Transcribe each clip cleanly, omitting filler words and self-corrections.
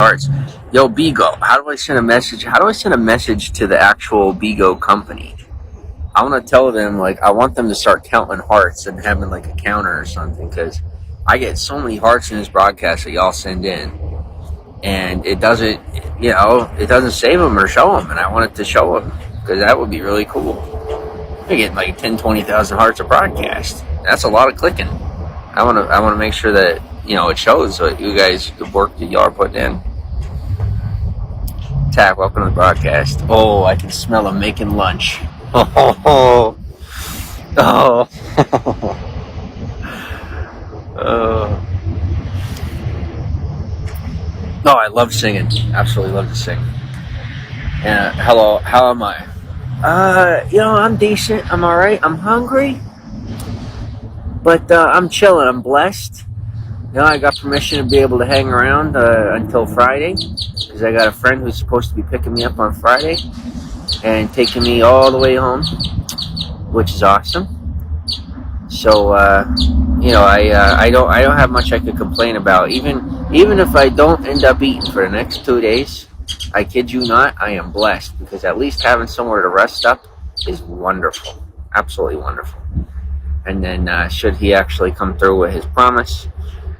Hearts. Yo, Bigo, how do I send a message? How do I send a message to the actual Bigo company? I want to tell them, like, I want them to start counting hearts and having, like, a counter or something, because I get so many hearts in this broadcast that y'all send in, and it doesn't, it doesn't save them or show them, and I want it to show them, because that would be really cool. I get, like, 10, 20,000 hearts a broadcast. That's a lot of clicking. I want to make sure that, it shows what you guys, the work that y'all are putting in. Tack, welcome to the broadcast. Oh, I can smell them making lunch. Oh, oh, oh. No, I love singing. Absolutely love to sing. And hello, how am I? I'm decent. I'm all right. I'm hungry, but I'm chilling. I'm blessed. I got permission to be able to hang around until Friday, because I got a friend who's supposed to be picking me up on Friday and taking me all the way home, which is awesome. So I don't have much I could complain about. Even if I don't end up eating for the next 2 days, I kid you not, I am blessed, because at least having somewhere to rest up is wonderful, absolutely wonderful. And then should he actually come through with his promise,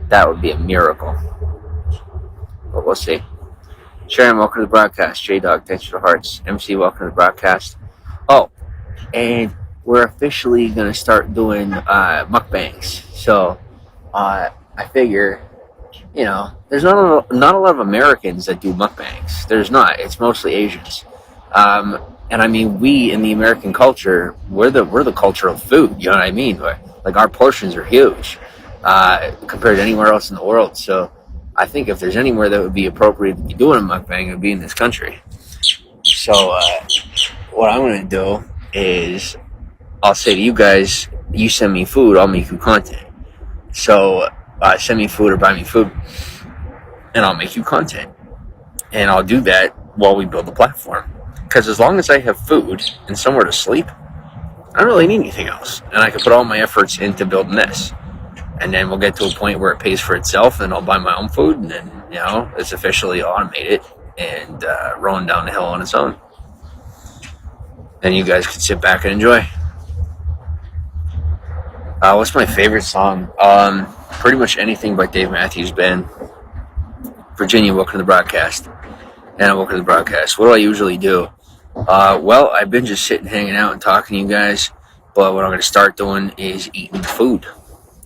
that would be a miracle. But we'll see. Sharon, welcome to the broadcast. J-Dog, thanks for the hearts. MC, welcome to the broadcast. Oh, and we're officially going to start doing mukbangs. So I figure, there's not a lot of Americans that do mukbangs. There's not. It's mostly Asians. And I mean, we in the American culture, we're the culture of food. You know what I mean? Like, our portions are huge compared to anywhere else in the world. So I think if there's anywhere that would be appropriate to be doing a mukbang, it would be in this country. So what I'm going to do is I'll say to you guys, you send me food, I'll make you content. So send me food or buy me food, and I'll make you content. And I'll do that while we build the platform. Because as long as I have food and somewhere to sleep, I don't really need anything else. And I can put all my efforts into building this. And then we'll get to a point where it pays for itself, and I'll buy my own food, and then, it's officially automated and rolling down the hill on its own. And you guys can sit back and enjoy. What's my favorite song? Pretty much anything by Dave Matthews Band. Virginia, welcome to the broadcast. Anna, welcome to the broadcast. What do I usually do? Well, I've been just sitting, hanging out, and talking to you guys. But what I'm going to start doing is eating food.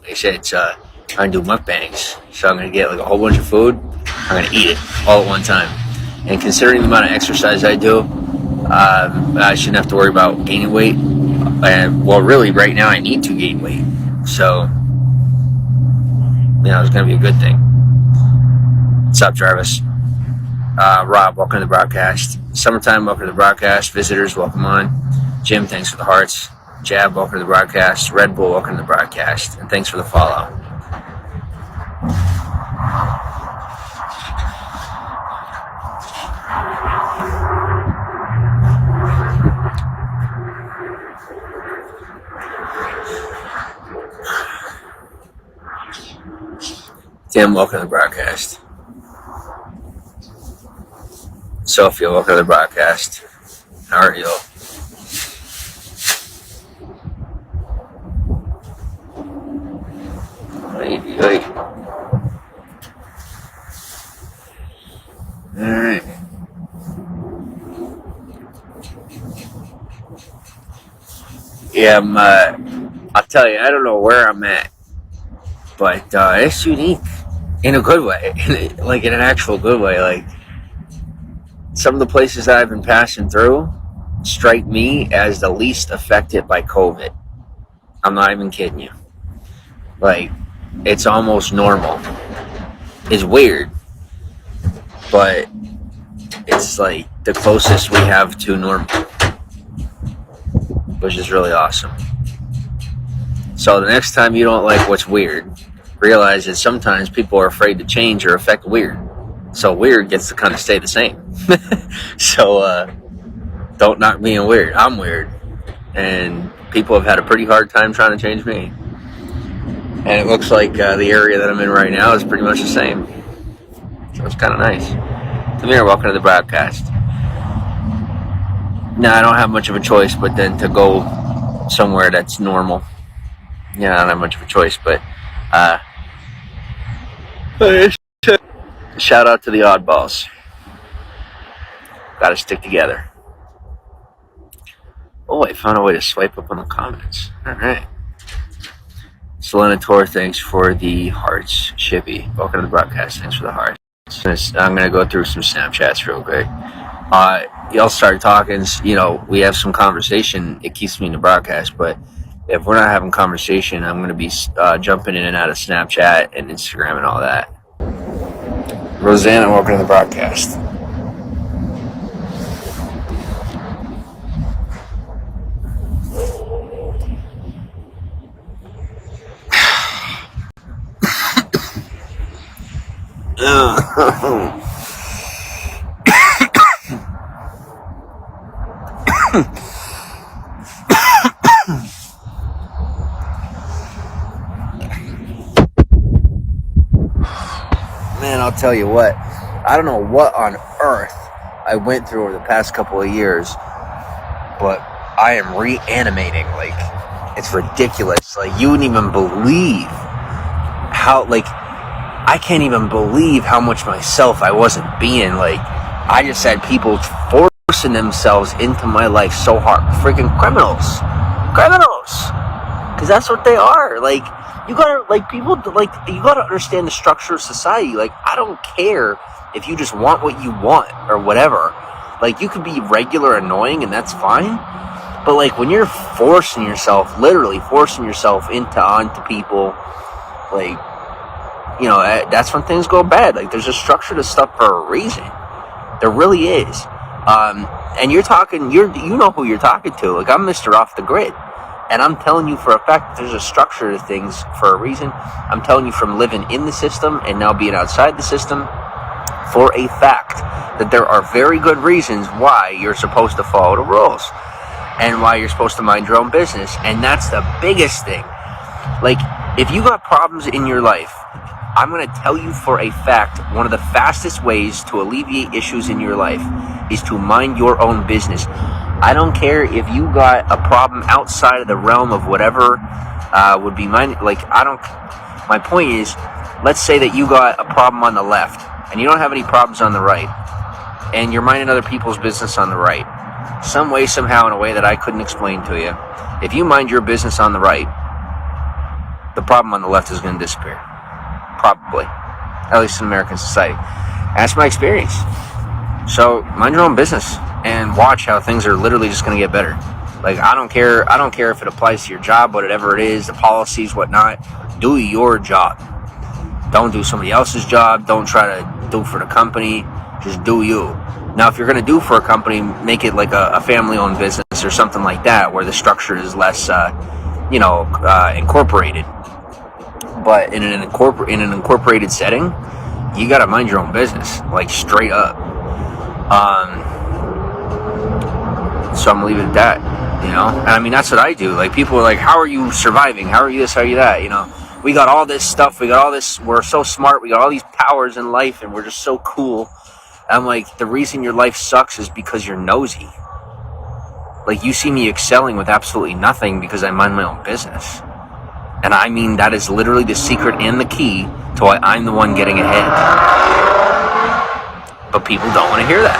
Like I said, I'm going to do mukbangs. So I'm going to get like a whole bunch of food. I'm going to eat it all at one time. And considering the amount of exercise I do, I shouldn't have to worry about gaining weight. Well, really, right now I need to gain weight. So, it's going to be a good thing. What's up, Jarvis? Rob, welcome to the broadcast. Summertime, welcome to the broadcast. Visitors, welcome on. Jim, thanks for the hearts. Jab, welcome to the broadcast. Red Bull, welcome to the broadcast. And thanks for the follow. Tim, welcome to the broadcast. Sophia, welcome to the broadcast. How are you? Wait. Alright. Yeah, I'll tell you, I don't know where I'm at, but it's unique in a good way, like in an actual good way. Like, some of the places that I've been passing through strike me as the least affected by COVID. I'm not even kidding you. Like, it's almost normal. It's weird, but it's like the closest we have to normal, which is really awesome. So the next time you don't like what's weird, realize that sometimes people are afraid to change or affect weird. So weird gets to kind of stay the same. So don't knock me in weird. I'm weird. And people have had a pretty hard time trying to change me. And it looks like the area that I'm in right now is pretty much the same. So So it's kind of nice. Come here, welcome to the broadcast. Now, I don't have much of a choice but then to go somewhere that's normal. Yeah, I don't have much of a choice, but shout out to the oddballs. Gotta stick together. Oh, I found a way to swipe up on the comments. Alright. Selena Tor, thanks for the hearts. Shippy, welcome to the broadcast. Thanks for the hearts. I'm going to go through some Snapchats real quick. Y'all start talking, we have some conversation. It keeps me in the broadcast, but if we're not having conversation, I'm going to be jumping in and out of Snapchat and Instagram and all that. Rosanna, welcome to the broadcast. Man, I'll tell you what, I don't know what on earth I went through over the past couple of years, but I am reanimating. Like, it's ridiculous. Like, you wouldn't even believe how, I can't even believe how much myself I wasn't being. Like, I just had people forcing themselves into my life so hard. Freaking criminals. Because that's what they are. Like, you gotta, you gotta understand the structure of society. Like, I don't care if you just want what you want or whatever. Like, you could be regular annoying and that's fine. But, like, when you're literally forcing yourself onto people, like, that's when things go bad. Like, there's a structure to stuff for a reason. There really is. And you're talking, you know who you're talking to. Like, I'm Mr. Off the Grid. And I'm telling you for a fact that there's a structure to things for a reason. I'm telling you from living in the system and now being outside the system for a fact that there are very good reasons why you're supposed to follow the rules and why you're supposed to mind your own business. And that's the biggest thing. Like, if you got problems in your life, I'm going to tell you for a fact, one of the fastest ways to alleviate issues in your life is to mind your own business. I don't care if you got a problem outside of the realm of whatever would be mine. My point is, let's say that you got a problem on the left and you don't have any problems on the right, and you're minding other people's business on the right. Some way, somehow, in a way that I couldn't explain to you. If you mind your business on the right, the problem on the left is going to disappear. Probably. At least in American society. That's my experience. So, mind your own business and watch how things are literally just going to get better. Like, I don't care if it applies to your job, whatever it is, the policies, whatnot. Do your job. Don't do somebody else's job. Don't try to do for the company. Just do you. Now, if you're going to do for a company, make it like a family-owned business or something like that, where the structure is less, incorporated. But in an incorporated setting, you got to mind your own business, like straight up. So I'm gonna leave it at that, And I mean, that's what I do. Like, people are like, "How are you surviving? How are you this? How are you that?" We got all this stuff. We got all this. We're so smart. We got all these powers in life, and we're just so cool. I'm like, the reason your life sucks is because you're nosy. Like, you see me excelling with absolutely nothing because I mind my own business. And I mean, that is literally the secret and the key to why I'm the one getting ahead. But people don't want to hear that,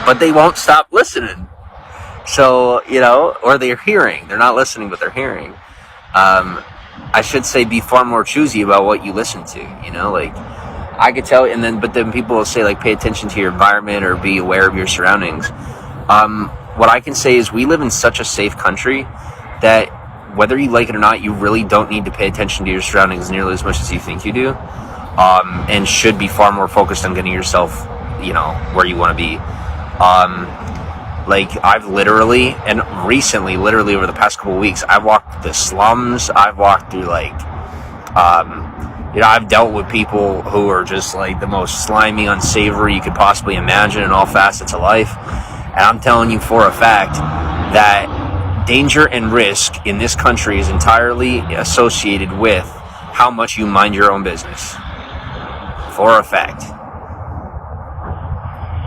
But they won't stop listening. So, or they're hearing. They're not listening, but they're hearing. I should say be far more choosy about what you listen to, Like, I could tell, but then people will say, like, pay attention to your environment or be aware of your surroundings. What I can say is we live in such a safe country that whether you like it or not, you really don't need to pay attention to your surroundings nearly as much as you think you do, and should be far more focused on getting yourself, where you want to be. I've literally over the past couple of weeks, I've walked the slums. I've walked through, I've dealt with people who are just, like, the most slimy, unsavory you could possibly imagine in all facets of life. And I'm telling you for a fact that danger and risk in this country is entirely associated with how much you mind your own business. for a fact,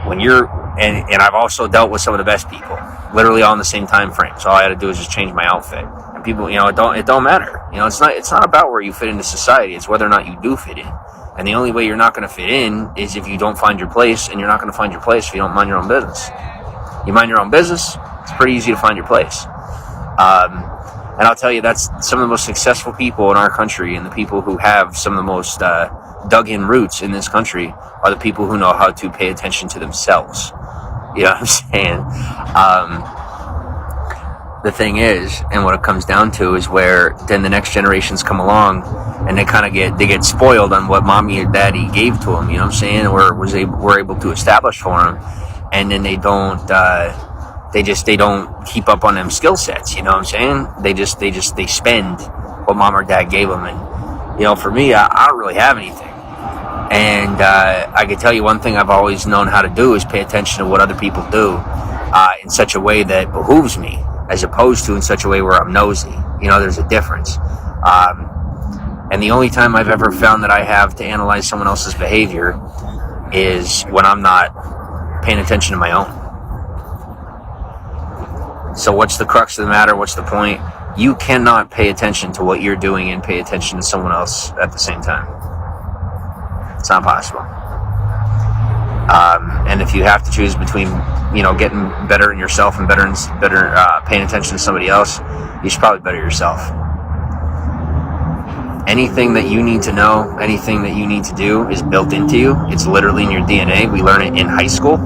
when you're, and I've also dealt with some of the best people, literally all in the same time frame. So all I had to do is just change my outfit. And people, it don't matter. It's not about where you fit into society. It's whether or not you do fit in. And the only way you're not going to fit in is if you don't find your place, and you're not going to find your place if you don't mind your own business. You mind your own business, it's pretty easy to find your place. And I'll tell you, that's some of the most successful people in our country, and the people who have some of the most dug-in roots in this country are the people who know how to pay attention to themselves. You know what I'm saying? The thing is, and what it comes down to is where then the next generations come along, and they kind of get spoiled on what mommy and daddy gave to them. You know what I'm saying? Or were able to establish for them, and then they don't keep up on them skill sets. You know what I'm saying? They spend what mom or dad gave them, and for me, I don't really have anything. And I can tell you one thing I've always known how to do is pay attention to what other people do in such a way that behooves me, as opposed to in such a way where I'm nosy. There's a difference. And the only time I've ever found that I have to analyze someone else's behavior is when I'm not paying attention to my own. So what's the crux of the matter? What's the point? You cannot pay attention to what you're doing and pay attention to someone else at the same time. It's not possible. And if you have to choose between, getting better in yourself and better paying attention to somebody else, you should probably better yourself. Anything that you need to know, anything that you need to do is built into you. It's literally in your DNA. We learn it in high school.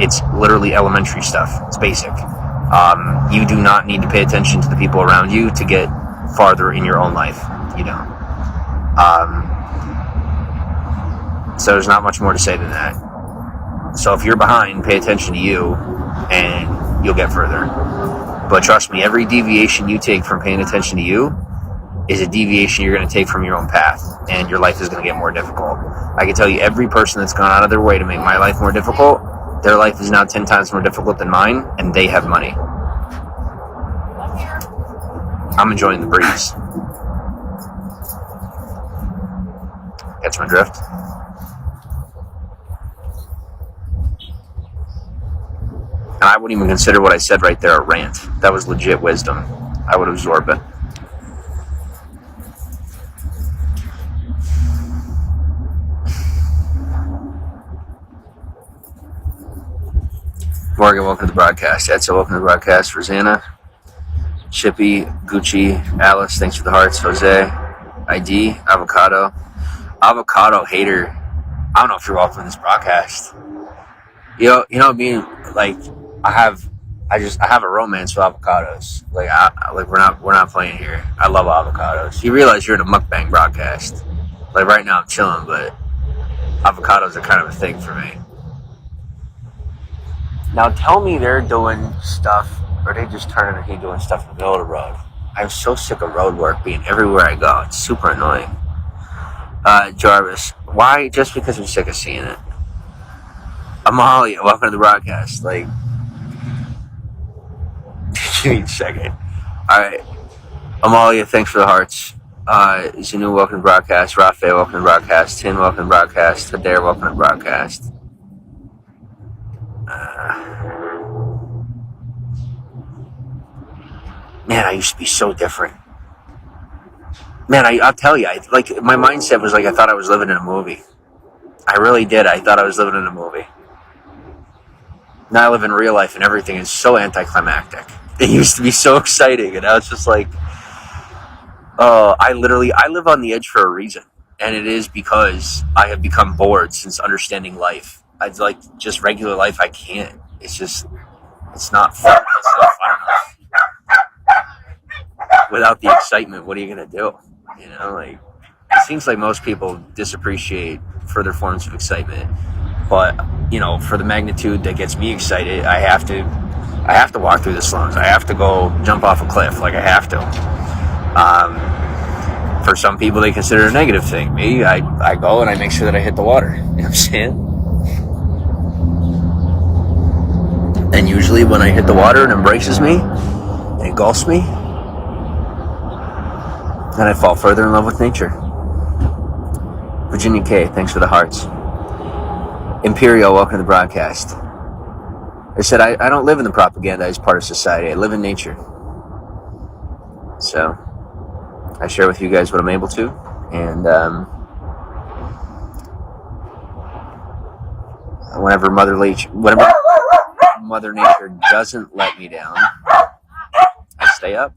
It's literally elementary stuff. It's basic. You do not need to pay attention to the people around you to get farther in your own life. You don't. So there's not much more to say than that. So if you're behind, pay attention to you, and you'll get further. But trust me, every deviation you take from paying attention to you is a deviation you're going to take from your own path, and your life is going to get more difficult. I can tell you, every person that's gone out of their way to make my life more difficult, their life is now 10 times more difficult than mine, and they have money. I'm enjoying the breeze. Catch my drift? And I wouldn't even consider what I said right there a rant. That was legit wisdom. I would absorb it. Morgan, welcome to the broadcast. Edsel, welcome to the broadcast. Rosanna, Chippy, Gucci, Alice, thanks for the hearts. Jose, ID, Avocado hater. I don't know if you're welcome to this broadcast. You know me, like I have a romance with avocados. We're not playing here. I love avocados. You realize you're in a mukbang broadcast. Like right now I'm chilling, but avocados are kind of a thing for me. Now tell me they're doing stuff, or they just turning and doing stuff in the middle of the road. I'm so sick of road work being everywhere I go. It's super annoying. Jarvis, why? Just because I'm sick of seeing it. Amalia, welcome to the broadcast. Like, give me a second. Alright. Amalia, thanks for the hearts. Zanu, welcome to the broadcast. Rafael, welcome to the broadcast. Tin, welcome to the broadcast. Adair, welcome to the broadcast. Man, I used to be so different. Man, I'll tell you, my mindset was like I thought I was living in a movie. I really did. I thought I was living in a movie. Now I live in real life, and everything is so anticlimactic. It used to be so exciting, and now it's just like, I live on the edge for a reason, and it is because I have become bored since understanding life. I'd like just regular life. I can't. It's not fun. It's not fun enough. Without the excitement, what are you gonna do? It seems like most people disappreciate further forms of excitement. But, for the magnitude that gets me excited, I have to walk through the slums. I have to go jump off a cliff. I have to. For some people, they consider it a negative thing. Me, I go and I make sure that I hit the water. You know what I'm saying? And usually when I hit the water, it embraces me, it engulfs me, and I fall further in love with nature. Virginia K, thanks for the hearts. Imperial, welcome to the broadcast. I said, I don't live in the propagandized part of society. I live in nature. So, I share with you guys what I'm able to. And whenever Mother Nature doesn't let me down, I stay up.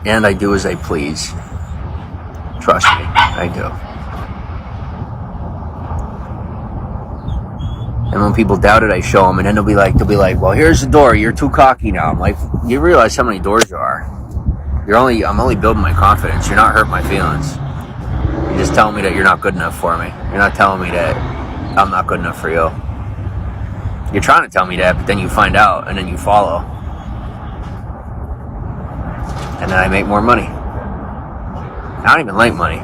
And I do as I please. Trust me, I do. And when people doubt it, I show them, and then they'll be like, well, here's the door. You're too cocky now. I'm like, you realize how many doors there are? I'm only building my confidence. You're not hurting my feelings. You're just telling me that you're not good enough for me. You're not telling me that I'm not good enough for you. You're trying to tell me that, but then you find out, and then you follow. And then I make more money. I don't even like money,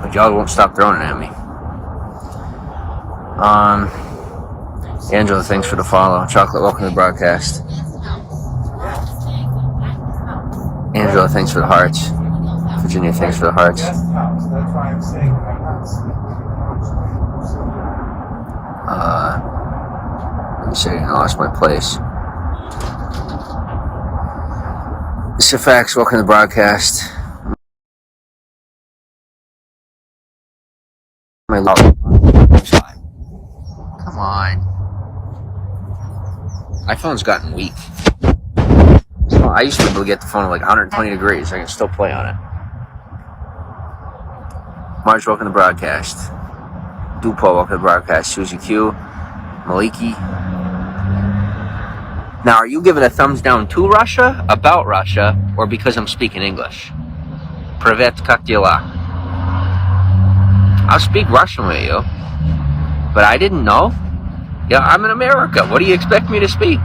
but y'all won't stop throwing it at me. Angela, thanks for the follow. Chocolate, welcome to the broadcast. Angela, thanks for the hearts. Virginia, thanks for the hearts. Let me see, I lost my place. Shafax, welcome to the broadcast. My love. Come on. My phone's gotten weak. I used to be able to get the phone at like 120 degrees. I can still play on it. Marge, welcome to the broadcast. Dupo, welcome to the broadcast. Susie Q. Maliki. Now, are you giving a thumbs down to Russia, about Russia, or because I'm speaking English? Privet kak dela. I'll speak Russian with you, but I didn't know. Yeah, I'm in America. What do you expect me to speak?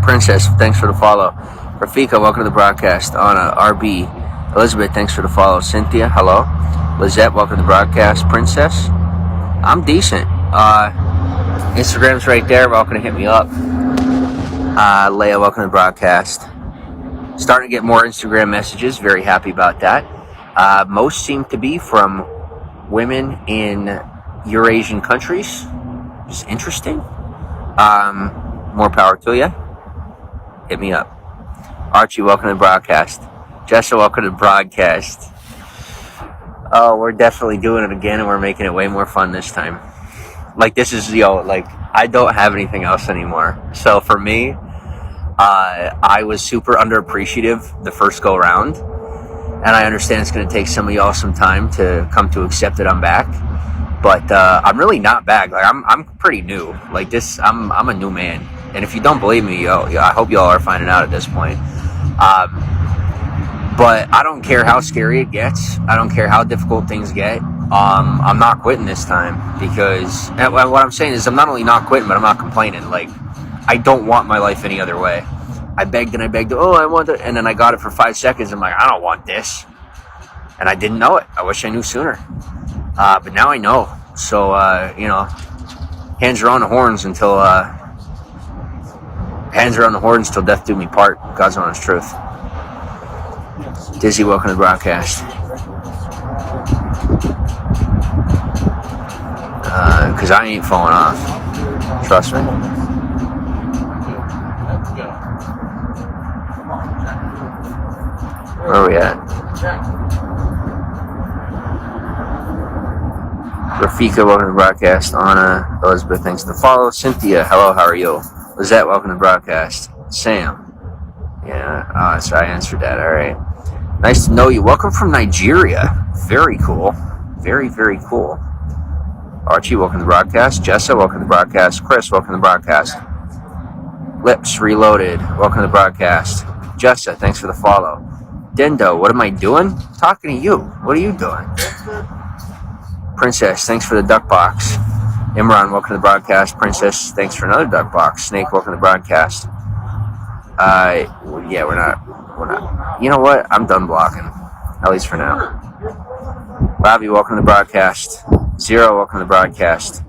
Princess, thanks for the follow. Rafika, welcome to the broadcast. Anna, RB. Elizabeth, thanks for the follow. Cynthia, hello. Lizette, welcome to the broadcast. Princess, I'm decent. Instagram's right there. Welcome to hit me up. Leia, welcome to the broadcast. Starting to get more Instagram messages. Very happy about that. Most seem to be from women in Eurasian countries. Just interesting. More power to you. Hit me up. Archie, welcome to the broadcast. Jessa, welcome to the broadcast. Oh, we're definitely doing it again, and we're making it way more fun this time. Like, this is, like, I don't have anything else anymore. So for me, I was super underappreciative the first go around. And I understand it's going to take some of y'all some time to come to accept that I'm back. But I'm really not back. Like, I'm pretty new. Like, this, I'm a new man. And if you don't believe me, I hope y'all are finding out at this point. But I don't care how scary it gets. I don't care how difficult things get. I'm not quitting this time, because what I'm saying is I'm not only not quitting, but I'm not complaining. Like, I don't want my life any other way. I begged and I begged. Oh, I want it. And then I got it for 5 seconds. I'm like, I don't want this. And I didn't know it. I wish I knew sooner. But now I know. So, hands are on the horns until death do me part. God's honest truth. Dizzy, welcome to the broadcast. Because I ain't falling off. Trust me. Where are we at? Rafika, welcome to the broadcast. Anna, Elizabeth, thanks for the follow. Cynthia, hello, how are you? Lizette, welcome to the broadcast. Sam. Yeah, so I answered that. All right. Nice to know you. Welcome from Nigeria. Very cool. Very, very cool. Archie, welcome to the broadcast. Jessa, welcome to the broadcast. Chris, welcome to the broadcast. Lips Reloaded, welcome to the broadcast. Jessa, thanks for the follow. Dendo, what am I doing? Talking to you. What are you doing? Princess, thanks for the duck box. Imran, welcome to the broadcast. Princess, thanks for another duck box. Snake, welcome to the broadcast. Yeah, we're not. You know what? I'm done blocking. At least for now. Bobby, welcome to the broadcast. Zero, welcome to the broadcast.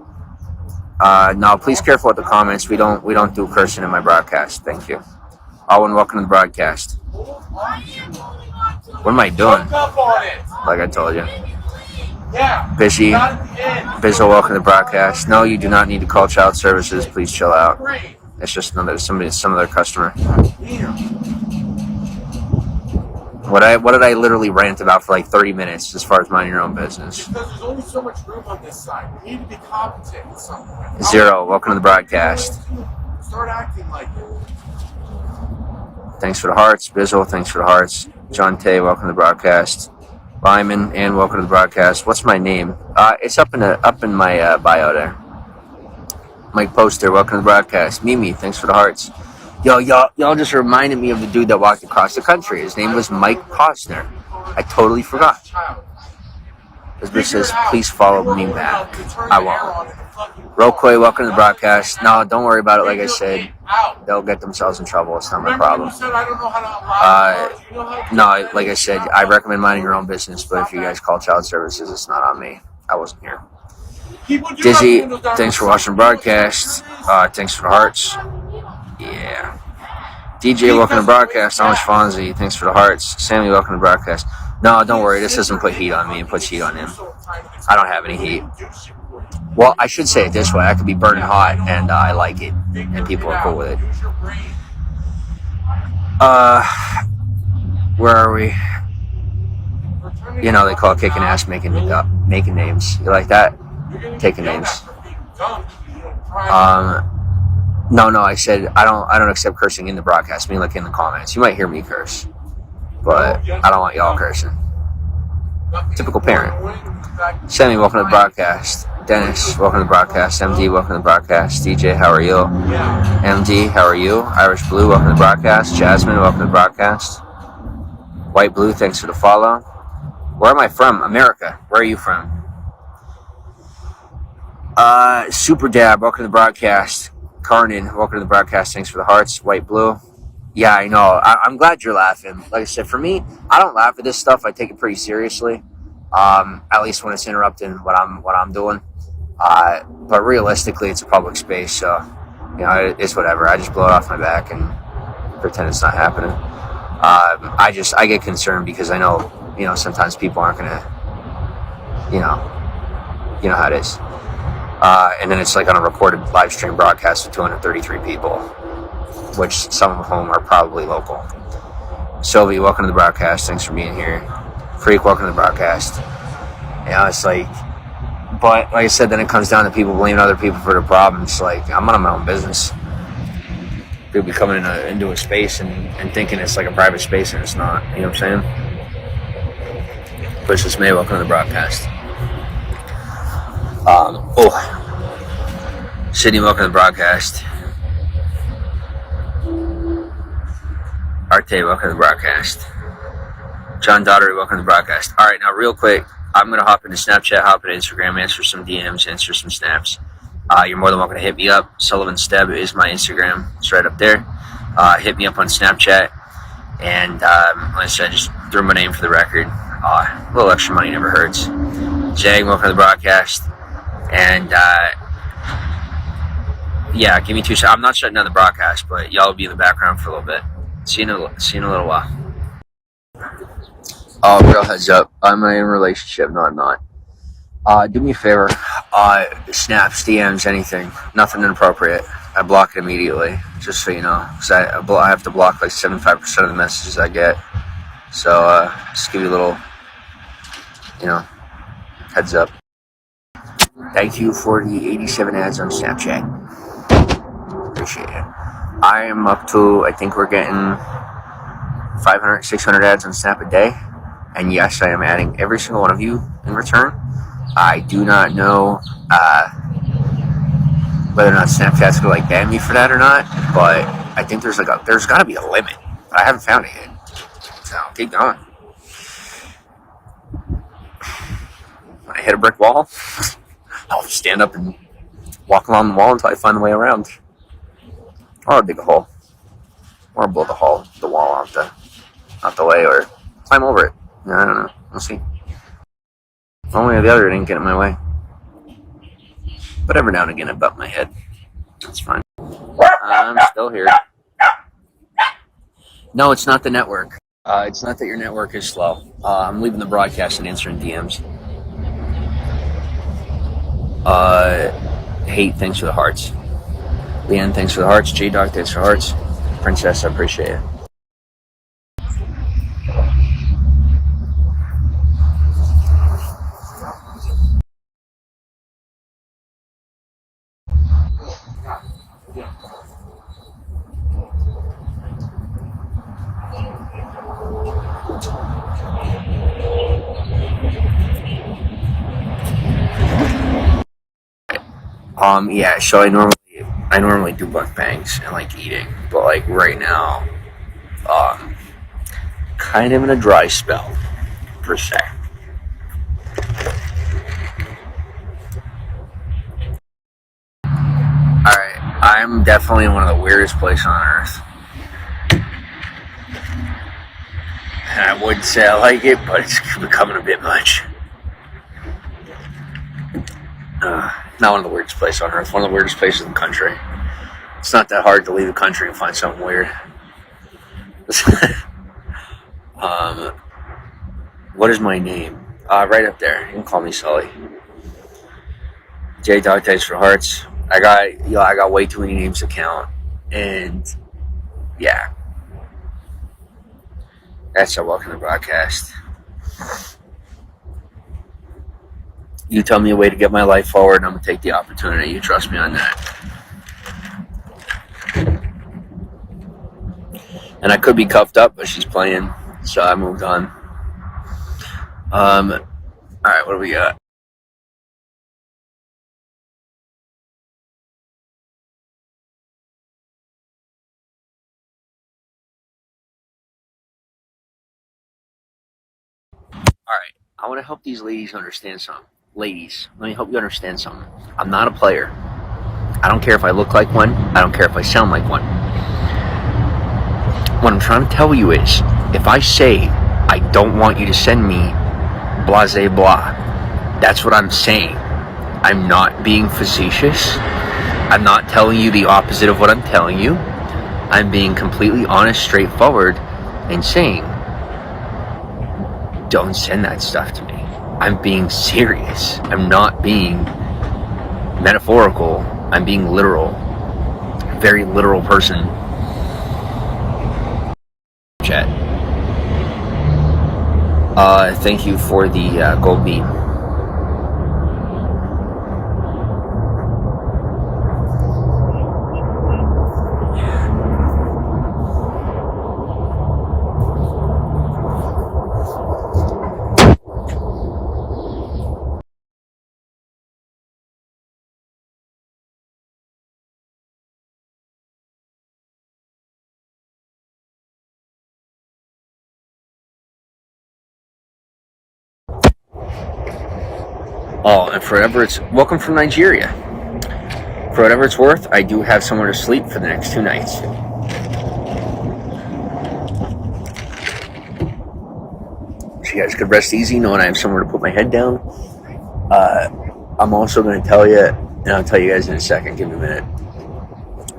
No, please careful with the comments. We don't do cursing in my broadcast. Thank you. Owen, welcome to the broadcast. What am I doing? Like I told you. Busy. Bizzle, welcome to the broadcast. No, you do not need to call child services. Please chill out. It's just some other customer. What did I literally rant about for like 30 minutes as far as minding your own business? Because there's only so much room on this side. We need to be competent in something. Zero, welcome to the broadcast. Start acting like it. Thanks for the hearts. Bizzle, thanks for the hearts. John Tay, welcome to the broadcast. Lyman, and welcome to the broadcast. What's my name? It's up in my bio there. Mike Poster, welcome to the broadcast. Mimi, thanks for the hearts. Y'all just reminded me of the dude that walked across the country. His name was Mike Posner. I totally forgot. This bitch says, please follow me back. I won't. Rokoi, welcome to the broadcast. No, don't worry about it. Like I said, they'll get themselves in trouble. It's not my problem. No, like I said, I recommend minding your own business, but if you guys call child services, it's not on me. I wasn't here. Dizzy, thanks for watching the broadcast. Thanks for the hearts. Yeah. DJ, welcome to the broadcast. Amish Fonzie, thanks for the hearts. Sammy, welcome to the broadcast. No, don't worry. This doesn't put heat on me. It puts heat on him. I don't have any heat. Well, I should say it this way. I could be burning hot, and I like it, and people are cool with it. Where are we? You know, they call it kicking ass, making names. You like that? Taking names. No, I said I don't accept cursing in the broadcast. I mean, like in the comments. You might hear me curse, but I don't want y'all cursing. Typical parent. Sammy, welcome to the broadcast. Dennis, welcome to the broadcast. MD, welcome to the broadcast. DJ, how are you? MD, how are you? Irish Blue, welcome to the broadcast. Jasmine, welcome to the broadcast. White Blue, thanks for the follow. Where am I from? America. Where are you from? Super Dab, welcome to the broadcast. Carnan, welcome to the broadcast. Thanks for the hearts. White Blue. Yeah, I know. I'm glad you're laughing. Like I said, for me, I don't laugh at this stuff. I take it pretty seriously. At least when it's interrupting what I'm doing. But realistically, it's a public space, so you know it's whatever. I just blow it off my back and pretend it's not happening. I get concerned because I know sometimes people aren't gonna you know how it is. And then it's like on a recorded live stream broadcast with 233 people, which some of whom are probably local. Sylvie, welcome to the broadcast. Thanks for being here. Freak, welcome to the broadcast. It's like, but like I said, then it comes down to people blaming other people for their problems. Like, I'm on my own business. People be coming into a space and thinking it's like a private space, and it's not. You know what I'm saying? Precious May, welcome to the broadcast. Sydney, welcome to the broadcast. Arte, welcome to the broadcast. John Daughtery, welcome to the broadcast. All right, now real quick, I'm going to hop into Snapchat, hop into Instagram, answer some DMs, answer some snaps. You're more than welcome to hit me up. Sullivan Steb is my Instagram. It's right up there. Hit me up on Snapchat. And like I said, just throw my name for the record. A little extra money never hurts. Jag, welcome to the broadcast. And yeah, give me 2 seconds. I'm not shutting down the broadcast, but y'all will be in the background for a little bit. See you in a little while. Real heads up. I'm in a relationship. No, I'm not. Do me a favor. Snaps, DMs, anything. Nothing inappropriate. I block it immediately, just so you know. Because I have to block like 75% of the messages I get. So, just give you a little, heads up. Thank you for the 87 ads on Snapchat. Appreciate it. I am up to, I think we're getting 500, 600 ads on Snap a day. And yes, I am adding every single one of you in return. I do not know whether or not Snapchat's going to ban me for that or not. But I think there's got to be a limit. But I haven't found it yet. So keep going. When I hit a brick wall, I'll stand up and walk along the wall until I find the way around. Or I'll dig a hole. Or blow the wall out the way, or climb over it. I don't know. We'll see. One way or the other, it ain't getting in my way. but every now and again I bump my head. That's fine. I'm still here. No, it's not the network. It's not that your network is slow. I'm leaving the broadcast and answering DMs. Hate, thanks for the hearts. Leanne, thanks for the hearts. J-Dog, thanks for hearts. Princess, I appreciate it. Yeah, so I normally do mukbangs and like eating, but like right now, kind of in a dry spell, per se. Alright, I'm definitely in one of the weirdest places on earth. And I wouldn't say I like it, but it's becoming a bit much. Not one of the weirdest places on earth, one of the weirdest places in the country. It's not that hard to leave the country and find something weird. What is my name? Right up there. You can call me Sully. J-Dog, thanks for hearts. I got way too many names to count. And, yeah. That's a welcome to the broadcast. You tell me a way to get my life forward, and I'm going to take the opportunity. You trust me on that. And I could be cuffed up, but she's playing, so I moved on. Alright, what do we got? Alright, I want to help these ladies understand something. Ladies, let me help you understand something. I'm not a player. I don't care if I look like one. I don't care if I sound like one. What I'm trying to tell you is, if I say I don't want you to send me blase blah, that's what I'm saying. I'm not being facetious. I'm not telling you the opposite of what I'm telling you. I'm being completely honest, straightforward, and saying, don't send that stuff to me. I'm being serious. I'm not being metaphorical. I'm being literal. Very literal person. Chat. Thank you for the gold beam. Oh, and for whatever it's... Welcome from Nigeria. For whatever it's worth, I do have somewhere to sleep for the next 2 nights. So you guys could rest easy knowing I have somewhere to put my head down. I'm also going to tell you, and I'll tell you guys in a second, give me a minute.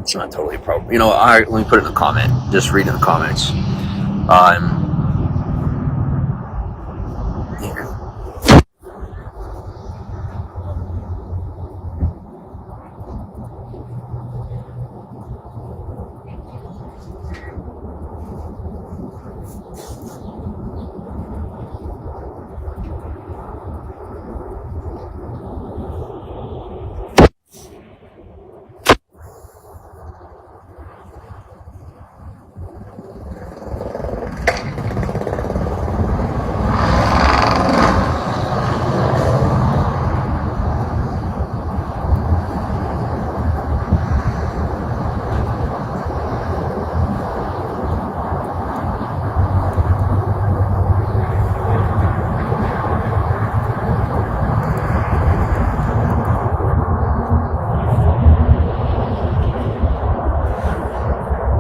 It's not totally appropriate. You know, let me put it in the comment. Just read in the comments. Here.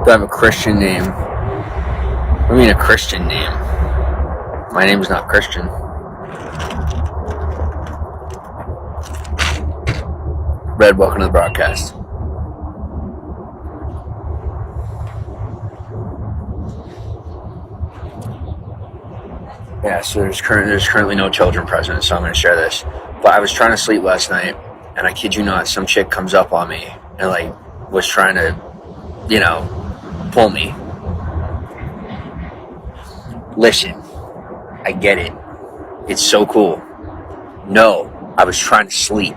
Do I have a Christian name? What do you mean a Christian name? My name's not Christian. Red, welcome to the broadcast. Yeah, so there's currently no children present, so I'm going to share this. But I was trying to sleep last night, and I kid you not, some chick comes up on me and like was trying to, pull me. Listen, I get it. It's so cool. No, I was trying to sleep.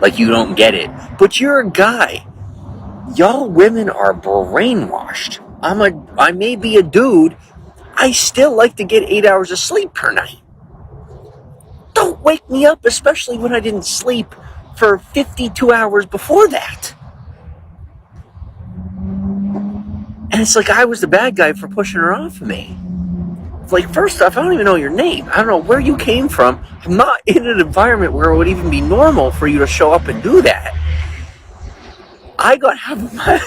Like, you don't get it. But you're a guy. Y'all women are brainwashed. I may be a dude. I still like to get 8 hours of sleep per night. Don't wake me up, especially when I didn't sleep for 52 hours before that. And it's like I was the bad guy for pushing her off of me. It's like, first off, I don't even know your name. I don't know where you came from. I'm not in an environment where it would even be normal for you to show up and do that. I got half of my...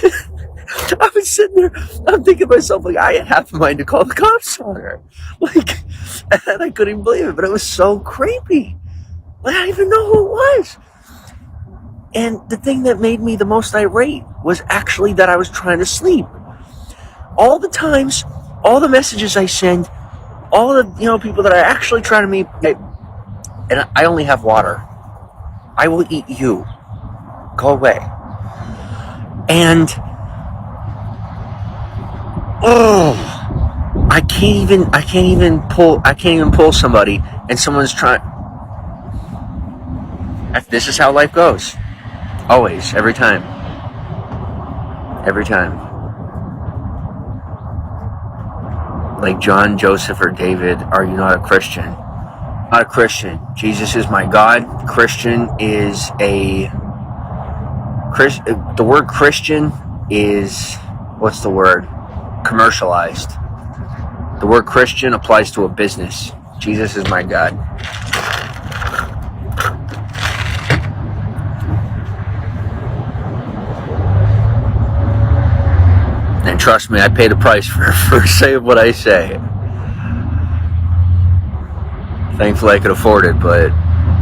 I was sitting there, I'm thinking to myself, like, I had half a mind to call the cops on her. Like, and I couldn't even believe it, but it was so creepy. Like, I don't even know who it was. And the thing that made me the most irate was actually that I was trying to sleep. All the times, all the messages I send, all the people that I actually try to meet, and I only have water. I will eat you. Go away. And I can't even pull somebody, and someone's trying. This is how life goes. Always, every time. Every time. Like John, Joseph, or David, are you not a Christian? Not a Christian. Jesus is my God. Christian is the word Christian is, what's the word? Commercialized. The word Christian applies to a business. Jesus is my God. And trust me, I pay the price for saying what I say. Thankfully I could afford it, but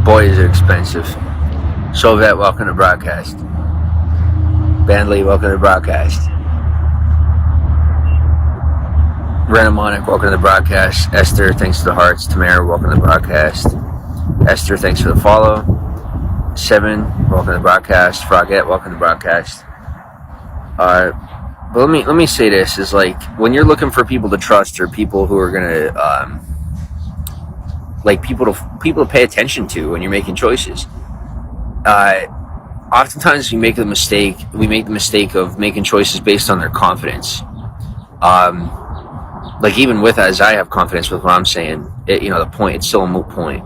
boy is it expensive. Soviet, welcome to broadcast. Bandley, welcome to the broadcast. Renamonic, welcome to the broadcast. Esther, thanks for the hearts. Tamara, welcome to the broadcast. Esther, thanks for the follow. Seven, welcome to the broadcast. Frogette, welcome to the broadcast. But let me say this, is like, when you're looking for people to trust, or people who are gonna like people to pay attention to when you're making choices, oftentimes we make the mistake of making choices based on their confidence. Like, even with, as I have confidence with what I'm saying, the point, it's still a moot point.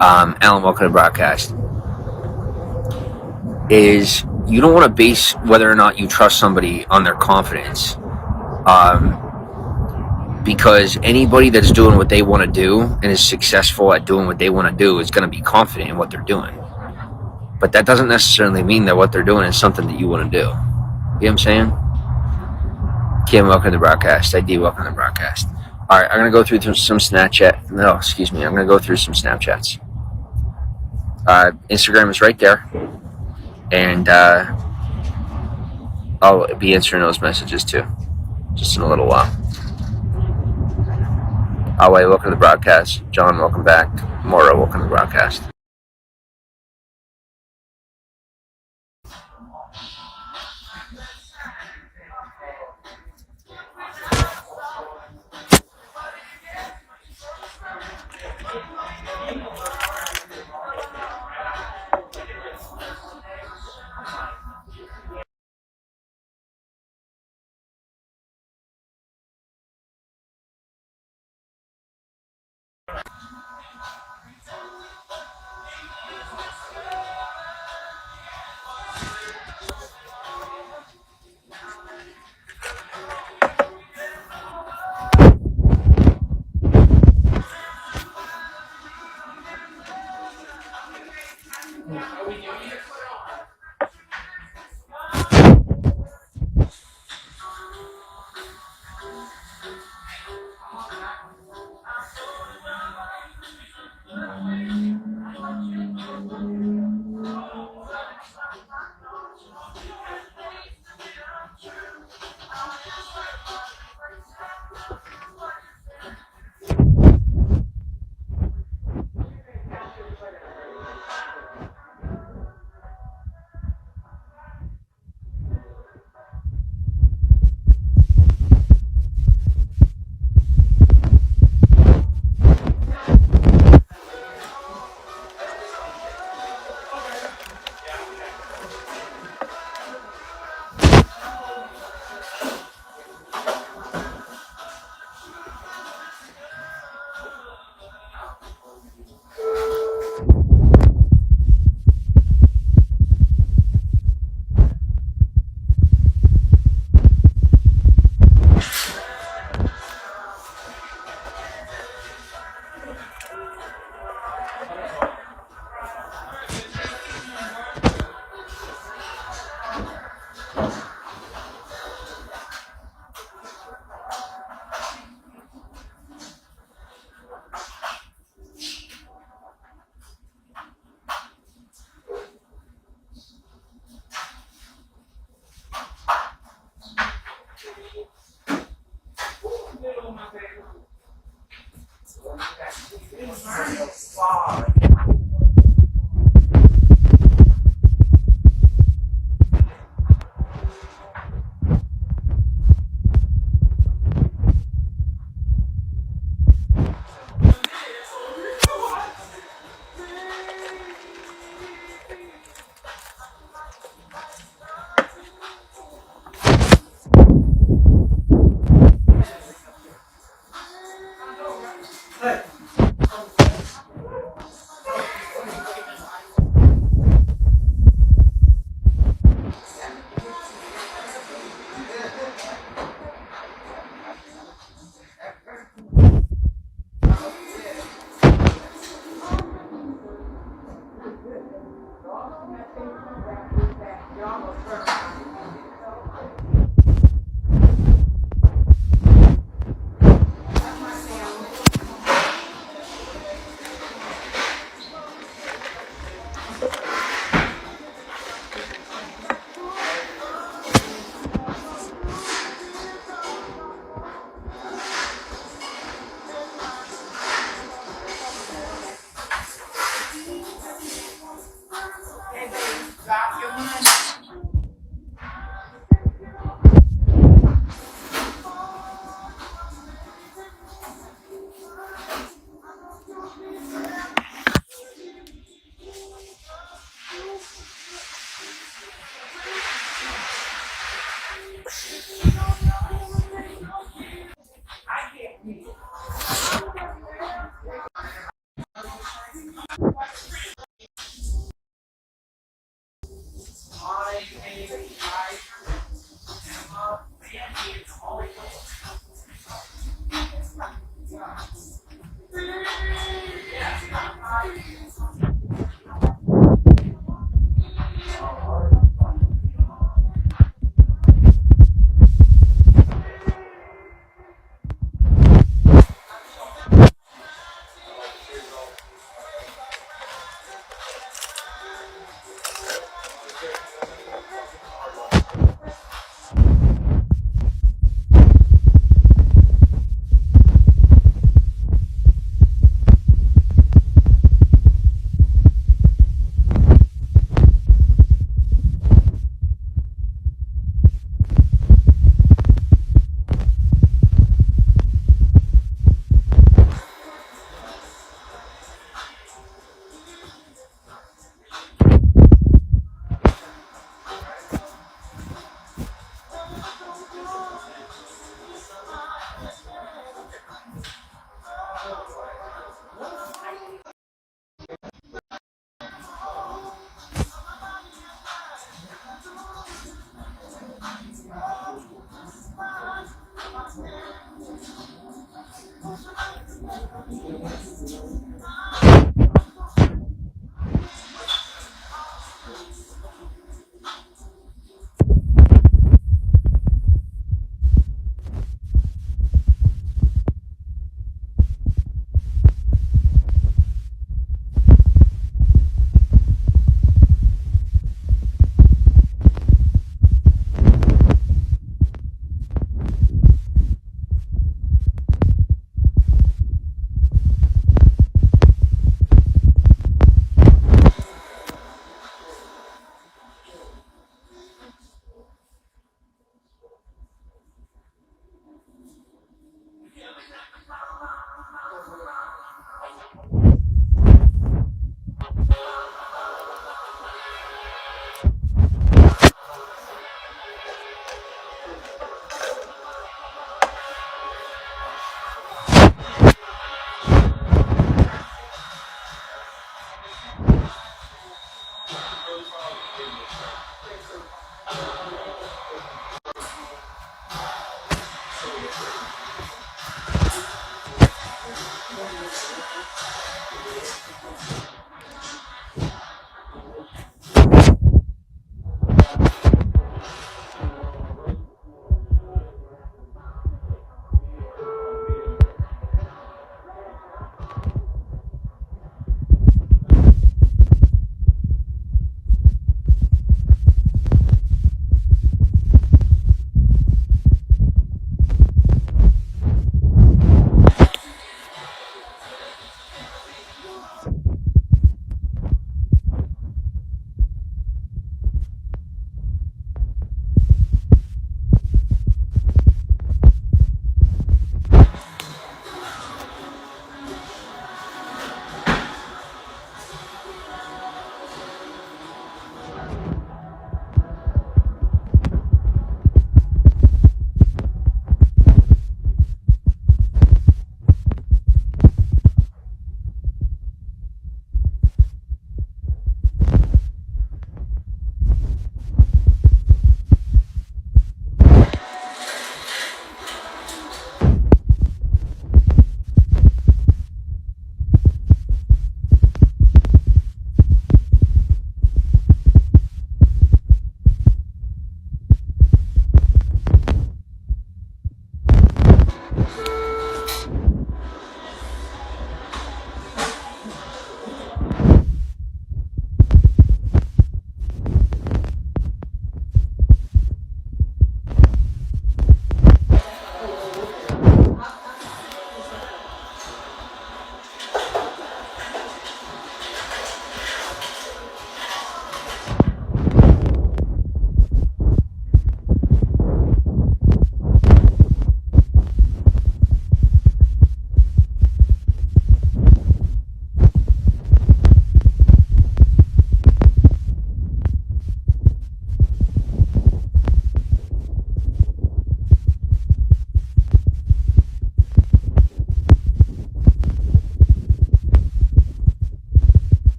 Alan, welcome to the broadcast. Is you don't want to base whether or not you trust somebody on their confidence, because anybody that's doing what they want to do and is successful at doing what they want to do is going to be confident in what they're doing. But that doesn't necessarily mean that what they're doing is something that you want to do. You know what I'm saying? Kim, welcome to the broadcast. ID, welcome to the broadcast. All right, I'm going to go through some Snapchat. No, excuse me. I'm going to go through some Snapchats. Instagram is right there. And I'll be answering those messages too, just in a little while. Away, welcome to the broadcast. John, welcome back. Maura, welcome to the broadcast.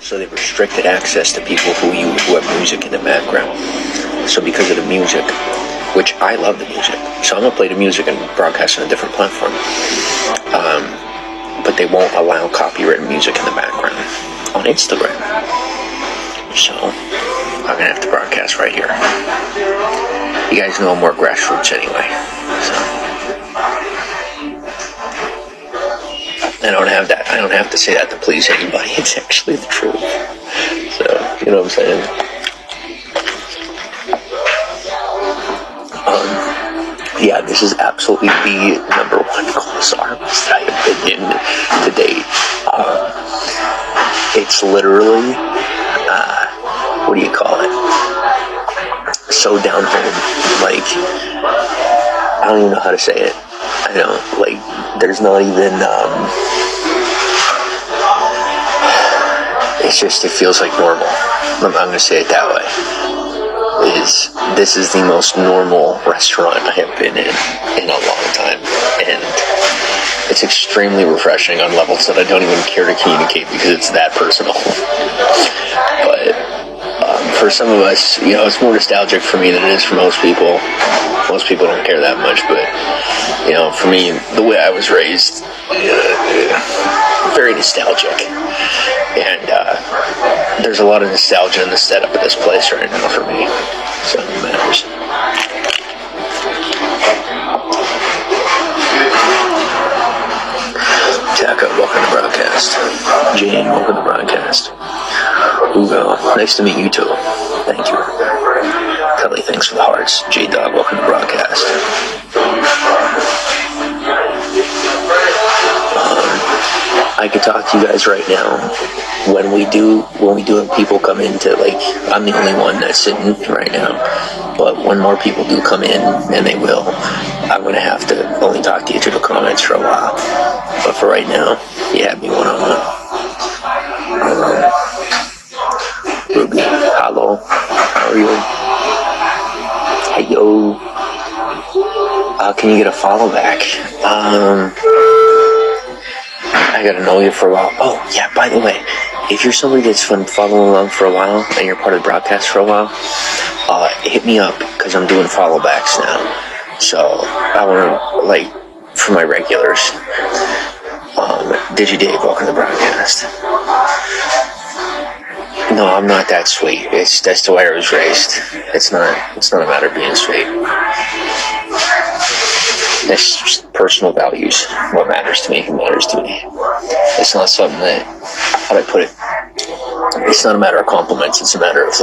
So they restricted access to people who have music in the background. So because of the music, which I love the music, so I'm gonna play the music and broadcast on a different platform. But they won't allow copyrighted music in the background on Instagram. So I'm gonna have to broadcast right here. You guys know I'm more grassroots anyway. So I don't have that. I don't have to say that to please anybody. It's actually the truth. So, you know what I'm saying? Yeah, this is absolutely the #1 coolest artist that I have been in to date. It's literally, what do you call it? So down home. Like, I don't even know how to say it. I don't, like, there's not even, it's just, it feels like normal. I'm gonna say it that way. is this is the most normal restaurant I have been in a long time, and it's extremely refreshing on levels that I don't even care to communicate because it's that personal. But for some of us, it's more nostalgic for me than it is for most people. Most people don't care that much, but for me, the way I was raised, very nostalgic, and there's a lot of nostalgia in the setup of this place right now for me, so it matters. Taka, welcome to broadcast. Jane, welcome to broadcast. Ugo, nice to meet you too. Thank you. Kelly, thanks for the hearts. J-Dog, welcome to broadcast. I could talk to you guys right now. When we do have people come in to, I'm the only one that's sitting right now, but when more people do come in, and they will, I'm going to have to only talk to you through the comments for a while. But for right now, you have me one-on-one. Ruby, hello, how are you? Hey, yo. Can you get a follow back? I gotta know you for a while. Oh, yeah, by the way, if you're somebody that's been following along for a while, and you're part of the broadcast for a while, hit me up, because I'm doing follow backs now. So, I want to, for my regulars. Digi Dave, welcome to the broadcast. No, I'm not that sweet. That's the way I was raised. It's not a matter of being sweet. That's just personal values. What matters to me matters to me. It's not something that, how do I put it? It's not a matter of compliments. It's a matter of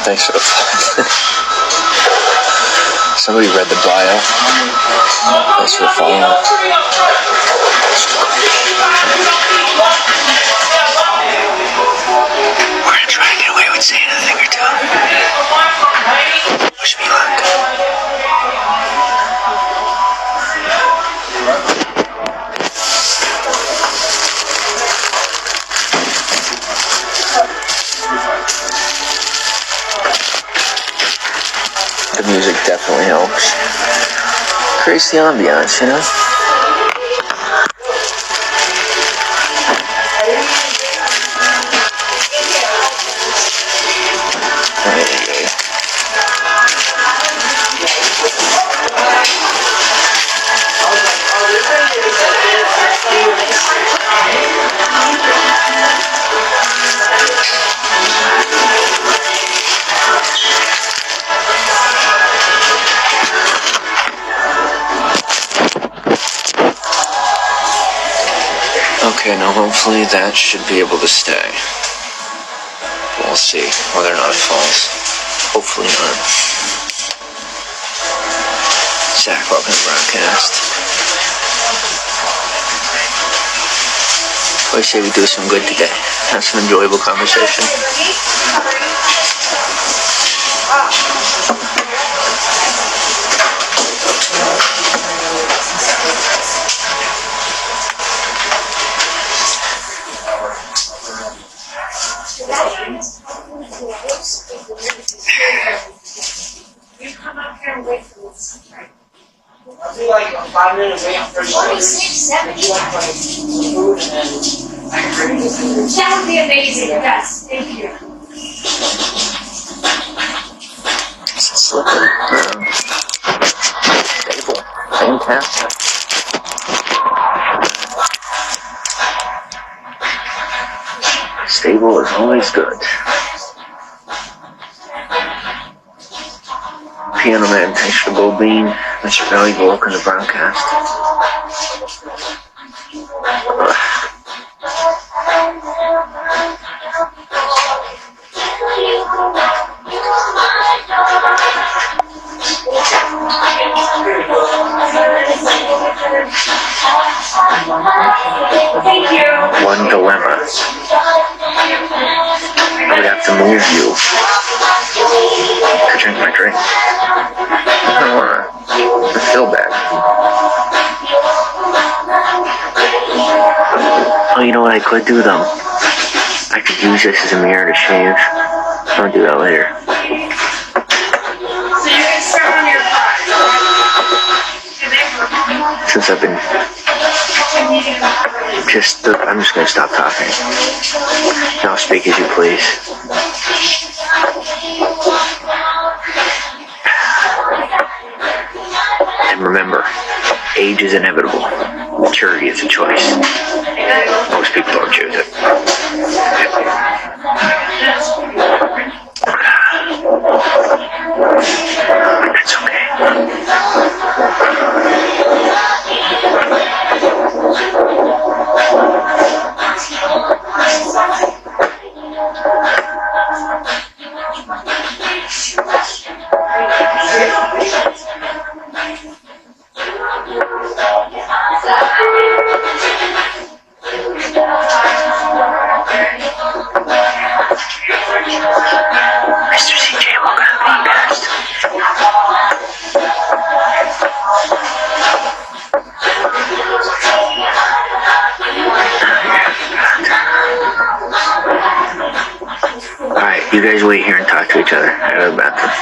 Thanks for the follow. Somebody read the bio. Thanks for the follow. We're gonna try and get away with saying a thing or two. Wish me luck. The music definitely helps. Creates the ambiance, you know? Okay, now hopefully that should be able to stay. We'll see whether or not it falls. Hopefully not. Zach, welcome to broadcast. I say we do some good today. Have some enjoyable conversation. You come up here and wait for this. I'll do like a 5-minute wait for you. 7. Would you like food and then I can bring you food? That would be amazing, yes, thank you. Slipping around. Stable. Fantastic. Stable is always good. Piano Man, thanks for the gold bean. Mr. Valuable, welcome to broadcast. Thank you. One dilemma. I would have to move you to drink my drink. I don't want to feel bad. Oh, you know what I could do though? I could use this as a mirror to shave. I'll do that later. So you can start on your part. Since I've been I'm just gonna stop talking. Now speak as you please. And remember, age is inevitable. Maturity is a choice. Most people don't choose it. It's okay. Mr. CJ, welcome to the podcast. Alright, you guys wait here and talk to each other. I go to the bathroom.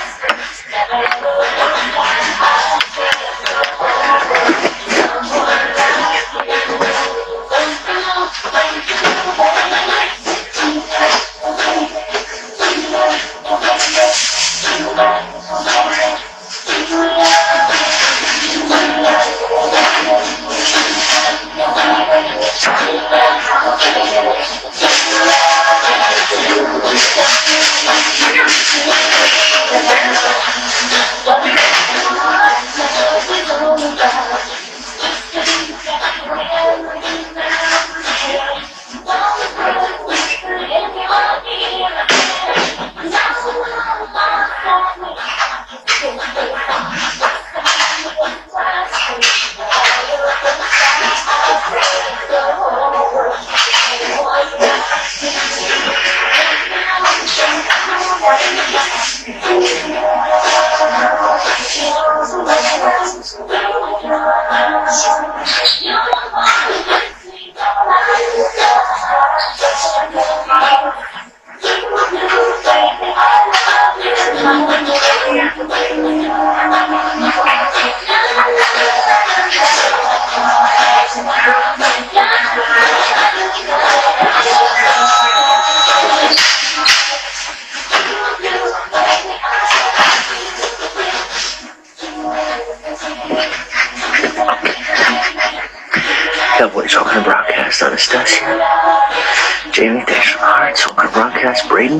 So welcome to broadcast, Braden.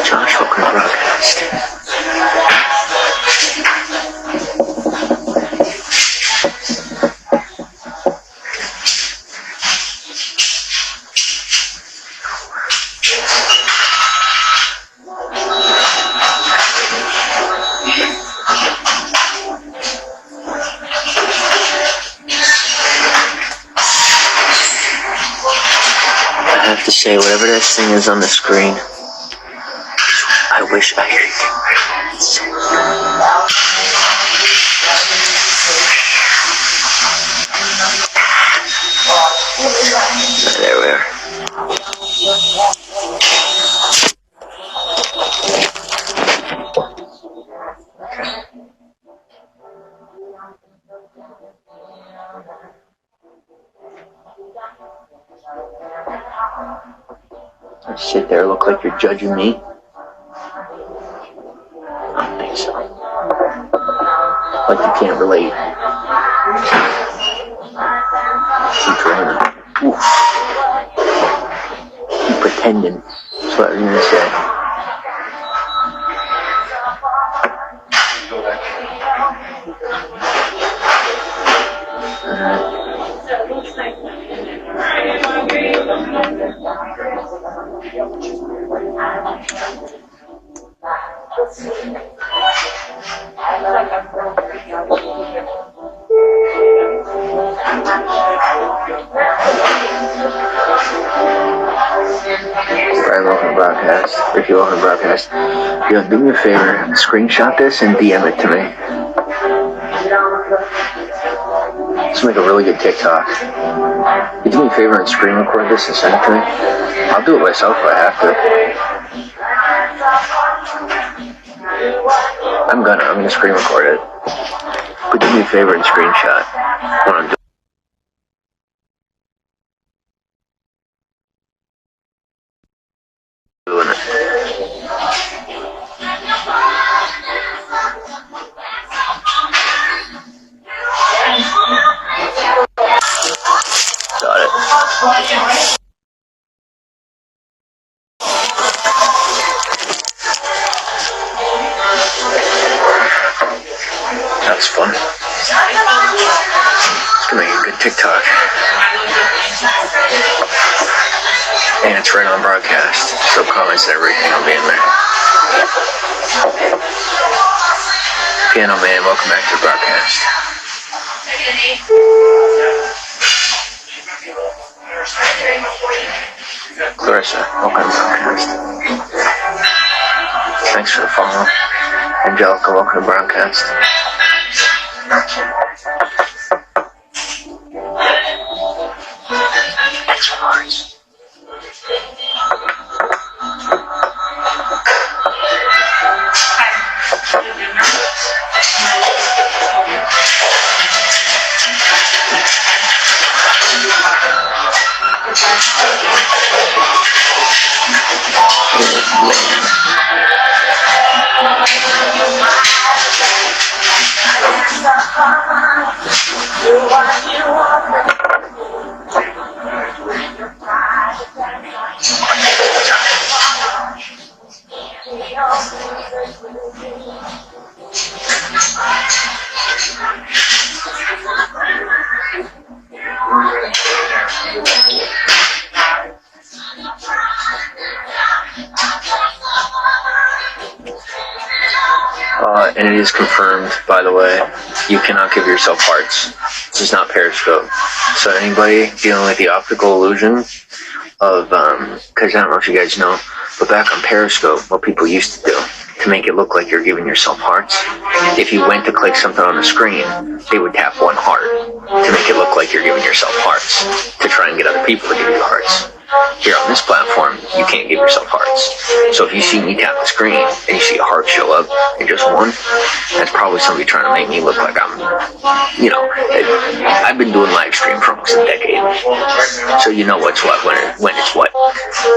Josh, welcome to broadcast. I have to say, whatever this thing is on the screen, I wish I could get rid of it. There we are. Sit there, look like you're judging me. I don't think so. Like you can't relate. Keep dreaming. Oof. Keep pretending. That's what I'm gonna say. Brian, welcome to broadcast. Ricky, welcome to broadcast. Yo, do me a favor, screenshot this and DM it to me. Let's make a really good TikTok. You do me a favor and screen record this and send it to me. I'll do it myself if I have to. I'm gonna screen record it. But do me a favor and screenshot what I'm doing. Got it. That's fun. It's gonna make a good TikTok. And it's right on broadcast, so comments and everything will be in there. Piano Man, welcome back to the broadcast. Clarissa, welcome to the broadcast. Thanks for the follow. Angelica, welcome to the broadcast. Thanks for hearts. And it is confirmed, by the way, you cannot give yourself hearts. This is not Periscope. So anybody dealing with the optical illusion of, because I don't know if you guys know, but back on Periscope, what people used to do to make it look like you're giving yourself hearts, if you went to click something on the screen, they would tap one heart to make it look like you're giving yourself hearts, to try and get other people to give you hearts. Here on this platform, you can't give yourself hearts. So if you see me tap the screen and you see a heart show up in just one, that's probably somebody trying to make me look like I'm, I've been doing live stream for almost a decade. So you know what's what when it's what.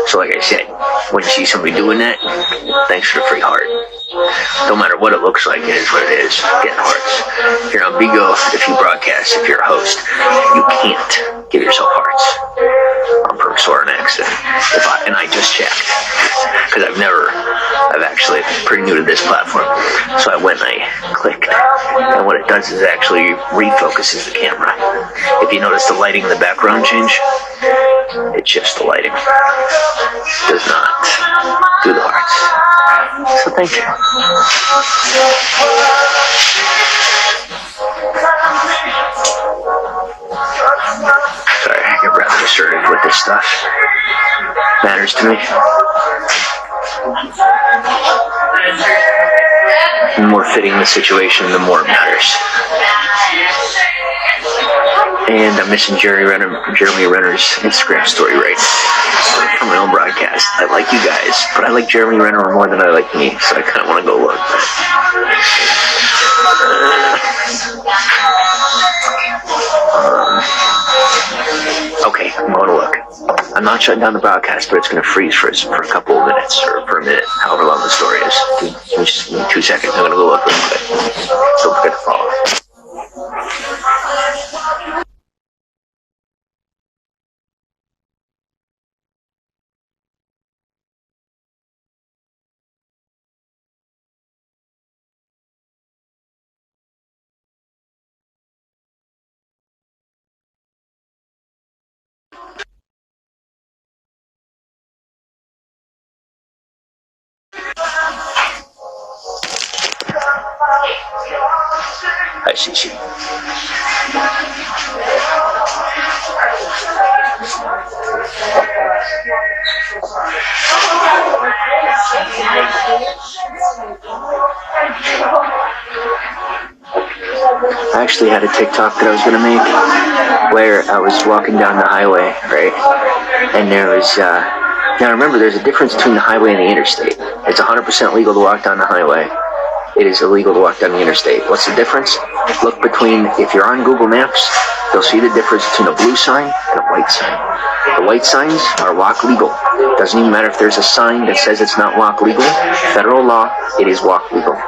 So like I said, when you see somebody doing that, thanks for the free heart. Don't matter what it looks like, it is what it is. Getting hearts. If you're on Bigo, if you broadcast, if you're a host, you can't give yourself hearts on purpose or an accident. And I just checked, because I've actually pretty new to this platform. So I went and I clicked, and what it does is it actually refocuses the camera. If you notice the lighting in the background change, it shifts the lighting. Does not do the hearts. So thank you. Sorry, I get rather assertive with this stuff. Matters to me. The more fitting the situation, the more it matters. And I'm missing Jeremy Renner's Instagram story right now from my own broadcast. I like you guys, but I like Jeremy Renner more than I like me, so I kind of want to go look. Okay, I'm going to look. I'm not shutting down the broadcast, but it's going to freeze for a couple of minutes, or for a minute, however long the story is. Just give me 2 seconds. I'm going to go look real quick. Don't forget to follow. Hi, Shishi. I actually had a TikTok that I was going to make where I was walking down the highway, right? And there was, now remember, there's a difference between the highway and the interstate. It's 100% legal to walk down the highway. It is illegal to walk down the interstate. What's the difference? Look between, if you're on Google Maps, you'll see the difference between a blue sign and a white sign. The white signs are walk legal. Doesn't even matter if there's a sign that says it's not walk legal. Federal law, it is walk legal.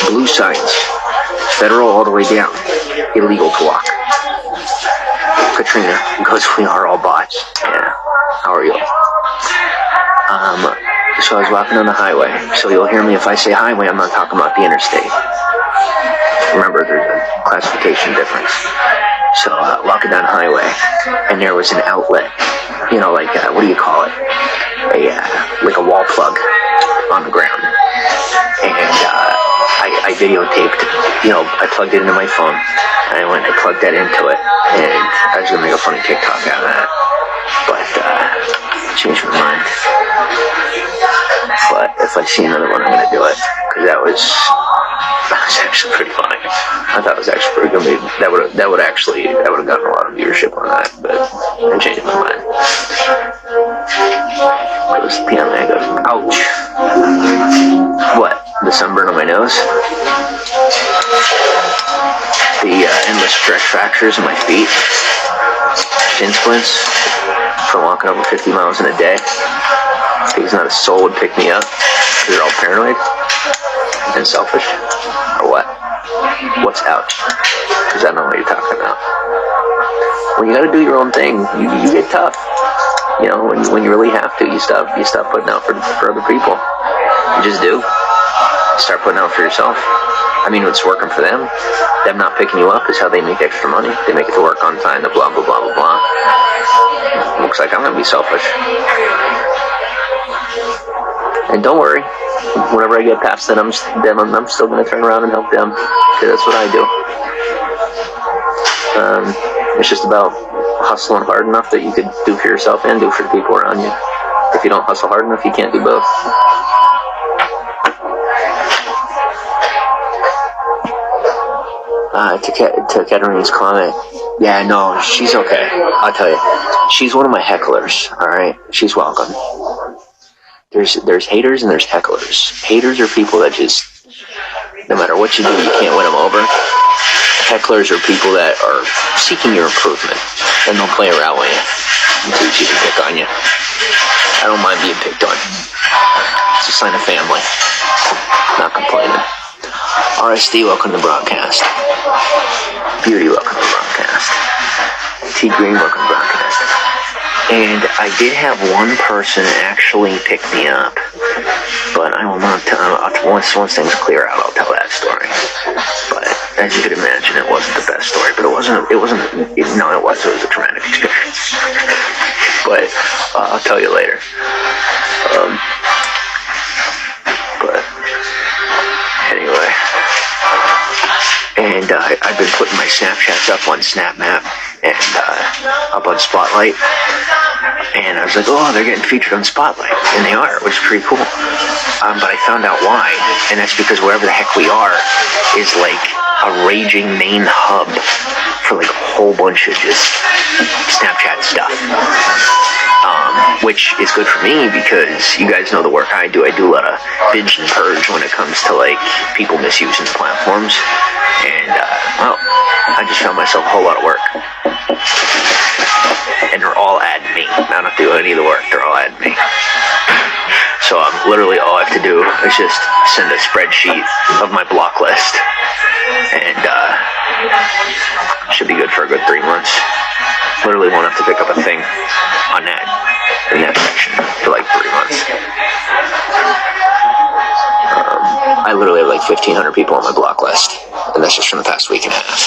Blue signs, federal all the way down, illegal to walk. Katrina, because we are all bots. Yeah, how are you? So I was walking on the highway. So you'll hear me if I say highway, I'm not talking about the interstate. Remember, there's a classification difference. So walking down the highway, and there was an outlet, you know, like, what do you call it? Like a wall plug on the ground. And I videotaped, you know, I plugged it into my phone, and I plugged that into it, and I was going to make a funny TikTok out of that. But changed my mind. But if I see another one, I'm going to do it, because that was actually pretty funny. I thought it was actually pretty good. That would have gotten a lot of viewership on that, but I changed my mind. It was piano. I go, ouch. What? The sunburn on my nose? The endless stretch fractures in my feet? Shin splints from walking over 50 miles in a day? Because not a soul would pick me up because they're all paranoid and selfish, or what? What's ouch? Because I know what you're talking about. When you gotta do your own thing, you get tough. You know, when you really have to, you stop putting out for other people. You just do. You start putting out for yourself. I mean, what's working for them not picking you up is how they make extra money. They make it to work on time, the blah, blah, blah, blah, blah. Looks like I'm gonna be selfish. And don't worry, whenever I get past them, I'm still going to turn around and help them, because that's what I do. It's just about hustling hard enough that you could do for yourself and do for the people around you. If you don't hustle hard enough, you can't do both. To Katerina's comment, yeah, no, she's okay. I'll tell you, she's one of my hecklers. All right, she's welcome. There's haters and there's hecklers. Haters are people that just, no matter what you do, you can't win them over. Hecklers are people that are seeking your improvement, and they'll play around with you until she can pick on you. I don't sign of family. Not complaining. RSD, welcome to the broadcast. Beauty, welcome to the broadcast. T Green, welcome to the broadcast. And I did have one person actually pick me up, but I will not tell. Once things clear out, I'll tell that story. But as you could imagine, it wasn't the best story. But it was. It was a traumatic experience. But I'll tell you later. But anyway, and I've been putting my Snapchats up on SnapMap and up on Spotlight. And I was like, oh, they're getting featured on Spotlight. And they are, which is pretty cool. But I found out why. And that's because wherever the heck we are is like a raging main hub for like a whole bunch of just Snapchat stuff. Which is good for me because you guys know the work I do. I do a lot of binge and purge when it comes to like people misusing the platforms. And, well, I just found myself a whole lot of work. And they're all adding me. I don't have to do any of the work. They're all adding me. So literally all I have to do is just send a spreadsheet of my block list. And should be good for a good 3 months. Literally won't have to pick up a thing on that, in that section for like 3 months. I literally have like 1,500 people on my block list. And that's just from the past week and a half.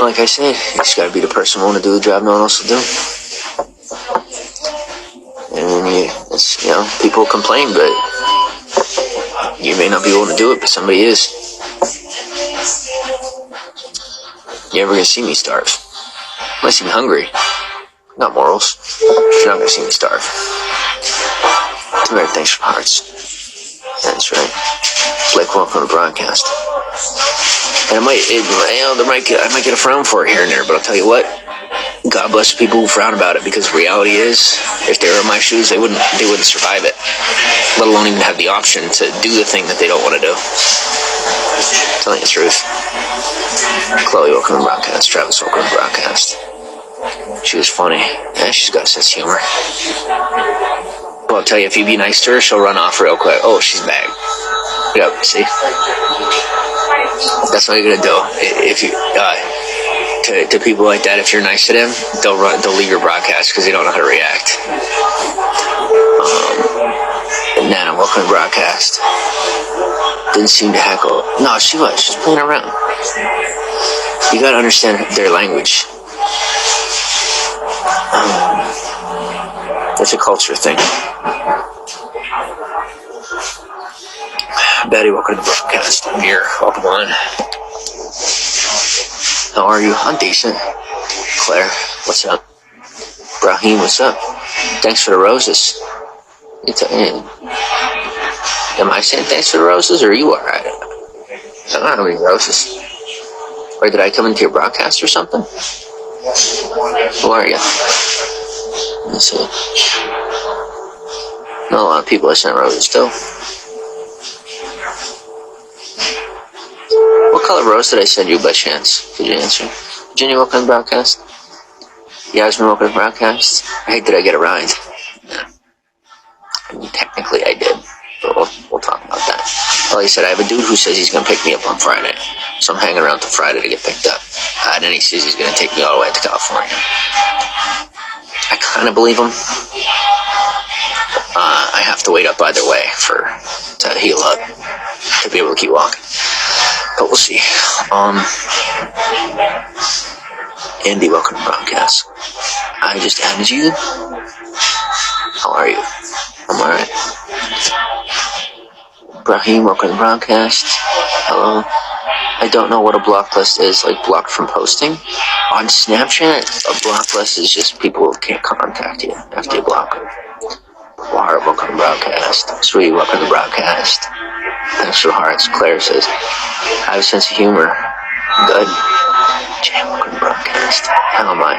Like I said, you just gotta be the person willing to do the job no one else will do. And people complain, but you may not be willing to do it, but somebody is. You're never gonna see me starve. Unless I'm hungry. Not morals. You're not gonna see me starve. Too bad, thanks for hearts. That's right. Blake, welcome to the broadcast. And I might get a frown for it here and there, but I'll tell you what, God bless the people who frown about it, because the reality is, if they were in my shoes, they wouldn't survive it, let alone even have the option to do the thing that they don't want to do. I'm telling you the truth. Chloe, welcome to the broadcast. Travis, welcome to the broadcast. She was funny. Yeah, she's got a sense of humor. Well, I'll tell you, if you be nice to her, she'll run off real quick. Oh, she's back. Yep, see? That's what you're gonna do. If you to people like that, if you're nice to them, they'll leave your broadcast because they don't know how to react. Nana, welcome to the broadcast. Didn't seem to heckle. No, she was. She's playing around. You gotta understand their language. It's a culture thing. Betty, welcome to the broadcast. Amir, welcome on. How are you? I'm decent. Claire, what's up? Brahim, what's up? Thanks for the roses. Am I saying thanks for the roses, or are you alright? I don't have any roses. Or did I come into your broadcast or something? Who are you? Let's see. Not a lot of people I sent roses to. What color rose did I send you by chance? Did you answer? Virginia, welcome to the broadcast. Yasmin, welcome to the broadcast. Hey, did I get a ride? Yeah. I mean, technically I did, but we'll talk about that. Like I said, I have a dude who says he's going to pick me up on Friday, so I'm hanging around till Friday to get picked up. And then he says he's going to take me all the way to California. I kind of believe him. I have to wait up either way to heal up, to be able to keep walking. But we'll see. Andy, welcome to the broadcast. I just added you. How are you? I'm alright. Brahim, welcome to the broadcast. Hello. I don't know what a block list is, like blocked from posting. On Snapchat, a block list is just people who can't contact you after you block them. Wire, welcome to the broadcast. Sweetie, welcome to the broadcast. Thanks for the hearts. Claire says, I have a sense of humor. Good. Jay, welcome to the broadcast. How am I?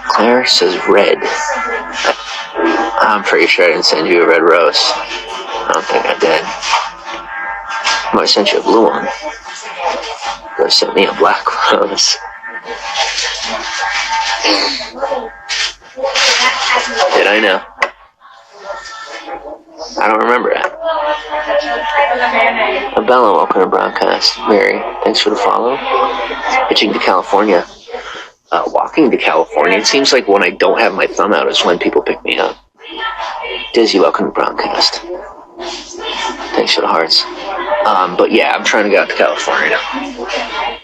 Claire says red. I'm pretty sure I didn't send you a red rose. I don't think I did. I might have sent you a blue one. But sent me a black rose. Did I know? I don't remember that. Bella, welcome to broadcast. Mary, thanks for the follow. Pitching to California. Walking to California. It seems like when I don't have my thumb out is when people pick me up. Dizzy, welcome to broadcast. Thanks for the hearts. But yeah, I'm trying to get out to California now.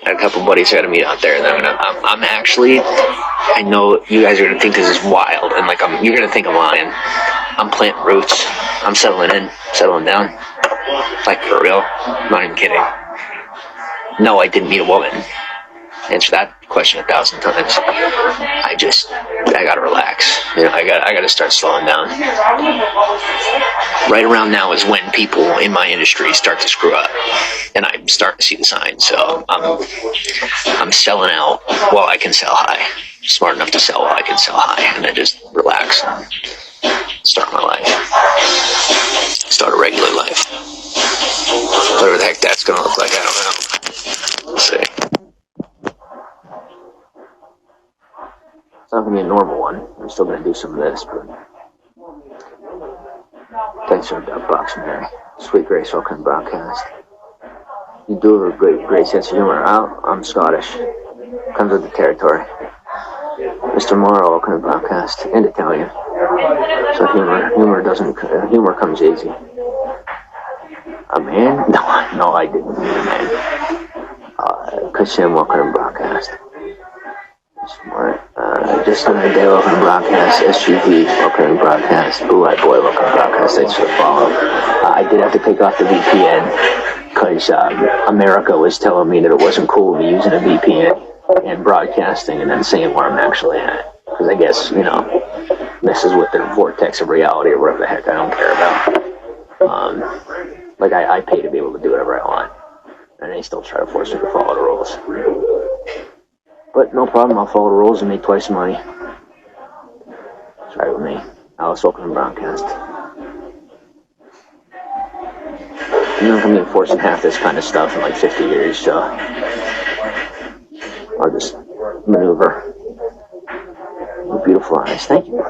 I had a couple buddies I got to meet out there, and I'm actually, I know you guys are gonna think this is wild, and like you're gonna think I'm lying. I'm planting roots. I'm settling down. Like for real. I'm not even kidding. No, I didn't meet a woman. Answer that question 1,000 times. I gotta relax. You know, I gotta start slowing down. Right around now is when people in my industry start to screw up, and I'm starting to see the signs. So I'm selling out while I can sell high. Smart enough to sell while I can sell high, and I just relax and start my life. Start a regular life. Whatever the heck that's gonna look like, I don't know. Let's see. It's not going to be a normal one. I'm still going to do some of this, but thanks for the duck box, Mary. Sweet Grace, welcome to broadcast. You do have a great sense of humor. I'm Scottish. Comes with the territory. Mr. Morrow, welcome to broadcast. And Italian. So humor comes easy. A man? No, I didn't mean a man. Kassim, welcome to broadcast. Smart. Just another day, welcome to broadcast. SGV, welcome to broadcast. Blue Eyed Boy, welcome to broadcast. Thanks for the follow. I did have to take off the VPN because America was telling me that it wasn't cool to be using a VPN and broadcasting and then saying where I'm actually at. Because I guess, messes with the vortex of reality or whatever the heck I don't care about. I pay to be able to do whatever I want. And they still try to force me to follow the rules. But no problem, I'll follow the rules and make twice the money. That's right with me. Alice, welcome to broadcast. I'm not going to be enforcing half this kind of stuff in like 50 years, so I'll just maneuver. With beautiful eyes, thank you.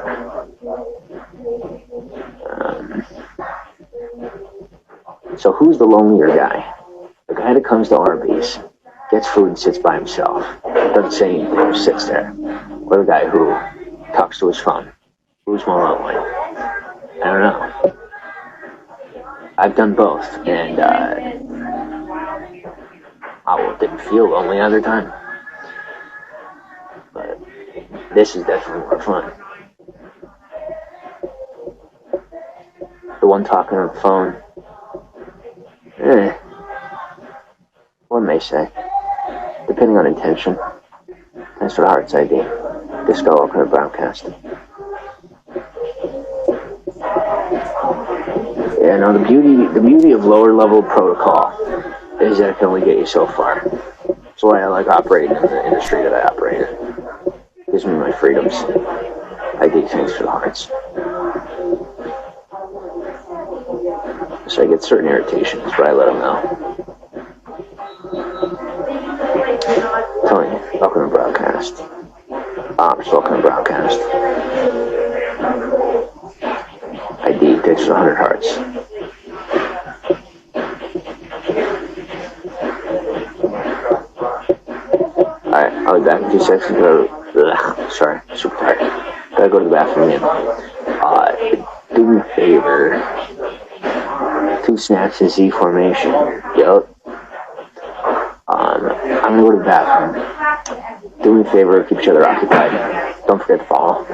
So who's the lonelier guy? The guy that comes to Arby's, gets food and sits by himself, doesn't say anything, just sits there, or the guy who talks to his phone? Who's more lonely? I don't know. I've done both, and I didn't feel lonely either time. But this is definitely more fun. The one talking on the phone, one may say, depending on intention. Thanks for the hearts, ID. Disco, welcome to broadcast. Yeah, no, the beauty of lower level protocol is that it can only get you so far. That's why I like operating in the industry that I operate in. It gives me my freedoms. ID, thanks for the hearts. So I get certain irritations, but I let them know. Tony, welcome to broadcast. Ops, welcome to broadcast. ID, thanks for 100 hearts. Alright, I'll be back in 2 seconds. Sorry, super tired. Gotta go to the bathroom again. Do me a favor. 2 snaps in Z formation. Yup. I'm gonna go to the bathroom. Do me a favor, keep each other occupied. Don't forget to follow.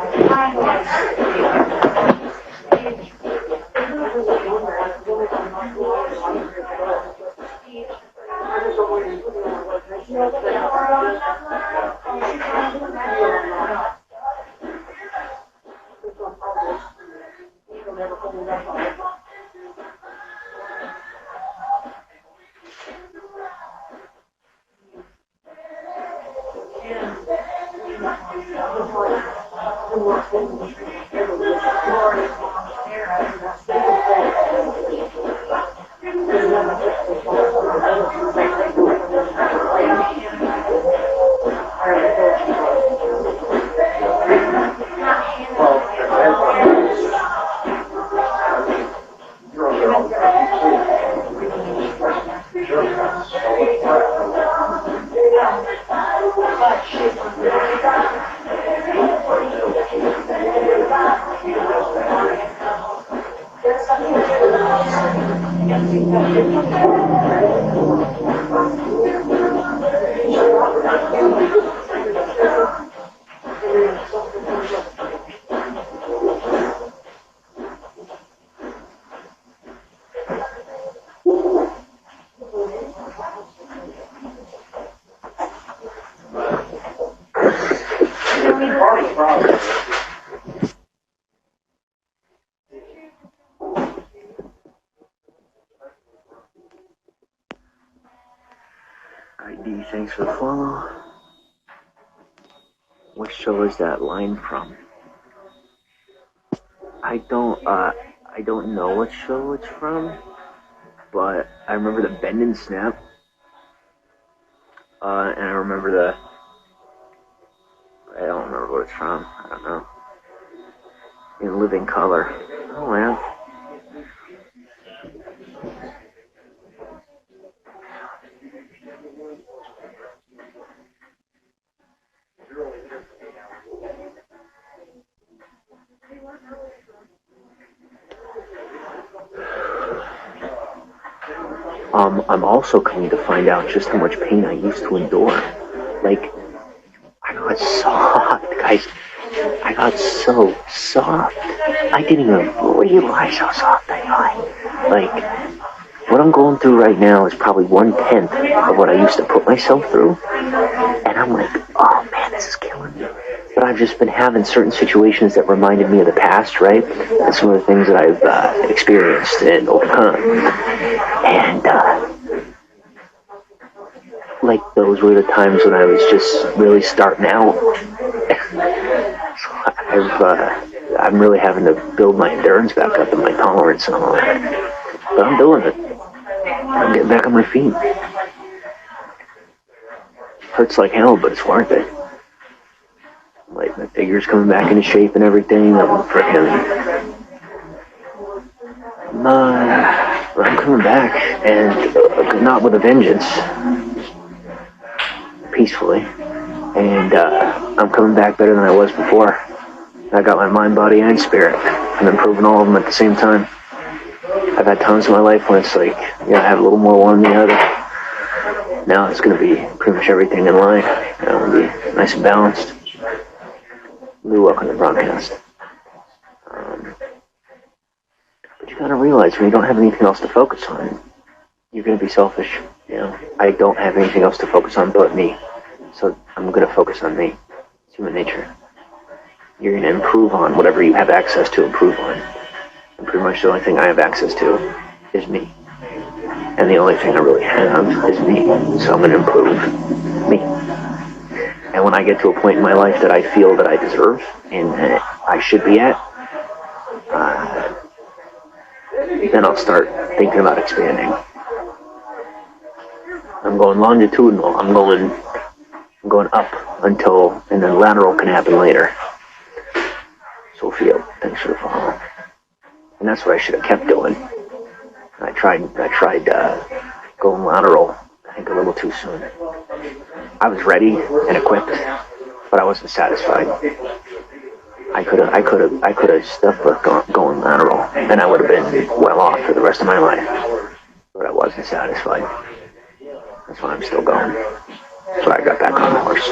ID, thanks for the follow. What show is that line from? I don't know what show it's from, but I remember the Bend and Snap, and I remember I don't remember what it's from. I don't know. In Living Color. Oh man. I'm also coming to find out just how much pain I used to endure. Like, I got soft, guys. I got so soft. I didn't even realize how soft I got. Like, what I'm going through right now is probably 1/10 of what I used to put myself through. And I'm like, oh man, this is killing me. But I've just been having certain situations that reminded me of the past, right? And some of the things that I've experienced and overcome. And, like, those were the times when I was just really starting out. I'm really having to build my endurance back up and my tolerance and all that. But I'm doing it. I'm getting back on my feet. Hurts like hell, but it's worth it. Like, my figure's coming back into shape and everything. I'm coming back, and not with a vengeance. Peacefully. And I'm coming back better than I was before. I got my mind, body, and spirit. I'm improving all of them at the same time. I've had times in my life when it's like, I have a little more one than the other. Now it's going to be pretty much everything in line. It'll be nice and balanced. New welcome to the broadcast. But you gotta realize when you don't have anything else to focus on, you're gonna be selfish. I don't have anything else to focus on but me. So I'm gonna focus on me. It's human nature. You're gonna improve on whatever you have access to improve on. And pretty much the only thing I have access to is me. And the only thing I really have is me. So I'm gonna improve me. And when I get to a point in my life that I feel that I deserve and that I should be at, then I'll start thinking about expanding. I'm going longitudinal. I'm going up until, and then lateral can happen later. Sophia, thanks for the follow. And that's what I should have kept doing. I tried going lateral, I think a little too soon. I was ready and equipped, but I wasn't satisfied. I could have stuck with going lateral, and I would have been well off for the rest of my life. But I wasn't satisfied. That's why I'm still going. So I got back on the horse.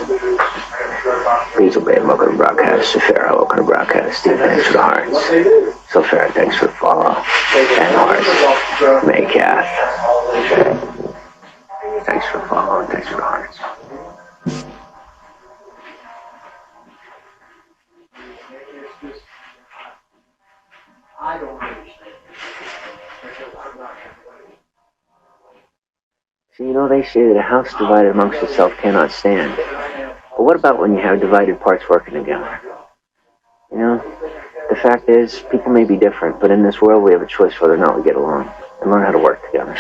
Hazel Bay, welcome to the broadcast. Safara, welcome to the broadcast. Steve, thanks for the hearts. Safara, thanks for the follow. And hearts. Maycath. Thanks for the follow and thanks for the hearts. I don't understand. So, they say that a house divided amongst itself cannot stand. But what about when you have divided parts working together? The fact is, people may be different, but in this world we have a choice whether or not we get along and learn how to work together.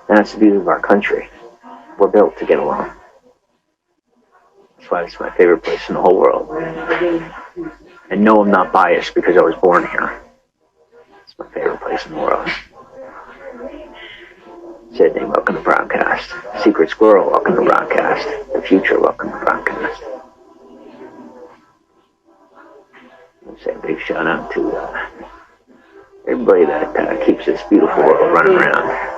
And that's the beauty of our country. We're built to get along. That's why it's my favorite place in the whole world. And no, I'm not biased because I was born here. It's my favorite place in the world. Sydney, welcome to the broadcast. Secret Squirrel, welcome to the broadcast. The Future, welcome to the broadcast. Let's say a big shout out to everybody that keeps this beautiful world running around.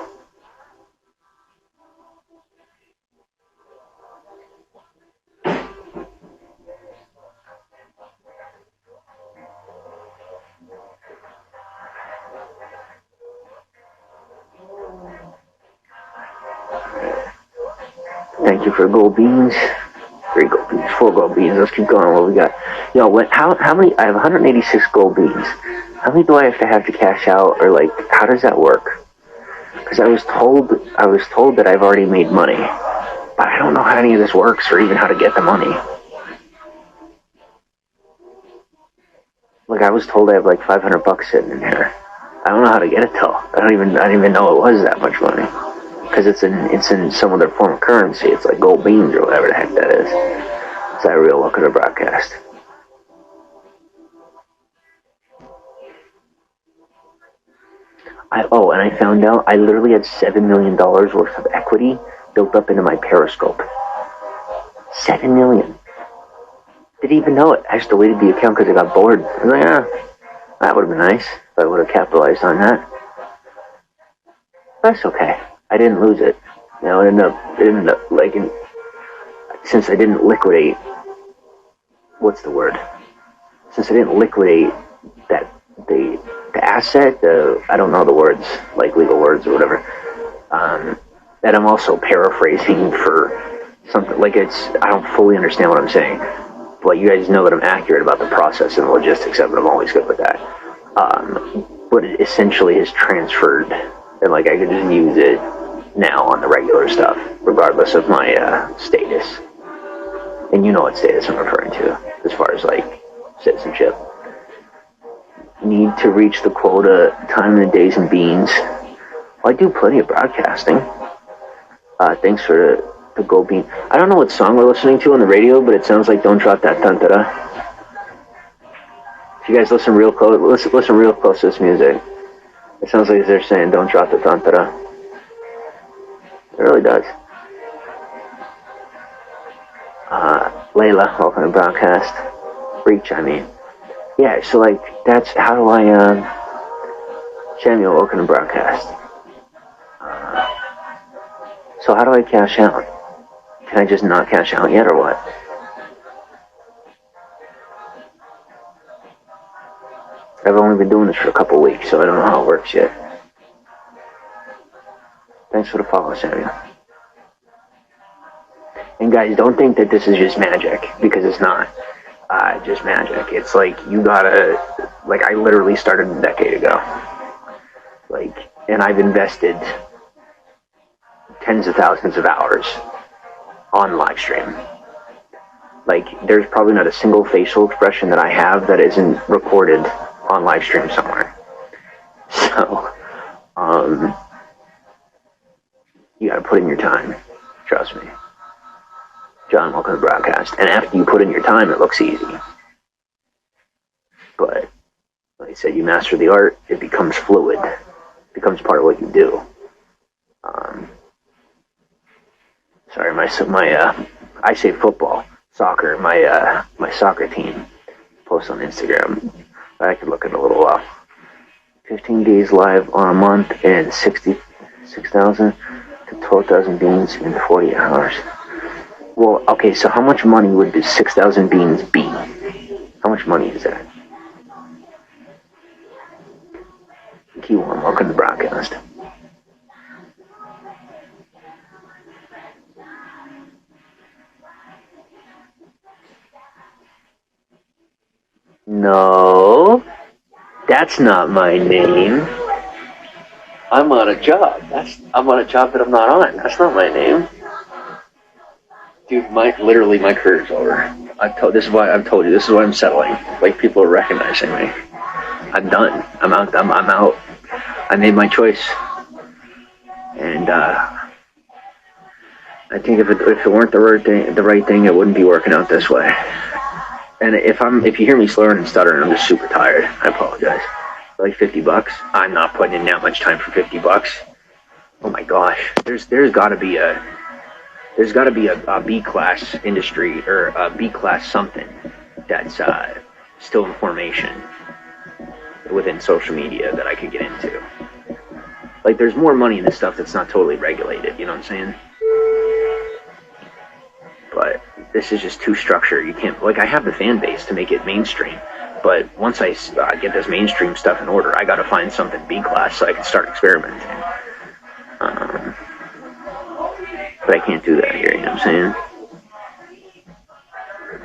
Thank you for gold beans. 3 gold beans, 4 gold beans. Let's keep going. What we got? Yo, how many? I have 186 gold beans. How many do I have to cash out, or like, how does that work? Because I was told that I've already made money, but I don't know how any of this works, or even how to get the money. Like, I was told I have like $500 sitting in here. I don't know how to get it though. I don't even know it was that much money. Because it's in some other form of currency. It's like gold beans or whatever the heck that is. Is that real? Look at the broadcast. And I found out I literally had $7 million worth of equity built up into my Periscope. $7 million. Didn't even know it. I just deleted the account because I got bored. I was like, that would have been nice if I would have capitalized on that. That's okay. I didn't lose it. You know, it ended up like, since I didn't liquidate, what's the word? Since I didn't liquidate that, the asset, I don't know the words, like legal words or whatever, that I'm also paraphrasing for something, like I don't fully understand what I'm saying, but you guys know that I'm accurate about the process and the logistics of it. I'm always good with that. But it essentially is transferred, and like I could just use it now on the regular stuff, regardless of my status. And you know what status I'm referring to, as far as like citizenship. Need to reach the quota, time in the days and beans. Well, I do plenty of broadcasting. Thanks for the gold bean. I don't know what song we're listening to on the radio, but it sounds like "Don't Drop That Tantara." If you guys listen real close, listen real close to this music. It sounds like they're saying "Don't drop the tantara." It really does. Layla, welcome to broadcast. Breach, I mean. Yeah, so like, that's, how do I, Samuel, welcome to broadcast. So how do I cash out? Can I just not cash out yet, or what? I've only been doing this for a couple weeks, so I don't know how it works yet. Thanks for the follow, Samuel. And guys, don't think that this is just magic, because it's not just magic. It's like, you gotta, like, I literally started a decade ago. Like, and I've invested tens of thousands of hours on Livestream. Like, there's probably not a single facial expression that I have that isn't recorded on Livestream somewhere. So, you gotta put in your time. Trust me. John, welcome to the broadcast. And after you put in your time, it looks easy. But, like I said, you master the art, it becomes fluid. It becomes part of what you do. Sorry, I say football, soccer, my soccer team posts on Instagram. I could look at a little while. 15 days live on a month and 66,000 to 12,000 beans in 40 hours. Well, okay, so how much money would the 6,000 beans be? How much money is that? Key one, welcome to the broadcast. No, that's not my name. I'm on a job. I'm on a job that I'm not on. That's not my name. Dude, literally my career's over. This is why I've told you. This is why I'm settling. Like, people are recognizing me. I'm done. I'm out. I'm out. I made my choice. And I think if it weren't the right thing, it wouldn't be working out this way. And if you hear me slurring and stuttering, I'm just super tired. I apologize. Like $50, I'm not putting in that much time for $50. Oh my gosh, there's got to be There's got to be a B-class industry or a B-class something that's still in formation within social media that I could get into. Like, there's more money in this stuff that's not totally regulated, you know what I'm saying? But this is just too structured. You can't, like, I have the fan base to make it mainstream, but once I get this mainstream stuff in order, I got to find something B-class so I can start experimenting. But I can't do that here, you know what I'm saying?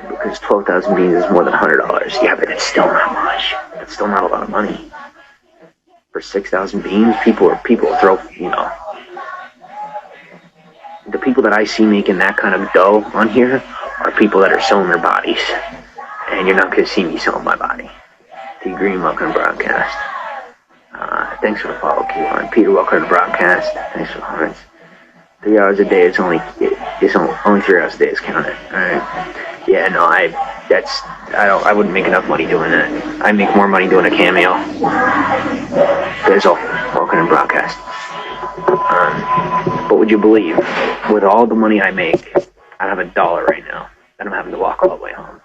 Because 12,000 beans is more than $100. Yeah, but it's still not much. That's still not a lot of money. For 6,000 beans, people throw, you know. The people that I see making that kind of dough on here are people that are selling their bodies. And you're not going to see me selling my body. T Green, welcome to broadcast. Thanks for the follow, Keelan. Peter, welcome to the broadcast. Thanks for the comments. 3 hours a day, it's only 3 hours a day is counted. Alright. Yeah, no, I wouldn't make enough money doing that. I make more money doing a cameo. Bizzle, welcome to broadcast. But would you believe, with all the money I make, I have $1 right now, and I'm having to walk all the way home.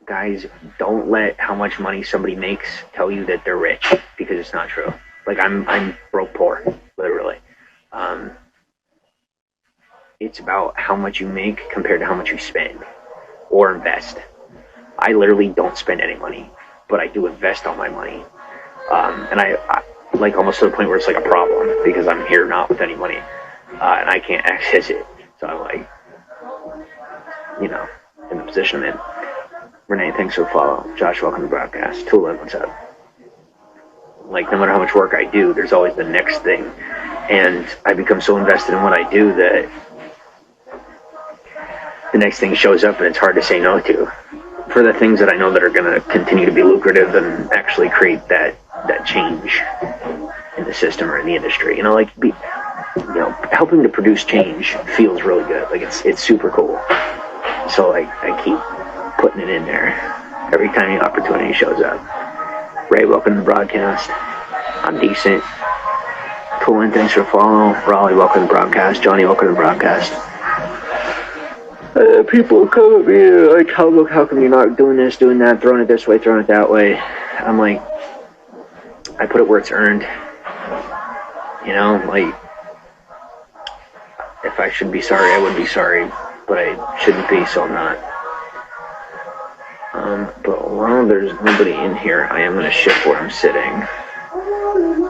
Guys, don't let how much money somebody makes tell you that they're rich, because it's not true. Like, I'm broke poor, literally. It's about how much you make compared to how much you spend or invest. I literally don't spend any money, but I do invest all my money. And I like almost to the point where it's like a problem because I'm here not with any money, and I can't access it. So I'm like, you know, in the position I'm in. Renee, thanks for the follow. Josh, welcome to the broadcast. Tulin, what's up? Like, no matter how much work I do, there's always the next thing. And I become so invested in what I do that the next thing shows up and it's hard to say no to. For the things that I know that are going to continue to be lucrative and actually create that change in the system or in the industry. You know, like, helping to produce change feels really good. Like, it's super cool. So, like, I keep putting it in there every time the opportunity shows up. Ray, welcome to the broadcast. I'm decent. Tulin, thanks for following. Raleigh, welcome to the broadcast. Johnny, welcome to the broadcast. People come at me like, how come you're not doing this, doing that, throwing it this way, throwing it that way? I'm like, I put it where it's earned. You know, like, if I should be sorry, I would be sorry, but I shouldn't be, so I'm not. But while there's nobody in here, I am going to shift where I'm sitting.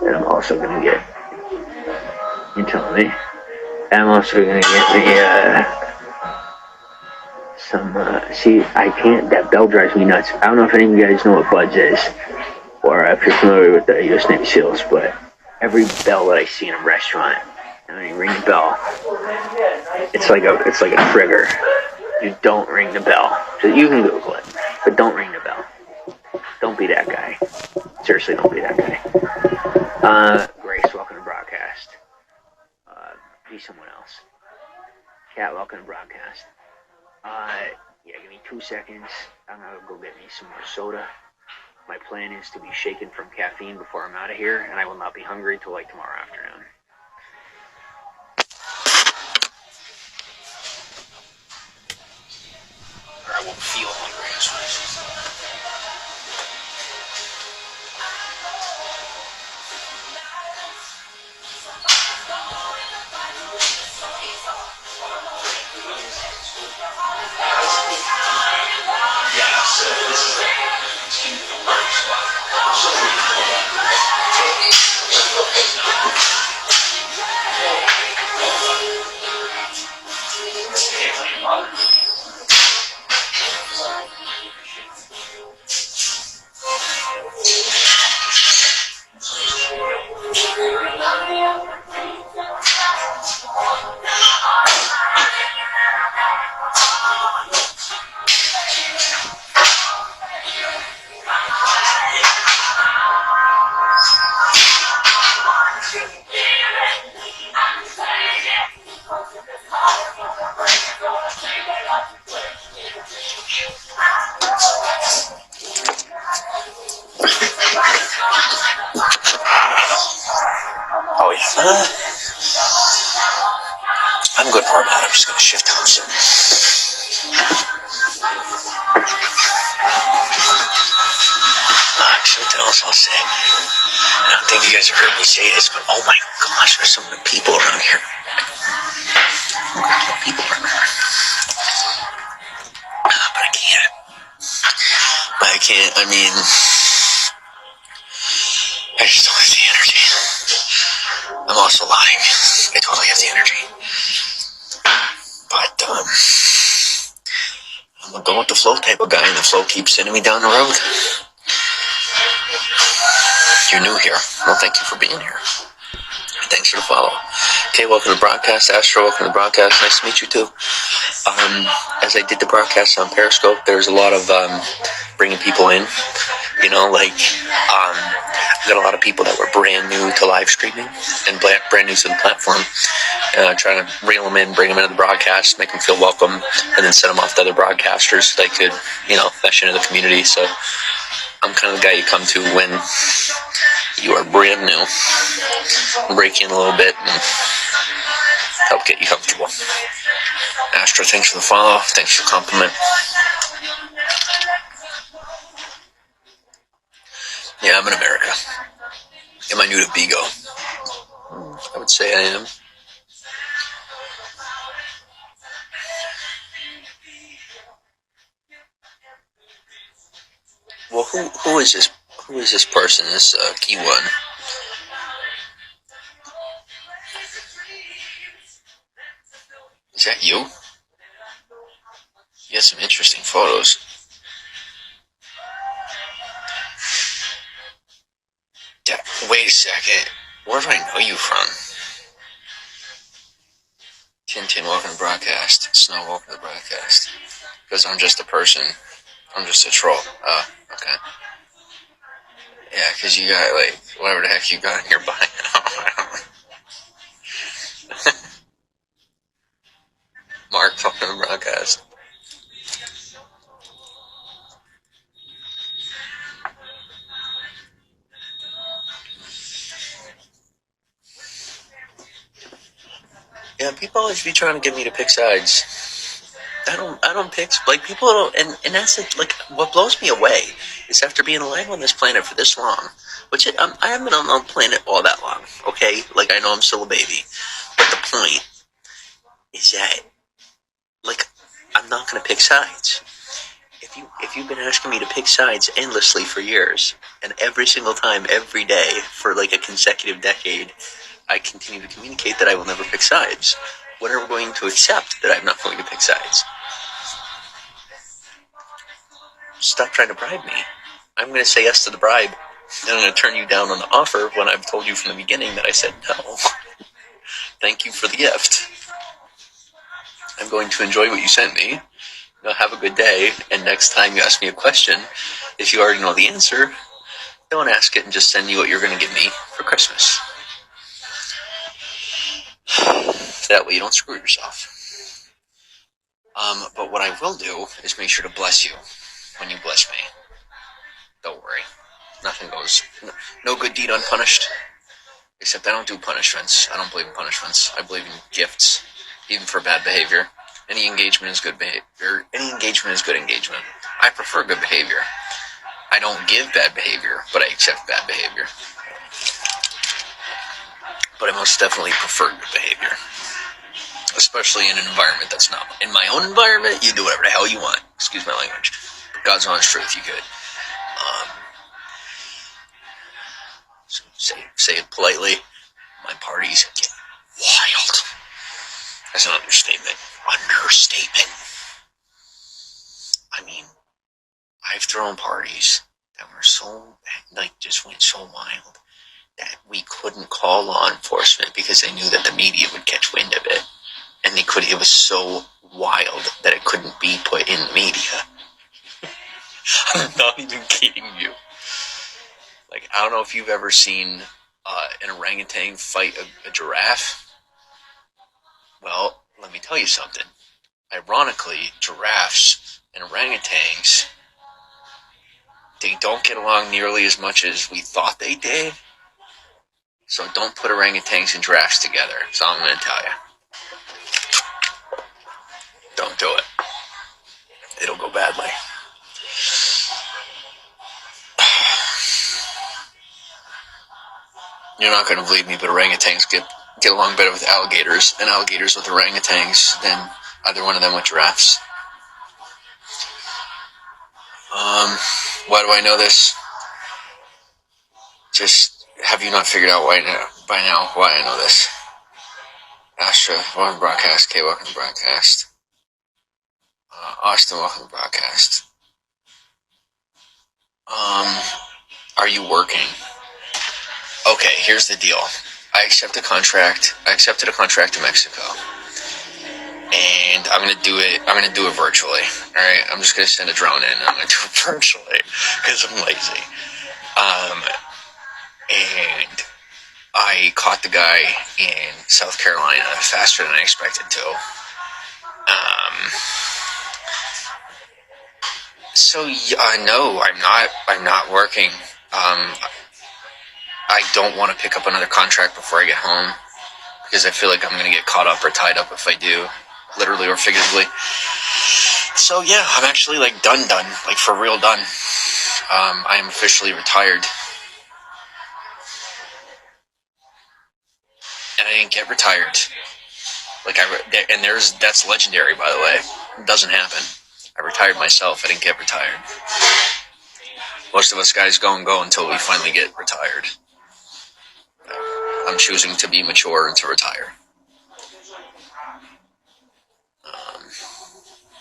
And I'm also going to get, you tell me, and I'm also going to get see, I can't, that bell drives me nuts. I don't know if any of you guys know what Buds is, or if you're familiar with the U.S. Navy SEALs, but every bell that I see in a restaurant, and when you ring the bell, it's like a trigger. You don't ring the bell. You can Google it, but don't ring the bell. Don't be that guy. Seriously, don't be that guy. Grace, welcome to broadcast. Be someone else. Cat, welcome to broadcast. Yeah, give me 2 seconds. I'm gonna go get me some more soda. My plan is to be shaken from caffeine before I'm out of here, and I will not be hungry till like tomorrow afternoon. Or I won't feel hungry. for about. I'm just going to shift house. Something else I'll say. I don't think you guys have heard me say this, but oh my gosh, there's so many people around here. People around here. But I can't. I mean, I just don't have the energy. I'm also lying. I totally have the energy. But, I'm a go with the flow type of guy, and the flow keeps sending me down the road. You're new here. Well, thank you for being here. Thanks for the follow. Okay, welcome to the broadcast. Astro, welcome to the broadcast. Nice to meet you, too. As I did the broadcast on Periscope, there's a lot of bringing people in. You know, like, I got a lot of people that were brand new to live streaming and brand new to the platform. Trying to reel them in, bring them into the broadcast, make them feel welcome, and then send them off to other broadcasters so they could, you know, mesh into the community. So I'm kind of the guy you come to when you are brand new. Break in a little bit and help get you comfortable. Astro, thanks for the follow. Thanks for the compliment. Yeah, I'm in America. Am I new to Vigo? I would say I am. Well, who is this? Who is this person? This key one. Is that you? You got some interesting photos. Yeah, wait a second. Where do I know you from? Tintin, welcome to the broadcast. Snow, welcome to the broadcast. Because I'm just a person. I'm just a troll. Oh, okay. Yeah, because you got, like, whatever the heck you got in your bio. Mark, welcome to the broadcast. Yeah, people always be trying to get me to pick sides. I don't pick, like, people don't, and that's it, like, what blows me away is after being alive on this planet for this long, which I haven't been on the planet all that long, okay? Like, I know I'm still a baby, but the point is that, like, I'm not gonna pick sides. If you've been asking me to pick sides endlessly for years, and every single time, every day, for like a consecutive decade, I continue to communicate that I will never pick sides. When are we going to accept that I'm not going to pick sides? Stop trying to bribe me. I'm going to say yes to the bribe, and I'm going to turn you down on the offer when I've told you from the beginning that I said no. Thank you for the gift. I'm going to enjoy what you sent me. Now have a good day, and next time you ask me a question, if you already know the answer, don't ask it and just send me what you're going to give me for Christmas. That way you don't screw yourself. But what I will do is make sure to bless you when you bless me. Don't worry. Nothing goes... No good deed unpunished. Except I don't do punishments. I don't believe in punishments. I believe in gifts, even for bad behavior. Any engagement is good behavior. Any engagement is good engagement. I prefer good behavior. I don't give bad behavior, but I accept bad behavior. But I most definitely prefer good behavior. Especially in an environment that's not... In my own environment, you do whatever the hell you want. Excuse my language. But God's honest truth, you could. So say it politely. My parties get wild. That's an understatement. Understatement. I mean, I've thrown parties that were so... Like, just went so wild that we couldn't call law enforcement because they knew that the media would catch wind of it. And it was so wild that it couldn't be put in the media. I'm not even kidding you. Like, I don't know if you've ever seen an orangutan fight a giraffe. Well, let me tell you something. Ironically, giraffes and orangutans, they don't get along nearly as much as we thought they did. So don't put orangutans and giraffes together. That's all I'm going to tell you. badly. You're not going to believe me, but orangutans get along better with alligators, and alligators with orangutans than either one of them with giraffes. Why do I know this? Just, have you not figured out by now why I know this? Astra, welcome to the broadcast. Kay, welcome to the broadcast. Austin, welcome to the broadcast. Are you working? Okay, here's the deal. I accepted a contract in Mexico. And I'm gonna do it virtually. Alright? I'm just gonna send a drone in and I'm gonna do it virtually. Because I'm lazy. And I caught the guy in South Carolina faster than I expected to. So no, I'm not working. I don't want to pick up another contract before I get home because I feel like I'm gonna get caught up or tied up if I do, literally or figuratively. So yeah, I'm actually like done, like for real done. I am officially retired. And I didn't get retired. That's legendary, by the way. It doesn't happen. I retired myself. I didn't get retired. Most of us guys go until we finally get retired. I'm choosing to be mature and to retire.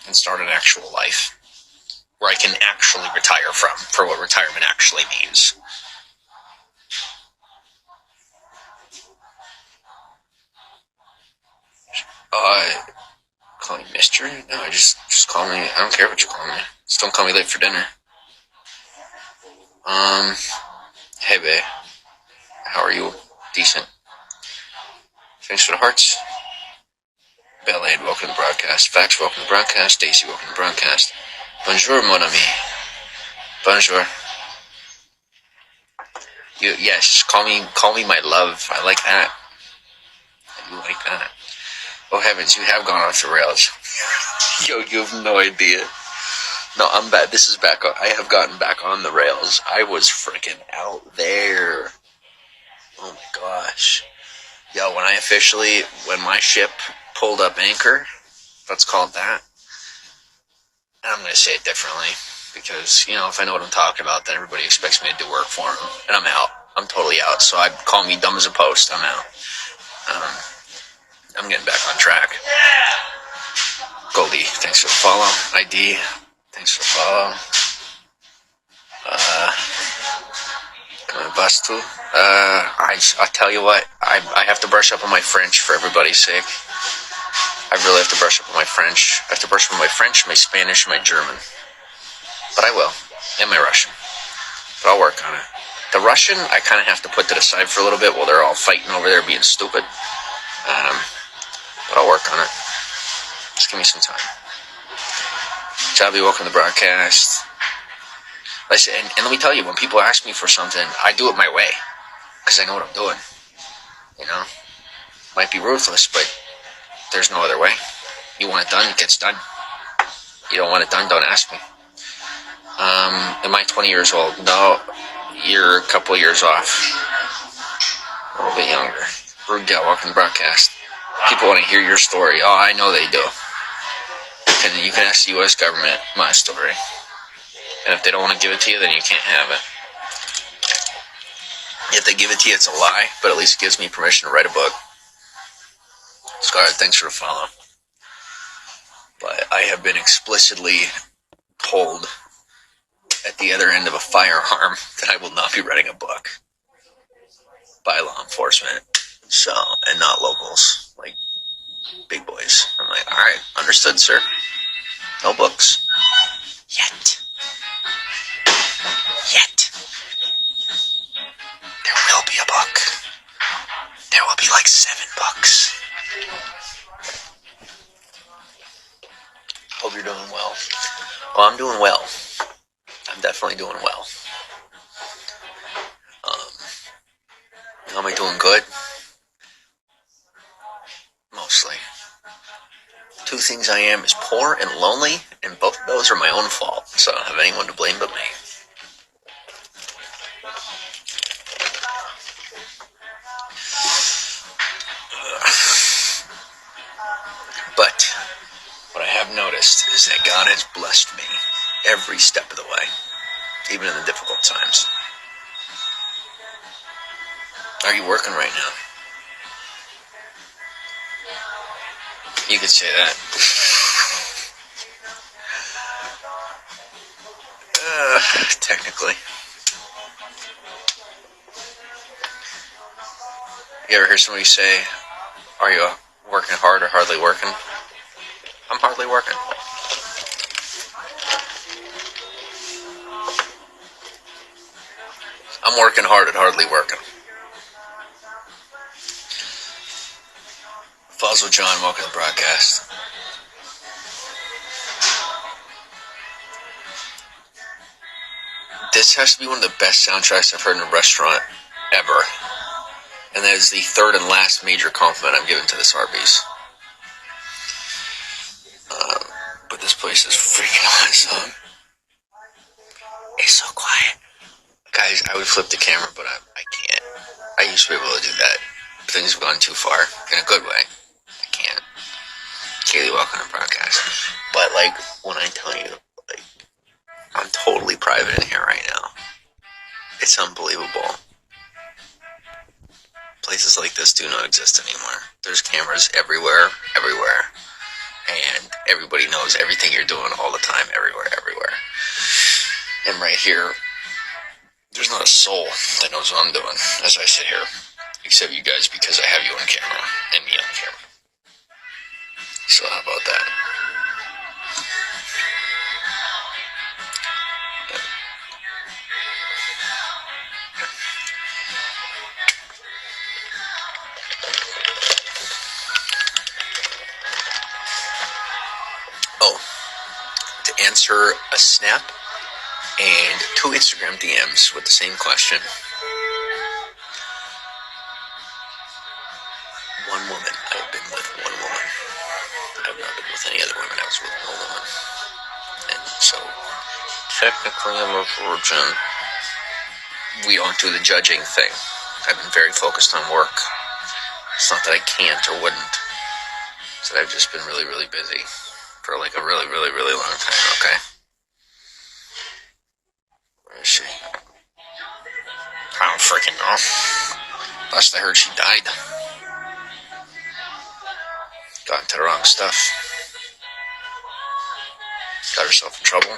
And start an actual life where I can actually retire for what retirement actually means. Call me mister? No, just call me. I don't care what you call me. Just don't call me late for dinner. Hey babe. How are you? Decent. Thanks for the hearts. Belaid, welcome to the broadcast. Fax, welcome to the broadcast. Daisy, welcome to the broadcast. Bonjour, mon ami. Bonjour. Yes, call me my love. I like that. I do like that. Oh heavens, you have gone off the rails. Yo, you have no idea. No, I'm bad. This is back on. I have gotten back on the rails. I was freaking out there. Oh my gosh. Yo, when my ship pulled up anchor, let's call it that. And I'm going to say it differently. Because, if I know what I'm talking about, then everybody expects me to do work for them. And I'm out. I'm totally out. So call me dumb as a post. I'm out. I'm getting back on track. Goldie, thanks for the follow. ID, thanks for the follow. Bastu. I tell you what, I have to brush up on my French for everybody's sake. I really have to brush up on my French. I have to brush up on my French, my Spanish, my German. But I will. And my Russian. But I'll work on it. The Russian, I kind of have to put to the side for a little bit while they're all fighting over there being stupid. But I'll work on it. Just give me some time. Javi, welcome to the broadcast. Listen, and let me tell you, when people ask me for something, I do it my way. Because I know what I'm doing. Might be ruthless, but there's no other way. You want it done, it gets done. You don't want it done, don't ask me. Am I 20 years old? No, you're a couple of years off. A little bit younger. Rude gal, welcome to the broadcast. People want to hear your story. Oh, I know they do. And you can ask the U.S. government my story. And if they don't want to give it to you, then you can't have it. If they give it to you, it's a lie, but at least it gives me permission to write a book. Scar, thanks for the follow. But I have been explicitly told at the other end of a firearm that I will not be writing a book by law enforcement. So, and not locals, like big boys. I'm like, alright, understood, sir. No books. Yet. There will be a book. There will be like 7 books. Hope you're doing well. Well, I'm doing well. I'm definitely doing well. Am I doing good? Mostly. Two things I am is poor and lonely, and both of those are my own fault, so I don't have anyone to blame but me. But what I have noticed is that God has blessed me every step of the way, even in the difficult times. Are you working right now? You could say that. Technically. You ever hear somebody say, are you working hard or hardly working? I'm hardly working. I'm working hard at hardly working. Fossil John, welcome to the broadcast. This has to be one of the best soundtracks I've heard in a restaurant ever. And that is the third and last major compliment I'm giving to this Arby's. But this place is freaking awesome. It's so quiet. Guys, I would flip the camera, but I can't. I used to be able to do that. But things have gone too far. In a good way. I can't. Kaylee, welcome to the broadcast. But, like, when I tell you, like, I'm totally private in here right now. It's unbelievable. Places like this do not exist anymore. There's cameras everywhere. And everybody knows everything you're doing all the time, everywhere. And right here, there's not a soul that knows what I'm doing as I sit here, except you guys, because I have you on camera and me on camera. So how about that? Oh, to answer a snap and 2 Instagram DMs with the same question. One woman. I've been with one woman. I've not been with any other women. I was with one woman. And so, technically I'm a virgin. We don't do the judging thing. I've been very focused on work. It's not that I can't or wouldn't. It's that I've just been really, really busy for like a really, really, really long time, okay? Where is she? I don't freaking know. Last I heard, she died. Got into the wrong stuff. Got herself in trouble.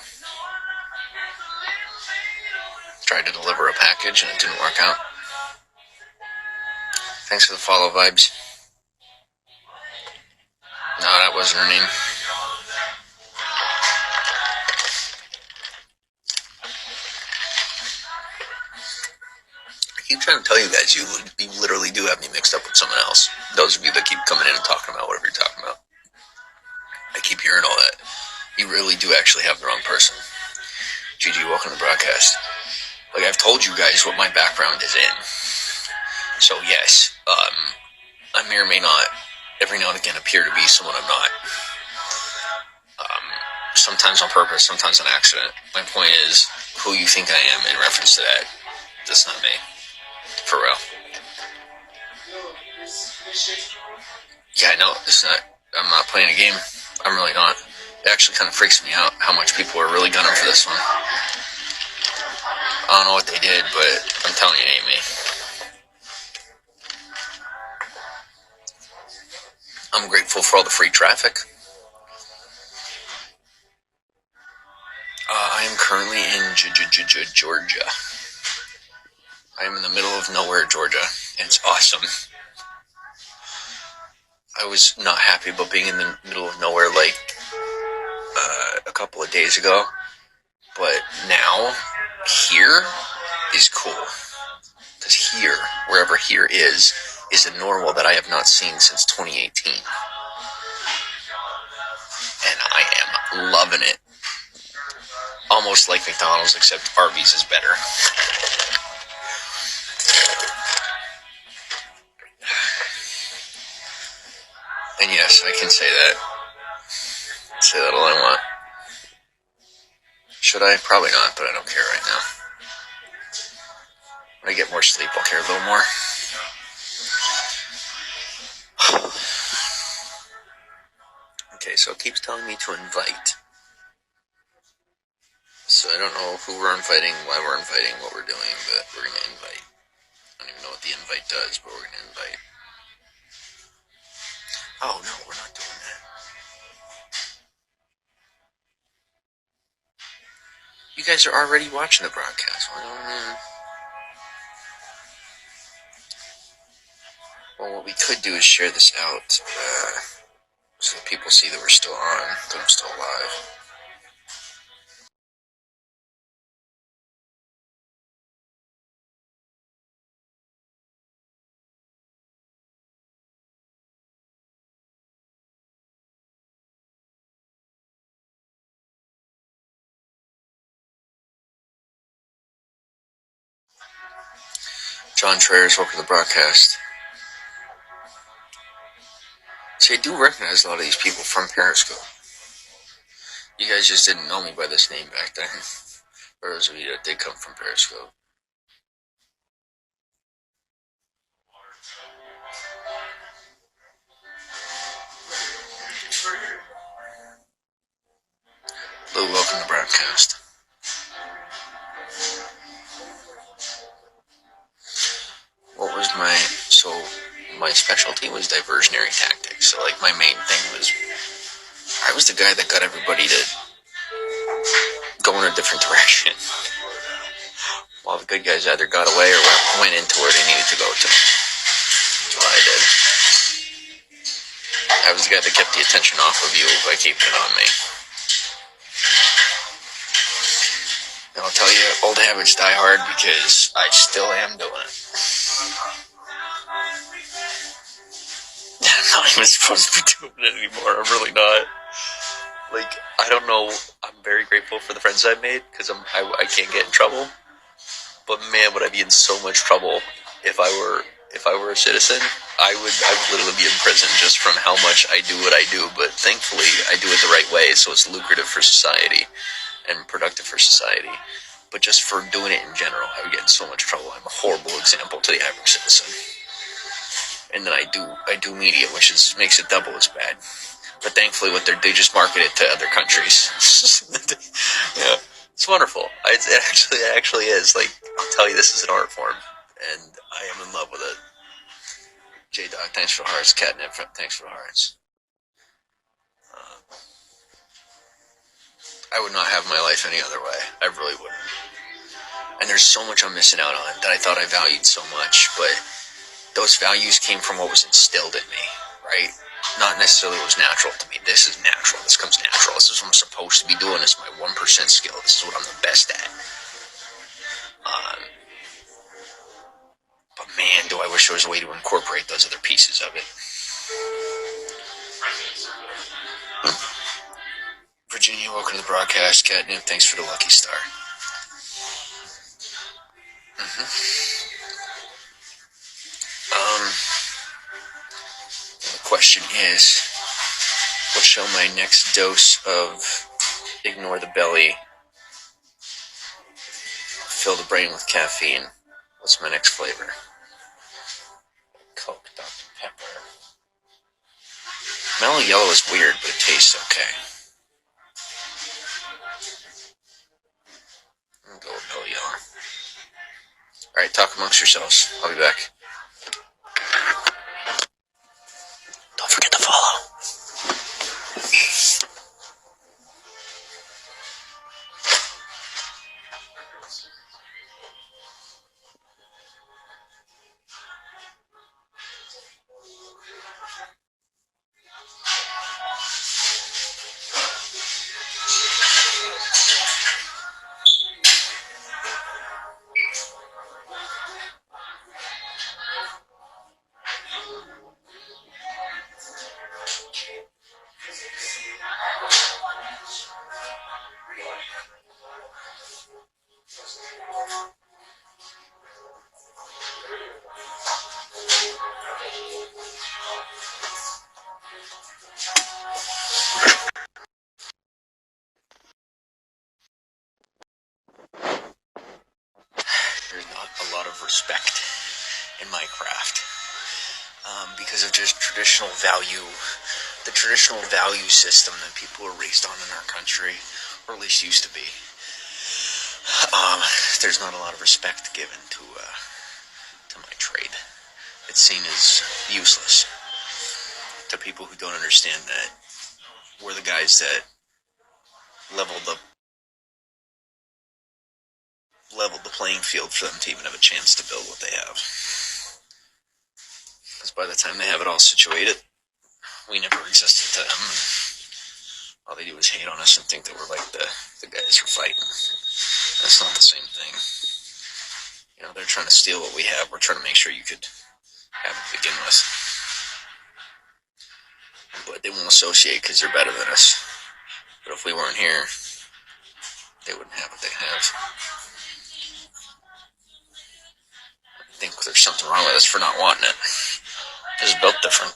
Tried to deliver a package and it didn't work out. Thanks for the follow, Vibes. No, that wasn't her name. I keep trying to tell you guys, you literally do have me mixed up with someone else. Those of you that keep coming in and talking about whatever you're talking about. I keep hearing all that. You really do actually have the wrong person. GG, welcome to the broadcast. Like, I've told you guys what my background is in. So, yes, I may or may not, every now and again, appear to be someone I'm not. Sometimes on purpose, sometimes on accident. My point is, who you think I am in reference to that, that's not me. For real. Yeah, no, it's not. I'm not playing a game. I'm really not. It actually kind of freaks me out how much people are really gunning for this one. I don't know what they did, but I'm telling you, it ain't me. I'm grateful for all the free traffic. I am currently in Georgia. I am in the middle of nowhere, Georgia, and it's awesome. I was not happy about being in the middle of nowhere like a couple of days ago, but now here is cool. Because here, wherever here is a normal that I have not seen since 2018. And I am loving it. Almost like McDonald's, except Arby's is better. And yes, I can say that. Should I? Probably not, but I don't care right now. When I get more sleep, I'll care a little more. Okay, so it keeps telling me to invite. So I don't know who we're inviting, why we're inviting, what we're doing, but we're going to invite. I don't even know what the invite does, but we're going to invite. Oh, no, we're not doing that. You guys are already watching the broadcast. Well, what we could do is share this out so that people see that we're still on, that I'm still alive. John Trayers, welcome to the broadcast. See, I do recognize a lot of these people from Periscope. You guys just didn't know me by this name back then. For those of you that did come from Periscope. Lou, welcome to the broadcast. What was my specialty was diversionary tactics. So like my main thing was, I was the guy that got everybody to go in a different direction. While the good guys either got away or went into where they needed to go to. That's what I did. I was the guy that kept the attention off of you by keeping it on me. And I'll tell you, old habits die hard because I still am doing it. I'm not even supposed to be doing it anymore. I'm really not. Like, I don't know. I'm very grateful for the friends I've made because I can't get in trouble. But man, would I be in so much trouble if I were a citizen? I would literally be in prison just from how much I do what I do. But thankfully, I do it the right way, so it's lucrative for society and productive for society. But just for doing it in general, I would get in so much trouble. I'm a horrible example to the average citizen. And then I do media, which makes it double as bad. But thankfully, they just market it to other countries. Yeah, it's wonderful. It actually is. Like, I'll tell you, this is an art form, and I am in love with it. J-Dog, thanks for the hearts. Catnip, thanks for the hearts. I would not have my life any other way. I really wouldn't. And there's so much I'm missing out on that I thought I valued so much, but those values came from what was instilled in me, right? Not necessarily what was natural to me. This is natural. This comes natural. This is what I'm supposed to be doing. This is my 1% skill. This is what I'm the best at. But man, do I wish there was a way to incorporate those other pieces of it. Virginia, welcome to the broadcast. Catnip, thanks for the lucky star. The question is, what shall my next dose of ignore the belly, fill the brain with caffeine? What's my next flavor? Coke, Dr. Pepper. Mellow yellow is weird, but it tastes okay. I'm gonna go with mellow yellow. Alright, talk amongst yourselves. I'll be back. Don't forget to follow. respect in my craft because of just the traditional value system that people are raised on in our country, or at least used to be. There's not a lot of respect given to my trade. It's seen as useless to people who don't understand that we're the guys that leveled the playing field for them to even have a chance to build what they have. Because by the time they have it all situated, we never existed to them. All they do is hate on us and think that we're like the guys who are fighting. That's not the same thing. You know, they're trying to steal what we have. We're trying to make sure you could have it to begin with. But they won't associate because they're better than us. But if we weren't here, they wouldn't have what they have. I think there's something wrong with us for not wanting it. It's built different.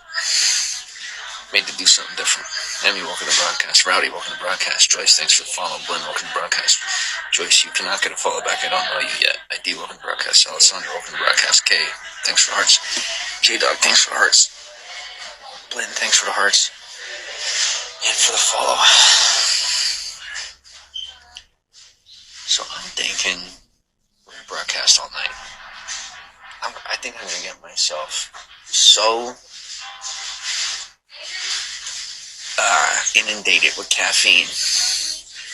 Made to do something different. Emmy, welcome to the broadcast. Rowdy, welcome to the broadcast. Joyce, thanks for the follow. Blinn, welcome to the broadcast. Joyce, you cannot get a follow back. I don't know you yet. ID, welcome to the broadcast. Alessandra, welcome to the broadcast. Kay, thanks for the hearts. J-Dog, thanks for the hearts. Blinn, thanks for the hearts. And for the follow. So I'm thinking we're going to broadcast all night. I think I'm going to get myself so inundated with caffeine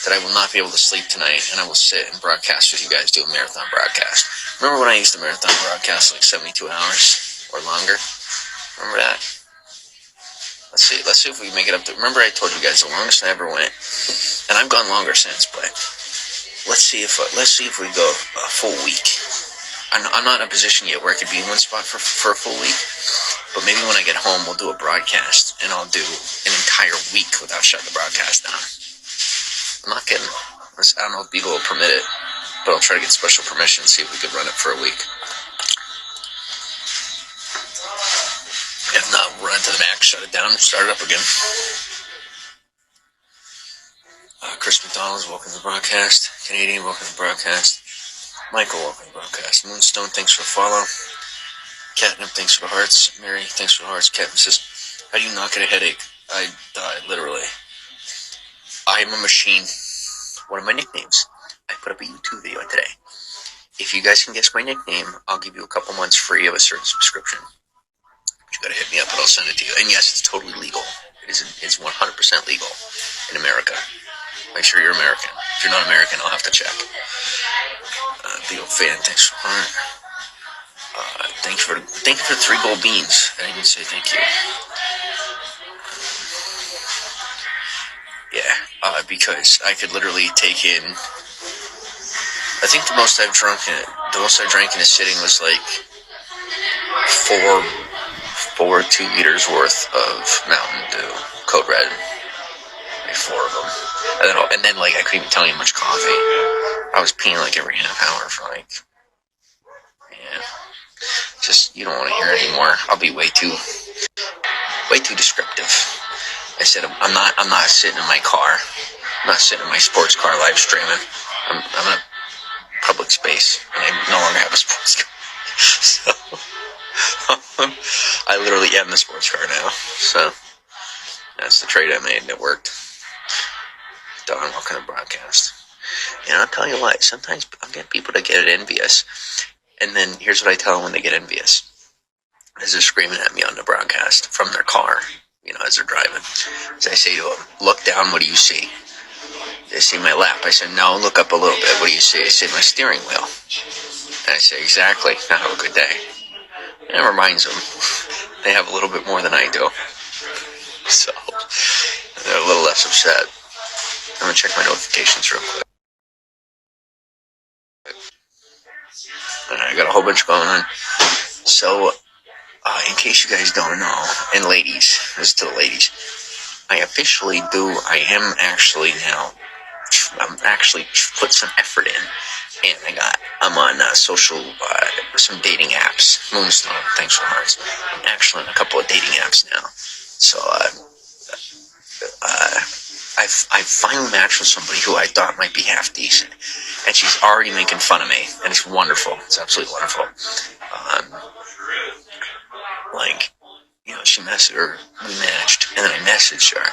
that I will not be able to sleep tonight, and I will sit and broadcast with you guys, do a marathon broadcast. Remember when I used to marathon broadcast like 72 hours or longer? Remember that? Let's see if we can make it up to. Remember I told you guys the longest I ever went, and I've gone longer since, but let's see if we go a full week. I'm not in a position yet where I could be in one spot for a full week. But maybe when I get home, we'll do a broadcast, and I'll do an entire week without shutting the broadcast down. I'm not kidding. I don't know if Beagle will permit it, but I'll try to get special permission and see if we could run it for a week. If not, we'll run to the max, shut it down, and start it up again. Chris McDonald's, welcome to the broadcast. Canadian, welcome to the broadcast. Michael, welcome to the broadcast. Moonstone, thanks for the follow. Catnip, thanks for the hearts. Mary, thanks for the hearts. Catnip says, how do you not get a headache? I died, literally. I'm a machine. One of my nicknames. I put up a YouTube video today. If you guys can guess my nickname, I'll give you a couple months free of a certain subscription. But you gotta hit me up and I'll send it to you. And yes, it's totally legal. It's 100% legal in America. Make sure you're American. If you're not American, I'll have to check. Big old fan, thanks for heart. Thank you for the 3 gold beans. I didn't even say thank you. Yeah, because I could literally take in. I think the most I've drank in a sitting was like 4 2-liters worth of Mountain Dew, Code Red. Like 4 of them, and then like I couldn't even tell you how much coffee. I was peeing like every half hour for like. Yeah. Just, you don't want to hear it anymore. I'll be way too descriptive. I said, I'm not sitting in my car. I'm not sitting in my sports car live streaming. I'm in a public space, and I no longer have a sports car. So, I literally am the sports car now. So, that's the trade I made, and it worked. Don, welcome to broadcast. And I'll tell you what, sometimes I'll get people to get envious. And then here's what I tell them when they get envious. As they're screaming at me on the broadcast from their car, as they're driving. As I say to them, look down, what do you see? They see my lap. I said, no, look up a little bit. What do you see? They say, my steering wheel. And I say, exactly. Now have a good day. And it reminds them they have a little bit more than I do. So, they're a little less upset. I'm going to check my notifications real quick. I got a whole bunch going on. So, in case you guys don't know, and ladies, this is to the ladies, I'm actually put some effort in, and I'm on social, some dating apps. Moonstone, thanks for hearts. I'm actually on a couple of dating apps now. So, I finally matched with somebody who I thought might be half decent, and she's already making fun of me, and it's wonderful. It's absolutely wonderful. Like, you know, we matched, and then I messaged her,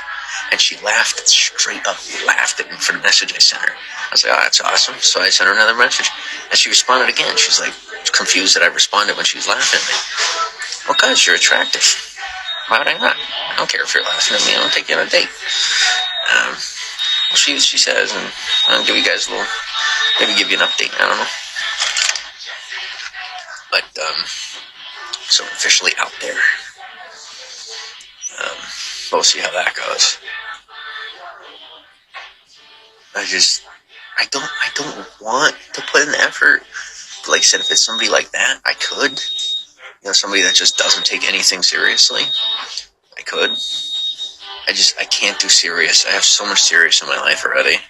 and she laughed straight up, laughed at me for the message I sent her. I was like, oh, that's awesome. So I sent her another message, and she responded again. She's like, confused that I responded when she was laughing at me. Well, cause you're attractive. Why would I not? I don't care if you're laughing at me. I don't take you on a date. Well, she says, and I'll give you guys a little, maybe give you an update. I don't know. But, so I'm officially out there. We'll see how that goes. I don't want to put in the effort. But like I said, if it's somebody like that, I could. You know, somebody that just doesn't take anything seriously, I could. I can't do serious. I have so much serious in my life already.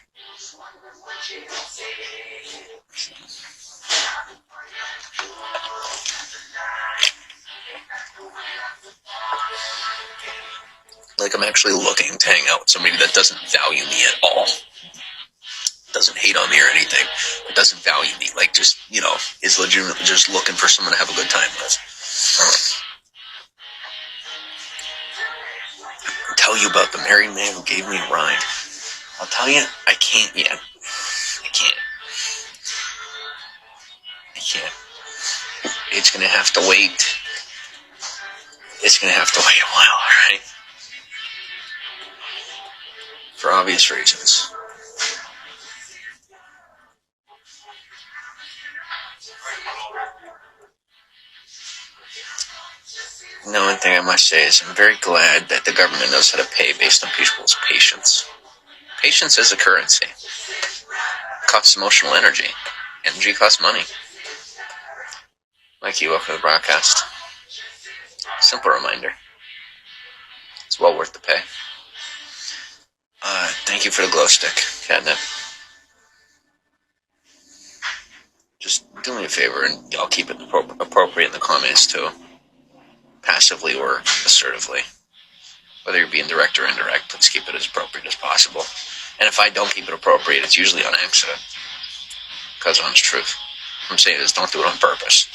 Like, I'm actually looking to hang out with somebody that doesn't value me at all. Doesn't hate on me or anything. But doesn't value me. Like, just, you know, is legitimately just looking for someone to have a good time with. I'll tell you about the married man who gave me a ride. I'll tell you, I can't yet. I can't. It's gonna have to wait. It's gonna have to wait a while, alright? For obvious reasons. No, one thing I must say is I'm very glad that the government knows how to pay based on people's patience. Patience is a currency. It costs emotional energy. Energy costs money. Mikey, welcome to the broadcast. Simple reminder. It's well worth the pay. Thank you for the glow stick, Catnip. Just do me a favor and y'all keep it appropriate in the comments too. Passively or assertively. Whether you're being direct or indirect, please keep it as appropriate as possible. And if I don't keep it appropriate, it's usually on accident. Because honest truth. What I'm saying is don't do it on purpose.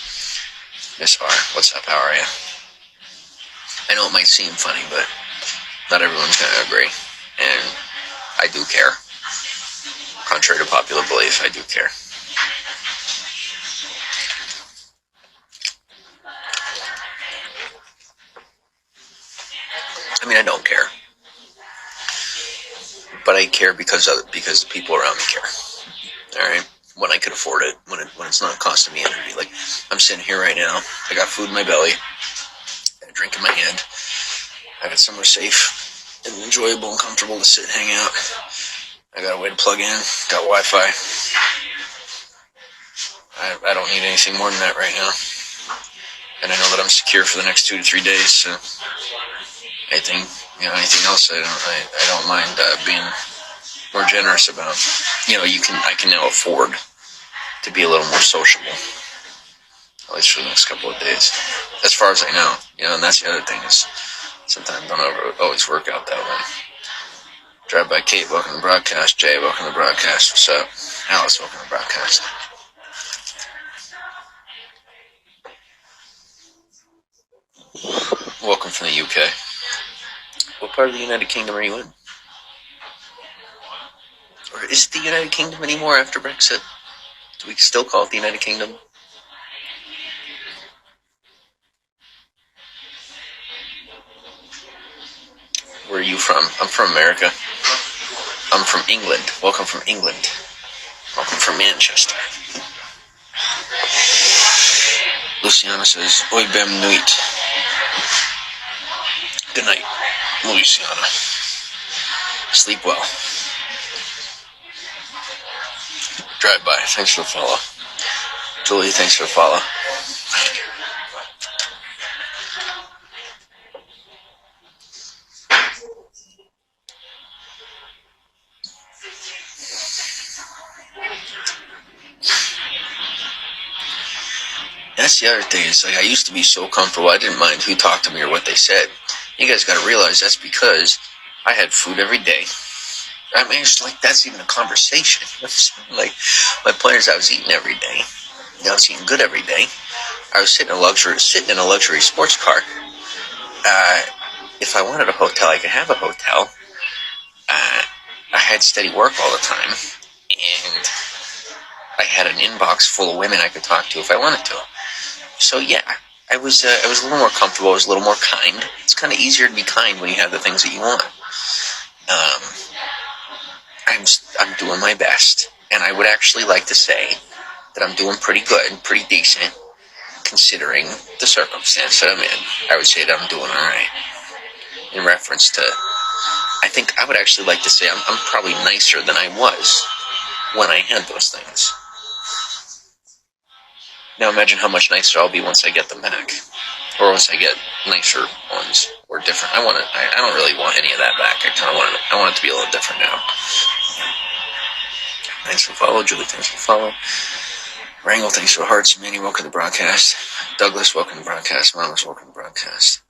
Miss R, what's up? How are you? I know it might seem funny, but not everyone's going to agree. And I do care. Contrary to popular belief, I do care. I mean, I don't care. But I care because the people around me care. Alright? When I could afford it, when it's not costing me energy. Like, I'm sitting here right now, I got food in my belly, got a drink in my hand, I got somewhere safe and enjoyable and comfortable to sit and hang out. I got a way to plug in, got Wi-Fi. I don't need anything more than that right now. And I know that I'm secure for the next 2 to 3 days, so anything else I don't mind being more generous about. You know, I can now afford to be a little more sociable, at least for the next couple of days, as far as I know. You know, and that's the other thing is sometimes don't always work out that way. Drive by Kate, welcome to the broadcast. Jay, welcome to the broadcast. What's up? Alice, welcome to the broadcast. Welcome from the UK. What part of the United Kingdom are you in? Or is it the United Kingdom anymore after Brexit? Do we still call it the United Kingdom? Where are you from? I'm from America. I'm from England. Welcome from England. Welcome from Manchester. Luciana says, Oi bem nuit. Good night, Luciana. Sleep well. Drive by. Thanks for the follow. Julie, thanks for the follow. That's the other thing. Is like I used to be so comfortable. I didn't mind who talked to me or what they said. You guys got to realize that's because I had food every day. I mean, it's like that's even a conversation. Like my point is, I was eating every day. I was eating good every day. I was sitting in a luxury sports car. If I wanted a hotel, I could have a hotel. I had steady work all the time, and I had an inbox full of women I could talk to if I wanted to. So yeah, I was a little more comfortable. I was a little more kind. It's kind of easier to be kind when you have the things that you want. I'm doing my best, and I would actually like to say that I'm doing pretty good, pretty decent, considering the circumstance that I'm in. I would say that I'm doing all right. In reference to, I think I would actually like to say I'm probably nicer than I was when I had those things. Now imagine how much nicer I'll be once I get them back, or once I get nicer ones or different. I don't really want any of that back. I want it to be a little different now. Thanks for follow, Julie. Thanks for follow. Wrangle, thanks for hearts. Manny, welcome to the broadcast. Douglas, welcome to the broadcast. Mama's, welcome to the broadcast.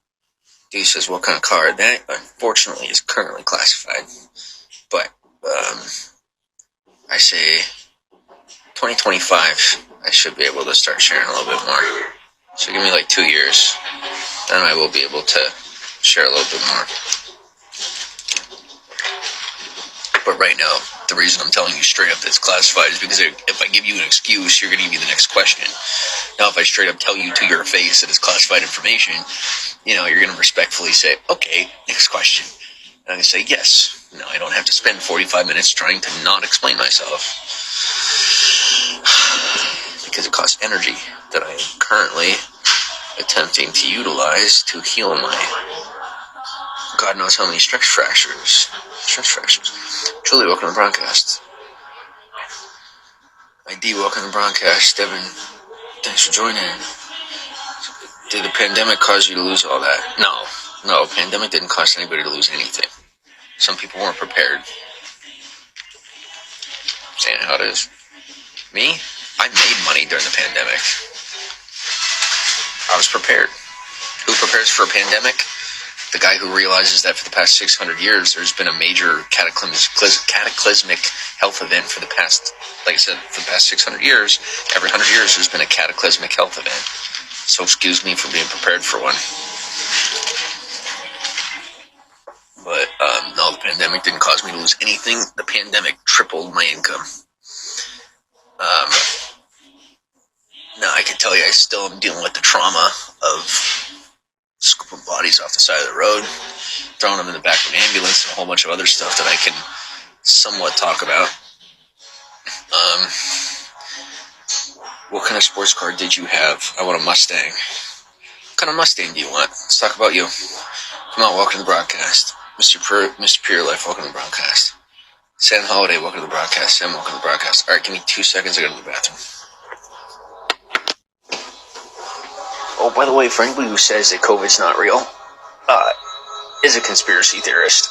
D says, what kind of car? That, unfortunately, is currently classified. But, I say 2025, I should be able to start sharing a little bit more. So give me like 2 years, then I will be able to share a little bit more. But right now, the reason I'm telling you straight up that it's classified is because if I give you an excuse, you're going to give me the next question. Now, if I straight up tell you to your face that it's classified information, you're going to respectfully say, okay, next question. And I'm going to say, yes. No, I don't have to spend 45 minutes trying to not explain myself. Because it costs energy that I am currently attempting to utilize to heal my God knows how many stress fractures. Julie, welcome to the broadcast. ID, welcome to the broadcast. Devin, thanks for joining. Did the pandemic cause you to lose all that? No, pandemic didn't cause anybody to lose anything. Some people weren't prepared. Saying how it is. Me? I made money during the pandemic. I was prepared. Who prepares for a pandemic? The guy who realizes that for the past 600 years, there's been a major cataclysmic health event for the past, like I said, for the past 600 years. Every 100 years, there's been a cataclysmic health event. So excuse me for being prepared for one. But no, the pandemic didn't cause me to lose anything. The pandemic tripled my income. Now I can tell you I still am dealing with the trauma of scooping bodies off the side of the road, throwing them in the back of an ambulance, and a whole bunch of other stuff that I can somewhat talk about. What kind of sports car did you have? I want a Mustang. What kind of Mustang do you want? Let's talk about you. Come on, welcome to the broadcast. Mr. Pure Life, welcome to the broadcast. Sam Holiday, welcome to the broadcast. Sam, welcome to the broadcast. Alright, give me 2 seconds, I gotta go to the bathroom. Oh, by the way, for anybody who says that COVID's not real, is a conspiracy theorist.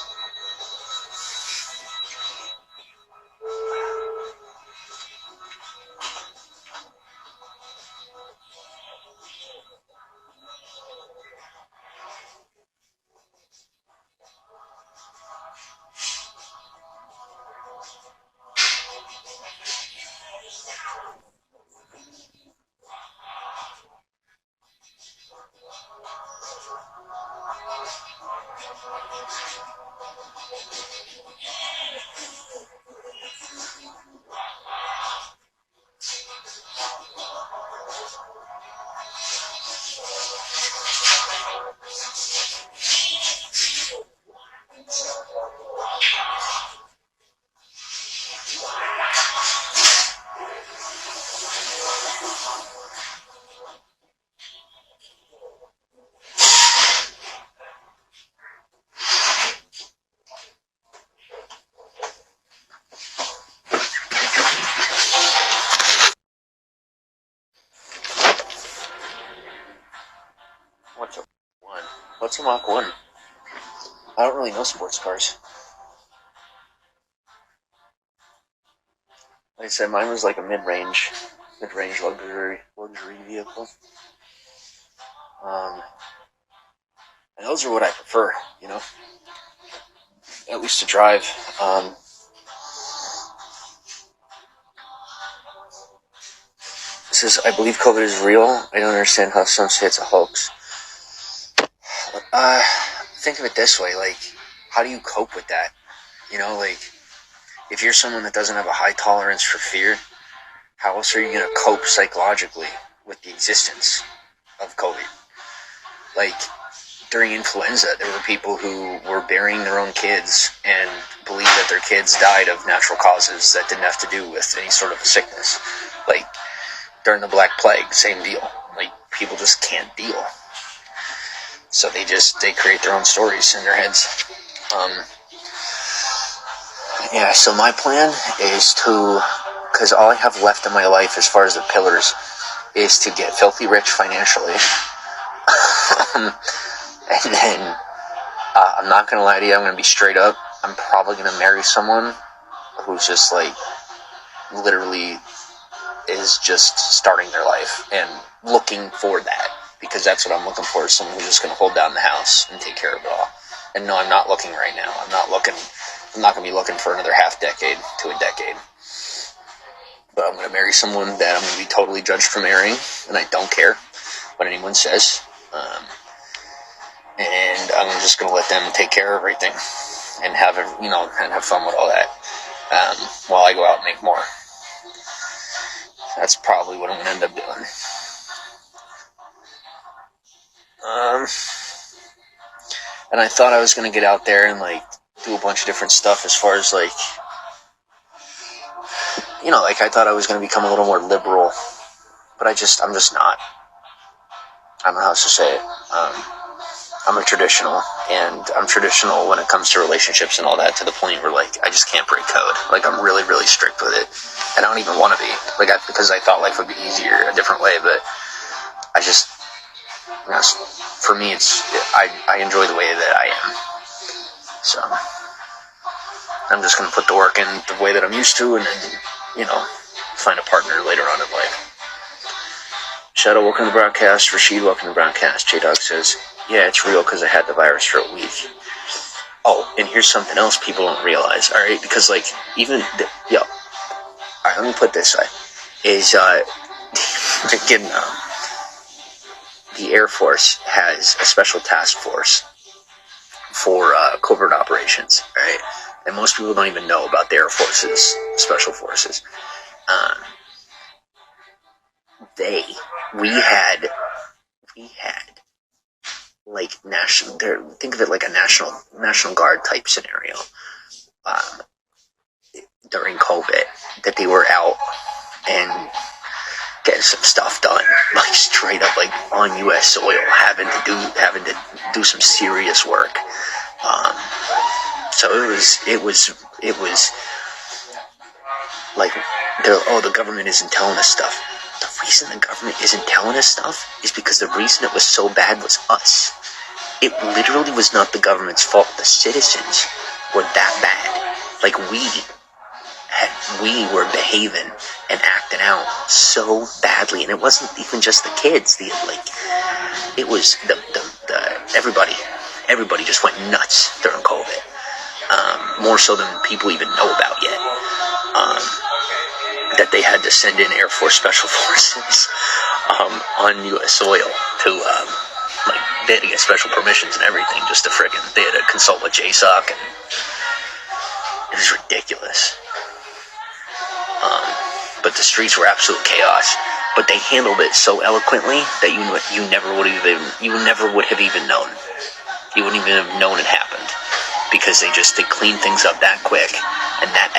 What's a Mach 1? I don't really know sports cars. Like I said, mine was like a mid-range luxury vehicle. And those are what I prefer, at least to drive. It says, I believe COVID is real. I don't understand how some say it's a hoax. Think of it this way, like, how do you cope with that? You know, like, if you're someone that doesn't have a high tolerance for fear, how else are you going to cope psychologically with the existence of COVID? Like, during influenza, there were people who were burying their own kids and believed that their kids died of natural causes that didn't have to do with any sort of a sickness. Like, during the Black Plague, same deal. Like, people just can't deal. So they create their own stories in their heads. Yeah, so my plan is to, because all I have left in my life as far as the pillars is to get filthy rich financially. And then, I'm not going to lie to you, I'm going to be straight up. I'm probably going to marry someone who's just like, literally is just starting their life and looking for that. Because that's what I'm looking for, is someone who's just going to hold down the house and take care of it all. And no, I'm not looking right now. I'm not going to be looking for another half decade to a decade. But I'm going to marry someone that I'm going to be totally judged for marrying, and I don't care what anyone says. And I'm just going to let them take care of everything and have fun with all that, while I go out and make more. That's probably what I'm going to end up doing. And I thought I was going to get out there and, like, do a bunch of different stuff as far as, like, you know, like, I thought I was going to become a little more liberal, but I'm just not. I don't know how else to say it. I'm a traditional, and I'm traditional when it comes to relationships and all that, to the point where, like, I just can't break code. Like, I'm really, really strict with it, and I don't even want to be, like, because I thought life would be easier a different way, but I just, you know, for me, I enjoy the way that I am. So, I'm just going to put the work in the way that I'm used to, and then, you know, find a partner later on in life. Shadow, welcome to the broadcast. Rashid, welcome to the broadcast. J-Dog says, yeah, it's real because I had the virus for a week. Oh, and here's something else people don't realize, alright? Because, like, alright, let me put it this way. Is, again, the Air Force has a special task force for covert operations, right? And most people don't even know about the Air Force's special forces. We had like think of it like a national guard type scenario during COVID, that they were out and getting some stuff done, like straight up, like on U.S. soil, having to do some serious work. So it was like, the government isn't telling us stuff. The reason the government isn't telling us stuff is because the reason it was so bad was us. It literally was not the government's fault. The citizens were that bad. Like, we were behaving and acting out so badly, and it wasn't even just the kids. It was the everybody just went nuts during COVID. More so than people even know about yet. That they had to send in Air Force Special Forces on U.S. soil to, they had to get special permissions and everything just to they had to consult with JSOC, and it was ridiculous. But the streets were absolute chaos. But they handled it so eloquently that you never would have even known. You wouldn't even have known it happened, because they cleaned things up that quick and that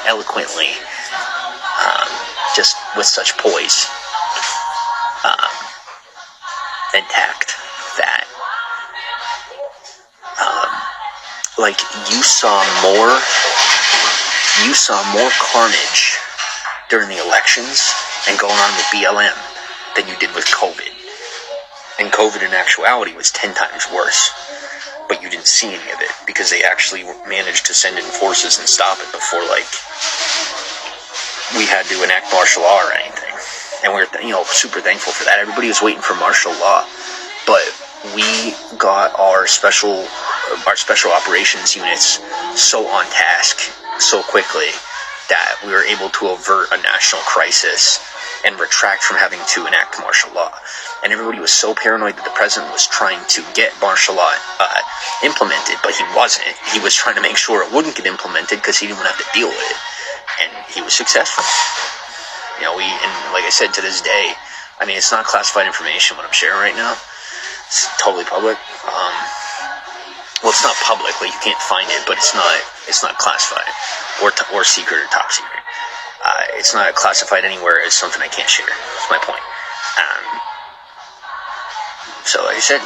eloquently, just with such poise and tact that, like, you saw more carnage during the elections and going on with BLM than you did with COVID. And COVID, in actuality, was 10 times worse. But you didn't see any of it, because they actually managed to send in forces and stop it before, like, we had to enact martial law or anything. And we're, super thankful for that. Everybody was waiting for martial law. But we got our special our special operations units so on task so quickly that we were able to avert a national crisis and retract from having to enact martial law. And everybody was so paranoid that the president was trying to get martial law implemented, but he wasn't. He was trying to make sure it wouldn't get implemented because he didn't want to have to deal with it. And he was successful. You know, and like I said, to this day, I mean, it's not classified information what I'm sharing right now. It's totally public. Well, it's not public, like you can't find it, but it's not classified or secret or top secret. It's not classified anywhere as something I can't share. That's my point. So like I said,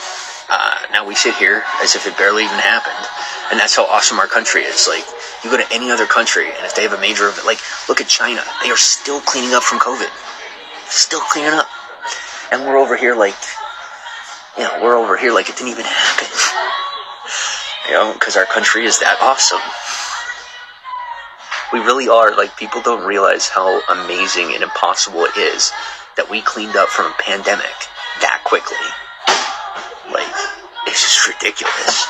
now we sit here as if it barely even happened, and that's how awesome our country is. Like, you go to any other country, and if they have a major event, like, look at China, they are still cleaning up from COVID. Still cleaning up. And we're over here like it didn't even happen. You know, because our country is that awesome. We really are. Like, people don't realize how amazing and impossible it is that we cleaned up from a pandemic that quickly. Like, it's just ridiculous.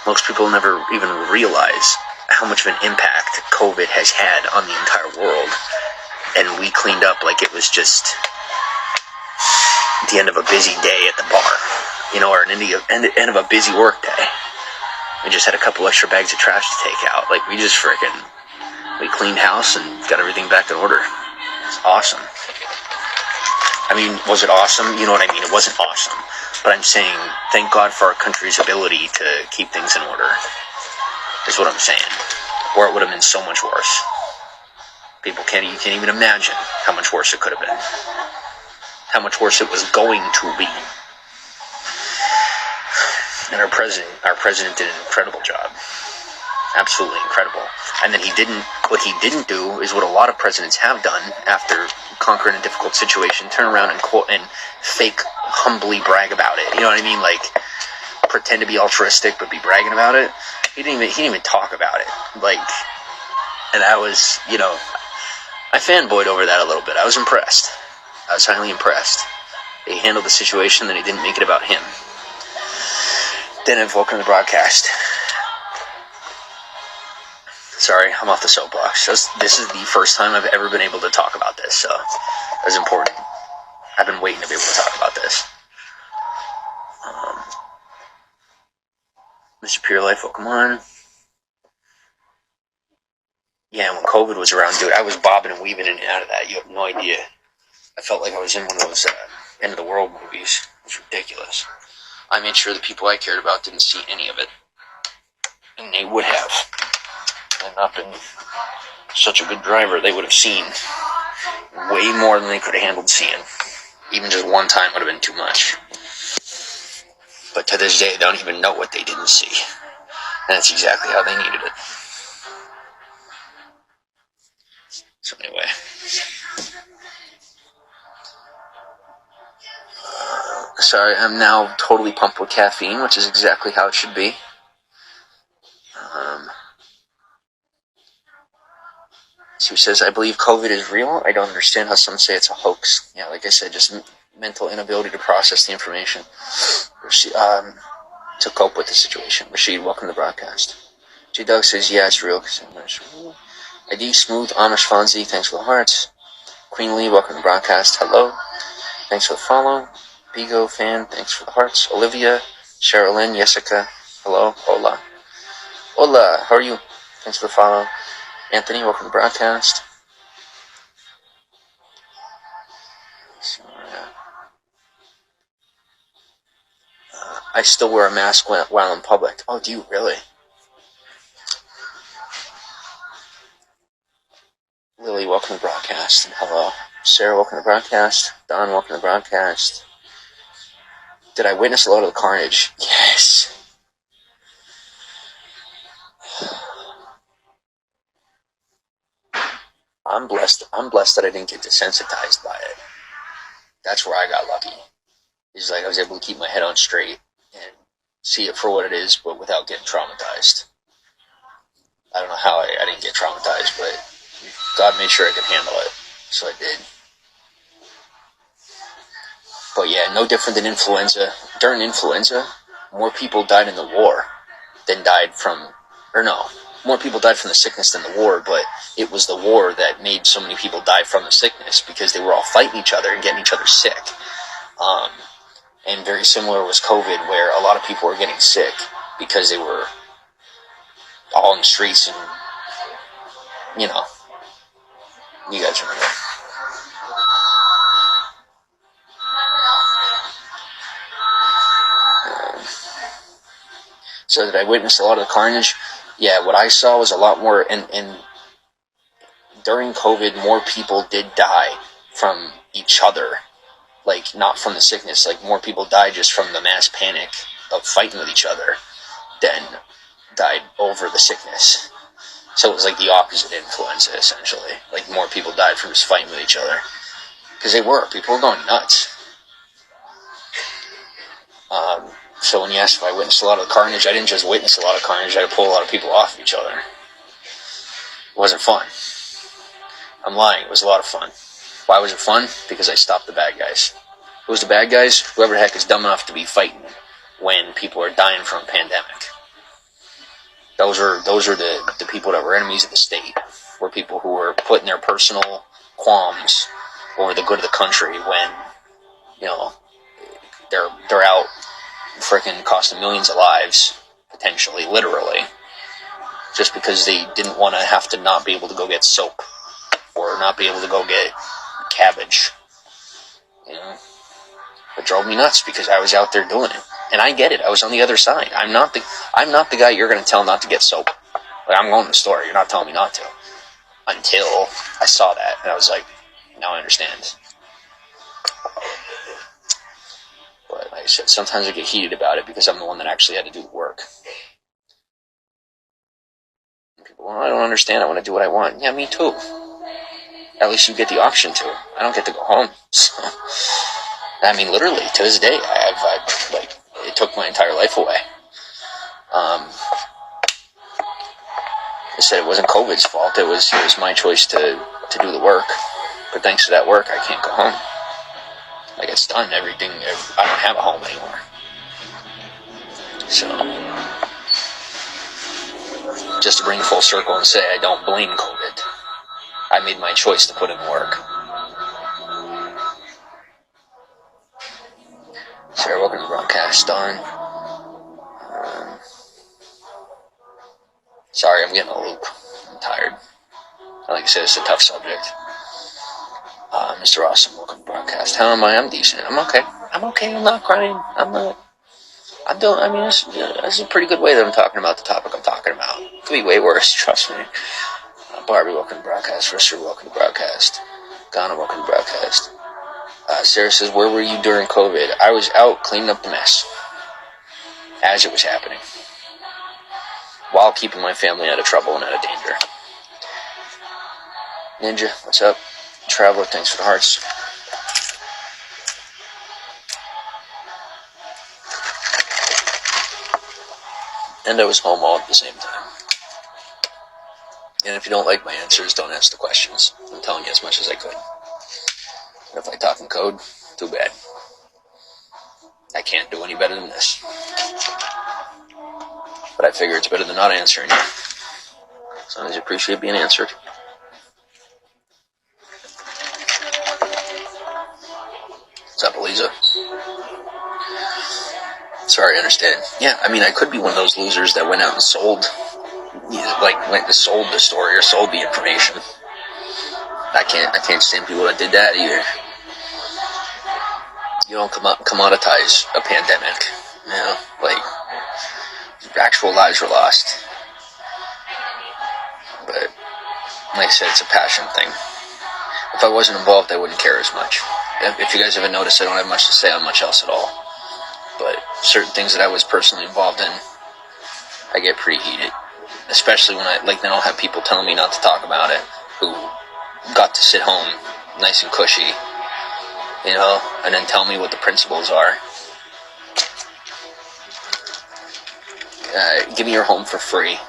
Most people never even realize how much of an impact COVID has had on the entire world. And we cleaned up like it was just the end of a busy day at the bar, you know, or an end of a busy work day. We just had a couple extra bags of trash to take out. Like, we cleaned house and got everything back in order. It's awesome. I mean, was it awesome? You know what I mean? It wasn't awesome. But I'm saying, thank God for our country's ability to keep things in order, is what I'm saying. Or it would have been so much worse. You can't even imagine how much worse it could have been. How much worse it was going to be. And our president did an incredible job. Absolutely incredible. And then what he didn't do is what a lot of presidents have done after conquering a difficult situation, turn around and fake humbly brag about it. You know what I mean? Like, pretend to be altruistic but be bragging about it. He didn't even talk about it. Like, and I was, you know, I fanboyed over that a little bit. I was impressed. I was highly impressed. He handled the situation, then he didn't make it about him. Then welcome to the broadcast. Sorry, I'm off the soapbox. This is the first time I've ever been able to talk about this, so that's important. I've been waiting to be able to talk about this. Mr. Pure Life, welcome on. Yeah, when COVID was around, dude, I was bobbing and weaving in and out of that. You have no idea. I felt like I was in one of those end of the world movies. It was ridiculous. I made sure the people I cared about didn't see any of it. And they would have. I've not been such a good driver. They would have seen way more than they could have handled seeing. Even just one time would have been too much. But to this day, they don't even know what they didn't see. And that's exactly how they needed it. So anyway. Sorry, I'm now totally pumped with caffeine, which is exactly how it should be. Sue says, I believe COVID is real. I don't understand how some say it's a hoax. Yeah, like I said, just mental inability to process the information to cope with the situation. Rashid, welcome to the broadcast. J. Doug says, yeah, it's real. ID Smooth, Amish Fonzie, thanks for the hearts. Queen Lee, welcome to the broadcast. Hello. Thanks for the follow. Bigo fan, thanks for the hearts. Olivia, Sherilyn, Jessica, hello. Hola. Hola, how are you? Thanks for the follow. Anthony, welcome to the broadcast. So, I still wear a mask while in public. Oh, do you really? Lily, welcome to the broadcast. And hello. Sarah, welcome to the broadcast. Don, welcome to the broadcast. Did I witness a lot of the carnage? Yes. I'm blessed that I didn't get desensitized by it. That's where I got lucky. It's like I was able to keep my head on straight and see it for what it is, but without getting traumatized. I don't know how I didn't get traumatized, but God made sure I could handle it, so I did. But yeah, no different than influenza. During influenza, more people died in the war than died from, or no, more people died from the sickness than the war, but it was the war that made so many people die from the sickness because they were all fighting each other and getting each other sick. And very similar was COVID, where a lot of people were getting sick because they were all in the streets and, you know, you guys remember. So did I witness a lot of the carnage? Yeah, what I saw was a lot more, and during COVID, more people did die from each other. Like, not from the sickness. Like, more people died just from the mass panic of fighting with each other than died over the sickness. So it was like the opposite influenza, essentially. Like, more people died from just fighting with each other. Because people were going nuts. So when you asked if I witnessed a lot of the carnage, I didn't just witness a lot of carnage, I had to pull a lot of people off of each other. It wasn't fun. I'm lying, it was a lot of fun. Why was it fun? Because I stopped the bad guys. Who was the bad guys? Whoever the heck is dumb enough to be fighting when people are dying from a pandemic. Those are the people that were enemies of the state. Were people who were putting their personal qualms over the good of the country when, you know, they're out frickin' costing millions of lives, potentially, literally, just because they didn't want to have to not be able to go get soap or not be able to go get cabbage. You know, it drove me nuts because I was out there doing it, and I get it. I was on the other side. I'm not the guy you're going to tell not to get soap. Like, I'm going to the store. You're not telling me not to. Until I saw that, and I was like, now I understand. But like I said, sometimes I get heated about it because I'm the one that actually had to do the work. And people, well, I don't understand. I want to do what I want. Yeah, me too. At least you get the option to. I don't get to go home. So, I mean, literally, to this day, it took my entire life away. I said it wasn't COVID's fault. It was my choice to do the work. But thanks to that work, I can't go home. Like, it's done. Everything. I don't have a home anymore. So, just to bring full circle and say I don't blame COVID. I made my choice to put in work. Sarah, welcome to the broadcast, Don. Sorry, I'm getting a loop. I'm tired. Like I said, it's a tough subject. Mr. Awesome, welcome to the broadcast. How am I? I'm decent. I'm okay. I'm not crying. I'm doing, I mean, this is a pretty good way that I'm talking about the topic I'm talking about. It could be way worse, trust me. Barbie, welcome to the broadcast. Risser, welcome to the broadcast. Ghana, welcome to the broadcast. Sarah says, where were you during COVID? I was out cleaning up the mess as it was happening, while keeping my family out of trouble and out of danger. Ninja, what's up? Traveler, thanks for the hearts. And I was home all at the same time. And if you don't like my answers, don't ask the questions. I'm telling you as much as I could. And if I talk in code, too bad. I can't do any better than this. But I figure it's better than not answering you. As long as you appreciate being answered. What's up, Eliza? Sorry, I understand. Yeah, I mean, I could be one of those losers that went out and sold, sold the story or sold the information. I can't stand people that did that either. You don't commoditize a pandemic, you know, like, actual lives were lost. But, like I said, it's a passion thing. If I wasn't involved, I wouldn't care as much. If you guys haven't noticed, I don't have much to say on much else at all. But certain things that I was personally involved in, I get pretty heated. Especially when then I'll have people telling me not to talk about it, who got to sit home nice and cushy, you know, and then tell me what the principles are. Give me your home for free,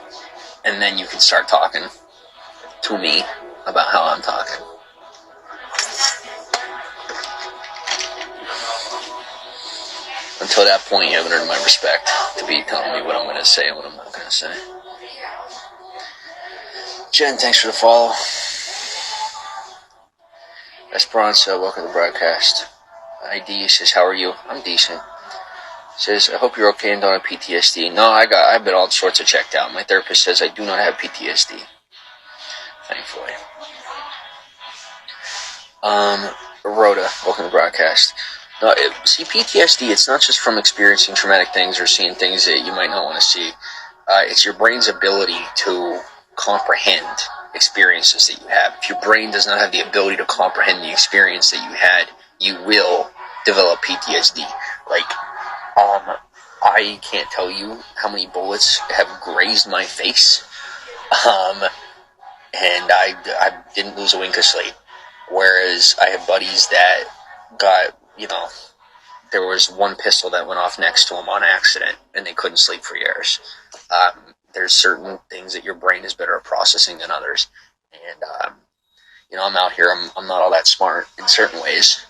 and then you can start talking to me about how I'm talking. Until that point, you haven't earned my respect to be telling me what I'm going to say and what I'm not going to say. Jen, thanks for the follow. Esperanza, welcome to the broadcast. ID says, how are you? I'm decent. Says, I hope you're okay and don't have PTSD. No, I've been all sorts of checked out. My therapist says I do not have PTSD. Thankfully. Rhoda, welcome to the broadcast. No, see, PTSD, it's not just from experiencing traumatic things or seeing things that you might not want to see. It's your brain's ability to comprehend experiences that you have. If your brain does not have the ability to comprehend the experience that you had, you will develop PTSD. Like, I can't tell you how many bullets have grazed my face, and I didn't lose a wink of sleep. Whereas I have buddies that got, there was one pistol that went off next to them on accident, and they couldn't sleep for years. There's certain things that your brain is better at processing than others. And, I'm out here, I'm not all that smart in certain ways.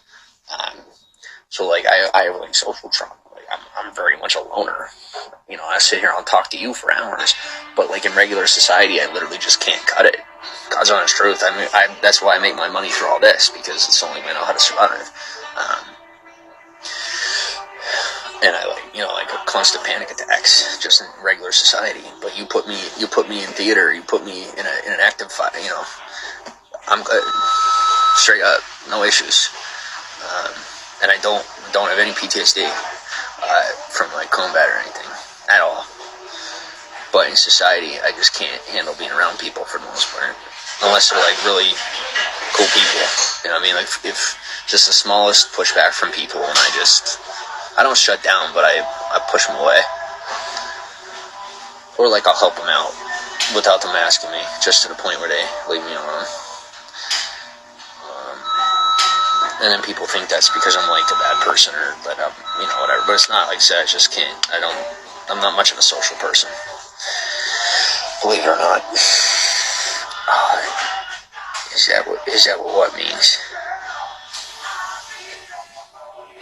So, like, I have, like, social trauma. Like, I'm very much a loner. I sit here and I'll talk to you for hours. But, like, in regular society, I literally just can't cut it. God's honest truth. That's why I make my money through all this, because it's the only way I know how to survive. And I like a constant panic attacks just in regular society. But you put me in theater, you put me in an active fight, I'm good. Straight up, no issues. And I don't have any PTSD from like combat or anything at all. But in society, I just can't handle being around people for the most part, unless they're like really cool people. You know what I mean? Like if just the smallest pushback from people, and I don't shut down, but I push them away, or like I'll help them out without them asking me, just to the point where they leave me alone. And then people think that's because I'm like a bad person or that I'm, whatever. But it's not like that. I just can't. I'm not much of a social person. Believe it or not. Is that what means?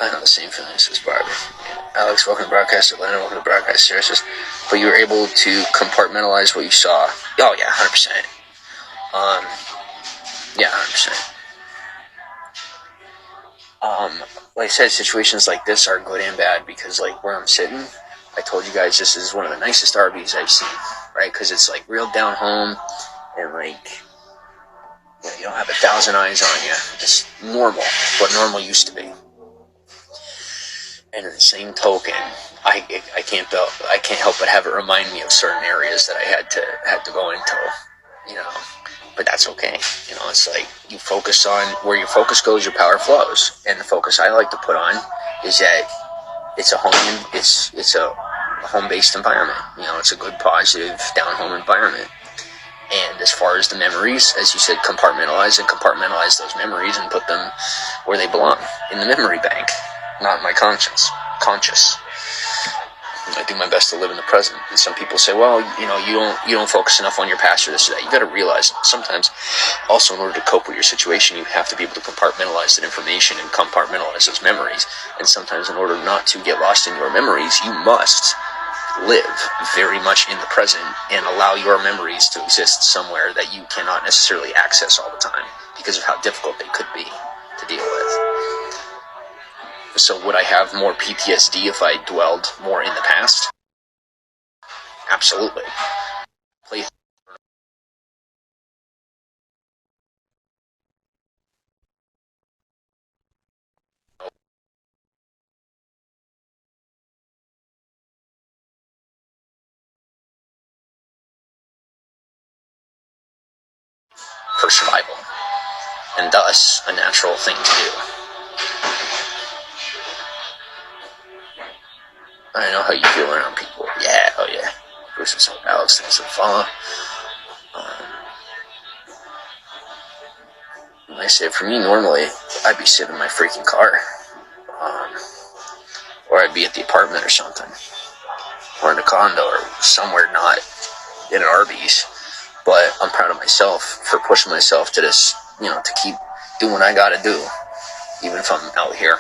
I know the same feelings as Barbie. Alex, welcome to broadcast. Atlanta, welcome to broadcast. Seriously, but you were able to compartmentalize what you saw. Oh yeah, 100%. Yeah, 100%. Like I said, situations like this are good and bad because, like, where I'm sitting, I told you guys this is one of the nicest RVs I've seen, right? Because it's, like, real down home, and, like, you don't have 1,000 eyes on you. It's normal, what normal used to be. And in the same token, I can't help but have it remind me of certain areas that I had to go into, But that's okay. It's like you focus on where your focus goes, your power flows. And the focus I like to put on is that it's a home-based environment. It's a good, positive, down-home environment. And as far as the memories, as you said, compartmentalize those memories and put them where they belong, in the memory bank, not in my conscious. I do my best to live in the present. And some people say, well, you don't focus enough on your past or this or that. You got to realize sometimes also in order to cope with your situation, you have to be able to compartmentalize that information and compartmentalize those memories. And sometimes in order not to get lost in your memories, you must live very much in the present and allow your memories to exist somewhere that you cannot necessarily access all the time because of how difficult they could be to deal with. So would I have more PTSD if I dwelled more in the past? Absolutely. Please. For survival, and thus a natural thing to do. I know how you feel around people. Yeah, oh yeah. Bruce and Alex, thanks for the follow. Like I said, for me, normally, I'd be sitting in my freaking car. Or I'd be at the apartment or something. Or in a condo or somewhere not in an Arby's. But I'm proud of myself for pushing myself to this, to keep doing what I gotta do. Even if I'm out here.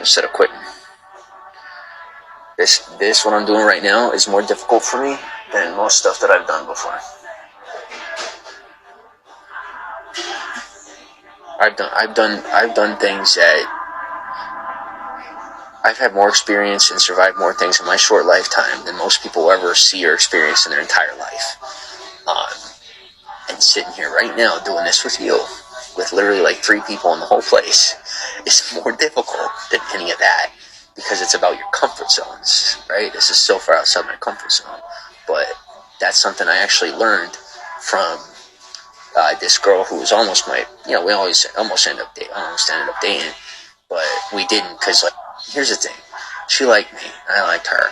instead of quitting. This what I'm doing right now is more difficult for me than most stuff that I've done before. I've done things that I've had more experience and survived more things in my short lifetime than most people will ever see or experience in their entire life. And sitting here right now doing this with you, with literally like 3 people in the whole place, is more difficult than any of that, because it's about your comfort zones, right? This is so far outside my comfort zone. But that's something I actually learned from this girl who was almost my, we almost ended up dating, but we didn't, because, like, here's the thing. She liked me, and I liked her.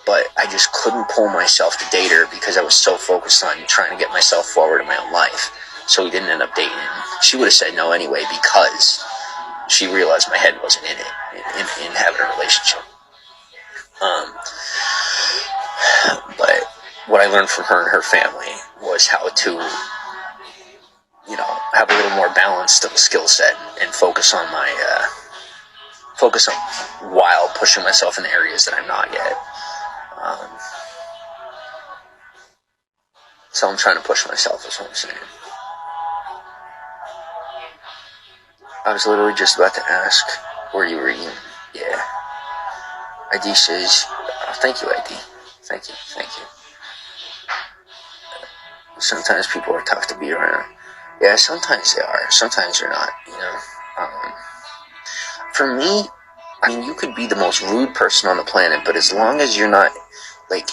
But I just couldn't pull myself to date her because I was so focused on trying to get myself forward in my own life. So we didn't end up dating. She would have said no anyway because she realized my head wasn't in it, in having a relationship. But what I learned from her and her family was how to, have a little more balanced of a skill set and focus on while pushing myself in areas that I'm not yet. So I'm trying to push myself, is what I'm saying. I was literally just about to ask where you were eating. Yeah. ID says, thank you, ID. Thank you. Sometimes people are tough to be around. Yeah, sometimes they are. Sometimes they're not, For me, you could be the most rude person on the planet, but as long as you're not, like,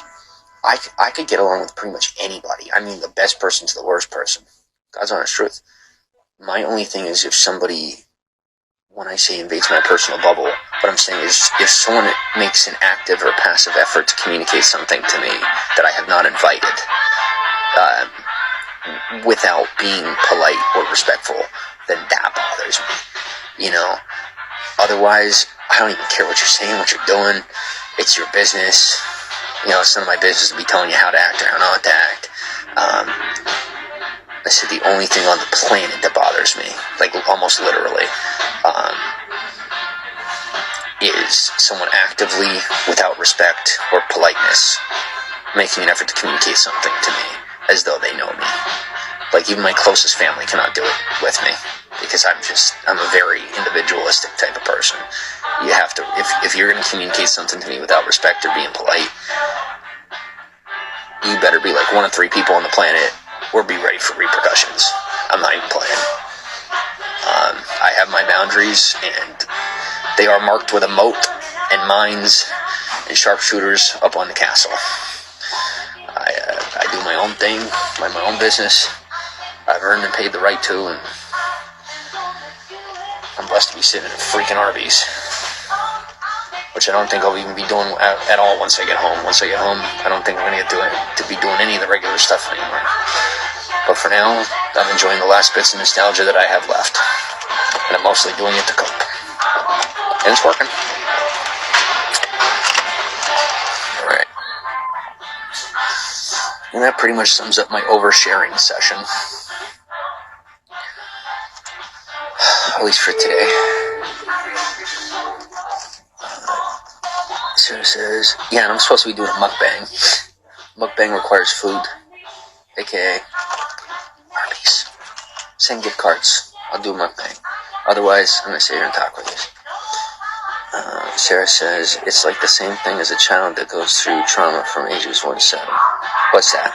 I could get along with pretty much anybody. The best person to the worst person. God's honest truth. My only thing is if somebody, when I say invades my personal bubble, what I'm saying is if someone makes an active or passive effort to communicate something to me that I have not invited, without being polite or respectful, then that bothers me. Otherwise, I don't even care what you're saying, what you're doing. It's your business. It's none of my business to be telling you how to act or how not to act. I said the only thing on the planet that bothers me, like almost literally, is someone actively, without respect or politeness, making an effort to communicate something to me as though they know me. Like, even my closest family cannot do it with me, because I'm a very individualistic type of person. You have to, if you're going to communicate something to me without respect or being polite, you better be like 1 of 3 people on the planet, or be ready for repercussions. I'm not even playing. I have my boundaries, and they are marked with a moat and mines and sharpshooters up on the castle. I do my own thing, mind my own business. I've earned and paid the right to, and I'm blessed to be sitting in a freaking Arby's, which I don't think I'll even be doing at all once I get home. Once I get home, I don't think I'm going to get to be doing any of the regular stuff anymore. But for now, I'm enjoying the last bits of nostalgia that I have left, and I'm mostly doing it to cope, and it's working. And that pretty much sums up my oversharing session. At least for today. Sarah says, yeah, and I'm supposed to be doing a mukbang. Mukbang requires food, aka Arby's. Send gift cards. I'll do a mukbang. Otherwise, I'm going to sit here and talk with you. Sarah says, it's like the same thing as a child that goes through trauma from ages 1 to 7. What's that?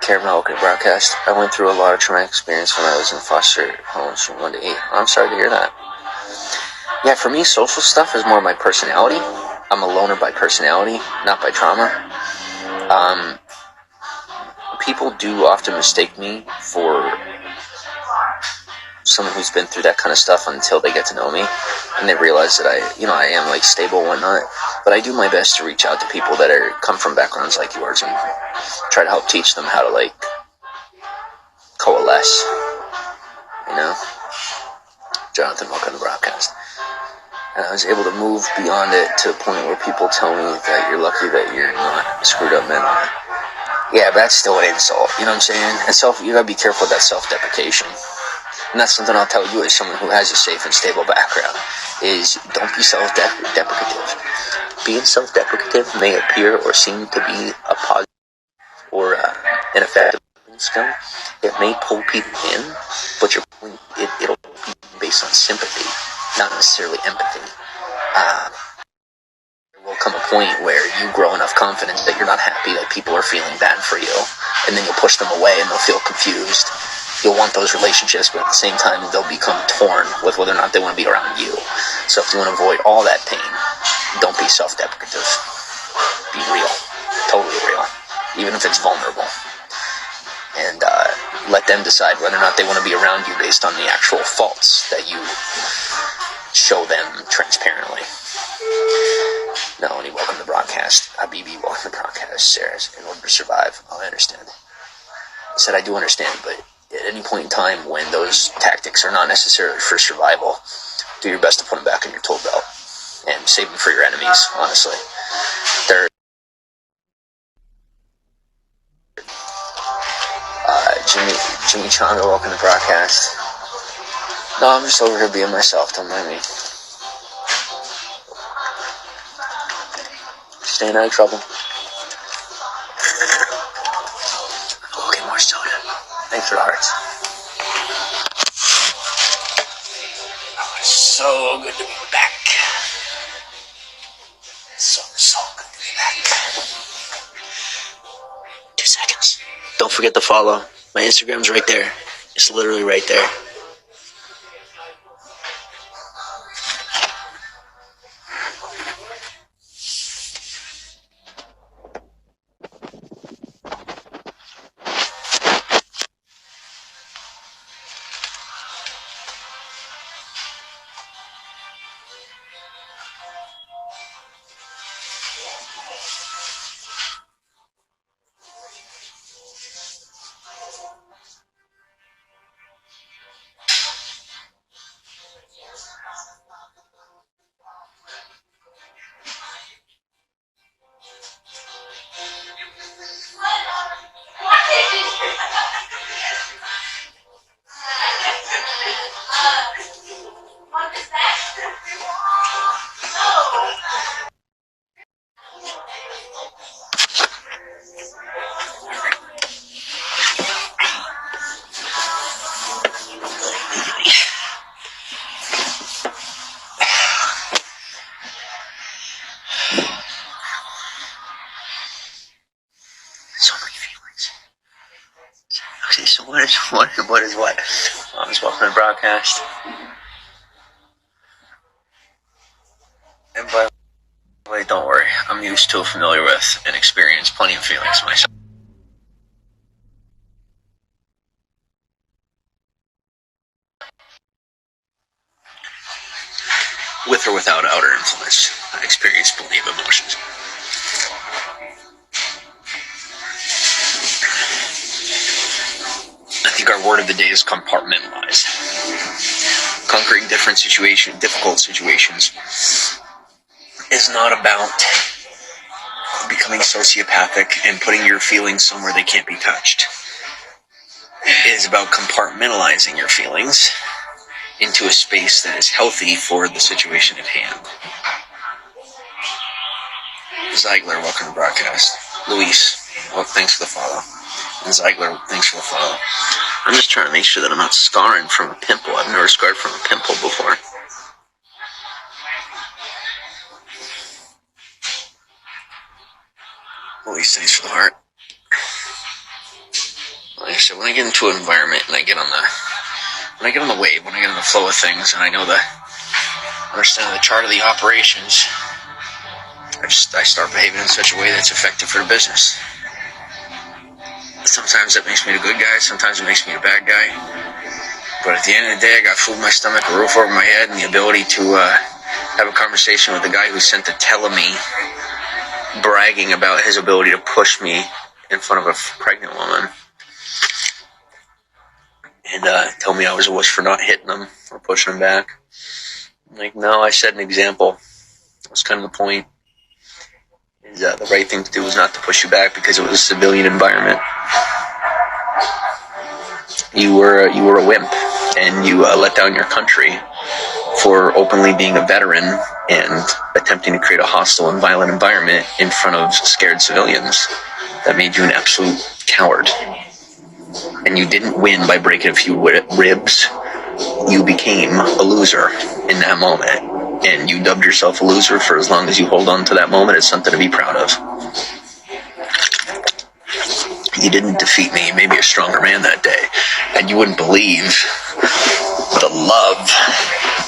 Caramel broadcast. I went through a lot of traumatic experience when I was in foster homes from 1 to 8. I'm sorry to hear that. Yeah, for me, social stuff is more my personality. I'm a loner by personality, not by trauma. People do often mistake me for someone who's been through that kind of stuff until they get to know me, and they realize that I am like stable and whatnot. But I do my best to reach out to people that come from backgrounds like yours and try to help teach them how to like coalesce. Jonathan, welcome to the broadcast. And I was able to move beyond it to a point where people tell me that you're lucky that you're not screwed up mentally. Yeah, but that's still an insult. You know what I'm saying? And you gotta be careful with that self-deprecation. and that's something I'll tell you as someone who has a safe and stable background, is don't be self-deprecative. Being self-deprecative may appear or seem to be a positive or an effective skill. It may pull people in, but it'll be based on sympathy, not necessarily empathy. There will come a point where you grow enough confidence that you're not happy that people are feeling bad for you, and then you'll push them away and they'll feel confused. You'll want those relationships, but at the same time they'll become torn with whether or not they want to be around you. So if you want to avoid all that pain, don't be self-deprecative. Be real. Totally real. Even if it's vulnerable. And let them decide whether or not they want to be around you based on the actual faults that you show them transparently. Melanie, welcome to the broadcast. Habibi, welcome to the broadcast. Sarah's, in order to survive. Oh, I understand. I said I do understand, but at any point in time when those tactics are not necessarily for survival, do your best to put them back in your tool belt and save them for your enemies, honestly. Jimmy Changa, welcome to the broadcast. No, I'm just over here being myself, don't mind me. Staying out of trouble. Okay, more soda. Thanks for the hearts. Oh, it's so good to be back. So good to be back. 2 seconds. Don't forget to follow. My Instagram's right there. It's literally right there. What is what? I'm just welcome to the broadcast. And by the way, don't worry. I'm used to, familiar with, and experienced plenty of feelings myself. With or without outer influence, I experience plenty of emotions. I think our word of the day is compartmentalize. Conquering difficult situations is not about becoming sociopathic and putting your feelings somewhere they can't be touched. It is about compartmentalizing your feelings into a space that is healthy for the situation at hand. Zeigler, welcome to the broadcast. Luis, well, thanks for the follow. And Zeigler, thanks for the follow. I'm just trying to make sure that I'm not scarring from a pimple. I've never scarred from a pimple before. Luis, thanks for the heart. Like I said, when I get into an environment and when I get on the wave, when I get in the flow of things, and I understand the chart of the operations, I start behaving in such a way that's effective for the business. Sometimes that makes me the good guy, sometimes it makes me the bad guy. But at the end of the day, I got food in my stomach, a roof over my head, and the ability to have a conversation with the guy who sent the me bragging about his ability to push me in front of a pregnant woman. And tell me I was a wuss for not hitting him or pushing him back. I'm like, no, I set an example. That's kind of the point. The right thing to do was not to push you back because it was a civilian environment. You were a wimp. and you let down your country for openly being a veteran and attempting to create a hostile and violent environment in front of scared civilians. That made you an absolute coward. And you didn't win by breaking a few ribs. You became a loser in that moment. And you dubbed yourself a loser for as long as you hold on to that moment. It's something to be proud of. You didn't defeat me. You made me a stronger man that day. And you wouldn't believe the love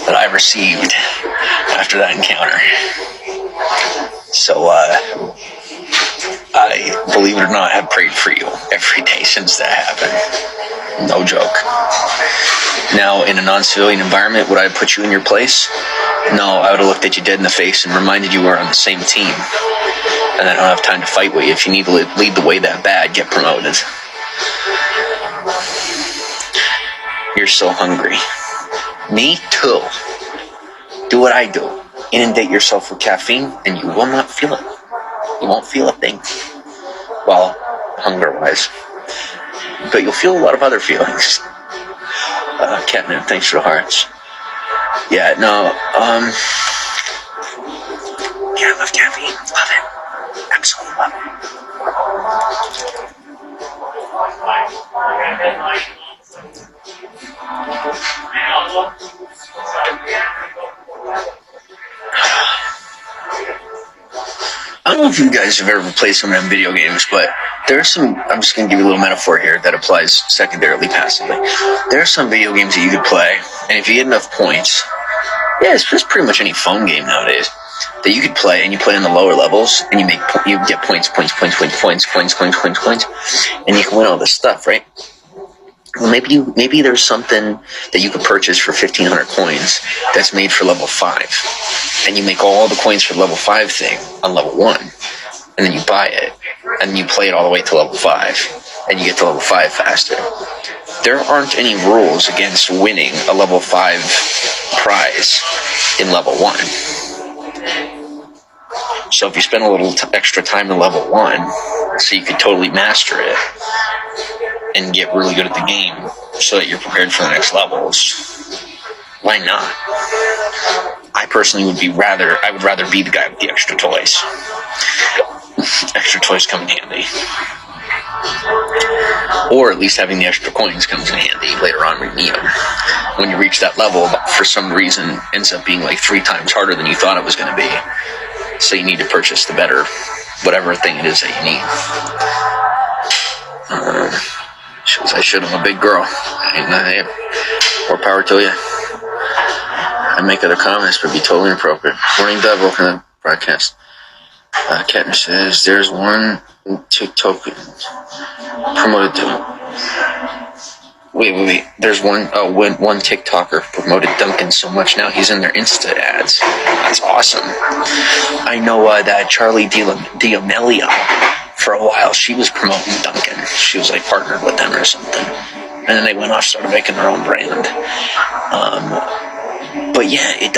that I received after that encounter. So, I, believe it or not, have prayed for you every day since that happened. No joke. Now, in a non-civilian environment, would I have put you in your place? No, I would have looked at you dead in the face and reminded you we're on the same team. And I don't have time to fight with you. If you need to lead the way that bad, get promoted. You're so hungry. Me too. Do what I do. Inundate yourself with caffeine, and you will not feel it. You won't feel a thing. Well, hunger-wise. But you'll feel a lot of other feelings. Catnip, thanks for the hearts. Yeah, no, yeah, I love caffeine. Love it. Absolutely love it. I don't know if you guys have ever played some of them video games, but there's some, I'm just going to give you a little metaphor here that applies secondarily, passively. There are some video games that you could play, and if you get enough points, yeah, it's just pretty much any phone game nowadays, that you could play, and you play on the lower levels, and you get points, and you can win all this stuff, right? Well, maybe there's something that you could purchase for 1,500 coins that's made for level 5. And you make all the coins for the level 5 thing on level 1. And then you buy it. And you play it all the way to level 5. And you get to level 5 faster. There aren't any rules against winning a level 5 prize in level 1. So if you spend a little extra time in level 1, so you could totally master it, and get really good at the game so that you're prepared for the next levels, why not? I personally I would rather be the guy with the extra toys. Extra toys come in handy. Or at least having the extra coins comes in handy later on when you need them. When you reach that level, for some reason, ends up being like 3 times harder than you thought it was going to be. So you need to purchase the better, whatever thing it is that you need. I should. I'm a big girl. More power to you. I make other comments, but be totally inappropriate. Morning, Dove. Welcome to the broadcast. Katniss says there's one TikTok promoted to. Wait. There's one TikToker promoted Duncan so much now he's in their Insta ads. That's awesome. I know that Charlie D'Amelio. For a while, she was promoting Duncan. She was like partnered with them or something, and then they went off, started making their own brand. But yeah, it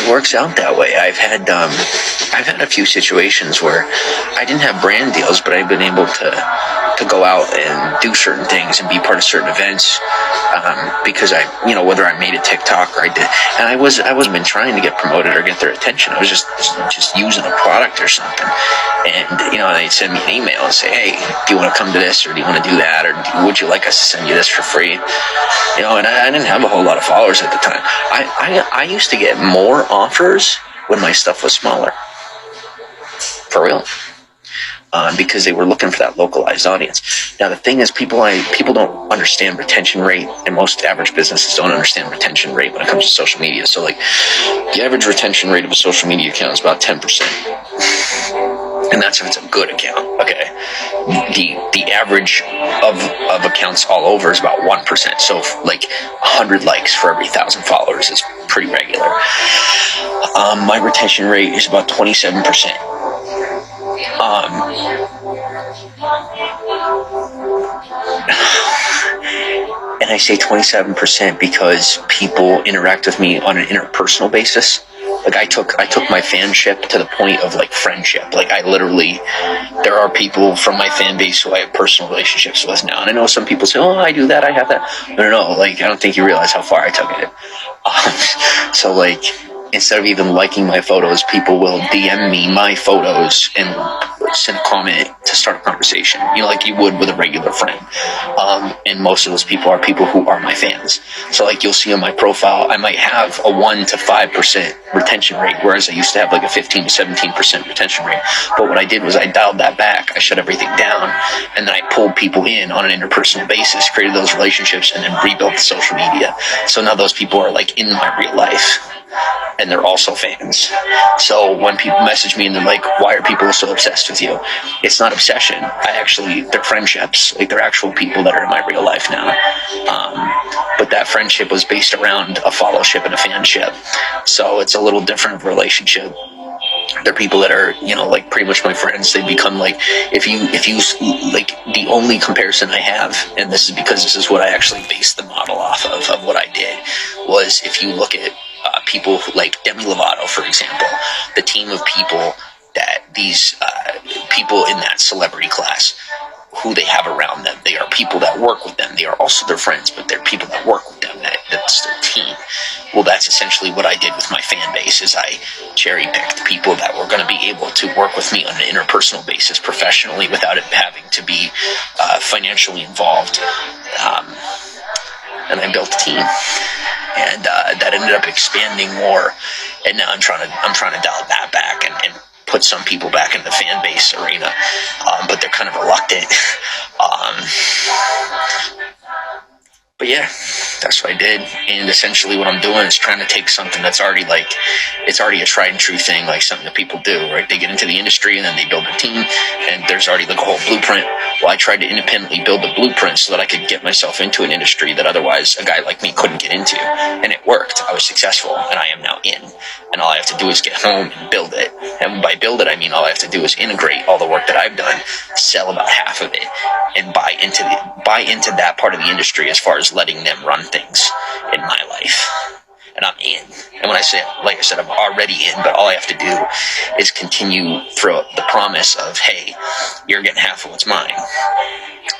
works out that way. I've had a few situations where I didn't have brand deals, but I've been able to go out and do certain things and be part of certain events because whether I made a TikTok or I did, and I wasn't been trying to get promoted or get their attention. I was just using a product or something, and they'd send me an email and say, hey, do you want to come to this, or do you want to do that, or would you like us to send you this for free? And I didn't have a whole lot of followers at the time. I used to get more offers when my stuff was smaller. For real. Because they were looking for that localized audience. Now the thing is, people don't understand retention rate, and most average businesses don't understand retention rate when it comes to social media. So like, the average retention rate of a social media account is about 10%. And that's if it's a good account, okay? The average of accounts all over is about 1%. So like 100 likes for every 1,000 followers is pretty regular. My retention rate is about 27%. And I say 27% because people interact with me on an interpersonal basis Like I took my fanship to the point of like friendship. Like I literally, there are people from my fan base who I have personal relationships with now. And I know some people say, oh, I do that, I have that. No, like I don't think you realize how far I took it. So like, instead of even liking my photos, people will DM me my photos and send a comment to start a conversation, like you would with a regular friend. And most of those people are people who are my fans. So like you'll see on my profile, I might have a 1 to 5% retention rate, whereas I used to have like a 15 to 17% retention rate. But what I did was I dialed that back. I shut everything down, and then I pulled people in on an interpersonal basis, created those relationships, and then rebuilt the social media. So now those people are like in my real life, and they're also fans. So when people message me and they're like, why are people so obsessed with you? It's not obsession. They're friendships. Like they're actual people that are in my real life now. But that friendship was based around a followship and a fanship. So it's a little different of a relationship. They're people that are, like pretty much my friends. They become like, if you like, the only comparison I have, and this is because this is what I actually based the model off of what I did, was if you look at people like Demi Lovato, for example, the team of people that these people in that celebrity class, who they have around them. They are people that work with them. They are also their friends, but they're people that work with them. That's their team. Well, that's essentially what I did with my fan base, is I cherry-picked people that were going to be able to work with me on an interpersonal basis professionally without it having to be financially involved. And I built a team. And that ended up expanding more. And now I'm trying to dial that back and put some people back in the fan base arena, but they're kind of reluctant. But yeah, that's what I did. And essentially what I'm doing is trying to take something that's already like, it's already a tried and true thing, like something that people do, right? They get into the industry and then they build a team, and there's already like a whole blueprint. Well, I tried to independently build the blueprint so that I could get myself into an industry that otherwise a guy like me couldn't get into. And it worked. I was successful, and I am now in. And all I have to do is get home and build it. And by build it, I mean all I have to do is integrate all the work that I've done, sell about half of it, and buy into that part of the industry as far as letting them run things in my life. And I'm in. And when I say, like I said, I'm already in, but all I have to do is continue through the promise of, hey, you're getting half of what's mine.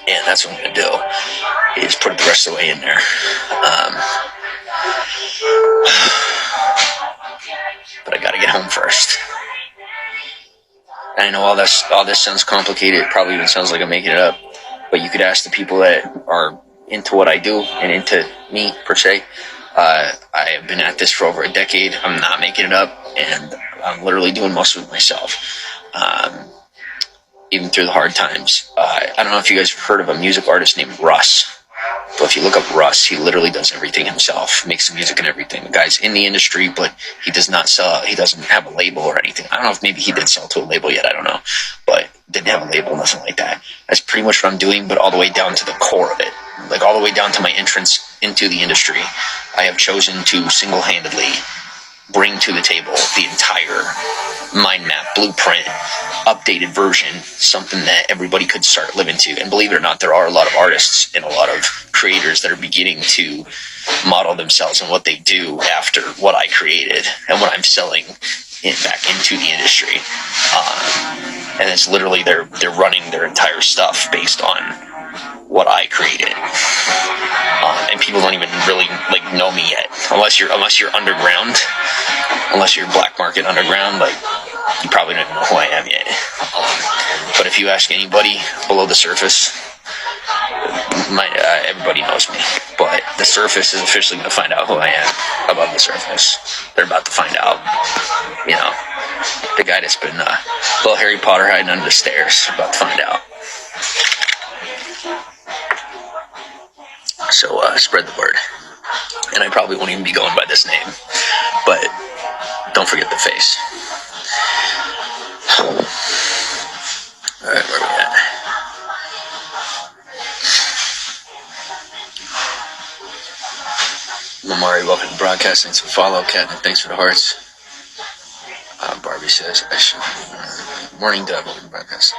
And that's what I'm going to do, is put it the rest of the way in there. But I got to get home first. And I know all this sounds complicated. It probably even sounds like I'm making it up. But you could ask the people that are into what I do and into me, per se. I have been at this for over a decade. I'm not making it up, and I'm literally doing most of it myself, even through the hard times. I don't know if you guys have heard of a music artist named Russ. But if you look up Russ, he literally does everything himself, makes the music and everything. The guy's in the industry, but he does not sell, he doesn't have a label or anything. I don't know if maybe he did sell to a label yet, I don't know. But didn't have a label, nothing like that. That's pretty much what I'm doing, but all the way down to the core of it. Like all the way down to my entrance into the industry. I have chosen to single-handedly bring to the table the entire mind map, blueprint, updated version, something that everybody could start living to. And believe it or not, there are a lot of artists and a lot of creators that are beginning to model themselves and what they do after what I created and what I'm selling back into the industry. And it's literally they're running their entire stuff based on what I created. And people don't even really like know me yet, unless you're underground, unless you're black market underground. Like you probably don't even know who I am yet. But if you ask anybody below the surface, everybody knows me. But the surface is officially going to find out who I am above the surface. They're about to find out. You know, the guy that's been little Harry Potter hiding under the stairs, about to find out. So spread the word. And I probably won't even be going by this name, but don't forget the face. Alright, where are we at? Mamari, welcome to broadcast. Thanks for the follow. Catnip, thanks for the hearts. Barbie says, I should. Morning, Dub, welcome to broadcast.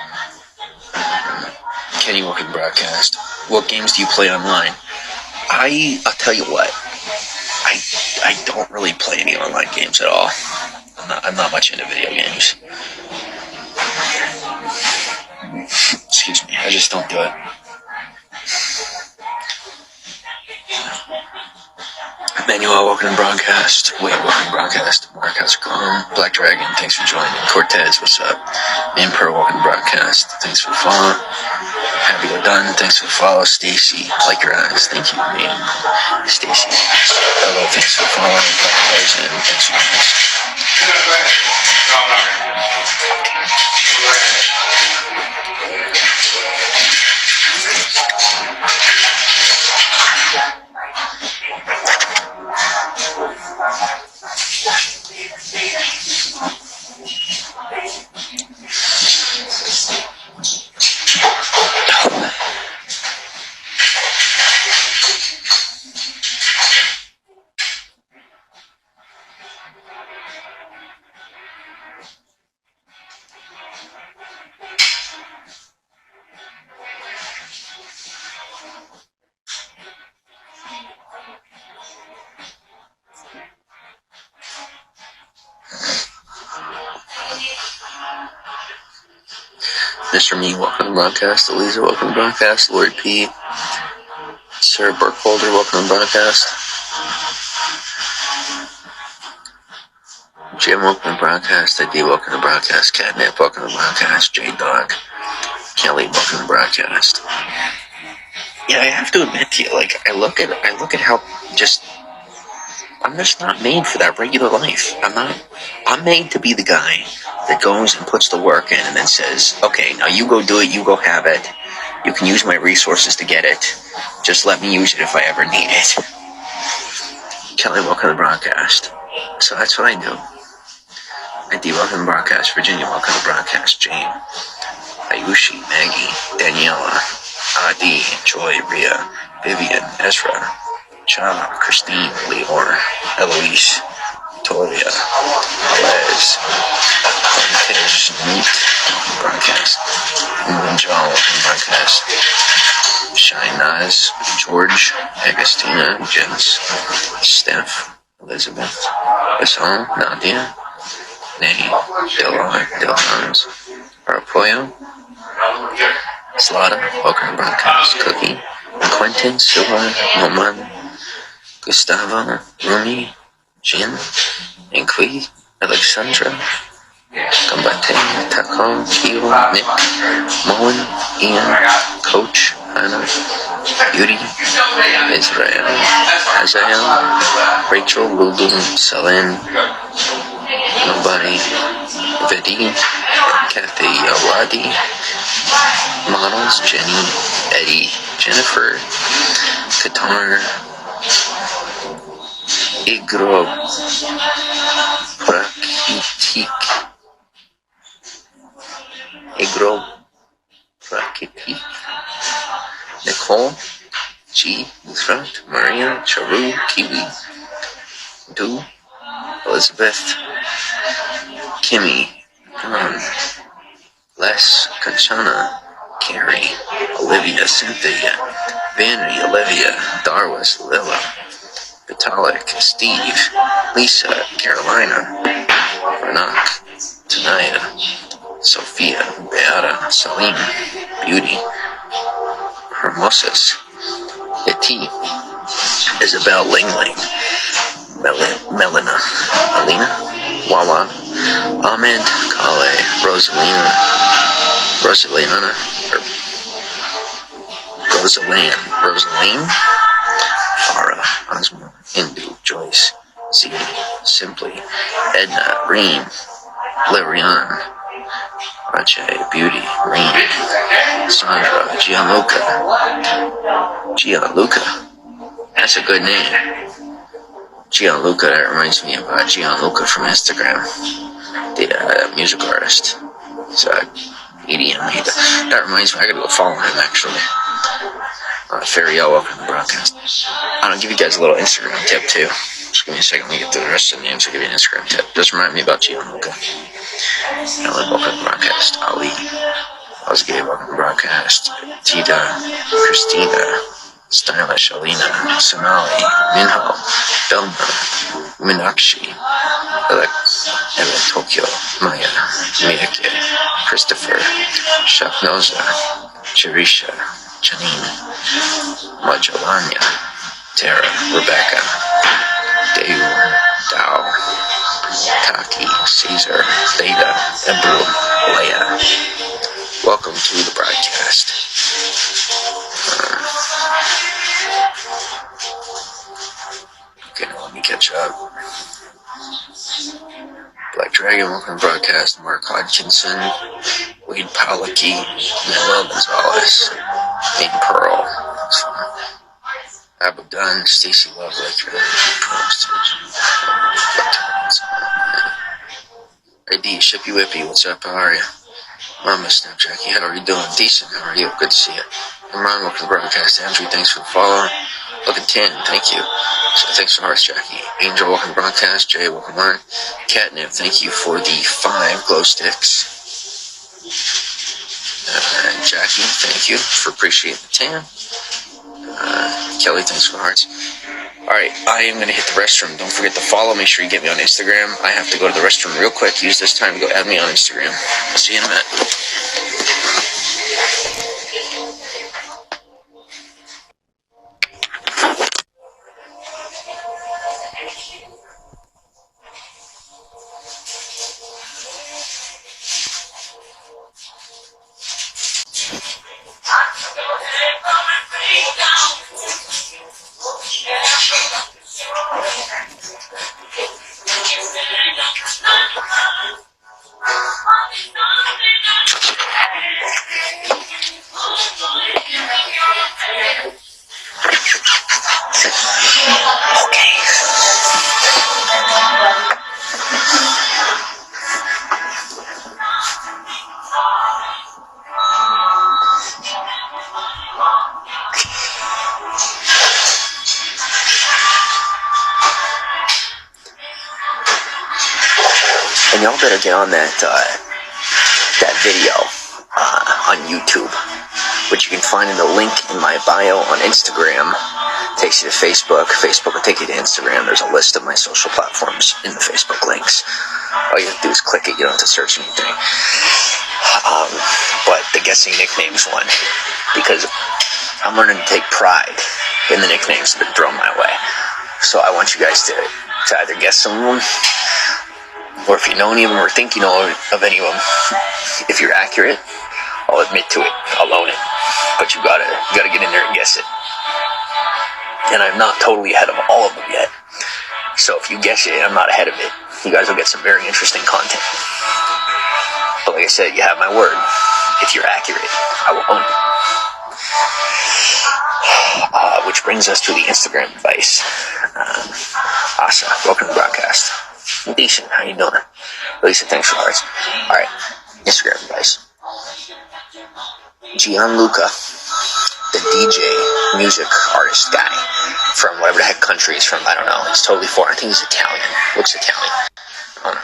Kenny, welcome to broadcast. What games do you play online? I'll tell you what. I don't really play any online games at all. I'm not much into video games. Excuse me, I just don't do it. Manuel, welcome to broadcast. Wait, welcome to broadcast. Mark, how's it going? Black Dragon, thanks for joining. Cortez, what's up? Emperor, welcome to broadcast. Thanks for the follow. Happy to done. Thanks for the follow. Stacy, like your eyes. Thank you, man. Stacy. Hello, thanks for the follow. Thanks for this. Mr. Me, welcome to broadcast. Eliza, welcome to broadcast. Lord P. Sir Burkholder, welcome to broadcast. Jim, welcome to broadcast. ID, welcome to broadcast. Catnip, welcome to broadcast. J-Dog. Kelly, welcome to broadcast. Yeah, I have to admit to you, like, I look at how I'm just not made for that regular life. I'm made to be the guy that goes and puts the work in and then says, okay, now you go do it, you go have it. You can use my resources to get it. Just let me use it if I ever need it. Kelly, welcome to broadcast. So that's what I do. ID, welcome to broadcast. Virginia, welcome to broadcast. Jane, Ayushi, Maggie, Daniela, Adi, Joy, Ria, Vivian, Ezra, Chana, Christine, Leor, Eloise, Victoria, Alez, Cortez, Meat, broadcast, and John, welcome to broadcast. Shine Naz, George, Agustina, Jens, Steph, Elizabeth, Basal, Nadia, Nay, Dilhans, Arapoyo, Slada, welcome to broadcast. Cookie, Quentin, Silva, Moman, Gustavo, Rumi, Jin, Inqui, Alexandra, Combate, Taco, Keo, Nick, Moen, Ian, Coach, Hannah, Beauty, Israel, Azael, Rachel, Lulu, Selene, Nobody, Vedi, Kathy, Awadi, Models, Jenny, Eddie, Jennifer, Qatar, Igro, Prakitik, Nicole, G, Front, Maria, Charu, Kiwi, Du, Elizabeth, Kimmy, Les, Kanchana, Carrie, Olivia, Cynthia, Vanity, Olivia, Darwas, Lilla, Vitalik, Steve, Lisa, Carolina, Vernock, Tanaya, Sophia, Beata, Salim, Beauty, Hermosus, Iti, Isabel, Lingling, Melina, Alina, Wawa, Ahmed, Kale, Rosalina, Rosaline, Farah, Osmo, Indu, Joyce, Z, Simply, Edna, Reem, Larian, Rajay, Beauty, Reem, Sandra, Gianluca, that's a good name. Gianluca, that reminds me of Gianluca from Instagram, the music artist. He's EDM. That reminds me, I gotta go follow him actually. Fariel, welcome to the broadcast. I'm gonna give you guys a little Instagram tip too. Just give me a second, let me get through the rest of the names. I'll give you an Instagram tip. Just remind me about Gianluca. Ellen, welcome to the broadcast. Ali, Osgay, welcome to the broadcast. Tita, Christina, Stylish, Alina, Sonali, Minho, Belma, Minakshi, Ella Tokyo, Maya, Miyake, Christopher, Shaknoza, Chirisha, Janine, Majalanya, Tara, Rebecca, Deu, Dao, Taki, Caesar, Theta, Ebru, Leia. Welcome to the broadcast. Okay, now let me catch up. Black Dragon, welcome to the broadcast. Mark Hodgkinson, Wade Palaki, Manuel Gonzalez, Aiden Pearl, Abu Dunn, Stacy Love, ID, Shippy Whippy, what's up? How are you? Mama Snap Jackie, how are you doing? Decent, how are you? Good to see you. Imran, welcome to the broadcast. Andrew, thanks for the follow. Looking 10, thank you. So thanks for the hearts, Jackie. Angel, welcome to the broadcast. Jay, welcome on. Catnip, thank you for the 5 glow sticks. Jackie, thank you for appreciating the 10. Kelly, thanks for the hearts. Alright, I am going to hit the restroom. Don't forget to follow. Make sure you get me on Instagram. I have to go to the restroom real quick. Use this time to go add me on Instagram. I'll see you in a minute. And y'all better get on that video on YouTube, which you can find in the link in my bio on Instagram. Takes you to Facebook. Facebook will take you to Instagram. There's a list of my social platforms in the Facebook links. All you have to do is click it. You don't have to search anything. But the guessing nicknames one, because I'm learning to take pride in the nicknames that have been thrown my way. So I want you guys to either guess some of them, or if you know any of them or think you know of any of them, if you're accurate, I'll admit to it. I'll own it. But you gotta get in there and guess it. And I'm not totally ahead of all of them yet. So if you guess it, I'm not ahead of it. You guys will get some very interesting content. But like I said, you have my word. If you're accurate, I will own it. Which brings us to the Instagram advice. Asa, welcome to the broadcast. Decent, how you doing? Lisa, thanks for hearts. Alright, Instagram advice. Gianluca, the DJ, music artist guy, from whatever the heck country he's from, I don't know. He's totally foreign. I think he's Italian. Looks Italian. I don't know.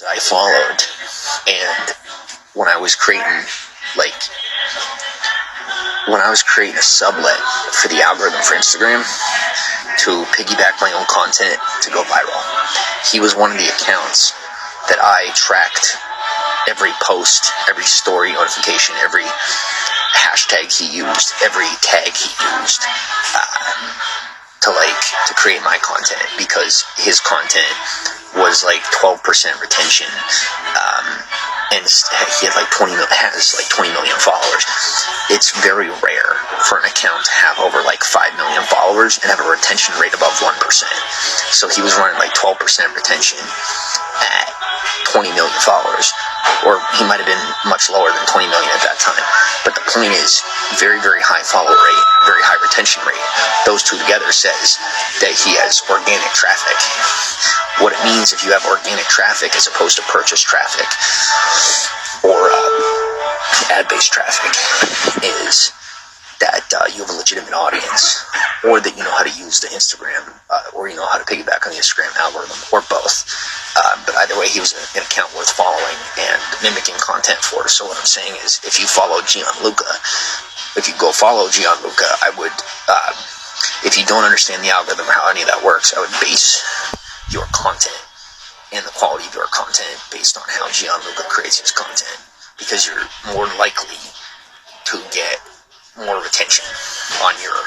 I followed, and when I was creating a sublet for the algorithm for Instagram to piggyback my own content to go viral, he was one of the accounts that I tracked every post, every story notification, every hashtag he used, every tag he used to create my content, because his content was like 12% retention, and he had has 20 million followers. It's very rare for an account to have over 5 million followers and have a retention rate above 1%. So he was running 12% retention at 20 million followers, or he might have been much lower than 20 million at that time. But the point is, very, very high follow rate, very high retention rate. Those two together says that he has organic traffic. What it means if you have organic traffic as opposed to purchase traffic or ad-based traffic is that you have a legitimate audience, or that you know how to use the Instagram, or you know how to piggyback on the Instagram algorithm, or both. But either way, he was an account worth following and mimicking content for. So what I'm saying is, if you follow Gianluca, if you go follow Gianluca, I would, if you don't understand the algorithm or how any of that works, I would base your content and the quality of your content based on how Gianluca creates his content, because you're more likely to get more retention on your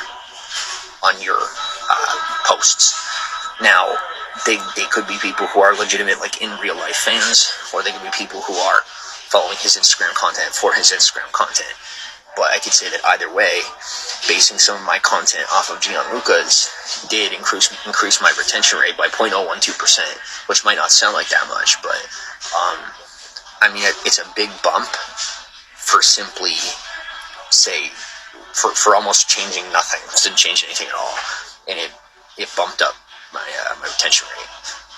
posts. Now, they could be people who are legitimate, like in real life fans, or they could be people who are following his Instagram content for his Instagram content. But I could say that either way, basing some of my content off of Gianluca's did increase my retention rate by 0.012%, which might not sound like that much, but I mean, it's a big bump for simply, say, for almost changing nothing. It didn't change anything at all, and it bumped up my retention rate.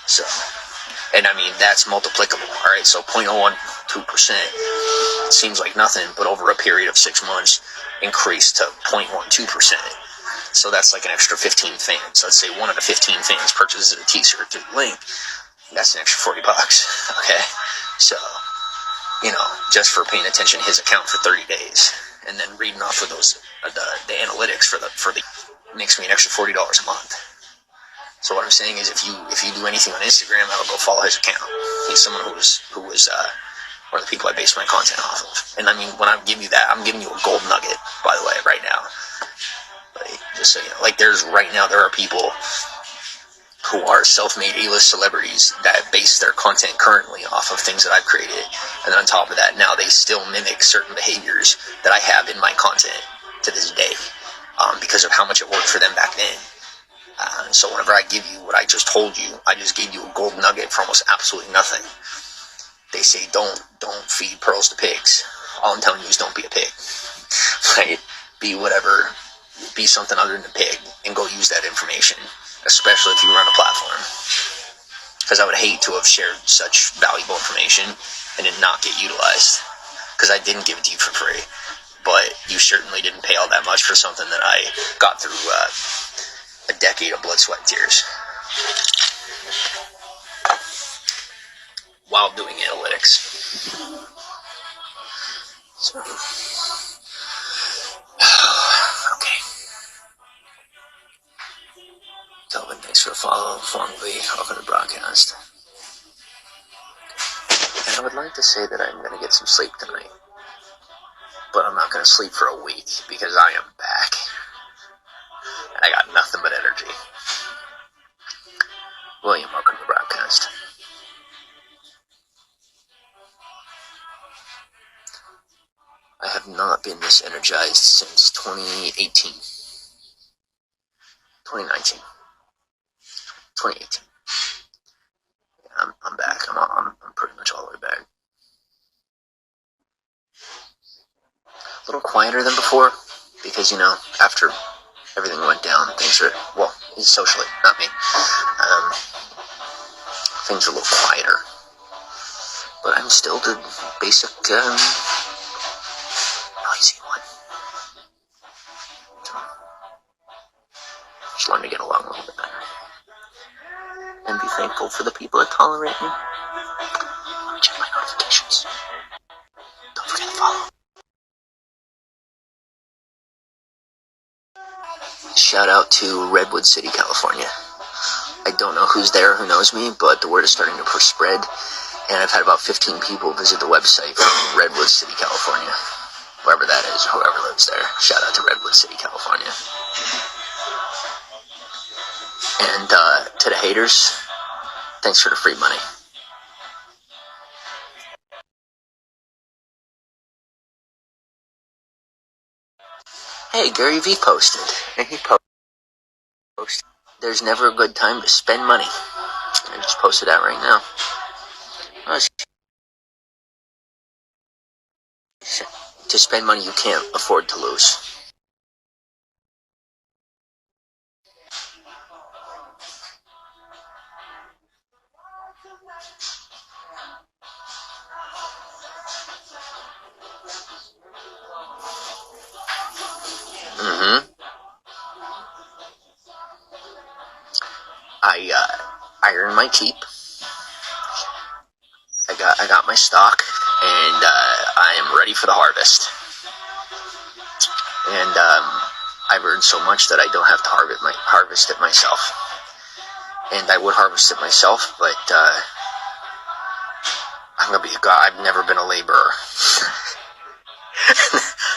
So, and I mean, that's multiplicable. All right, so 0.012% seems like nothing, but over a period of 6 months, increased to 0.12%. So that's like an extra 15 fans. Let's say one of the 15 fans purchases a t-shirt through the link. That's an extra $40. Okay, so, you know, just for paying attention to his account for 30 days and then reading off of those the analytics for the makes me an extra $40 a month. So what I'm saying is, if you do anything on Instagram, I would go follow his account. He's someone who was one of the people I base my content off of. And I mean, when I give you that, I'm giving you a gold nugget, by the way, right now. Like, just so you know, like there are people who are self-made A-list celebrities that base their content currently off of things that I've created. And then on top of that, now they still mimic certain behaviors that I have in my content to this day, because of how much it worked for them back then. So whenever I give you what I just told you, I just gave you a gold nugget for almost absolutely nothing. They say don't feed pearls to pigs. All I'm telling you is don't be a pig. Right? Be something other than a pig, and go use that information, especially if you run a platform. Because I would hate to have shared such valuable information and it not get utilized. Because I didn't give it to you for free, but you certainly didn't pay all that much for something that I got through a decade of blood, sweat, and tears while doing analytics. So, okay. Kelvin, thanks for the follow. Formally, welcome to the broadcast. And I would like to say that I'm going to get some sleep tonight, but I'm not going to sleep for a week because I am back. I got nothing but energy. William, welcome to the broadcast. I have not been this energized since 2018. 2019. 2018. Yeah, I'm back. I'm pretty much all the way back. A little quieter than before, because, you know, after everything went down, things are, well, socially, not me, things are a little quieter. But I'm still the basic, noisy one. Just learn to get along a little bit better. And be thankful for the people that tolerate me. Check my notifications. Don't forget to follow. Shout out to Redwood City, California. I don't know who's there, who knows me, but the word is starting to spread, and I've had about 15 people visit the website from Redwood City, California. Wherever that is, whoever lives there. Shout out to Redwood City, California. And to the haters, thanks for the free money. Hey, Gary V posted. And he posted, there's never a good time to spend money. I just posted that right now. To spend money you can't afford to lose. I earned my keep. I got my stock, and I am ready for the harvest. And I've earned so much that I don't have to harvest it myself. And I would harvest it myself, but I'm gonna be a guy. I've never been a laborer.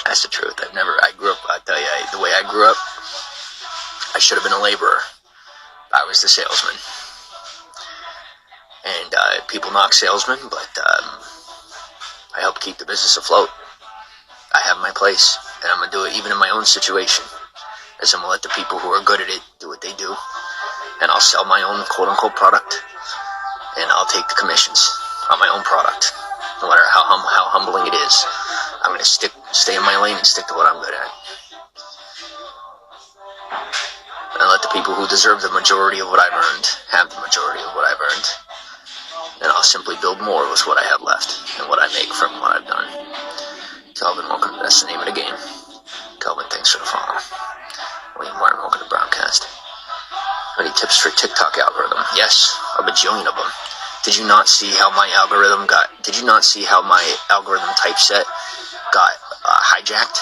That's the truth. I grew up, I'll tell you, the way I grew up, I should have been a laborer. I was the salesman. And people knock salesmen, but I help keep the business afloat. I have my place, and I'm going to do it even in my own situation. As I'm going to let the people who are good at it do what they do, and I'll sell my own quote-unquote product, and I'll take the commissions on my own product, no matter how humbling it is. I'm going to stay in my lane and stick to what I'm good at. And let the people who deserve the majority of what I've earned have the majority of what I've earned. And I'll simply build more with what I have left and what I make from what I've done. Kelvin, welcome. That's the name of the game. Kelvin, thanks for the follow. William Martin, welcome to Broadcast. Any tips for TikTok algorithm? Yes, a bajillion of them. Did you not see how my algorithm typeset got hijacked?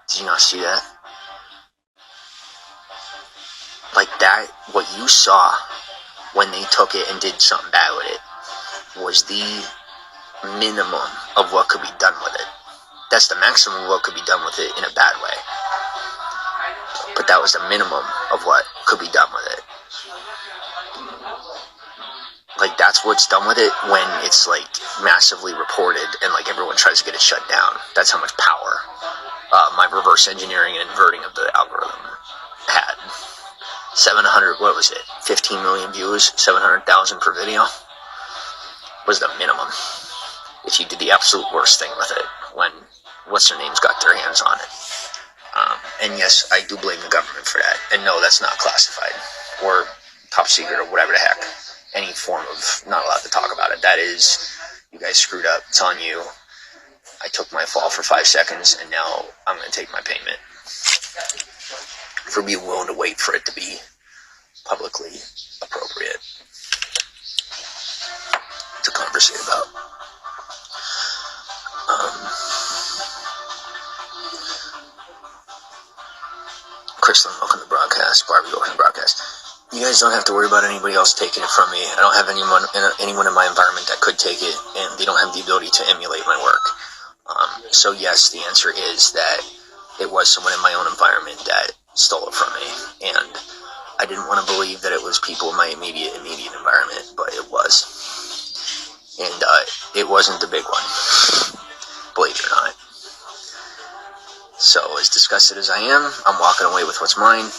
Did you not see that? Like that, what you saw when they took it and did something bad with it was the minimum of what could be done with it. That's the maximum of what could be done with it in a bad way. But that was the minimum of what could be done with it. Like, that's what's done with it when it's, like, massively reported and, like, everyone tries to get it shut down. That's how much power my reverse engineering and inverting of the algorithm had. 15 million views, 700,000 per video was the minimum. If you did the absolute worst thing with it, when what's-their-names got their hands on it. And yes, I do blame the government for that. And no, that's not classified or top secret or whatever the heck. Any form of not allowed to talk about it. That is, you guys screwed up. It's on you. I took my fall for 5 seconds, and now I'm going to take my payment for being willing to wait for it to be publicly appropriate to conversate about. Kristen, welcome to Broadcast. Barbie, welcome to Broadcast. You guys don't have to worry about anybody else taking it from me. I don't have anyone in my environment that could take it, and they don't have the ability to emulate my work. So yes, the answer is that it was someone in my own environment that stole it from me, and I didn't want to believe that it was people in my immediate environment, but it was. And it wasn't the big one, believe it or not. So as disgusted as I am, I'm walking away with what's mine.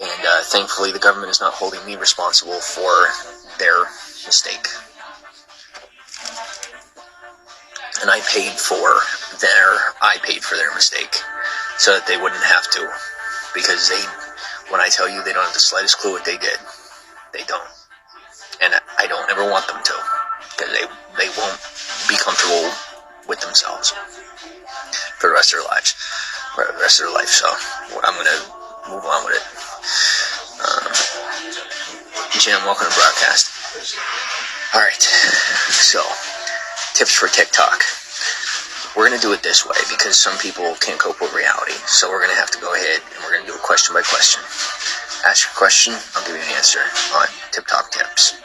And thankfully, the government is not holding me responsible for their mistake. And I paid for their mistake so that they wouldn't have to. Because when I tell you they don't have the slightest clue what they did, they don't. And I don't ever want them to. Because they won't be comfortable with themselves for the rest of their lives. For the rest of their life. So I'm going to move on with it. Jim, welcome to Broadcast. Alright, so tips for TikTok. We're going to do it this way because some people can't cope with reality. So we're going to have to go ahead and we're going to do it question by question. Ask your question, I'll give you an answer on TikTok tips.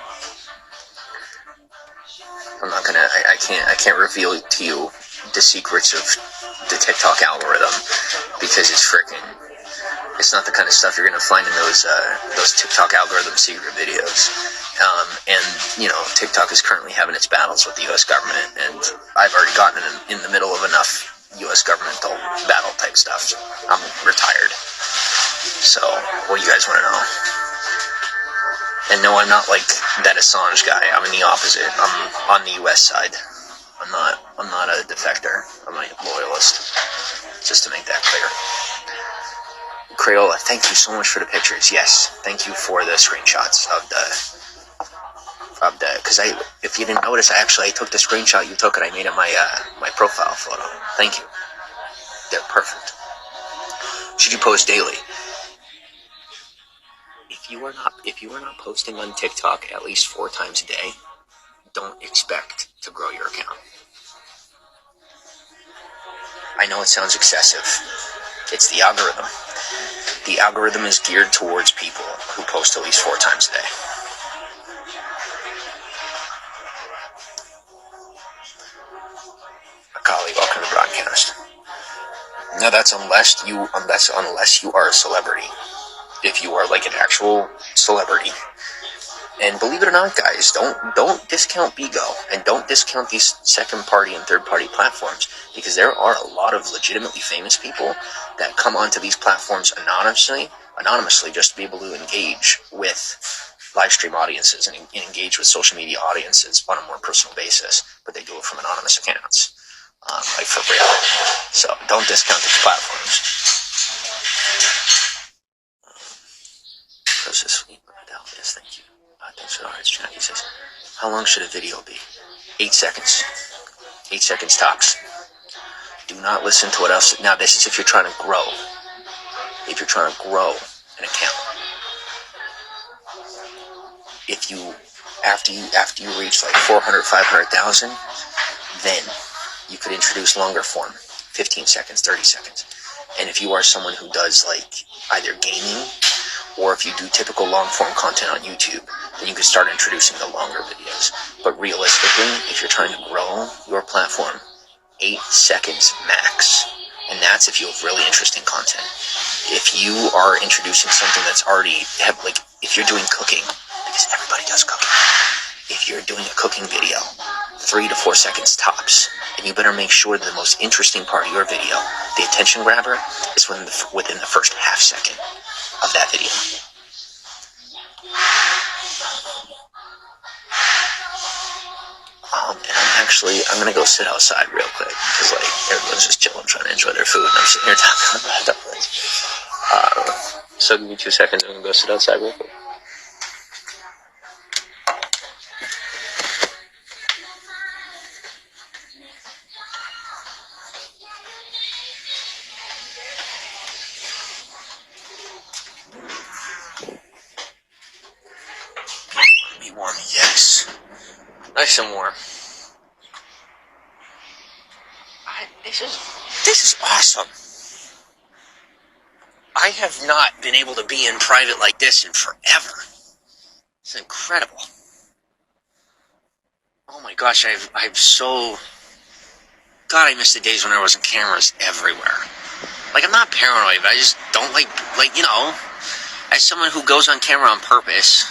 I can't reveal to you the secrets of the TikTok algorithm because it's not the kind of stuff you're going to find in those TikTok algorithm secret videos. And, you know, TikTok is currently having its battles with the U.S. government, and I've already gotten in the middle of enough U.S. governmental battle type stuff. I'm retired. So, what do you guys want to know? And no, I'm not like that Assange guy. I'm in the opposite. I'm on the U.S. side. I'm not a defector. I'm a loyalist. Just to make that clear. Crayola, thank you so much for the pictures. Yes, thank you for the screenshots of the, because if you didn't notice, I took the screenshot you took and I made it my profile photo. Thank you. They're perfect. Should you post daily? If you are not posting on TikTok at least 4 times a day, don't expect to grow your account. I know it sounds excessive, It's the algorithm. The algorithm is geared towards people who post at least 4 times a day. Akali, welcome to the broadcast. No, that's unless you are a celebrity. If you are like an actual celebrity. And believe it or not, guys, don't discount Bigo, and don't discount these second-party and third-party platforms, because there are a lot of legitimately famous people that come onto these platforms anonymously just to be able to engage with live stream audiences and engage with social media audiences on a more personal basis, but they do it from anonymous accounts, like for real. So don't discount these platforms. Process sweet, yes, thank you. Thanks for the hearts, Jack. He says, how long should a video be? 8 seconds. 8 seconds tops. Do not listen to what else. Now, this is if you're trying to grow. If you're trying to grow an account. If you, after you reach like 400, 500,000, then you could introduce longer form. 15 seconds, 30 seconds. And if you are someone who does like either gaming, or if you do typical long-form content on YouTube, then you can start introducing the longer videos. But realistically, if you're trying to grow your platform, 8 seconds max. And that's if you have really interesting content. If you are introducing something that's already, like, if you're doing cooking, because everybody does cooking. If you're doing a cooking video, 3 to 4 seconds tops. And you better make sure that the most interesting part of your video, the attention grabber, is within the first half second of that video. And I'm gonna go sit outside real quick, because like everyone's just chilling, trying to enjoy their food, and I'm sitting here talking about dumplings. So give me 2 seconds, I'm gonna go sit outside real quick. Be warm, yes. Nice and warm. This is awesome. I have not been able to be in private like this in forever. It's incredible. Oh my gosh, I'm so... God, I miss the days when there wasn't cameras everywhere. Like, I'm not paranoid, but I just don't like, you know, as someone who goes on camera on purpose,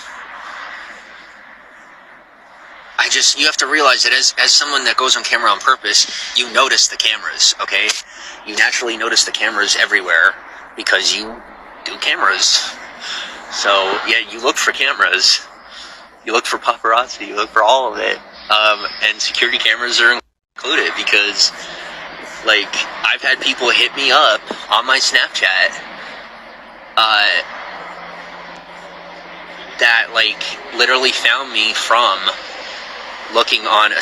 you have to realize that as someone that goes on camera on purpose, you notice the cameras, okay? You naturally notice the cameras everywhere because you do cameras. So, yeah, you look for cameras. You look for paparazzi. You look for all of it. And security cameras are included because, like, I've had people hit me up on my Snapchat that, like, literally found me from looking on a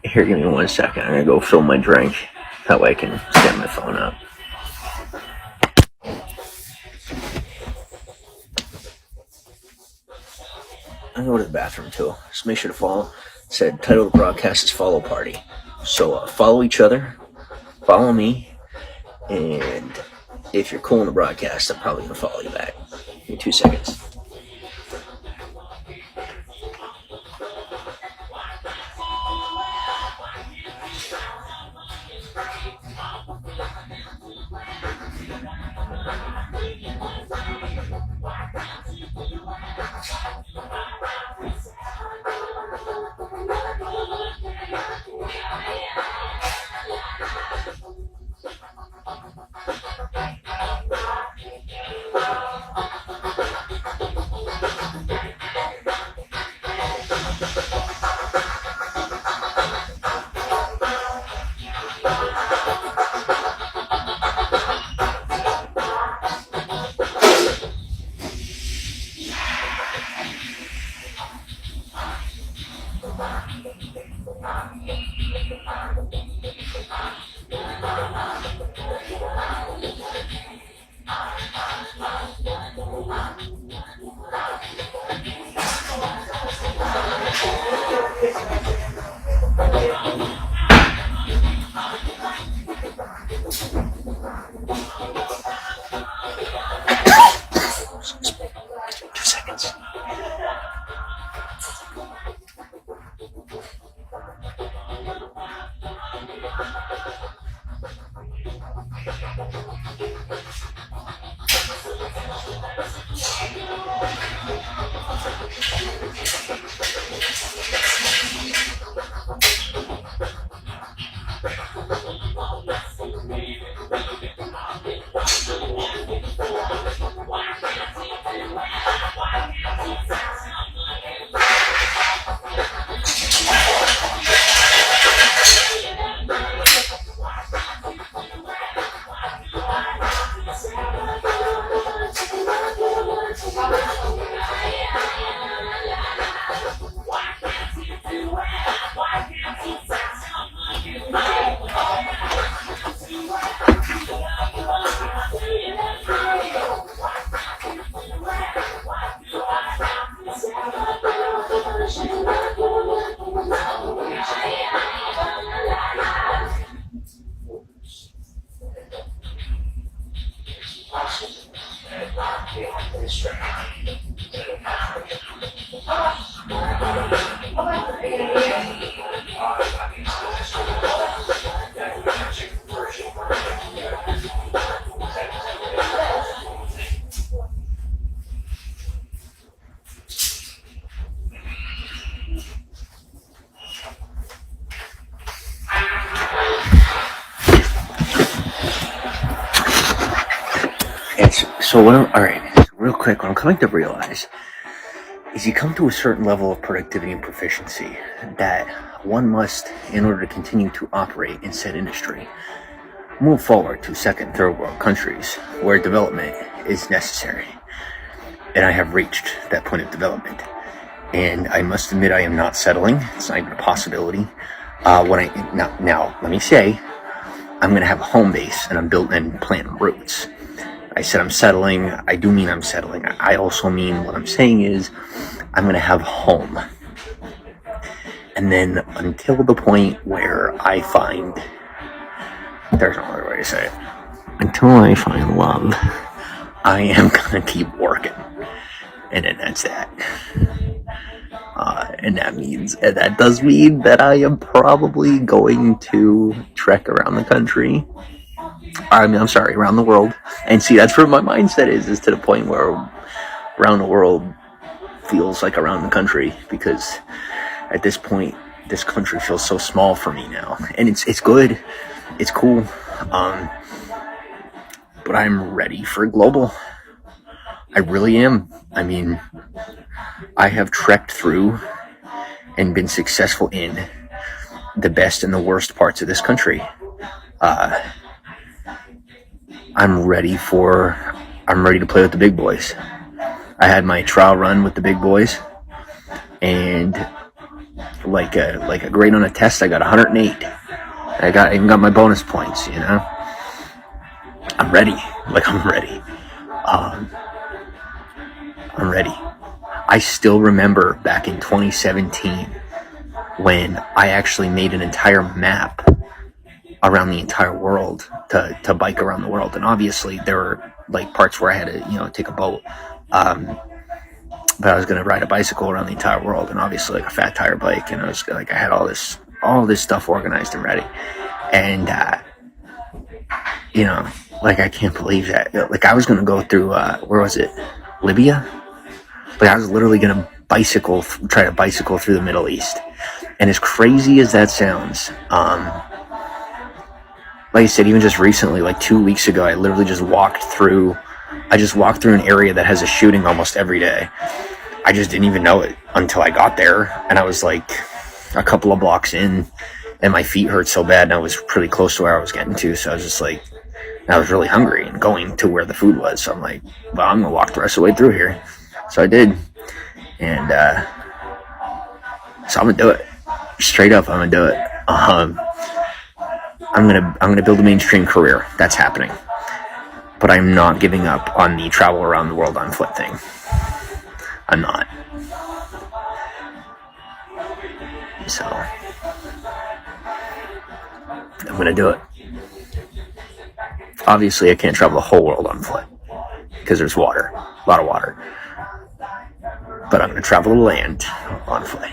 Here, give me 1 second. I'm gonna go fill my drink. That way I can stand my phone up. I'm gonna go to the bathroom too. Just make sure to follow. It said title of the broadcast is Follow Party. So follow each other, follow me, and if you're cool in the broadcast, I'm probably gonna follow you back. Give me 2 seconds. So what I'm, all right, real quick, what I'm coming to realize is you come to a certain level of productivity and proficiency that one must, in order to continue to operate in said industry, move forward to second, third world countries where development is necessary. And I have reached that point of development. And I must admit I am not settling. It's not even a possibility. Now, let me say, I'm going to have a home base and I'm building and planting roots. I said I'm settling. I do mean I'm settling. I also mean what I'm saying is I'm going to have home. And then until the point where I find, there's no other way to say it, until I find love, I am going to keep working. And then that's that. And that does mean that I am probably going to trek around the country. Around the world. And see, that's where my mindset is to the point where around the world feels like around the country, because at this point, this country feels so small for me now. And it's good. It's cool. But I'm ready for global. I really am. I mean, I have trekked through and been successful in the best and the worst parts of this country. I'm ready to play with the big boys. I had my trial run with the big boys, and like a grade on a test. I got 108. I even got my bonus points. You know, I'm ready. Like I'm ready. I'm ready. I still remember back in 2017 when I actually made an entire map around the entire world to bike around the world. And obviously there were like parts where I had to, take a boat. But I was going to ride a bicycle around the entire world, and obviously like a fat tire bike. And I was like, I had all this stuff organized and ready. And, like, I can't believe that. Like, I was going to go through, where was it? Libya? Like, I was literally going to try to bicycle through the Middle East. And as crazy as that sounds, like I said, even just recently, like 2 weeks ago, I literally just walked through an area that has a shooting almost every day. I just didn't even know it until I got there, and I was like a couple of blocks in, and my feet hurt so bad, and I was pretty close to where I was getting to, so I was just like, I was really hungry and going to where the food was, so I'm like, well, I'm gonna walk the rest of the way through here. So I did, and so I'm gonna do it. Straight up, I'm gonna do it. I'm gonna build a mainstream career. That's happening. But I'm not giving up on the travel around the world on foot thing. I'm not. So I'm gonna do it. Obviously, I can't travel the whole world on foot because there's water, a lot of water. But I'm gonna travel the land on foot.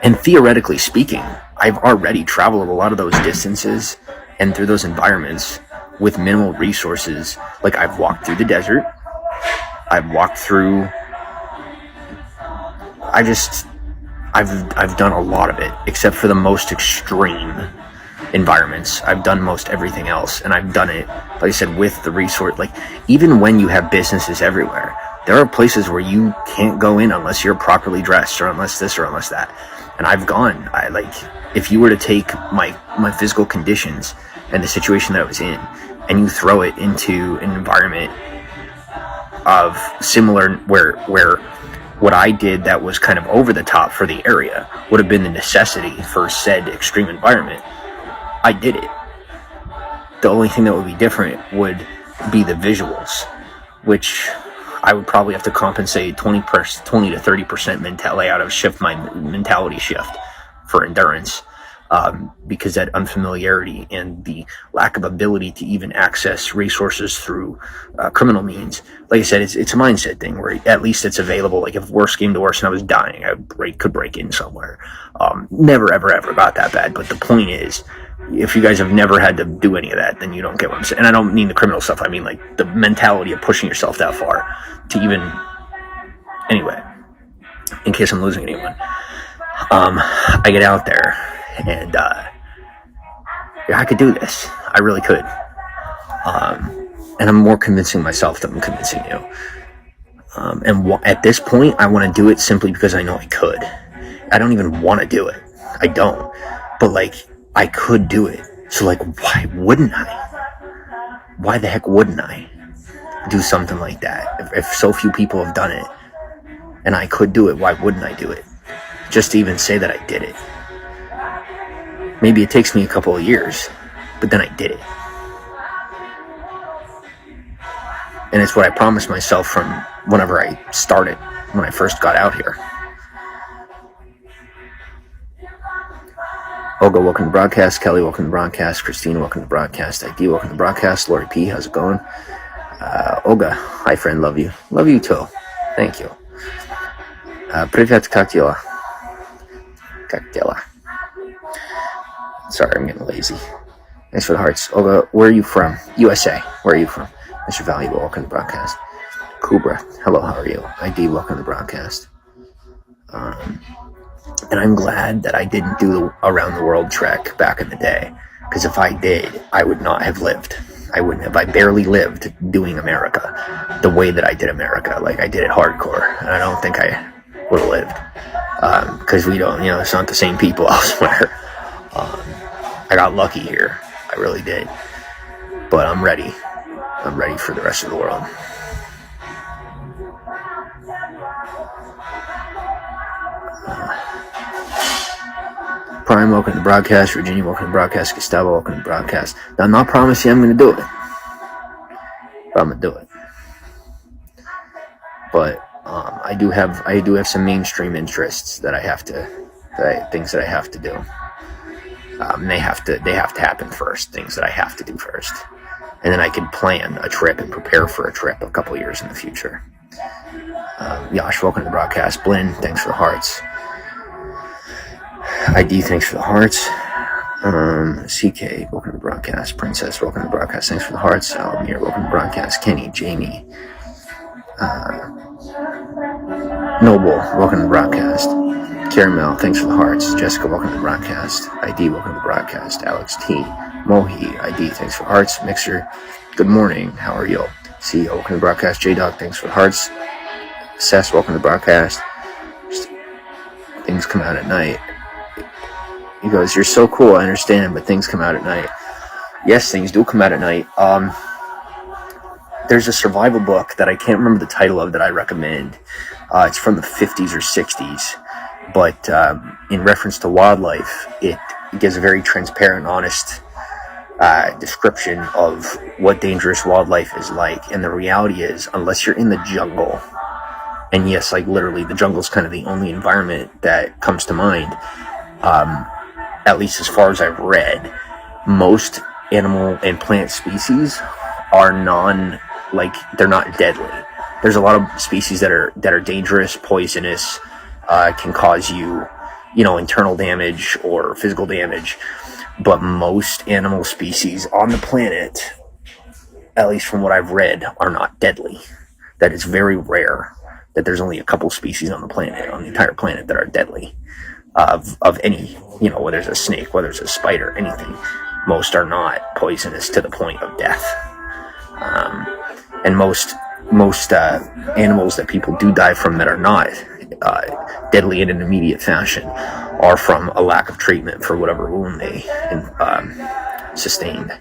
And theoretically speaking, I've already traveled a lot of those distances and through those environments with minimal resources. Like, I've walked through the desert. I've walked through... I've done a lot of it, except for the most extreme environments. I've done most everything else, and I've done it, like I said, with the resource. Like, even when you have businesses everywhere, there are places where you can't go in unless you're properly dressed, or unless this, or unless that. And I've gone. If you were to take my physical conditions and the situation that I was in, and you throw it into an environment of similar, where what I did that was kind of over the top for the area would have been the necessity for said extreme environment, I did it. The only thing that would be different would be the visuals, which I would probably have to compensate 20 to 30% my mentality shift for endurance, because that unfamiliarity and the lack of ability to even access resources through criminal means. Like I said, it's a mindset thing where at least it's available. Like, if worse came to worse and I was dying, I could break in somewhere. Never ever got that bad. But the point is, if you guys have never had to do any of that, then you don't get what I'm saying. And I don't mean the criminal stuff. I mean, like, the mentality of pushing yourself that far to even... Anyway, in case I'm losing anyone, I get out there, and I could do this. I really could. And I'm more convincing myself than I'm convincing you. At this point, I want to do it simply because I know I could. I don't even want to do it. I don't. But, like, I could do it. So, like, why wouldn't I? Why the heck wouldn't I do something like that? If so few people have done it, and I could do it, why wouldn't I do it? Just to even say that I did it. Maybe it takes me a couple of years, but then I did it. And it's what I promised myself from whenever I started, when I first got out here. Olga, welcome to the broadcast. Kelly, welcome to the broadcast. Christina, welcome to the broadcast. ID, welcome to the broadcast. Lori P, how's it going? Olga, hi friend, love you. Love you too. Thank you. Privet Kaktila. Sorry, I'm getting lazy. Thanks for the hearts. Olga, where are you from? USA. Where are you from? Mr. Valuable, welcome to the broadcast. Kubra, hello, how are you? ID, welcome to the broadcast. And I'm glad that I didn't do the around the world trek back in the day, because if I did, I would not have lived. I wouldn't have. I barely lived doing America the way that I did America. Like, I did it hardcore, and I don't think I would have lived, because we don't, it's not the same people elsewhere. I got lucky here. I really did. But I'm ready. I'm ready for the rest of the world. Prime, welcome to the broadcast. Virginia, welcome to the broadcast. Gustavo, welcome to the broadcast. Now, I'm not promising I'm going to do it, but I'm going to do it. But I do have some mainstream interests that I have to, things that I have to do. They have to happen first. Things that I have to do first, and then I can plan a trip and prepare for a trip a couple years in the future. Yash, welcome to the broadcast. Blinn, thanks for the hearts. ID, thanks for the hearts. CK, welcome to the broadcast. Princess, welcome to the broadcast. Thanks for the hearts. Almir, welcome to the broadcast. Kenny, Jamie, Noble, welcome to the broadcast. Caramel, thanks for the hearts. Jessica, welcome to the broadcast. ID, welcome to the broadcast. Alex T, Mohi, ID, thanks for hearts. Mixer, good morning. How are you? CEO, welcome to the broadcast. J-Dog, thanks for the hearts. Sess, welcome to the broadcast. Things come out at night. He goes, you're so cool, I understand, but things come out at night. Yes, things do come out at night. There's a survival book that I can't remember the title of that I recommend. It's from the 50s or 60s, but in reference to wildlife, it gives a very transparent, honest description of what dangerous wildlife is like. And the reality is, unless you're in the jungle, and yes, like literally, the jungle is kind of the only environment that comes to mind, at least as far as I've read, most animal and plant species are they're not deadly. There's a lot of species that are dangerous, poisonous, can cause you, internal damage or physical damage. But most animal species on the planet, at least from what I've read, are not deadly. That it's very rare that there's only a couple species on the entire planet that are deadly. Of any, whether it's a snake, whether it's a spider, anything. Most are not poisonous to the point of death. And most animals that people do die from that are not deadly in an immediate fashion are from a lack of treatment for whatever wound they sustained.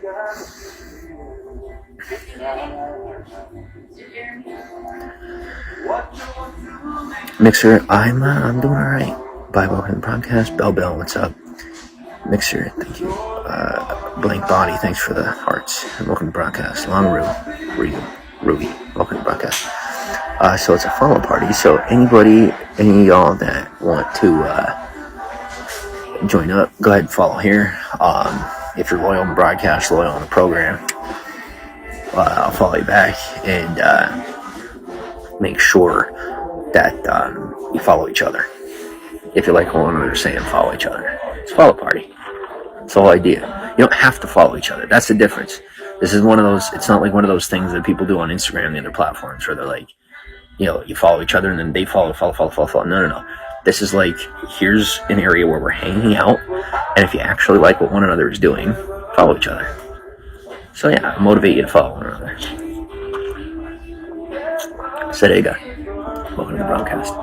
Mixer, I'm doing all right. Bye, welcome to the broadcast. Bell, what's up? Mixer, thank you. Blank Body, thanks for the hearts. And welcome to the broadcast. Long Ruby, welcome to the broadcast. So it's a follow party. So any of y'all that want to join up, go ahead and follow here. If you're loyal on the broadcast, loyal on the program, I'll follow you back and make sure that you follow each other. If you like what one another saying, follow each other. It's a follow party. It's the whole idea. You don't have to follow each other. That's the difference. This is one of those, it's not like one of those things that people do on Instagram and the other platforms where they're like, you follow each other and then they follow. No. This is like, here's an area where we're hanging out, and if you actually like what one another is doing, follow each other. So yeah, motivate you to follow one another. Sedega, welcome to the broadcast.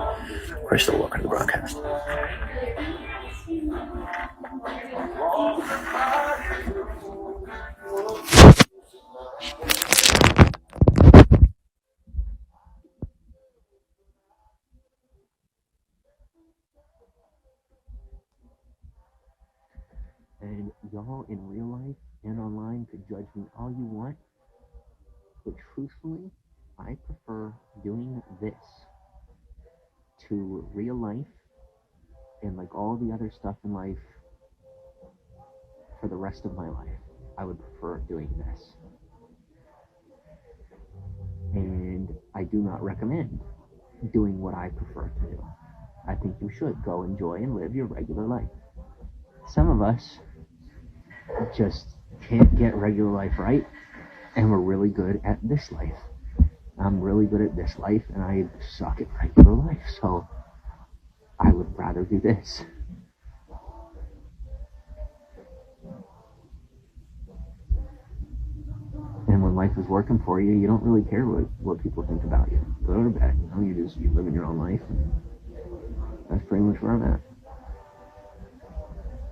Crystal, welcome to the broadcast. And y'all in real life and online could judge me all you want, but truthfully, I prefer doing this to real life and like all the other stuff in life for the rest of my life. I would prefer doing this. And I do not recommend doing what I prefer to do. I think you should go enjoy and live your regular life. Some of us just can't get regular life right, and we're really good at this life. I'm really good at this life, and I suck at regular life, so I would rather do this. And when life is working for you, you don't really care what people think about you. Good or bad, you live in your own life. And that's pretty much where I'm at.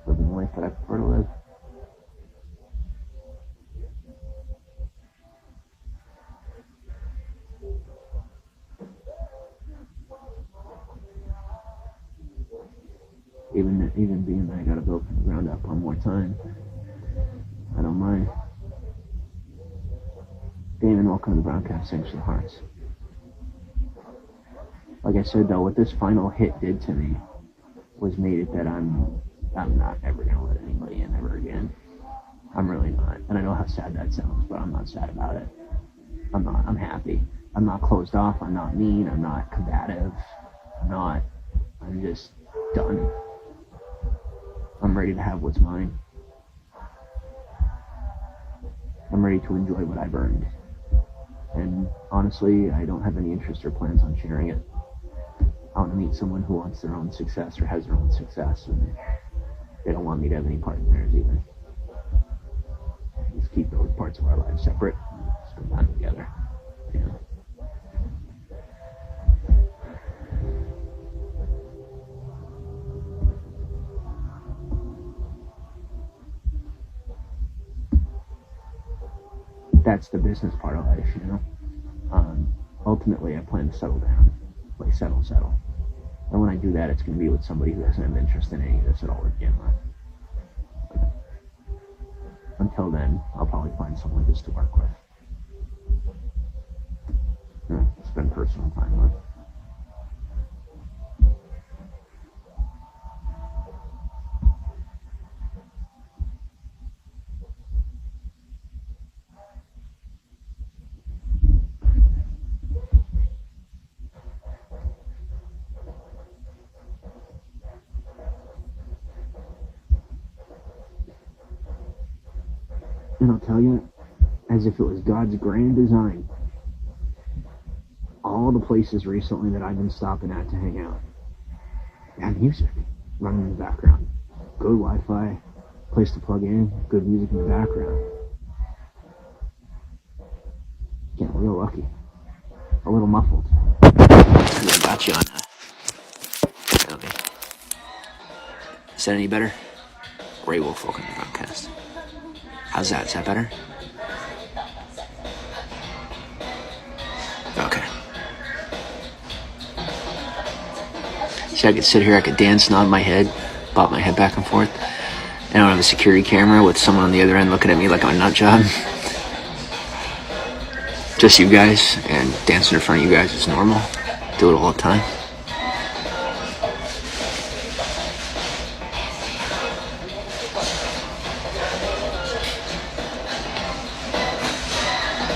Living the life that I prefer to live. Even being that I gotta build from the ground up on more time, I don't mind. Damon, welcome to the broadcast. Thanks for the hearts. Like I said though, what this final hit did to me was made it that I'm not ever gonna let anybody in ever again. I'm really not. And I know how sad that sounds, but I'm not sad about it. I'm not. I'm happy. I'm not closed off. I'm not mean. I'm not combative. I'm just done. I'm ready to have what's mine. I'm ready to enjoy what I've earned. And honestly, I don't have any interest or plans on sharing it. I want to meet someone who wants their own success or has their own success, and they don't want me to have any part in theirs either. Just keep those parts of our lives separate, spend time together. You know. That's the business part of life, you know. Ultimately, I plan to settle down, like settle. And when I do that, it's going to be with somebody who doesn't have interest in any of this at all to begin with. Until then, I'll probably find someone just to work with. You know, spend personal time with. And I'll tell you, as if it was God's grand design, all the places recently that I've been stopping at to hang out have music running in the background. Good Wi-Fi, place to plug in, good music in the background. Getting real lucky. A little muffled. I got you on that. Okay. Is that any better? Ray Wolf, welcome to the broadcast. How's that? Is that better? Okay. See, I could sit here, I could dance, nod my head, bob my head back and forth. And I don't have a security camera with someone on the other end looking at me like I'm a nut job. Just you guys, and dancing in front of you guys is normal. Do it all the time.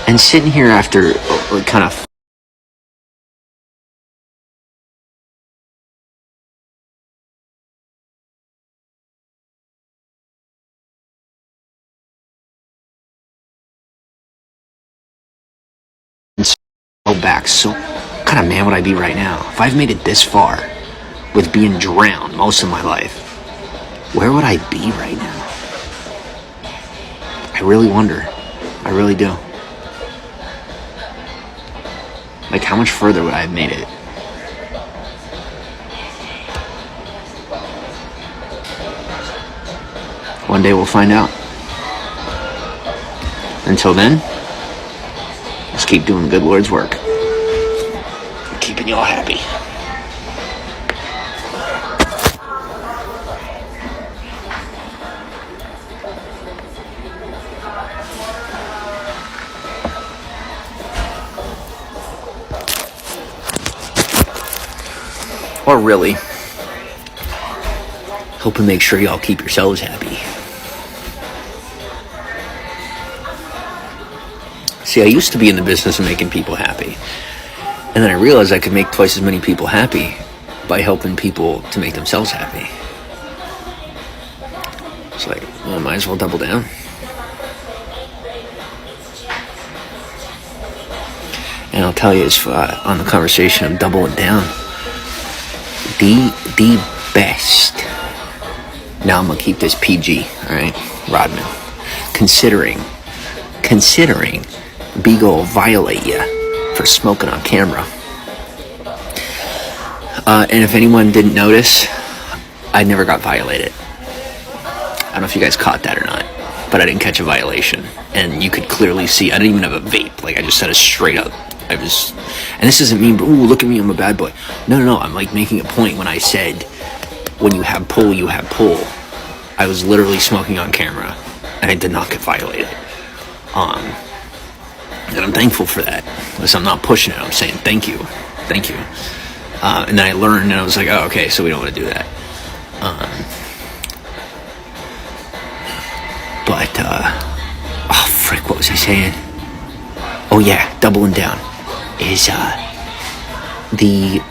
And sitting here after kind of back, so what kind of man would I be right now? If I've made it this far with being drowned most of my life, where would I be right now? I really wonder. I really do. Like, how much further would I have made it? One day we'll find out. Until then, just keep doing the good Lord's work. Keeping y'all happy. Or really, hope and make sure y'all keep yourselves happy. See, I used to be in the business of making people happy. And then I realized I could make twice as many people happy by helping people to make themselves happy. It's like, well, I might as well double down. And I'll tell you, it's on the conversation of doubling down. The best. Now I'm gonna keep this PG, all right, Rodman. Considering Beagle will violate you for smoking on camera. And if anyone didn't notice, I never got violated. I don't know if you guys caught that or not, but I didn't catch a violation. And you could clearly see, I didn't even have a vape. Like, I just said it straight up. And this doesn't mean, ooh, look at me, I'm a bad boy. No, I'm like making a point when I said when you have pull, you have pull. I was literally smoking on camera, and I did not get violated. And I'm thankful for that. Because I'm not pushing it. I'm saying thank you. And then I learned, and I was like, oh, okay, so we don't want to do that. Oh, frick, what was I saying? Oh, yeah, doubling down is the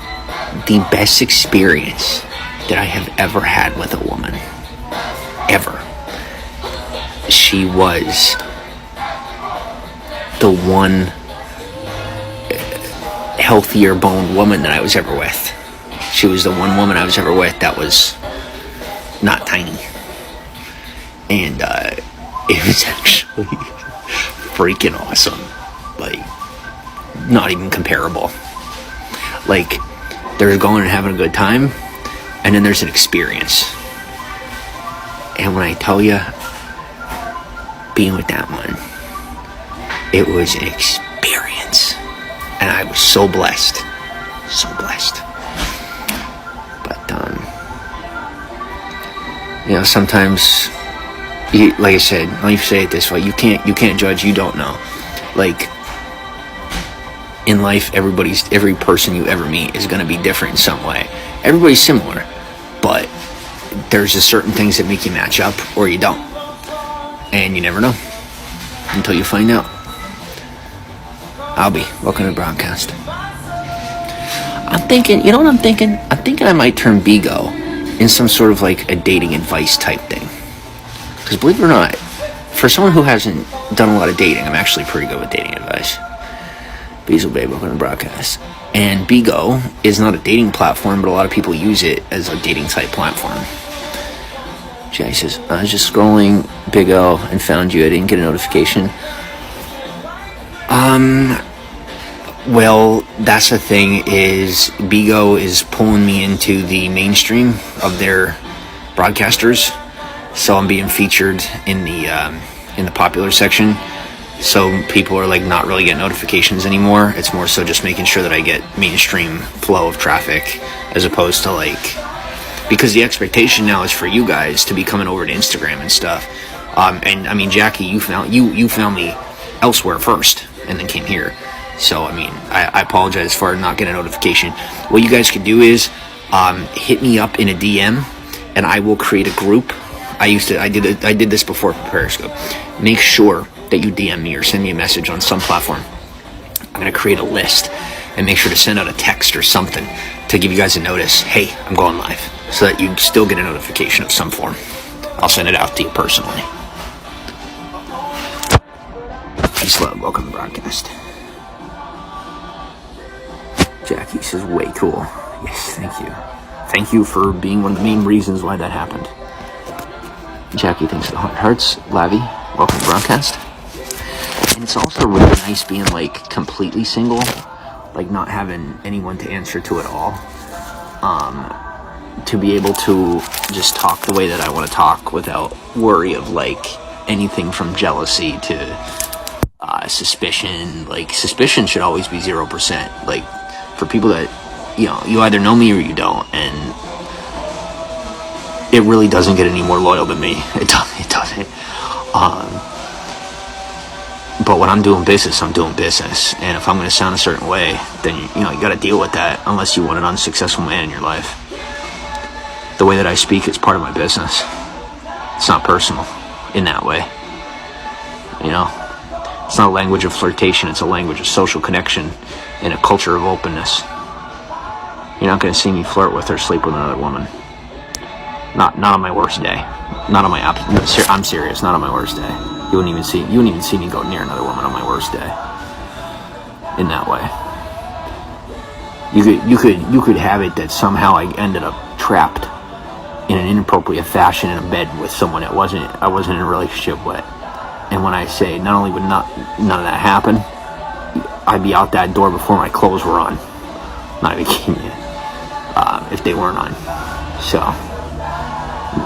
best experience that I have ever had with a woman. Ever. She was the one healthier boned woman that I was ever with. She was the one woman I was ever with that was not tiny. And it was actually freaking awesome. Like, not even comparable. Like, there's going and having a good time, and then there's an experience. And when I tell you, being with that one, it was an experience. And I was so blessed. So blessed. But, sometimes, like I said, let me say it this way, you can't judge, you don't know. Like, in life, every person you ever meet is going to be different in some way. Everybody's similar, but there's just certain things that make you match up, or you don't. And you never know until you find out. Welcome to the broadcast. I'm thinking, you know what I'm thinking? I'm thinking I might turn Bigo in some sort of like a dating advice type thing. Because believe it or not, for someone who hasn't done a lot of dating, I'm actually pretty good with dating advice. Beazle Babe, welcome to the broadcast. And Bigo is not a dating platform, but a lot of people use it as a dating type platform. Jay says, I was just scrolling Bigo and found you. I didn't get a notification. Well, that's the thing, is Bigo is pulling me into the mainstream of their broadcasters, so I'm being featured in the popular section. So people are like not really getting notifications anymore. It's more so just making sure that I get mainstream flow of traffic, as opposed to like, because the expectation now is for you guys to be coming over to Instagram and stuff. And I mean, Jackie, you found me elsewhere first, and then came here. So, I mean, I apologize for not getting a notification. What you guys can do is hit me up in a DM, and I will create a group. I did this before for Periscope. Make sure that you DM me or send me a message on some platform. I'm going to create a list and make sure to send out a text or something to give you guys a notice. Hey, I'm going live, so that you still get a notification of some form. I'll send it out to you personally. Peace, love. Welcome to the broadcast. Jackie says, way cool. Yes, thank you. Thank you for being one of the main reasons why that happened. Jackie, thanks for the hearts. Lavi, welcome to the broadcast. And it's also really nice being, like, completely single. Like, not having anyone to answer to at all. To be able to just talk the way that I want to talk without worry of, like, anything from jealousy to suspicion. Like, suspicion should always be 0%. Like, for people that, you either know me or you don't, and it really doesn't get any more loyal than me. It doesn't. But when I'm doing business, I'm doing business, and if I'm going to sound a certain way, then you got to deal with that, unless you want an unsuccessful man in your life. The way that I speak is part of my business. It's not personal in that way. It's not a language of flirtation, it's a language of social connection and a culture of openness. You're not going to see me flirt with or sleep with another woman. Not on my worst day. Not on my I'm serious, not on my worst day. You wouldn't even see me go near another woman on my worst day. In that way. You could have it that somehow I ended up trapped in an inappropriate fashion in a bed with someone I wasn't in a relationship with. And when I say not only would none of that happen, I'd be out that door before my clothes were on. Not even kidding you. If they weren't on. So,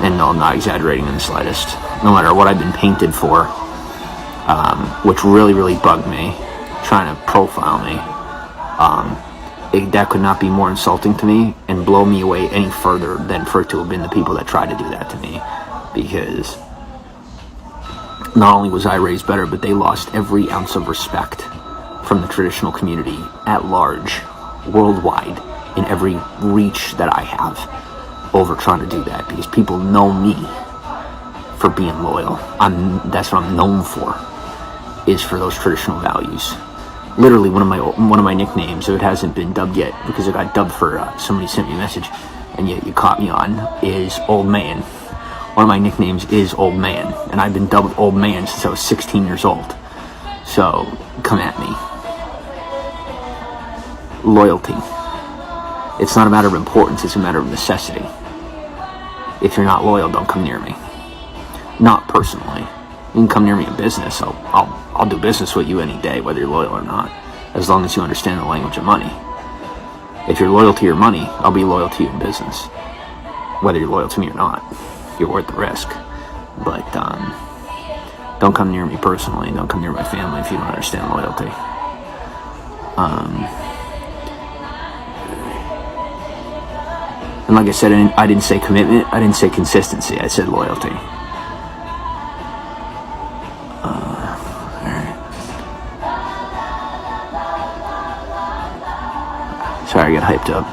and no, I'm not exaggerating in the slightest. No matter what I've been painted for, which really, really bugged me, trying to profile me, that could not be more insulting to me and blow me away any further than for it to have been the people that tried to do that to me. Because not only was I raised better, but they lost every ounce of respect from the traditional community at large, worldwide, in every reach that I have over trying to do that, because people know me for being loyal. That's what I'm known for, is for those traditional values. Literally, one of my nicknames, so it hasn't been dubbed yet because it got dubbed for somebody sent me a message, and yet you caught me on, is Old Man. One of my nicknames is Old Man, and I've been dubbed Old Man since I was 16 years old. So come at me. Loyalty. It's not a matter of importance, it's a matter of necessity. If you're not loyal, don't come near me. Not personally. You can come near me in business. I'll do business with you any day, whether you're loyal or not, as long as you understand the language of money. If you're loyal to your money, I'll be loyal to you in business, whether you're loyal to me or not. You're worth the risk. But don't come near me personally. Don't come near my family if you don't understand loyalty. And like I said, I didn't say commitment. I didn't say consistency. I said loyalty. Sorry, I got hyped up.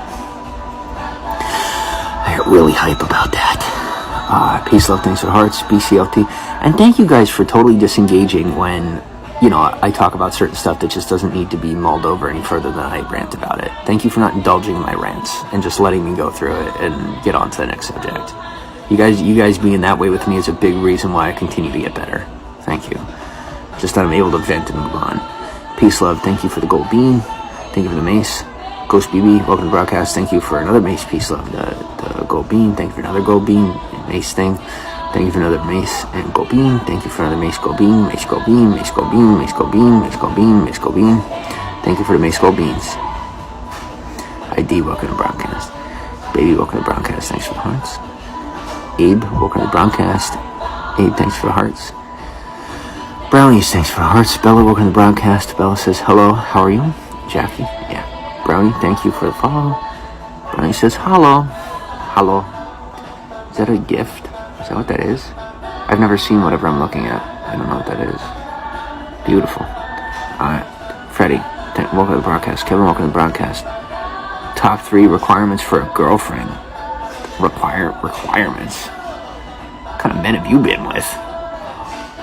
I got really hype about that. Peace, love, thanks for the hearts, BCLT. And thank you guys for totally disengaging when, I talk about certain stuff that just doesn't need to be mulled over any further than I rant about it. Thank you for not indulging my rants and just letting me go through it and get on to the next subject. You guys being that way with me is a big reason why I continue to get better. Thank you. Just that I'm able to vent and move on. Peace, love, thank you for the gold bean. Thank you for the mace. Ghost BB, welcome to the broadcast. Thank you for another mace. Peace, love, the gold bean. Thank you for another gold bean and mace thing. Thank you for another mace and gold bean. Thank you for another mace, gold bean, mace, gold bean, mace, gold bean, mace, gold bean, mace, gold bean, mace, gold bean. Thank you for the mace, gold beans. ID, welcome to the broadcast. Baby, welcome to the broadcast. Thanks for the hearts. Abe, welcome to the broadcast. Abe, thanks for the hearts. Brownies, thanks for the hearts. Bella, welcome to the broadcast. Bella says, hello, how are you? Jackie, yeah. Brownie, thank you for the follow. Brownie says, hello. Hello. Is that a gift? Is that what that is? I've never seen whatever I'm looking at. I don't know what that is. Beautiful. Alright. Freddie, welcome to the broadcast. Kevin, welcome to the broadcast. Top 3 requirements for a girlfriend. Requirements? What kind of men have you been with?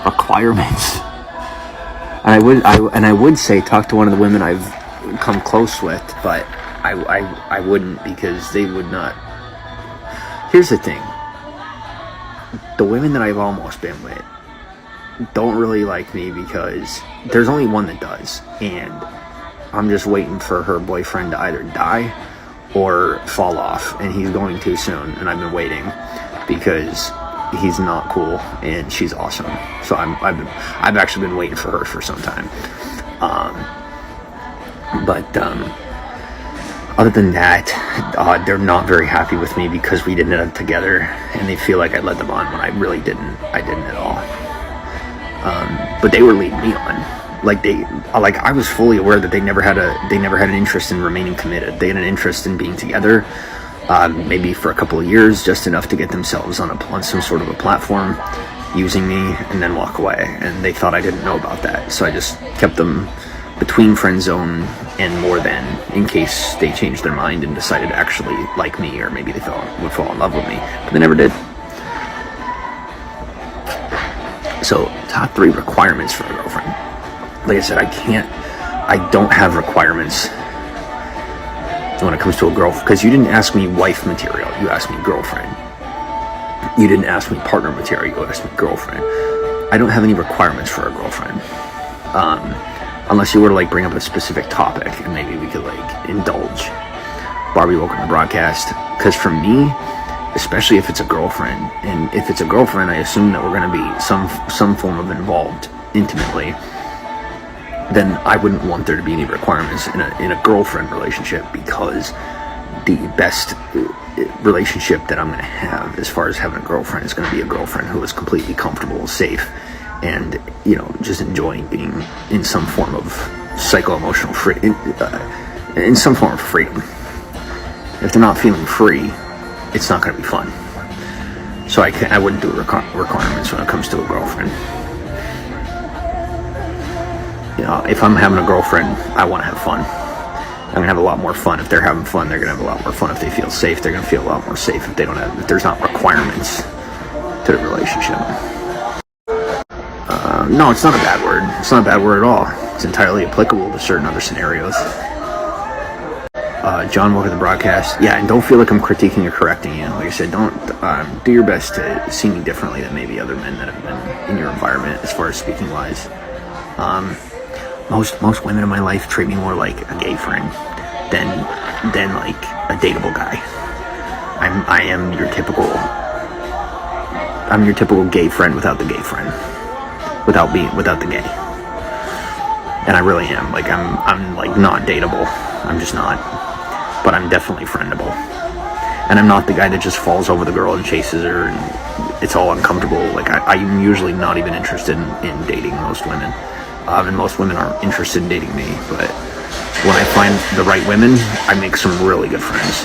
Requirements. And I would say talk to one of the women I've come close with, but I wouldn't, because they would not. Here's the thing. The women that I've almost been with don't really like me because there's only one that does, and I'm just waiting for her boyfriend to either die or fall off, and he's going too soon, and I've been waiting because he's not cool and she's awesome. So I've actually been waiting for her for some time. But other than that, they're not very happy with me because we didn't end up together, and they feel like I led them on when I really didn't. I didn't at all. But they were leading me on. I was fully aware that they never had an interest in remaining committed. They had an interest in being together, maybe for a couple of years, just enough to get themselves on some sort of a platform, using me, and then walk away. And they thought I didn't know about that, so I just kept them between friend zone and more than, in case they changed their mind and decided to actually like me, or maybe they would fall in love with me, but they never did. So, top 3 requirements for a girlfriend. Like I said, I don't have requirements when it comes to a girlfriend, because you didn't ask me wife material, you asked me girlfriend. You didn't ask me partner material, you asked me girlfriend. I don't have any requirements for a girlfriend. Unless you were to bring up a specific topic and maybe we could indulge. Barbie, welcome to the broadcast. Because for me, especially if it's a girlfriend, and if it's a girlfriend, I assume that we're going to be some form of involved intimately, then I wouldn't want there to be any requirements in a girlfriend relationship, because the best relationship that I'm going to have as far as having a girlfriend is going to be a girlfriend who is completely comfortable, safe, and just enjoying being in some form of psycho-emotional in some form of freedom. If they're not feeling free, it's not going to be fun. So I wouldn't do requirements when it comes to a girlfriend. You know, if I'm having a girlfriend, I want to have fun. I'm going to have a lot more fun if they're having fun. They're going to have a lot more fun if they feel safe. They're going to feel a lot more safe if there's not requirements to the relationship. No, it's not a bad word. It's not a bad word at all. It's entirely applicable to certain other scenarios. John, welcome to the broadcast. Yeah, and don't feel like I'm critiquing or correcting you. Like I said, don't do your best to see me differently than maybe other men that have been in your environment as far as speaking wise. Most women in my life treat me more like a gay friend than like a dateable guy. I'm your typical gay friend without the gay friend, without the gay. And I really am. Like I'm like not dateable. I'm just not. But I'm definitely friendable. And I'm not the guy that just falls over the girl and chases her and it's all uncomfortable. Like I'm usually not even interested in dating most women. And most women aren't interested in dating me. But when I find the right women, I make some really good friends.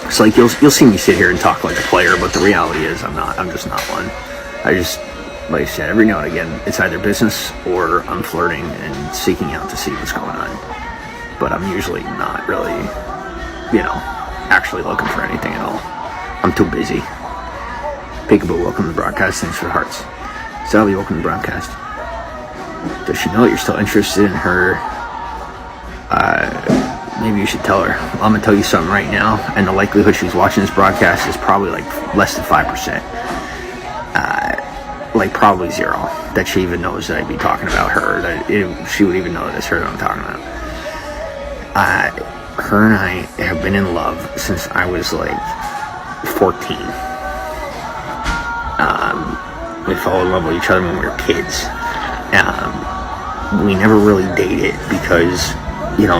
It's like you'll see me sit here and talk like a player, but the reality is I'm just not one. Like I said, every now and again, it's either business or I'm flirting and seeking out to see what's going on. But I'm usually not really, actually looking for anything at all. I'm too busy. Peekaboo, welcome to the broadcast. Thanks for the hearts. Sally, welcome to the broadcast. Does she know that you're still interested in her? Maybe you should tell her. I'm going to tell you something right now, and the likelihood she's watching this broadcast is probably like less than 5%. Like probably 0, that she even knows that I'd be talking about her, that she would even know that it's her that I'm talking about. Her and I have been in love since I was like 14. We fell in love with each other when we were kids. We never really dated because,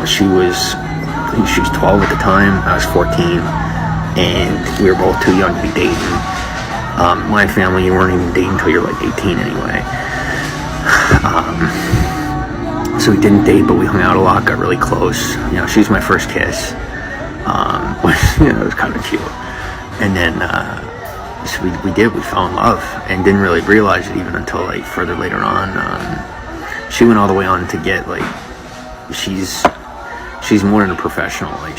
she was 12 at the time, I was 14, and we were both too young to be dating. My family, you weren't even dating until you're like 18 anyway. So we didn't date, but we hung out a lot, got really close. She was my first kiss. It was kind of cute. And then, so we fell in love and didn't really realize it even until like further later on. She went all the way on to get like, she's more than a professional. Like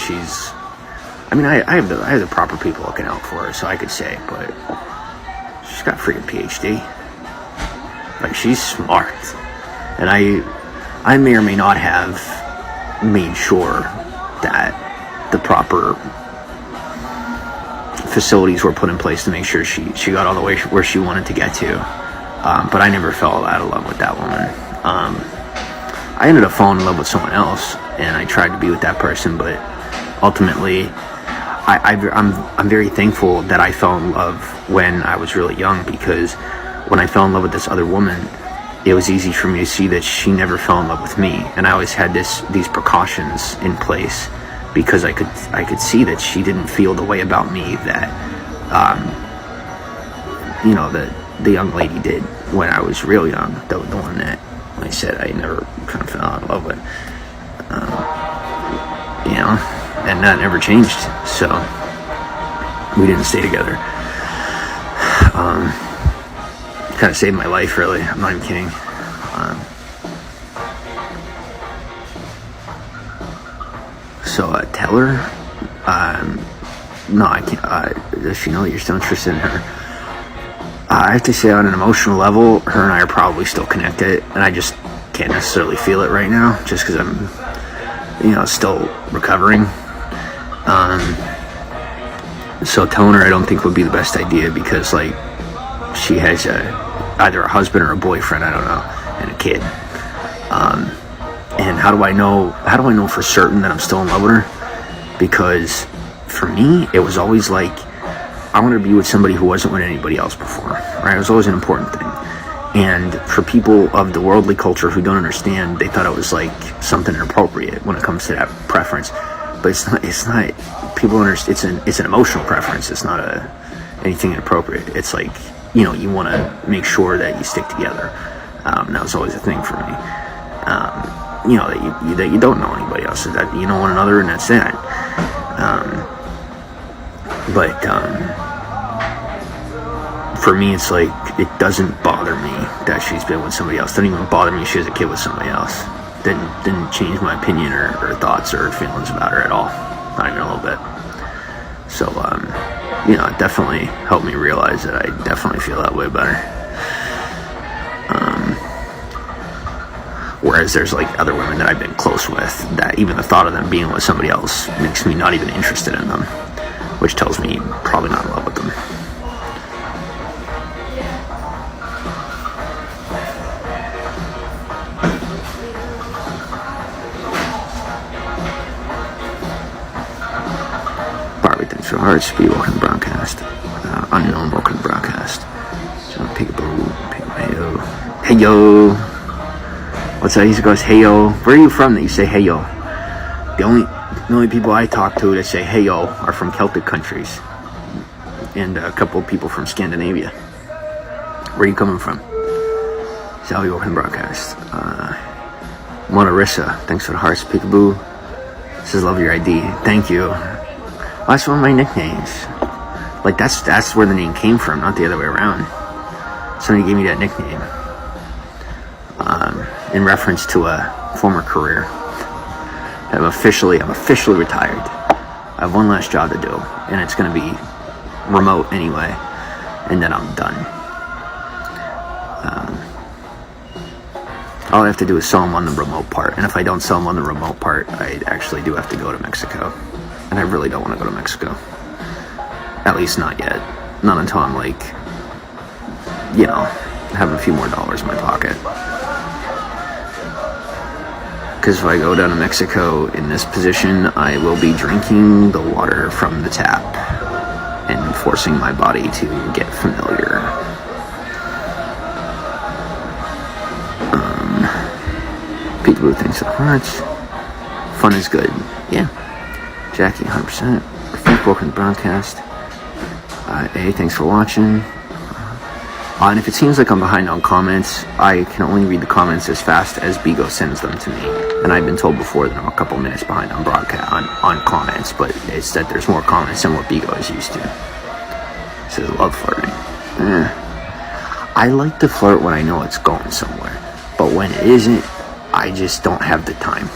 I have the proper people looking out for her, so I could say, but she's got a freaking PhD. Like she's smart. And I may or may not have made sure that the proper facilities were put in place to make sure she got all the way where she wanted to get to. But I never fell out of love with that woman. I ended up falling in love with someone else, and I tried to be with that person, but ultimately, I'm very thankful that I fell in love when I was really young, because when I fell in love with this other woman, it was easy for me to see that she never fell in love with me, and I always had these precautions in place because I could see that she didn't feel the way about me that the young lady did when I was real young, the one that I said I never kind of fell in love with, and that never changed. So we didn't stay together. Kind of saved my life, really. I'm not even kidding. Tell her. No, I can't. Does she know that you're still interested in her? I have to say, on an emotional level, her and I are probably still connected, and I just can't necessarily feel it right now, just because I'm, still recovering. So telling her I don't think would be the best idea, because like she has either a husband or a boyfriend, I don't know, and a kid. And how do I know for certain that I'm still in love with her? Because for me, it was always like, I wanted to be with somebody who wasn't with anybody else before, right? It was always an important thing. And for people of the worldly culture who don't understand, they thought it was like something inappropriate when it comes to that preference. But it's not, people understand, it's an emotional preference. It's not anything inappropriate. It's like, you want to make sure that you stick together. And that was always a thing for me. you know, that you don't know anybody else, so that you know one another, and that's that. But for me, it's like, it doesn't bother me that she's been with somebody else. It doesn't even bother me she has a kid with somebody else. Didn't change my opinion or thoughts or feelings about her at all. Not even a little bit. So, you know, it definitely helped me realize that I definitely feel that way about her. Whereas there's like other women that I've been close with that even the thought of them being with somebody else makes me not even interested in them, which tells me probably not in love with them. Barbie, thanks for the hearts. Be welcome to broadcast. Unknown welcome to broadcast. John Peekaboo, Peekaboo, hey yo. What's that? He goes, hey yo. Where are you from that you say hey yo? The only people I talk to that say hey yo are from Celtic countries, and a couple of people from Scandinavia. Where are you coming from? Sally, welcome to broadcast. Monarissa, thanks for the hearts. Peekaboo says, love your ID. Thank you. Well, that's one of my nicknames. Like, that's where the name came from, not the other way around. Somebody gave me that nickname in reference to a former career. I'm officially retired. I have one last job to do, and it's going to be remote anyway, and then I'm done. All I have to do is sell them on the remote part, and if I don't sell them on the remote part, I actually do have to go to Mexico, and I really don't want to go to Mexico. At least not yet. Not until I'm like, you know, have a few more dollars in my pocket. Because if I go down to Mexico in this position, I will be drinking the water from the tap and forcing my body to get familiar. Peekaboo, thanks so much. Fun is good. Yeah. Jackie, 100%. Frank, welcome to broadcast. A, thanks for watching. And if it seems like I'm behind on comments, I can only read the comments as fast as Bigo sends them to me. And I've been told before that I'm a couple minutes behind on broadcast on comments, but it's that there's more comments than what Bigo is used to. It says love flirting. I like to flirt when I know it's going somewhere, but when it isn't, I just don't have the time.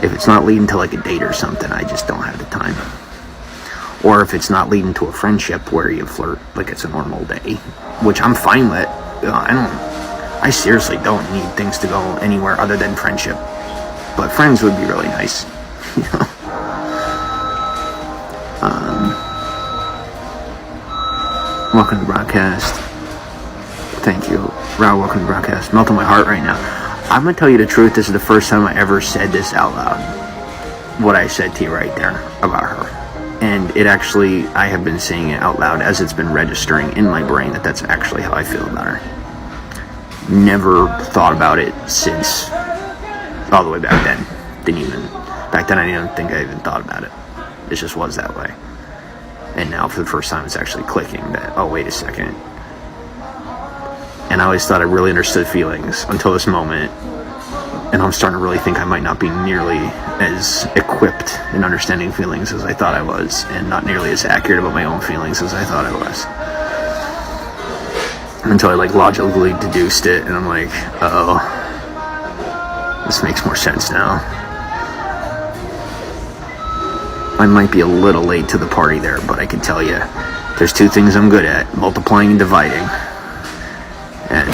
If it's not leading to like a date or something, I just don't have the time. Or if it's not leading to a friendship where you flirt like it's a normal day, which I'm fine with. I seriously don't need things to go anywhere other than friendship. But friends would be really nice, you know. Welcome to broadcast. Thank you. Raul, welcome to broadcast. Melting my heart right now. I'm gonna tell you the truth, this is the first time I ever said this out loud. What I said to you right there about her. And it actually, I have been saying it out loud as it's been registering in my brain that that's actually how I feel about her. Never thought about it since all the way back then. Back then I didn't think I even thought about it. It just was that way. And now for the first time it's actually clicking that, oh, wait a second. And I always thought I really understood feelings until this moment. And I'm starting to really think I might not be nearly as equipped in understanding feelings as I thought I was, and not nearly as accurate about my own feelings as I thought I was. Until I like logically deduced it, and I'm like, oh, this makes more sense now. I might be a little late to the party there, but I can tell you, there's two things I'm good at: multiplying and dividing. And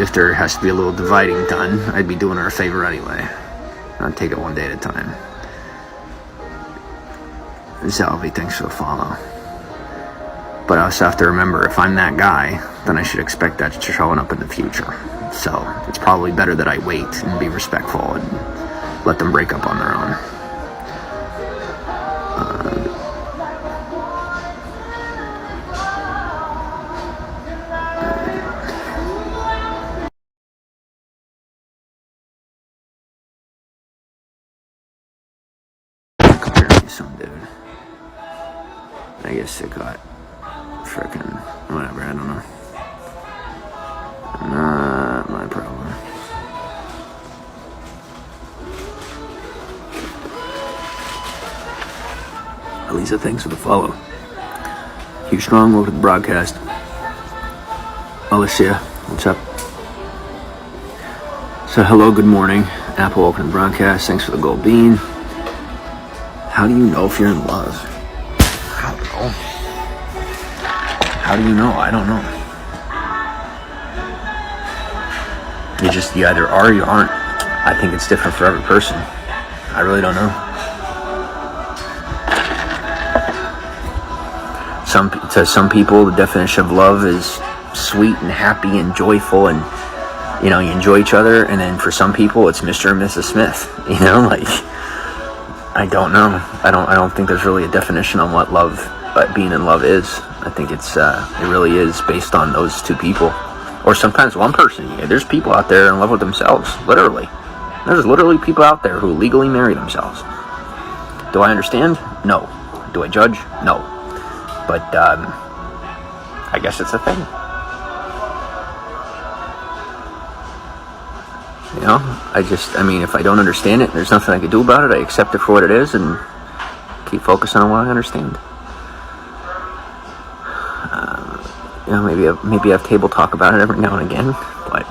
if there has to be a little dividing done, I'd be doing her a favor anyway. I'd take it one day at a time. Zalvi, thanks for the follow. But I also have to remember, if I'm that guy, then I should expect that to showing up in the future. So it's probably better that I wait and be respectful and let them break up on their own. Comparing to some dude. I guess it got frickin' whatever, I don't know. Not my problem. Elisa, thanks for the follow. Hugh Strong, welcome to the broadcast. Alicia, what's up? So hello, good morning. Apple, welcome to the broadcast. Thanks for the gold bean. How do you know if you're in love? I don't know. How do you know? I don't know. You either are or you aren't. I think it's different for every person. I really don't know. To some people, the definition of love is sweet and happy and joyful, and you enjoy each other. And then for some people, it's Mr. and Mrs. Smith. I don't know. I don't think there's really a definition on what love, being in love is. I think it really is based on those two people, or sometimes one person. There's people out there in love with themselves, literally. There's literally people out there who legally marry themselves. Do I understand? No. Do I judge? No. But I guess it's a thing. If I don't understand it, there's nothing I can do about it. I accept it for what it is and keep focusing on what I understand. Maybe I have table talk about it every now and again, but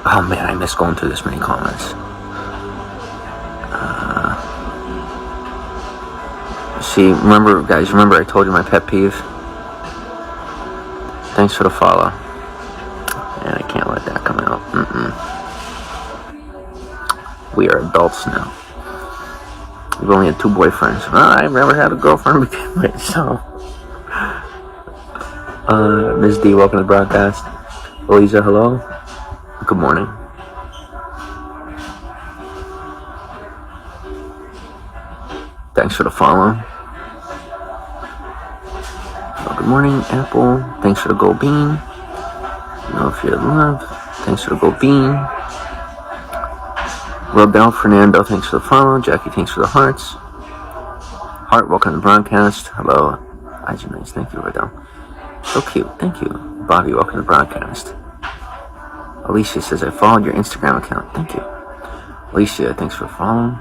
oh man, I miss going through this many comments. Remember I told you my pet peeve? Thanks for the follow. And I can't let that come out. We are adults now. We've only had 2 boyfriends. I've never had a girlfriend to begin with, so. Ms. D, welcome to the broadcast. Elisa, hello. Good morning. Thanks for the follow. Good morning, Apple. Thanks for the gold bean. Know if you're in love. Thanks for the gold bean. Robel Fernando, thanks for the follow. Jackie, thanks for the hearts. Heart, welcome to the broadcast. Hello. Eyes are nice. Thank you, Robel. So cute. Thank you. Bobby, welcome to the broadcast. Alicia says, I followed your Instagram account. Thank you. Alicia, thanks for following.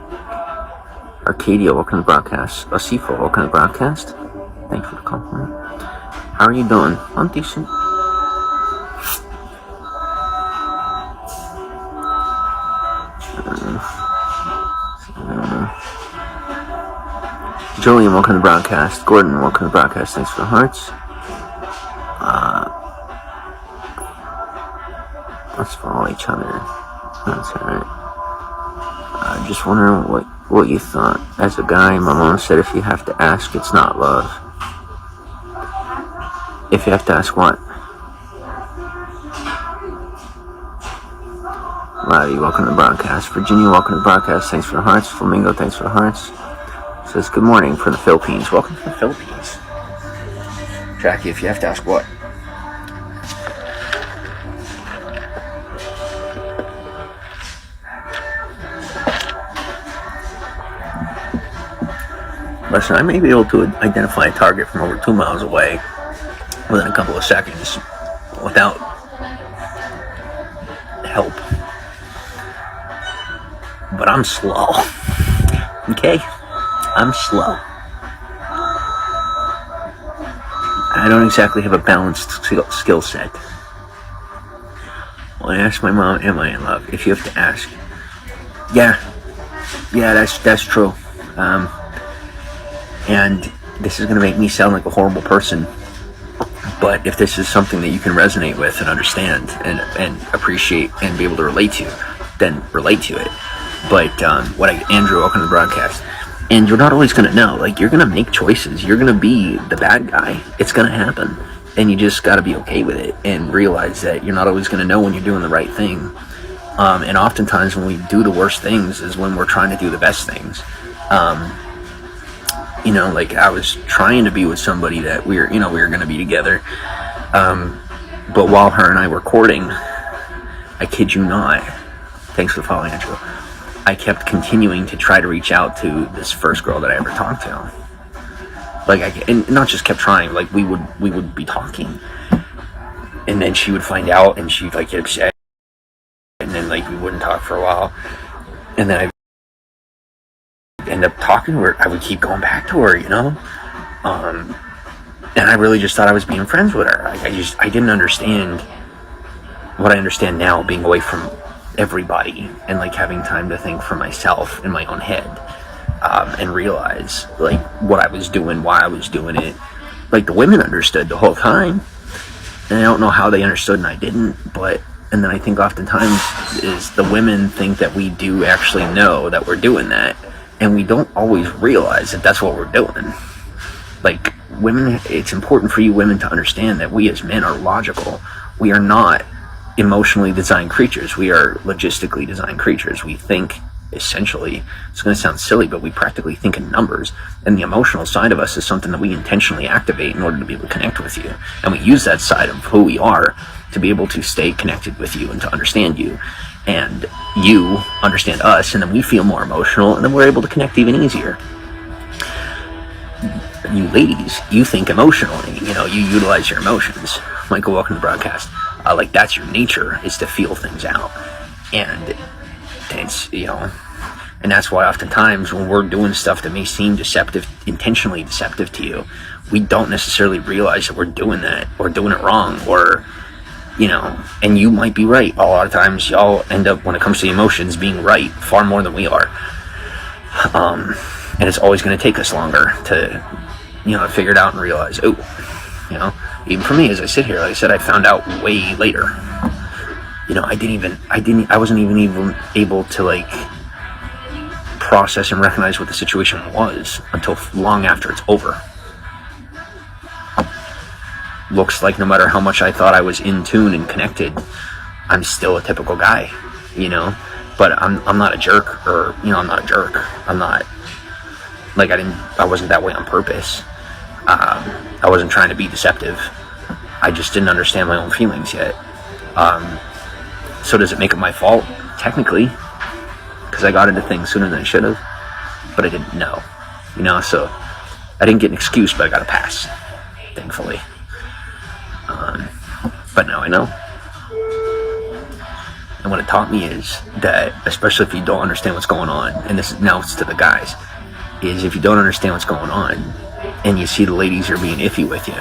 Arcadia, welcome to the broadcast. Asifo, welcome to the broadcast. Thanks for the compliment. How are you doing? I'm decent. Julian, welcome to the broadcast. Gordon, welcome to the broadcast. Thanks for the hearts. Let's follow each other. That's alright. Just wondering what you thought. As a guy, my mom said if you have to ask, it's not love. If you have to ask what? Larry, welcome to the broadcast. Virginia, welcome to the broadcast. Thanks for the hearts. Flamingo, thanks for the hearts. Says good morning from the Philippines. Welcome to the Philippines. Jackie, if you have to ask what? Listen, I may be able to identify a target from over 2 miles away within a couple of seconds without help. But I'm slow. Okay? I'm slow. I don't exactly have a balanced skill set. Well, I asked my mom, am I in love? If you have to ask. Yeah, that's true. And this is going to make me sound like a horrible person. But if this is something that you can resonate with and understand and appreciate and be able to relate to, then relate to it. But Andrew, welcome to the broadcast. And you're not always going to know. Like, you're going to make choices. You're going to be the bad guy. It's going to happen. And you just got to be okay with it and realize that you're not always going to know when you're doing the right thing. And oftentimes when we do the worst things is when we're trying to do the best things. Like I was trying to be with somebody that we were going to be together. But while her and I were courting, I kid you not, thanks for following, Andrew, I kept continuing to try to reach out to this first girl that I ever talked to. And not just kept trying, like we would be talking, and then she would find out, and she'd get upset, and then we wouldn't talk for a while, and then end up talking to her. I would keep going back to her, you know? And I really just thought I was being friends with her. I didn't understand what I understand now, being away from everybody and like having time to think for myself in my own head, and realize like what I was doing, why I was doing it. Like the women understood the whole time, and I don't know how they understood and I didn't, but and then I think oftentimes is the women think that we do actually know that we're doing that, and we don't always realize that that's what we're doing. Like women, it's important for you women to understand that we as men are logical. We are not emotionally designed creatures. We are logistically designed creatures. We think, essentially, it's going to sound silly, but we practically think in numbers, and the emotional side of us is something that we intentionally activate in order to be able to connect with you, and we use that side of who we are to be able to stay connected with you and to understand you, and you understand us, and then we feel more emotional, and then we're able to connect even easier. You ladies, you think emotionally, you know, you utilize your emotions. Michael, welcome to the broadcast. Like that's your nature, is to feel things out, and it's, you know, and that's why oftentimes when we're doing stuff that may seem deceptive, intentionally deceptive to you, we don't necessarily realize that we're doing that or doing it wrong, or, you know, and you might be right. A lot of times y'all end up, when it comes to emotions, being right far more than we are, and it's always going to take us longer to, you know, figure it out and realize, oh, you know, even for me, as I sit here, like I said, I found out way later. You know, I wasn't even able to like process and recognize what the situation was until long after it's over. Looks like no matter how much I thought I was in tune and connected, I'm still a typical guy, you know, but I'm not a jerk, or, you know, I'm not a jerk. I'm not, like, I wasn't that way on purpose. I wasn't trying to be deceptive. I just didn't understand my own feelings yet. So does it make it my fault? Technically, because I got into things sooner than I should have, but I didn't know, you know, so I didn't get an excuse, but I got a pass, thankfully. But now I know. And what it taught me is that, especially if you don't understand what's going on, and this is now it's to the guys, is if you don't understand what's going on and you see the ladies are being iffy with you,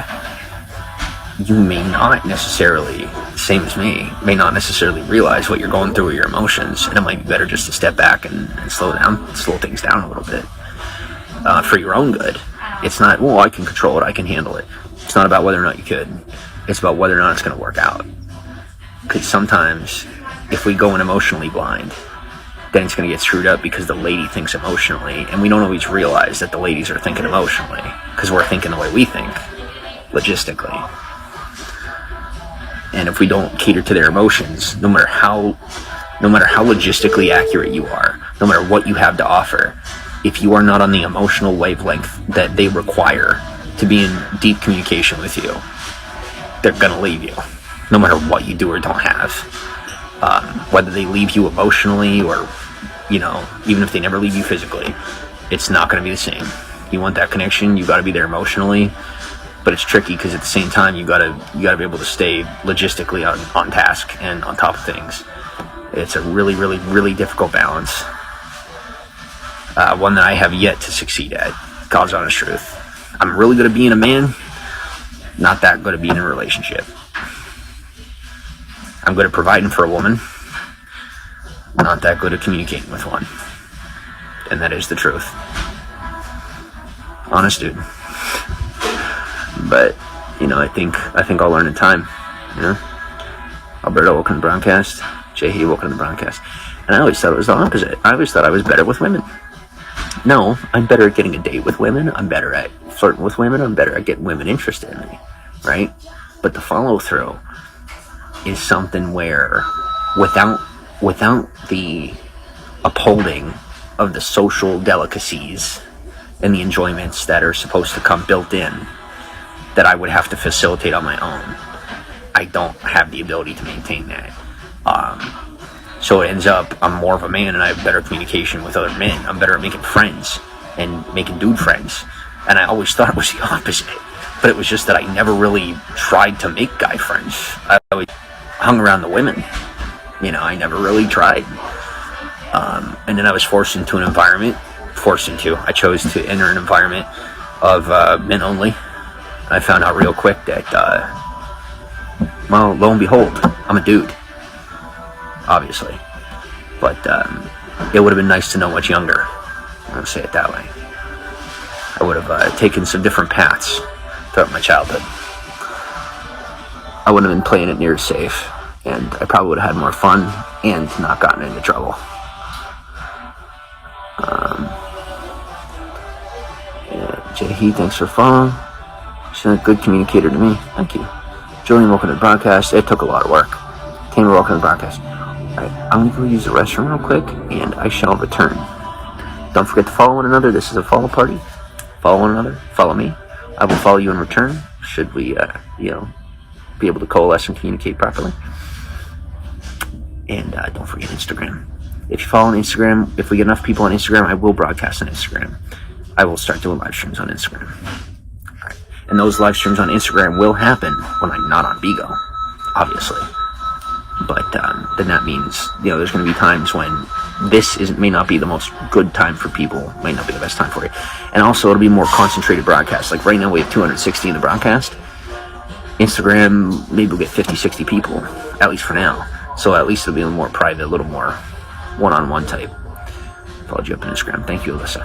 you may not necessarily, same as me, may not necessarily realize what you're going through with your emotions, and it might be better just to step back and slow things down a little bit, for your own good. It's not, well, I can control it, I can handle it. It's not about whether or not you could. It's about whether or not it's going to work out. Because sometimes, if we go in emotionally blind, then it's going to get screwed up because the lady thinks emotionally, and we don't always realize that the ladies are thinking emotionally, because we're thinking the way we think, logistically. And if we don't cater to their emotions, no matter how logistically accurate you are, no matter what you have to offer, if you are not on the emotional wavelength that they require to be in deep communication with you, they're gonna leave you, no matter what you do or don't have. Whether they leave you emotionally, or, you know, even if they never leave you physically, it's not gonna be the same. You want that connection, you gotta be there emotionally. But it's tricky because at the same time you gotta be able to stay logistically on task and on top of things. It's a really, really, really difficult balance. One that I have yet to succeed at. God's honest truth. I'm really good at being a man, not that good at being in a relationship. I'm good at providing for a woman, not that good at communicating with one. And that is the truth. Honest dude. But, you know, I think I'll learn in time, you know. Alberto, welcome to the broadcast. Jehi, welcome to the broadcast. And I always thought it was the opposite. I always thought I was better with women. No, I'm better at getting a date with women. I'm better at flirting with women. I'm better at getting women interested in me, right? But the follow through is something where, without the upholding of the social delicacies and the enjoyments that are supposed to come built in, that I would have to facilitate on my own, I don't have the ability to maintain that. So it ends up, I'm more of a man and I have better communication with other men. I'm better at making friends and making dude friends. And I always thought it was the opposite. But it was just that I never really tried to make guy friends. I always hung around the women. You know, I never really tried. And then I was forced into an environment forced into. I chose to enter an environment of men only. I found out real quick that, well, lo and behold, I'm a dude, obviously. But it would have been nice to know much younger. I'm going to say it that way. I would have taken some different paths throughout my childhood. I wouldn't have been playing it near safe, and I probably would have had more fun and not gotten into trouble. Jay, thanks for following. She's a good communicator to me. Thank you. Julian, welcome to the broadcast. It took a lot of work. Tamer, welcome to the broadcast. Alright, I'm going to go use the restroom real quick, and I shall return. Don't forget to follow one another. This is a follow party. Follow one another. Follow me. I will follow you in return, should we, be able to coalesce and communicate properly. And don't forget Instagram. If you follow on Instagram, if we get enough people on Instagram, I will broadcast on Instagram. I will start doing live streams on Instagram. All right. And those live streams on Instagram will happen when I'm not on Bigo, obviously. But then that means, there's going to be times when may not be the most good time for people, might not be the best time for you. And also, it'll be more concentrated broadcast. Like right now, we have 260 in the broadcast. Instagram, maybe we'll get 50, 60 people, at least for now. So at least it'll be a little more private, a little more one-on-one type. Followed you up on Instagram. Thank you, Alyssa.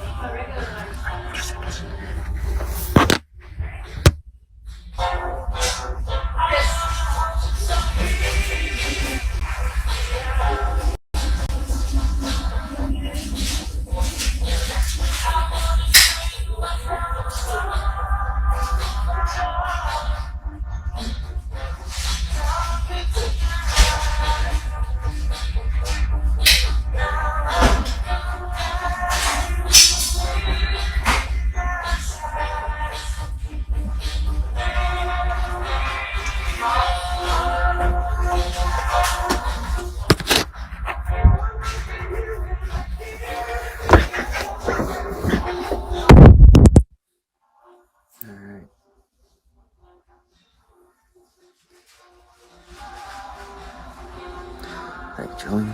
Julian.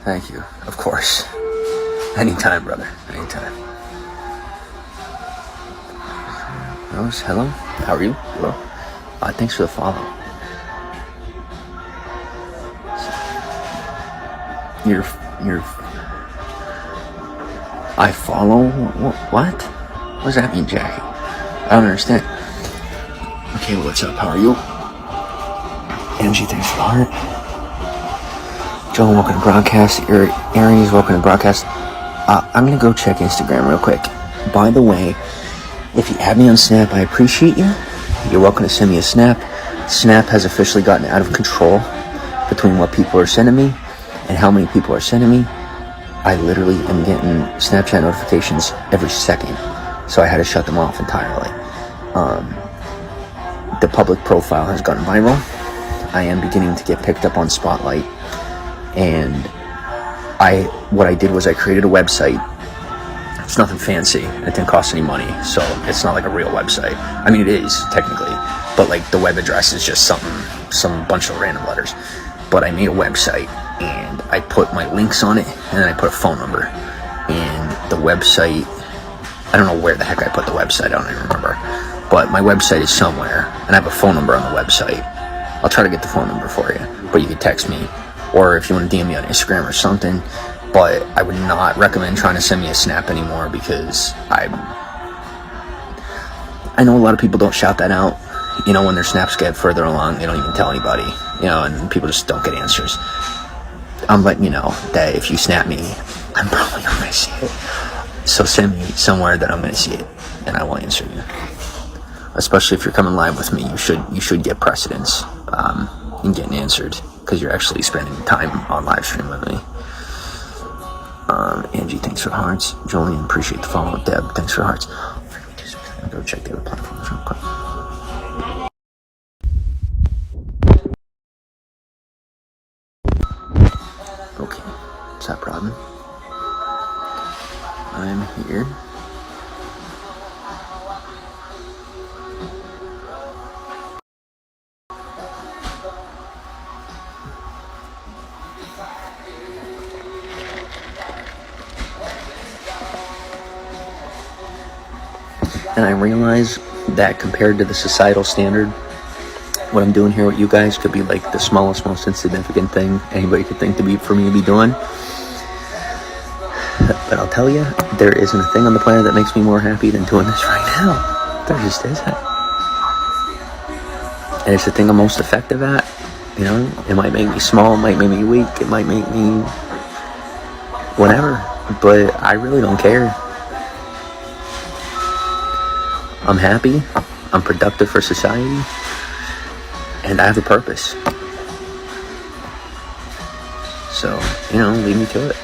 Thank you. Of course. Anytime, brother. Anytime. Rose, hello. How are you? Hello. Thanks for the follow. I follow? What? What does that mean, Jackie? I don't understand. Okay, what's up? How are you? Angie, thanks for the heart. Joel, welcome to broadcast. Aries, welcome to broadcast. I'm going to go check Instagram real quick. By the way, if you add me on Snap, I appreciate you. You're welcome to send me a Snap. Snap has officially gotten out of control between what people are sending me and how many people are sending me. I literally am getting Snapchat notifications every second, so I had to shut them off entirely. The public profile has gone viral. I am beginning to get picked up on Spotlight. And what I did was I created a website. It's nothing fancy. It didn't cost any money, so it's not like a real website. I mean, it is technically, but like the web address is just some bunch of random letters. But I made a website and I put my links on it, and then I put a phone number. And the website, I don't know where the heck I put the website. I don't even remember. But my website is somewhere, and I have a phone number on the website. I'll try to get the phone number for you, but you can text me. Or if you want to DM me on Instagram or something. But I would not recommend trying to send me a Snap anymore, because I know a lot of people don't shout that out. When their Snaps get further along, they don't even tell anybody. And people just don't get answers. I'm letting you know that if you Snap me, I'm probably not going to see it. So send me somewhere that I'm going to see it, and I will answer you. Especially if you're coming live with me, you should get precedence in getting answered, because you're actually spending time on live stream with me. Angie, thanks for the hearts. Julian, appreciate the follow. Deb, thanks for the hearts. I'll go check the other platforms real quick. Okay, what's that problem? I'm here. And I realize that compared to the societal standard, what I'm doing here with you guys could be like the smallest, most insignificant thing anybody could think for me to be doing. But I'll tell you, there isn't a thing on the planet that makes me more happy than doing this right now. There just isn't. And it's the thing I'm most effective at. You know, it might make me small, it might make me weak, it might make me whatever, but I really don't care. I'm happy, I'm productive for society, and I have a purpose. So, you know, lead me to it.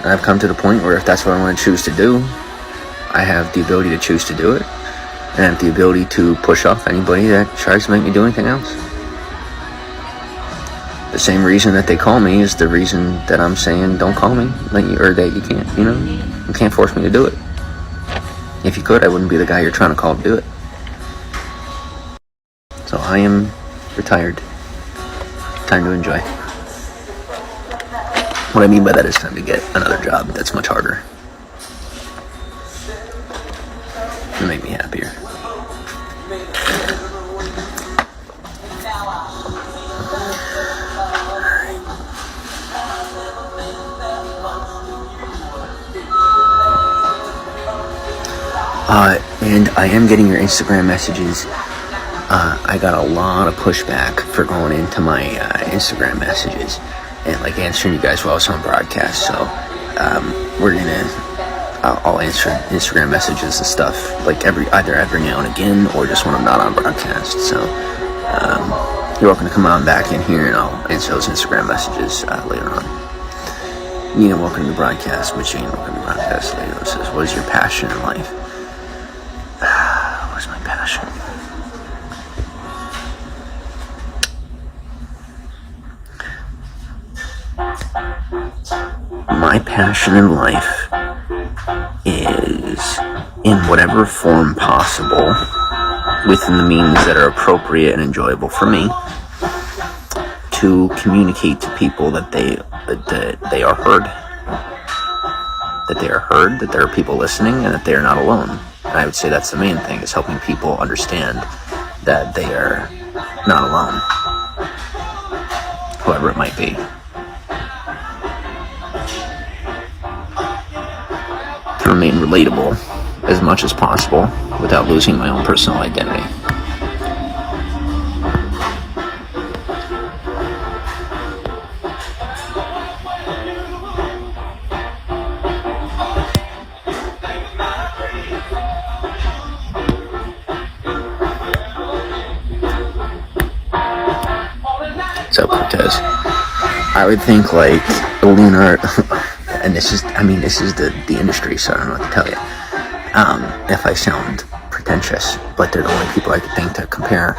And I've come to the point where if that's what I want to choose to do, I have the ability to choose to do it, and I have the ability to push off anybody that tries to make me do anything else. The same reason that they call me is the reason that I'm saying don't call me, or that you can't, you know, you can't force me to do it. If you could, I wouldn't be the guy you're trying to call to do it. So I am retired. Time to enjoy. What I mean by that is time to get another job that's much harder and make me happier. And I am getting your Instagram messages. I got a lot of pushback for going into my Instagram messages and like answering you guys while I was on broadcast. So I'll answer Instagram messages and stuff like either every now and again or just when I'm not on broadcast. So you're welcome to come on back in here and I'll answer those Instagram messages later on. You know, welcome to the broadcast machine. Welcome to the broadcast later. It says, what is your passion in life? What's my passion? My passion in life is, in whatever form possible, within the means that are appropriate and enjoyable for me, to communicate to people that they are heard. That they are heard, that there are people listening, and that they are not alone. And I would say that's the main thing, is helping people understand that they are not alone, whoever it might be. To remain relatable as much as possible without losing my own personal identity. So, Cortez, I would think like Leonardo, and this is the industry, so I don't know what to tell you. If I sound pretentious, but they're the only people I could think to compare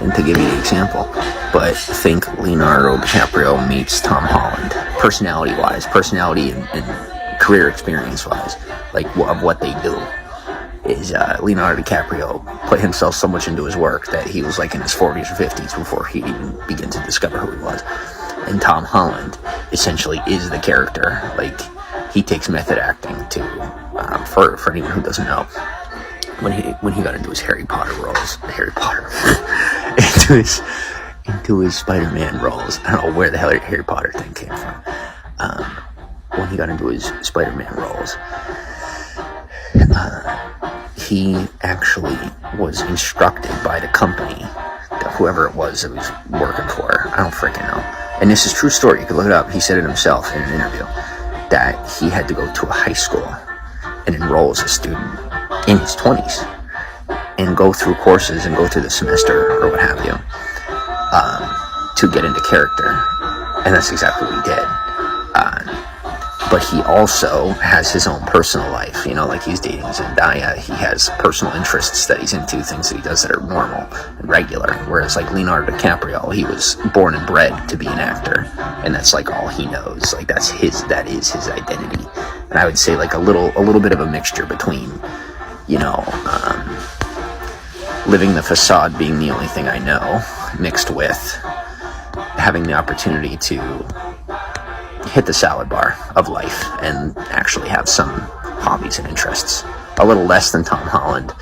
and to give you the example. But think Leonardo DiCaprio meets Tom Holland, personality-wise, personality and career experience-wise, like of what they do. Is Leonardo DiCaprio put himself so much into his work that he was like in his 40s or 50s before he even began to discover who he was. And Tom Holland essentially is the character. Like, he takes method acting to, for anyone who doesn't know, when he got into his Harry Potter, into his Spider-Man roles. I don't know where the hell Harry Potter thing came from. When he got into his Spider-Man roles, he actually was instructed by the company, whoever it was that he was working for, I don't freaking know. And this is a true story, you can look it up, he said it himself in an interview, that he had to go to a high school and enroll as a student in his 20s and go through courses and go through the semester or what have you, to get into character. And that's exactly what he did. But he also has his own personal life, you know, like he's dating Zendaya, he has personal interests that he's into, things that he does that are normal and regular, whereas like Leonardo DiCaprio, he was born and bred to be an actor, and that's like all he knows, like that is his identity. And I would say like a little bit of a mixture between, you know, living the facade being the only thing I know, mixed with having the opportunity to hit the salad bar of life and actually have some hobbies and interests. A little less than Tom Holland,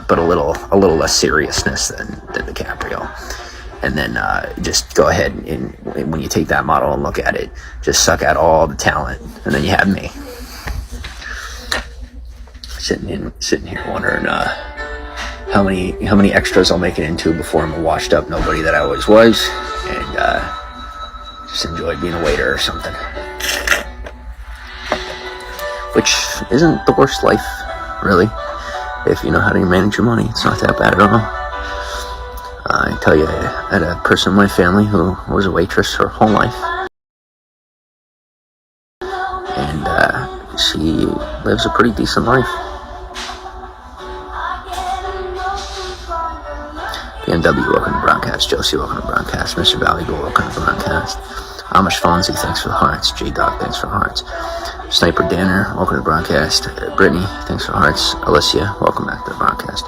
but a little less seriousness than DiCaprio. And then just go ahead and when you take that model and look at it, just suck out all the talent, and then you have me sitting here wondering how many extras I'll make it into before I'm a washed up nobody that I always was, and just enjoy being a waiter or something, which isn't the worst life, really, if you know how to manage your money. It's not that bad at all. I tell you, I had a person in my family who was a waitress her whole life, and she lives a pretty decent life. BMW, welcome to broadcast. Josie, welcome to broadcast. Mr. Valuable, welcome to broadcast. Amish Fonzie, thanks for the hearts. J-Dog, thanks for the hearts. Sniper Danner, welcome to broadcast. Brittany, thanks for the hearts. Alicia, welcome back to the broadcast.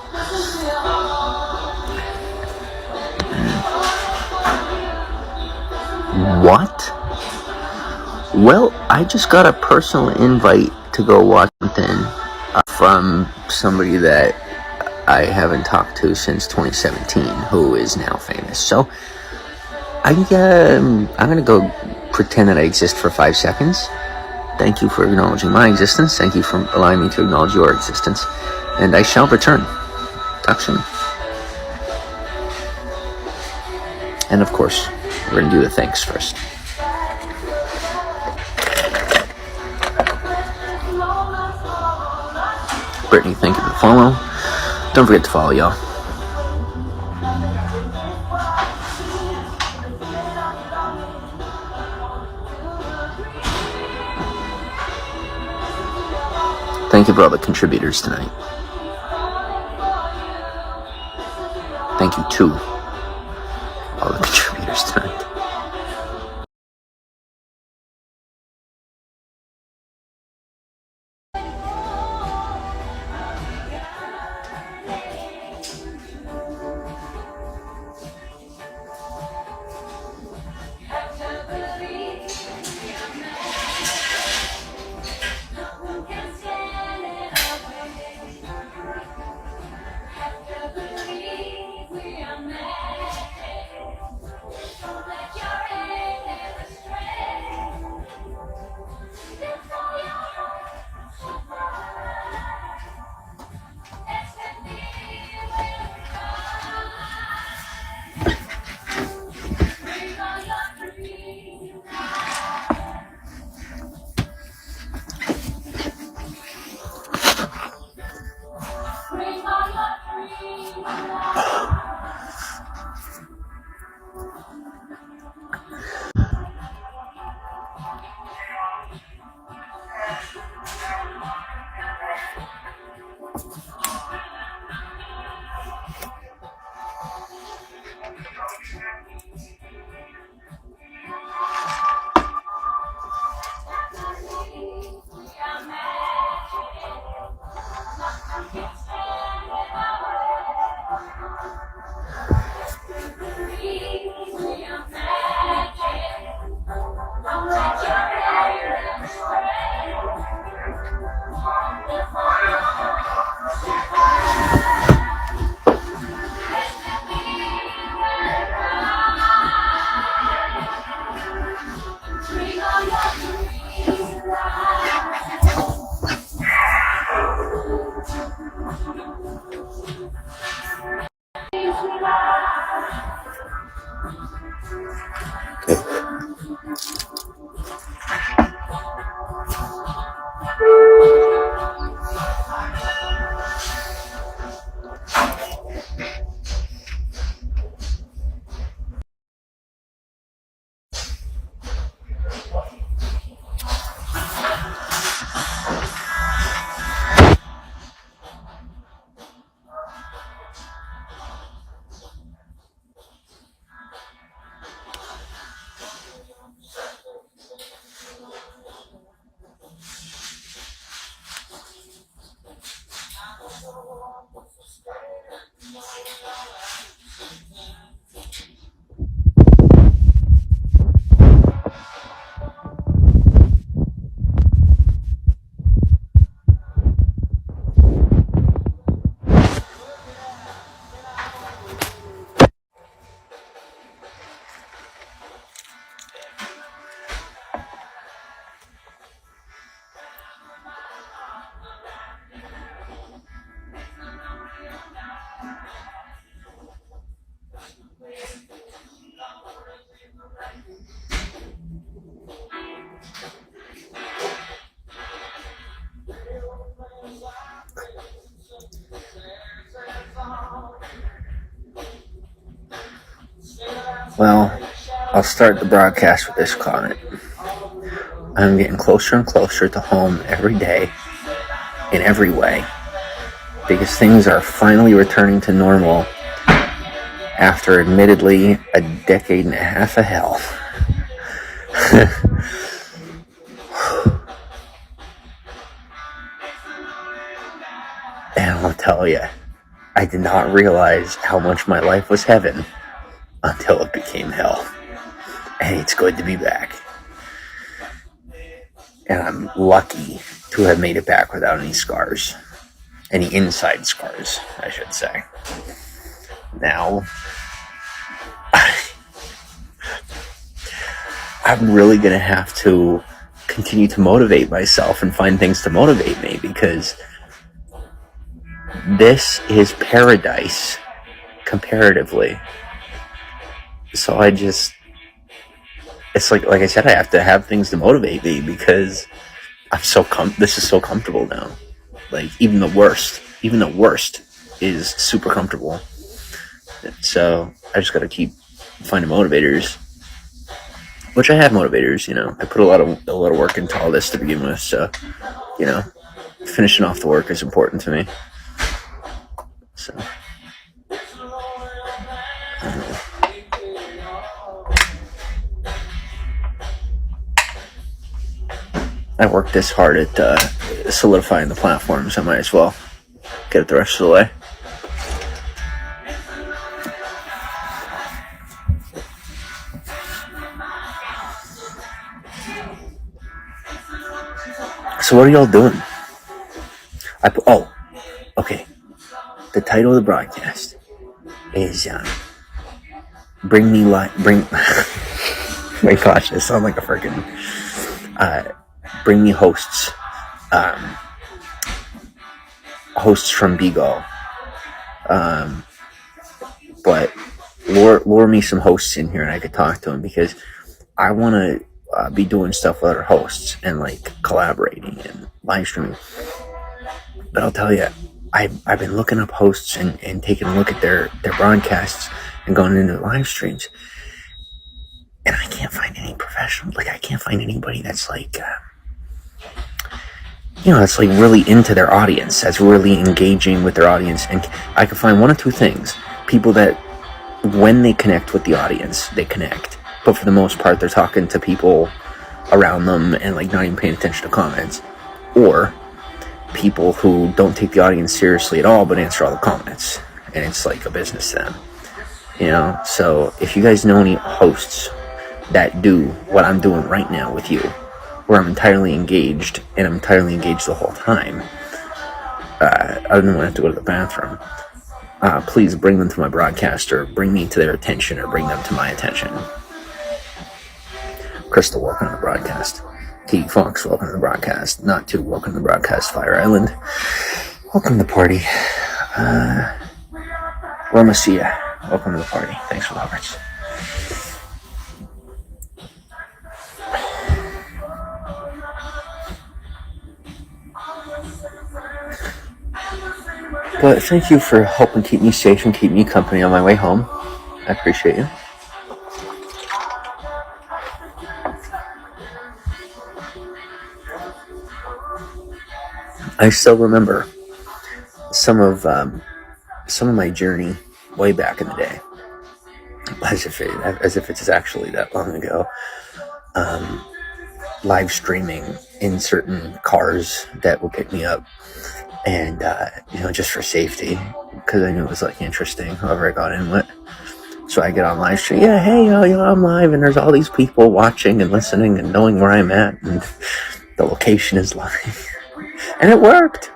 What? Well, I just got a personal invite to go watch something from somebody that I haven't talked to since 2017, who is now famous. So I'm gonna go pretend that I exist for 5 seconds. Thank you for acknowledging my existence. Thank you for allowing me to acknowledge your existence. And I shall return. Talk soon. And of course, we're gonna do the thanks first. Brittany, thank you for the follow. Don't forget to follow, y'all. Thank you for all the contributors tonight. Thank you to all the contributors tonight. Well, I'll start the broadcast with this comment. I'm getting closer and closer to home every day, in every way, because things are finally returning to normal after admittedly a decade and a half of hell. And I'll tell you, I did not realize how much my life was heaven until it became hell. And it's good to be back. And I'm lucky to have made it back without any scars. Any inside scars, I should say. Now, I'm really going to have to continue to motivate myself and find things to motivate me, because this is paradise comparatively. So it's like I said, I have to have things to motivate me, because this is so comfortable now. Like, even the worst is super comfortable. So I just got to keep finding motivators, which I have motivators. I put a lot of work into all this to begin with. So, finishing off the work is important to me. So, I worked this hard at solidifying the platform, so I might as well get it the rest of the way. So what are y'all doing? Okay. The title of the broadcast is Bring Me Light. My gosh, I sound like a freaking Bring Me Hosts. Hosts from Bigo. But lure me some hosts in here and I could talk to them, because I want to be doing stuff with other hosts and like collaborating and live streaming. But I'll tell you, I've been looking up hosts and taking a look at their broadcasts and going into live streams, and I can't find any professional. Like, I can't find anybody that's like, that's like really into their audience, that's really engaging with their audience. And I can find one of two things: people that, when they connect with the audience, they connect, but for the most part, they're talking to people around them and like not even paying attention to comments, or people who don't take the audience seriously at all but answer all the comments, and it's like a business to them. So if you guys know any hosts that do what I'm doing right now with you, where I'm entirely engaged, and I'm entirely engaged the whole time, other than when I have to go to the bathroom, please bring them to my broadcast, or bring me to their attention, or bring them to my attention. Crystal, welcome to the broadcast. T. Fox, welcome to the broadcast. Not Too, welcome to the broadcast. Fire Island, welcome to the party. Romacia, welcome to the party. Thanks for the hearts. But thank you for helping keep me safe and keep me company on my way home. I appreciate you. I still remember some of my journey way back in the day, as if it's actually that long ago. Live streaming in certain cars that would pick me up, and just for safety, because I knew it was like interesting. Whoever I got in with, so I get on live stream. Yeah, hey, I'm live, and there's all these people watching and listening and knowing where I'm at, and the location is live. And it worked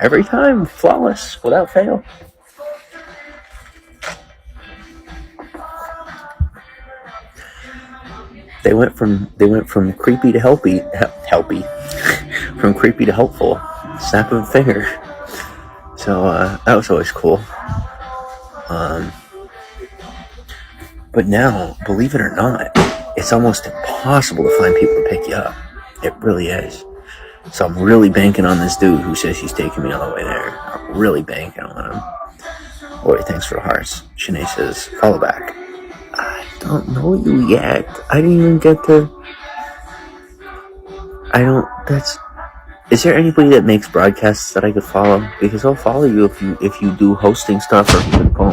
every time, flawless, without fail. They went from creepy to helpy, from creepy to helpful, snap of a finger. So that was always cool. But now, believe it or not, it's almost impossible to find people to pick you up. It really is. So I'm really banking on this dude who says he's taking me all the way there. I'm really banking on him. Boy, thanks for the hearts. Shanae says, follow back. don't know you yet. I didn't even get to. Is there anybody that makes broadcasts that I could follow? Because I'll follow you if you do hosting stuff or if you can phone.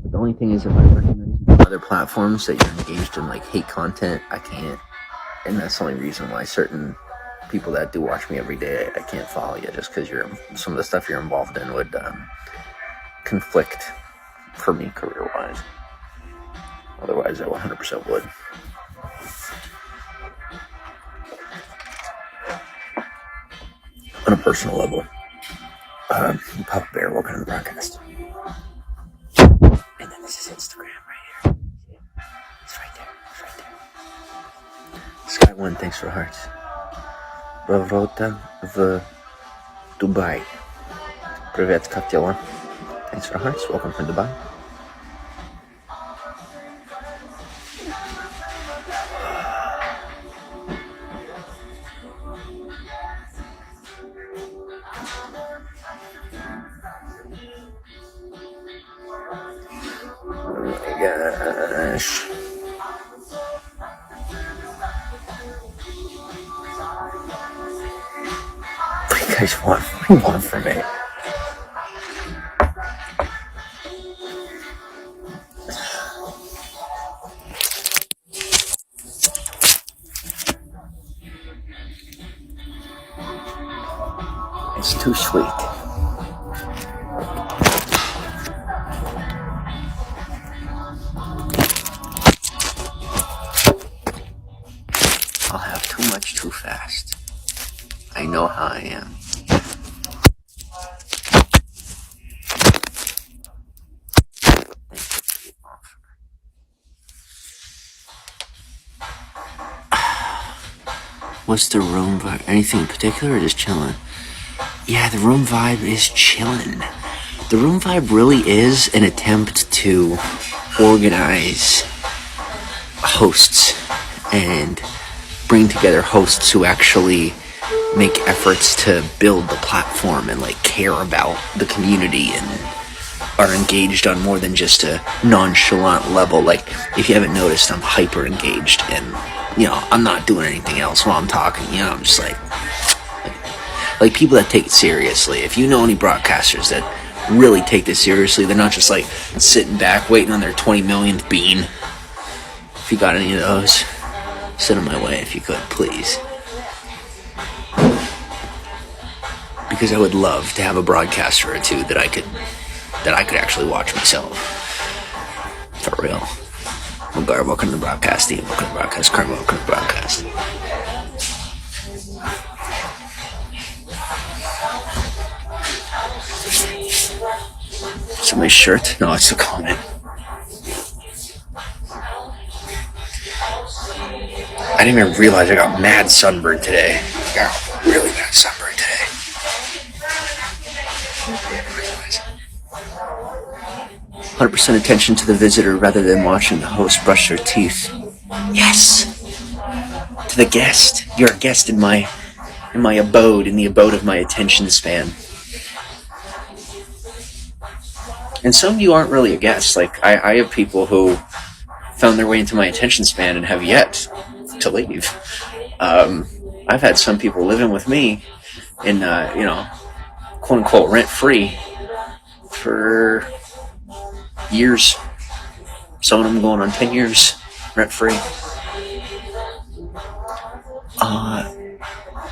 But the only thing is, if I recognize you from other platforms that you're engaged in like hate content, I can't. And that's the only reason why certain people that do watch me every day, I can't follow you, just because some of the stuff you're involved in would conflict for me career-wise. Otherwise, I 100% would. On a personal level. Papa Bear, welcome to the broadcast. And then this is Instagram right here. It's right there. It's right there. Sky One, thanks for hearts. Bavrota v Dubai. Привет, как дела? Thanks for hearts. Welcome from Dubai. Gosh. What do you guys want? What do you want from me? It's too sweet. I'll have too much too fast. I know how I am. What's the room vibe? Anything in particular or just chilling? Yeah, the room vibe is chilling. The room vibe really is an attempt to organize hosts and bring together hosts who actually make efforts to build the platform and like care about the community and are engaged on more than just a nonchalant level. Like, if you haven't noticed, I'm hyper engaged and, you know, I'm not doing anything else while I'm talking. You know, I'm just like people that take it seriously. If you know any broadcasters that really take this seriously, they're not just like sitting back waiting on their 20 millionth bean. If you got any of those, send them my way if you could, please. Because I would love to have a broadcaster or two that I could actually watch myself. For real. Mugar, welcome to the broadcast. Steve, welcome to the broadcast. Carmen, welcome to the broadcast. Is it my shirt? No, it's a comment. I didn't even realize I got mad sunburn today. I got really bad sunburn today. 100% attention to the visitor rather than watching the host brush their teeth. Yes! To the guest. You're a guest in my abode, in the abode of my attention span. And some of you aren't really a guest. Like, I have people who found their way into my attention span and have yet to leave. I've had some people living with me in, quote unquote rent-free for years. Some of them going on 10 years rent-free.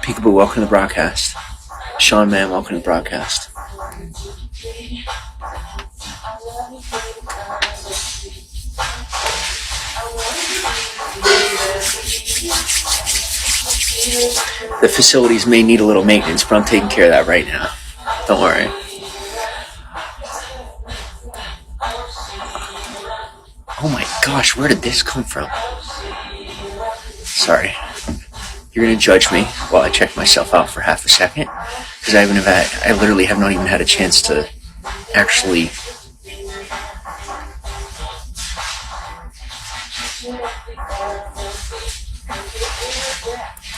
Peekaboo, welcome to the broadcast. Sean Man, welcome to the broadcast. The facilities may need a little maintenance, but I'm taking care of that right now. Don't worry. Oh my gosh, where did this come from? Sorry. You're gonna judge me while I check myself out for half a second, because I literally have not even had a chance to actually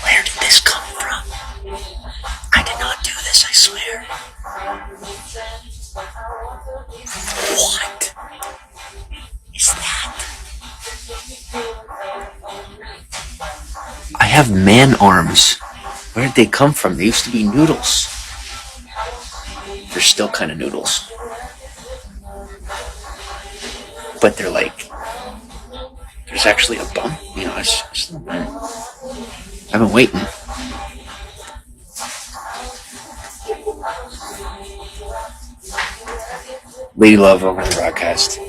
Where did this come from? I did not do this, I swear. What is that? have man arms. Where did they come from? They used to be noodles. They're still kind of noodles. But they're like, there's actually a bump. You know, I've been waiting. Lady Love over the broadcast.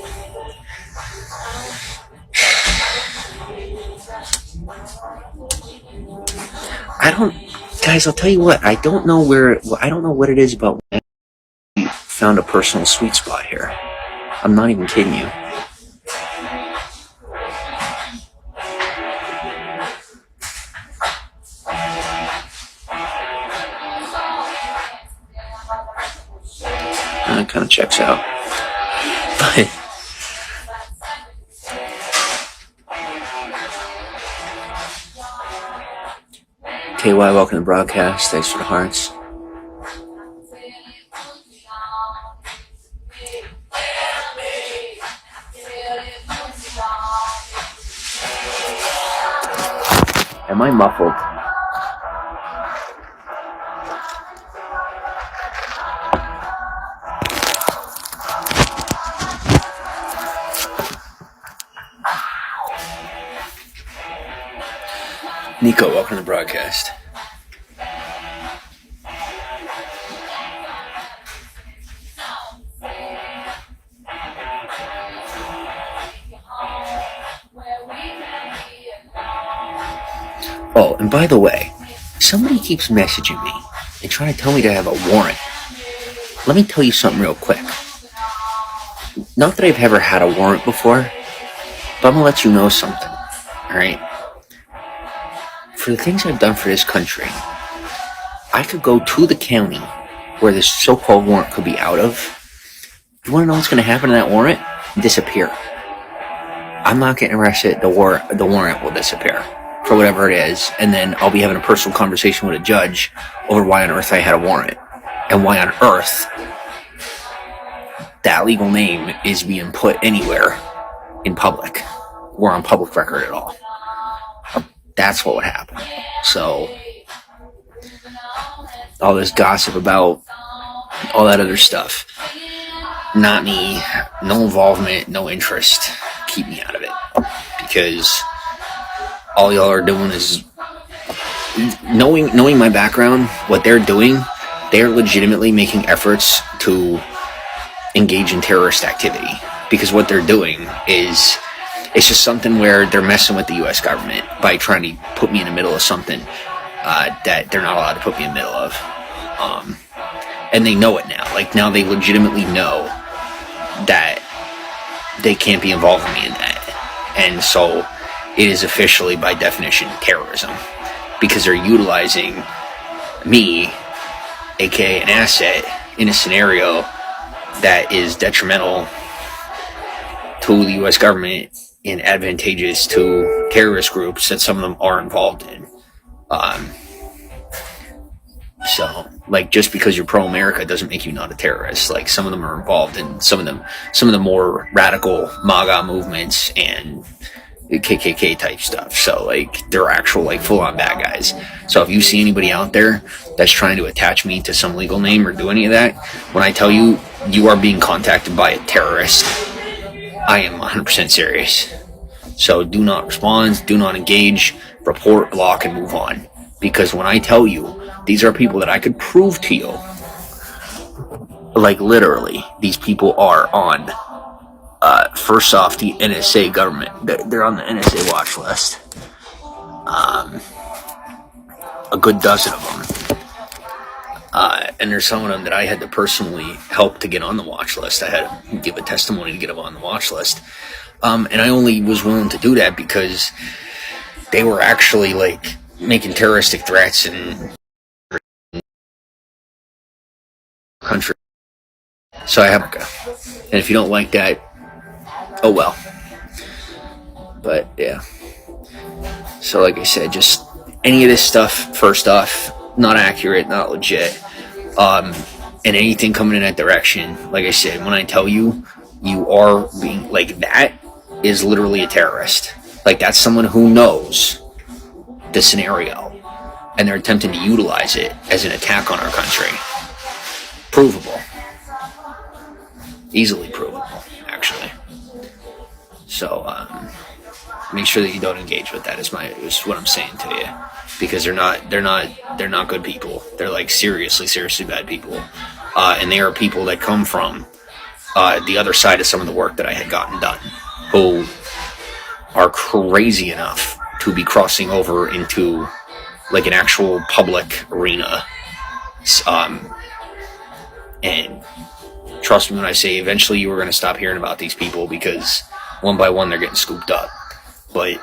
Guys, I'll tell you what, I don't know what it is about when I found a personal sweet spot here. I'm not even kidding you. It kind of checks out. But KY, welcome to the broadcast. Thanks for the hearts. Am I muffled? Nico, welcome to the broadcast. Oh, and by the way, somebody keeps messaging me and trying to tell me to have a warrant. Let me tell you something real quick. Not that I've ever had a warrant before, but I'm going to let you know something, alright? For the things I've done for this country, I could go to the county where this so-called warrant could be out of. You want to know what's going to happen to that warrant? Disappear. I'm not getting arrested. The warrant will disappear for whatever it is, and then I'll be having a personal conversation with a judge over why on earth I had a warrant and why on earth that legal name is being put anywhere in public or on public record at all. That's what would happen. So, all this gossip about all that other stuff, not me, no involvement, no interest, keep me out of it. Because all y'all are doing is, knowing my background, what they're doing, they're legitimately making efforts to engage in terrorist activity. Because what they're doing is, it's just something where they're messing with the U.S. government by trying to put me in the middle of something that they're not allowed to put me in the middle of. And they know it now. Like, now they legitimately know that they can't be involving me in that. And so it is officially, by definition, terrorism. Because they're utilizing me, aka an asset, in a scenario that is detrimental to the U.S. government and advantageous to terrorist groups that some of them are involved in. So, like, just because you're pro-America doesn't make you not a terrorist. Like, some of them are involved in some of the more radical MAGA movements and KKK type stuff. So, like, they're actual, like, full-on bad guys. So if you see anybody out there that's trying to attach me to some legal name or do any of that, when I tell you you are being contacted by a terrorist, I am 100% serious. So do not respond, do not engage, report, block, and move on. Because when I tell you, these are people that I could prove to you, like, literally, these people are on, first off, the NSA government. They're on the NSA watch list. A good dozen of them. And there's some of them that I had to personally help to get on the watch list. I had to give a testimony to get them on the watch list. And I only was willing to do that because they were actually, like, making terroristic threats in country. So I have, and if you don't like that, oh well. But yeah. So like I said, just any of this stuff, first off, not accurate, not legit. And anything coming in that direction, like I said, when I tell you, you are being, like, that is literally a terrorist. Like, that's someone who knows the scenario, and they're attempting to utilize it as an attack on our country. Provable. Easily provable, actually. So, make sure that you don't engage with that. Is what I'm saying to you, because they're not good people. They're like seriously bad people, and they are people that come from the other side of some of the work that I had gotten done, who are crazy enough to be crossing over into like an actual public arena, and trust me when I say eventually you are going to stop hearing about these people, because one by one they're getting scooped up. But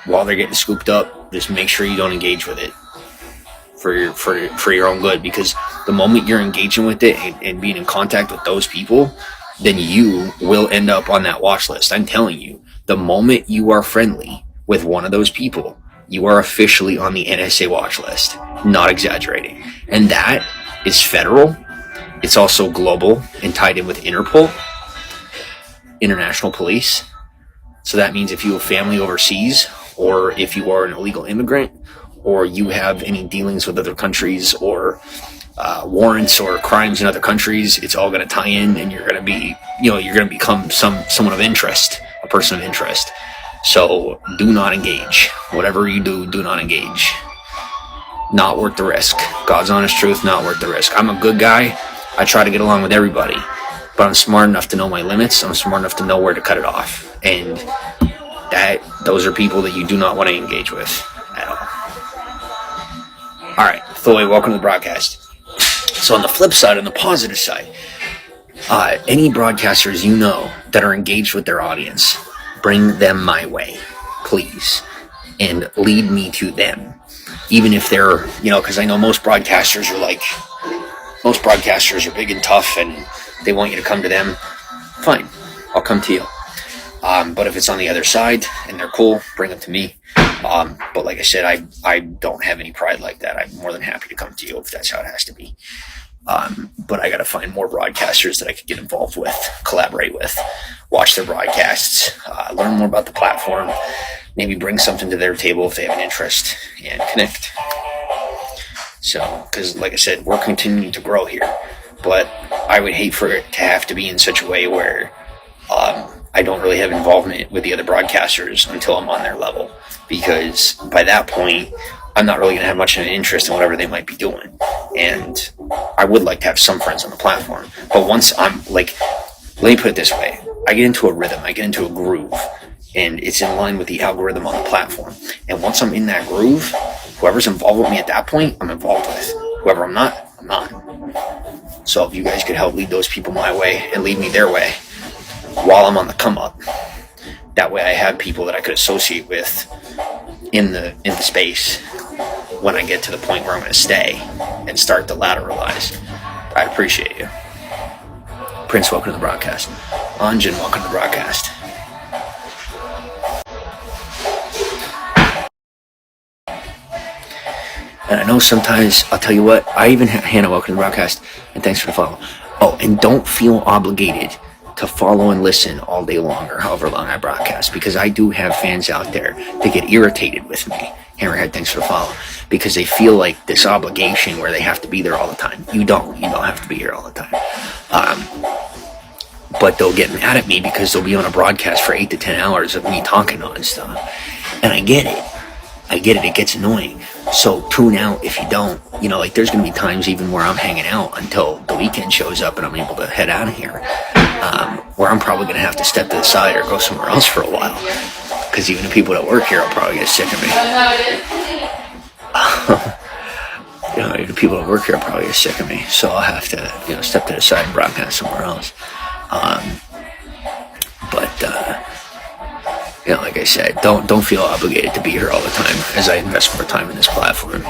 while they're getting scooped up, just make sure you don't engage with it for your own good, because the moment you're engaging with it and being in contact with those people, then you will end up on that watch list. I'm telling you, the moment you are friendly with one of those people, you are officially on the NSA watch list. Not exaggerating. And that is federal. It's also global and tied in with Interpol, international police. So that means if you have family overseas, or if you are an illegal immigrant, or you have any dealings with other countries, or warrants or crimes in other countries, it's all going to tie in, and you're going to become someone of interest, a person of interest. So do not engage. Whatever you do, do not engage. Not worth the risk. God's honest truth, not worth the risk. I'm a good guy. I try to get along with everybody, but I'm smart enough to know my limits. I'm smart enough to know where to cut it off. And those are people that you do not want to engage with at all. All right, Thoy, welcome to the broadcast. So on the flip side, on the positive side, any broadcasters you know that are engaged with their audience, bring them my way, please, and lead me to them. Even if they're, because I know most broadcasters are big and tough, and they want you to come to them. Fine, I'll come to you. But if it's on the other side and they're cool, bring them to me. But like I said, I don't have any pride like that. I'm more than happy to come to you if that's how it has to be. But I got to find more broadcasters that I could get involved with, collaborate with, watch their broadcasts, learn more about the platform, maybe bring something to their table if they have an interest, and connect. So, because like I said, we're continuing to grow here, but I would hate for it to have to be in such a way where I don't really have involvement with the other broadcasters until I'm on their level, because by that point, I'm not really going to have much of an interest in whatever they might be doing. And I would like to have some friends on the platform, but once I'm like, let me put it this way, I get into a rhythm, I get into a groove, and it's in line with the algorithm on the platform. And once I'm in that groove, whoever's involved with me at that point, I'm involved with. Whoever I'm not, I'm not. So if you guys could help lead those people my way and lead me their way while I'm on the come up, that way I have people that I could associate with in the space when I get to the point where I'm going to stay and start to lateralize. I'd appreciate you. Prince, welcome to the broadcast. Anjan, welcome to the broadcast. And I know sometimes, I'll tell you what, I even have Hannah, welcome to the broadcast, and thanks for the follow. Oh, and don't feel obligated to follow and listen all day long or however long I broadcast, because I do have fans out there that get irritated with me. Hammerhead, thanks for the follow. Because they feel like this obligation where they have to be there all the time. You don't have to be here all the time. But they'll get mad at me because they'll be on a broadcast for 8 to 10 hours of me talking on stuff. And I get it. It gets annoying. So tune out if you don't. Like there's going to be times even where I'm hanging out until the weekend shows up and I'm able to head out of here. Where I'm probably going to have to step to the side or go somewhere else for a while. Because even the people that work here will probably get sick of me. The people that work here will probably get sick of me. So I'll have to, step to the side and broadcast somewhere else. Like I said, don't feel obligated to be here all the time as I invest more time in this platform.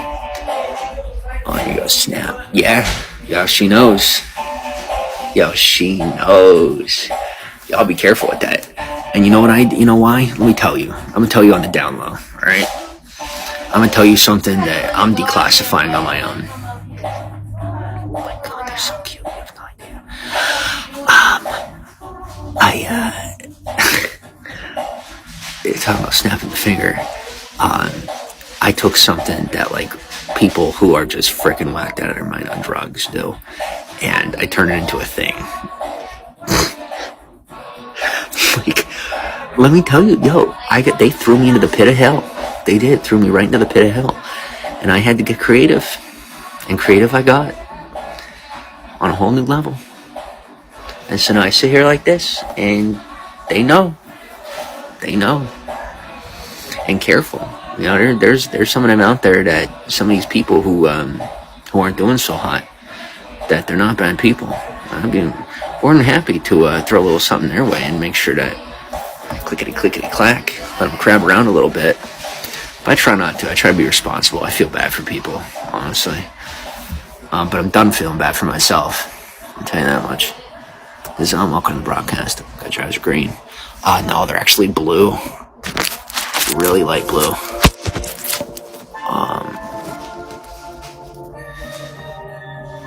Oh, you go snap. Yeah, she knows. She knows. Y'all be careful with that. And you know why? Let me tell you. I'm gonna tell you on the down low, alright? I'm gonna tell you something that I'm declassifying on my own. Oh my god, they're so cute. You have no idea. They're talking about snapping the finger. I I took something that like people who are just freaking whacked out of their mind on drugs do, and I turned it into a thing. Like, let me tell you, they threw me into the pit of hell. They did, threw me right into the pit of hell, and I had to get creative, and creative I got on a whole new level. And so now I sit here like this, and they know, and careful. You know, there's some of them out there that some of these people who aren't doing so hot, that they're not bad people. I'd be more than happy to throw a little something their way and make sure that clickety clack, let them crab around a little bit. But I try not to. I try to be responsible. I feel bad for people, honestly. But I'm done feeling bad for myself. I'll tell you that much. This is welcome to the broadcast. Got your eyes are green. No, they're actually blue. Really light blue.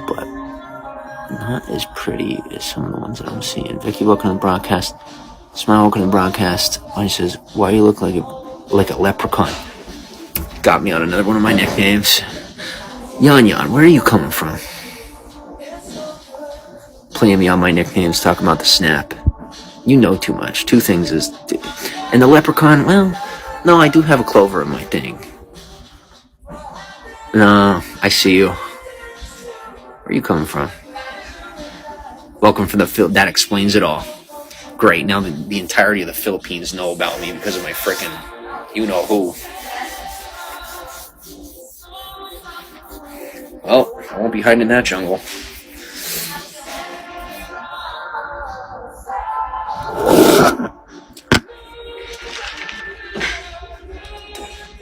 But not as pretty as some of the ones that I'm seeing. Vicky, welcome to the broadcast. Smile, welcome to the broadcast. He says, why you look like a leprechaun? Got me on another one of my nicknames. Yan, where are you coming from? Playing me on my nicknames, talking about the snap. You know too much. Two things is... And the leprechaun, well, no, I do have a clover in my thing. No, I see you. Where are you coming from? Welcome from the field. That explains it all. Great, now the entirety of the Philippines know about me because of my frickin' you-know-who. Well, I won't be hiding in that jungle.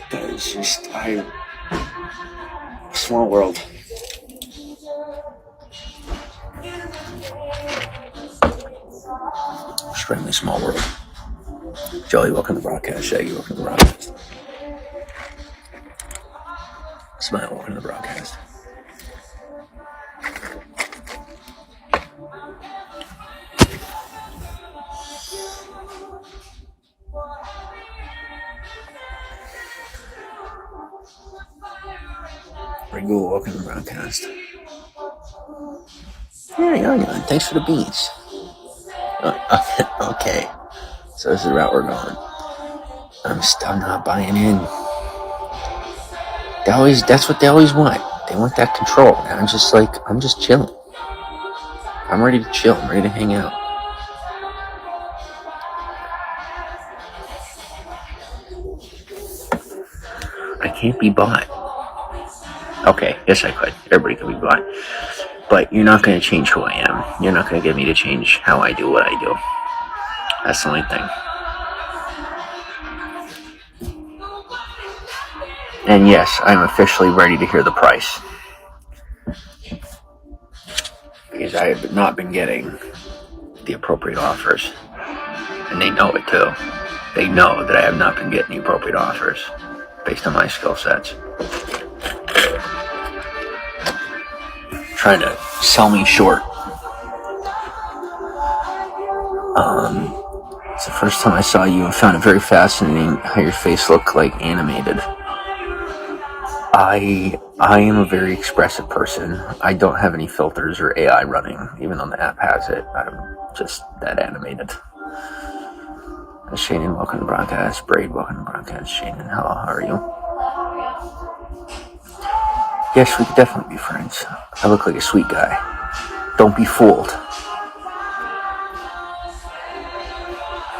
That is just, small world. Extremely small world. Joey, welcome to the broadcast. Shaggy, welcome to the broadcast. Smile, welcome to the broadcast. Ringo, welcome to the broadcast. Yeah, thanks for the beans. Okay, so this is the route we're going. I'm not buying in. That's what they always want. They want that control. And I'm just chilling. I'm ready to chill. I'm ready to hang out. I can't be bought. Okay, yes I could. Everybody could be bought. But you're not going to change who I am. You're not going to get me to change how I do what I do. That's the only thing. And yes, I'm officially ready to hear the price. Because I have not been getting the appropriate offers. And they know it too. They know that I have not been getting the appropriate offers based on my skill sets. Trying to sell me short. It's the first time I saw you and found it very fascinating how your face looked like animated. I am a very expressive person. I don't have any filters or AI running, even though the app has it. I'm just that animated. Shannon, welcome to the broadcast. Braid, welcome to the broadcast. Shannon, hello, how are you? Yes, we could definitely be friends. I look like a sweet guy. Don't be fooled.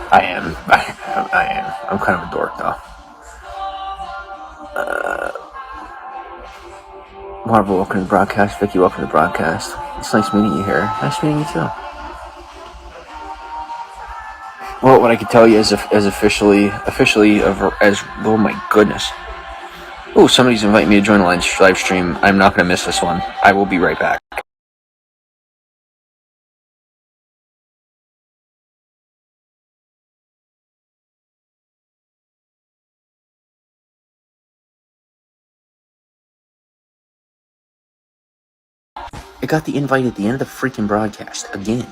I am. I'm kind of a dork, though. Marvel, welcome to the broadcast. Vicky, welcome to the broadcast. It's nice meeting you here. Nice meeting you too. Well, what I can tell you is as officially, oh my goodness. Oh, somebody's inviting me to join the live stream. I'm not going to miss this one. I will be right back. I got the invite at the end of the freaking broadcast again.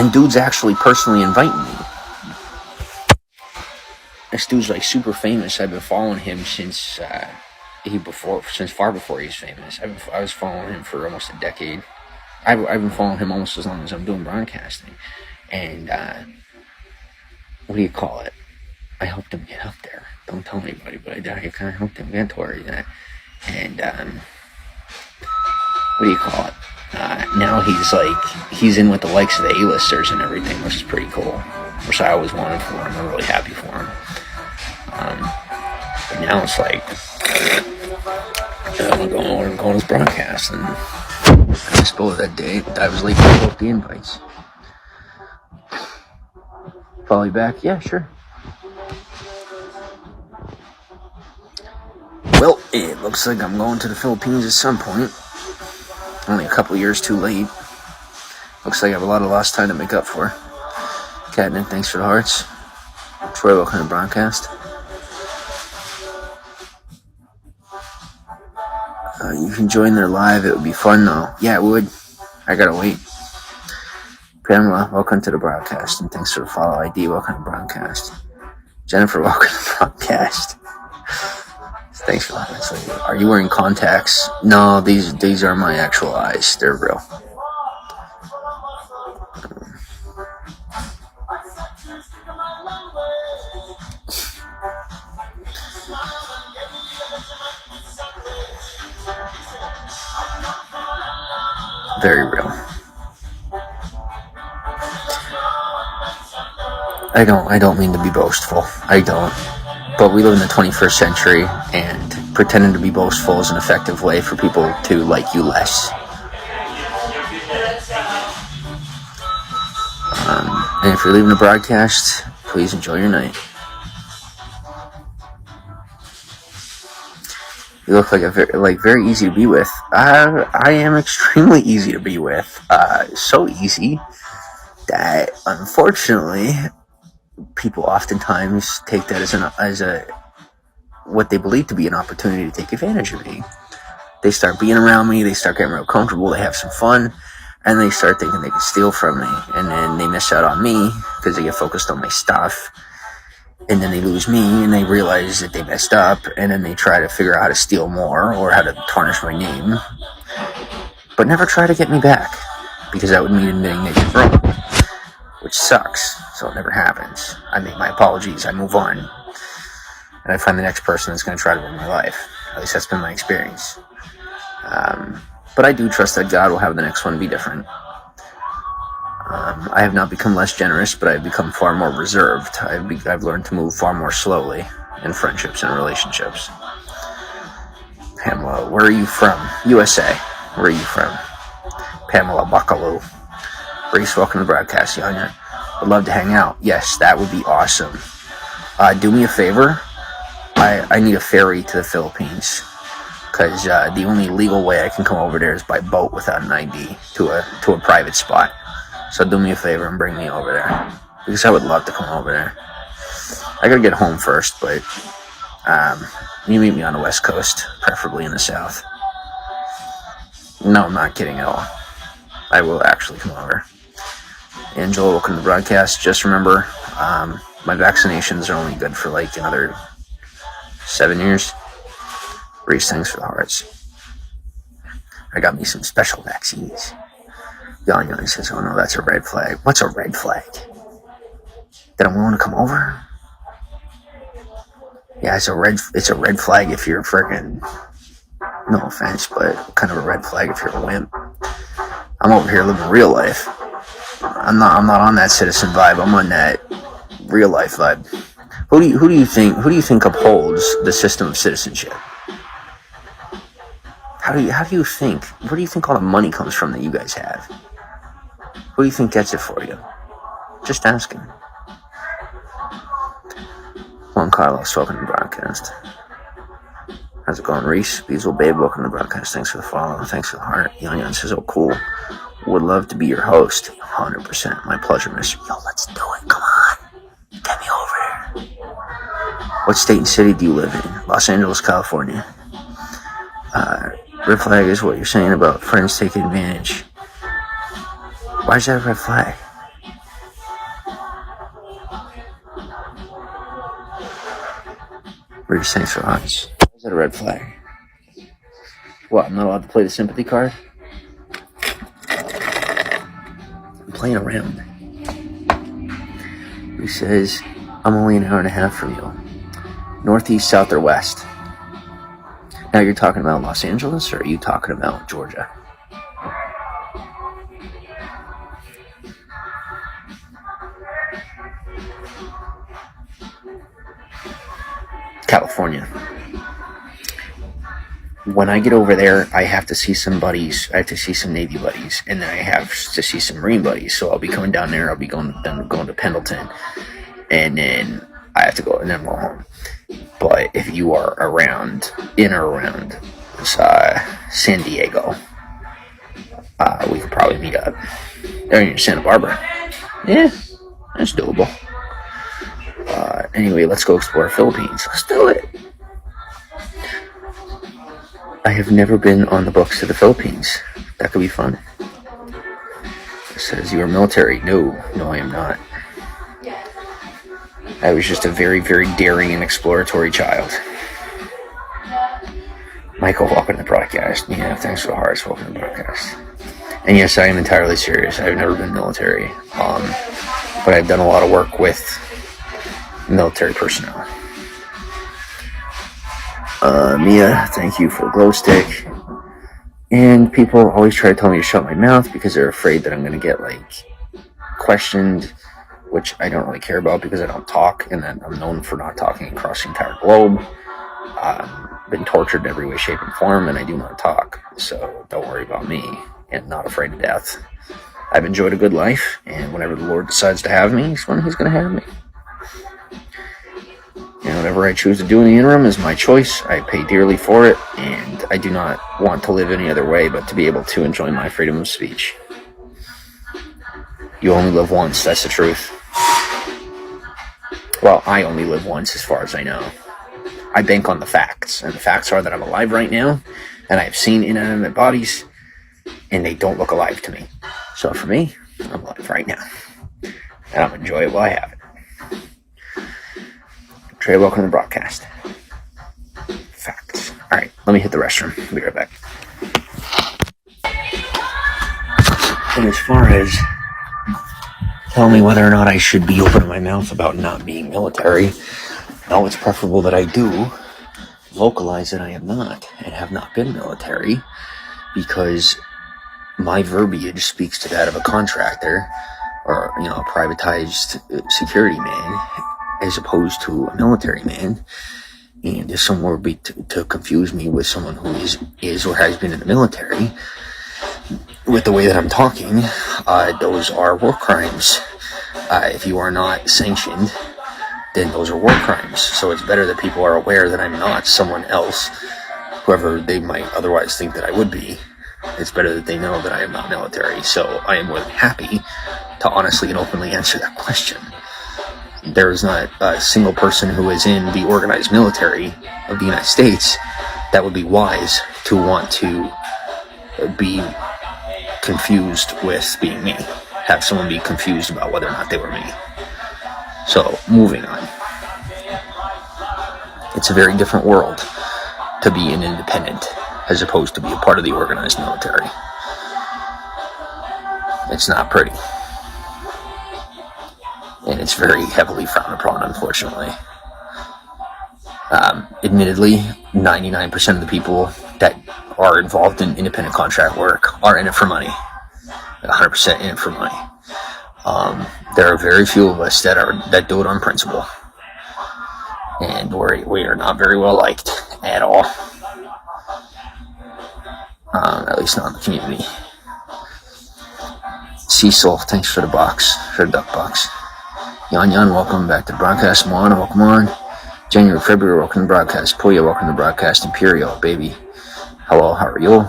And dude's actually personally inviting me. This dude's like super famous. I've been following him since far before he's famous. I was following him for almost a decade. I've been following him almost as long as I'm doing broadcasting. And what do you call it? I helped him get up there. Don't tell anybody, but I kind of helped him get to where he's at. And what do you call it? Now he's in with the likes of the A-listers and everything, which is pretty cool. Which I always wanted for him. I'm really happy for him. But now it's like, I'm going to his broadcast, and I suppose that day I was late for both the invites. Follow you back? Yeah, sure. Well, it looks like I'm going to the Philippines at some point. Only a couple years too late. Looks like I have a lot of lost time to make up for. Catnip, thanks for the hearts. Troy, welcome to the broadcast. You can join their live. It would be fun, though. Yeah, it would. I gotta wait. Pamela, welcome to the broadcast, and thanks for the follow. ID, welcome to the broadcast. Jennifer, welcome to the broadcast. Thanks for that. Are you wearing contacts? No, these are my actual eyes. They're real. Very real. I don't mean to be boastful. I don't. But we live in the 21st century, and pretending to be boastful is an effective way for people to like you less. And if you're leaving the broadcast, please enjoy your night. You look like very easy to be with. I am extremely easy to be with. So easy that unfortunately people oftentimes take that as a what they believe to be an opportunity to take advantage of me. They start being around me. They start getting real comfortable. They have some fun, and they start thinking they can steal from me. And then they miss out on me because they get focused on my stuff. And then they lose me, and they realize that they messed up, and then they try to figure out how to steal more or how to tarnish my name, but never try to get me back, because that would mean admitting they did wrong, which sucks. So it never happens. I make my apologies, I move on, and I find the next person that's going to try to ruin my life. At least that's been my experience. But I do trust that God will have the next one be different. I have not become less generous, but I've become far more reserved. I've learned to move far more slowly in friendships and relationships. Pamela, where are you from? USA. Where are you from? Pamela Bakalu. Reese, welcome to the broadcast, Yanya. Would love to hang out. Yes, that would be awesome. Do me a favor. I need a ferry to the Philippines, because the only legal way I can come over there is by boat without an ID to a private spot. So do me a favor and bring me over there, because I would love to come over there. I gotta get home first, but you meet me on the West Coast, preferably in the South. No, I'm not kidding at all. I will actually come over. Angela, welcome to the broadcast. Just remember, my vaccinations are only good for like another 7 years. Reese, thanks for the hearts. I got me some special vaccines. Yanya says, oh no, that's a red flag. What's a red flag? That I'm willing to come over? Yeah, it's a red flag if you're freaking, no offense, but kind of a red flag if you're a wimp. I'm over here living real life. I'm not on that citizen vibe. I'm on that real life vibe. Who do you think upholds the system of citizenship? How do you think? Where do you think all the money comes from that you guys have? Who do you think gets it for you? Just asking. Juan Carlos, welcome to the broadcast. How's it going, Reese? Beazle Babe, welcome to the broadcast. Thanks for the follow. Thanks for the heart. Yan says, oh, cool. Would love to be your host. 100%. My pleasure, mister. Yo, let's do it. Come on. Get me over there. What state and city do you live in? Los Angeles, California. Red flag is what you're saying about friends taking advantage. Why is that a red flag? We're just saying for us. Is that a red flag? What, I'm not allowed to play the sympathy card? I'm playing around. He says, I'm only an hour and a half from you. Northeast, south, or west? Now you're talking about Los Angeles, or are you talking about Georgia? California. When I get over there, I have to see some buddies. I have to see some Navy buddies, and then I have to see some Marine buddies. So I'll be coming down there. I'll be going to Pendleton, and then I have to go and then go home. But if you are in or around San Diego, we could probably meet up. Or in Santa Barbara. Yeah, that's doable. Anyway, let's go explore Philippines. Let's do it. I have never been on the books to the Philippines. That could be fun. It says you are military. No, I am not. I was just a very, very daring and exploratory child. Michael, welcome to the broadcast. Yeah, thanks for the hearts. Welcome to the broadcast. And yes, I am entirely serious. I've never been military. But I've done a lot of work with military personnel. Mia, thank you for the glow stick. And people always try to tell me to shut my mouth because they're afraid that I'm going to get, questioned, which I don't really care about because I don't talk, and then I'm known for not talking across the entire globe. Been tortured in every way, shape, and form, and I do not talk. So don't worry about me, and not afraid of death. I've enjoyed a good life, and whenever the Lord decides to have me, he's when he's going to have me. And whatever I choose to do in the interim is my choice. I pay dearly for it, and I do not want to live any other way but to be able to enjoy my freedom of speech. You only live once, that's the truth. Well, I only live once as far as I know. I bank on the facts, and the facts are that I'm alive right now, and I've seen inanimate bodies, and they don't look alive to me. So for me, I'm alive right now, and I'm enjoy it while I have it. Trey, welcome to the broadcast. Facts. Alright, let me hit the restroom. I'll be right back. And as far as telling me whether or not I should be opening my mouth about not being military, no, it's preferable that I do vocalize that I am not and have not been military, because my verbiage speaks to that of a contractor or, a privatized security man, as opposed to a military man. And if someone would be to confuse me with someone who is or has been in the military, with the way that I'm talking, those are war crimes. If you are not sanctioned, then those are war crimes. So it's better that people are aware that I'm not someone else, whoever they might otherwise think that I would be. It's better that they know that I am not military. So I am more than happy to honestly and openly answer that question. There is not a single person who is in the organized military of the United States that would be wise to want to be confused with being me. Have someone be confused about whether or not they were me. So, moving on. It's a very different world to be an independent as opposed to be a part of the organized military. It's not pretty. And it's very heavily frowned upon, unfortunately. Admittedly, 99% of the people that are involved in independent contract work are in it for money. 100% in it for money. There are very few of us that do it on principle. And we are not very well liked at all. At least not in the community. Cecil, thanks for the box, for the duck box. Yan, welcome back to the broadcast. Moana, welcome on. January, February, welcome to the broadcast. Puya, welcome to the broadcast. Imperial, baby. Hello, how are you?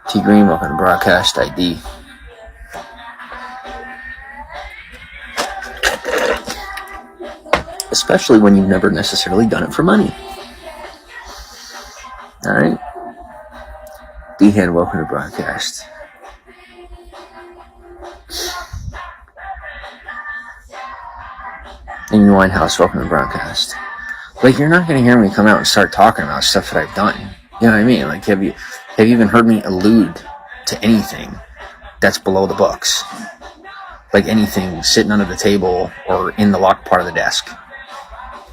T Green, welcome to the broadcast. ID. Especially when you've never necessarily done it for money. Alright. D-Hand, welcome to the broadcast. Amy Winehouse, welcome to the broadcast. Like, you're not gonna hear me come out and start talking about stuff that I've done. You know what I mean? Like, have you even heard me allude to anything that's below the books? Like anything sitting under the table or in the locked part of the desk.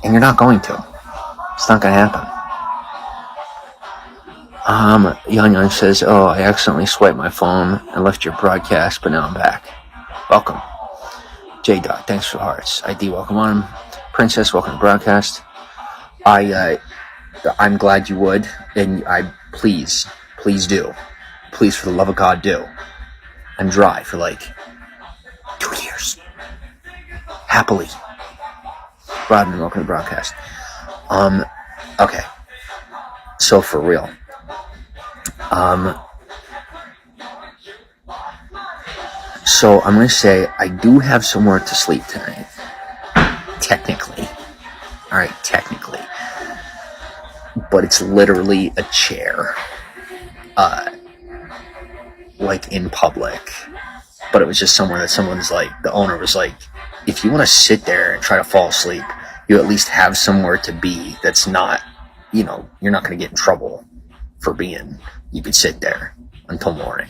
And you're not going to. It's not gonna happen. Yan says, oh, I accidentally swiped my phone and left your broadcast, but now I'm back. Welcome. J. Dot, thanks for the hearts. ID, welcome on. Princess, welcome to broadcast. I'm glad you would, and please do. Please, for the love of God, do. I'm dry for like 2 years. Happily. Rodman, welcome to broadcast. Okay. So for real. So I'm going to say I do have somewhere to sleep tonight. Technically. Alright, technically. But it's literally a chair. Like in public. But it was just somewhere that someone's like, the owner was like, if you want to sit there and try to fall asleep, you at least have somewhere to be that's not, you know, you're not going to get in trouble for being. You could sit there until morning.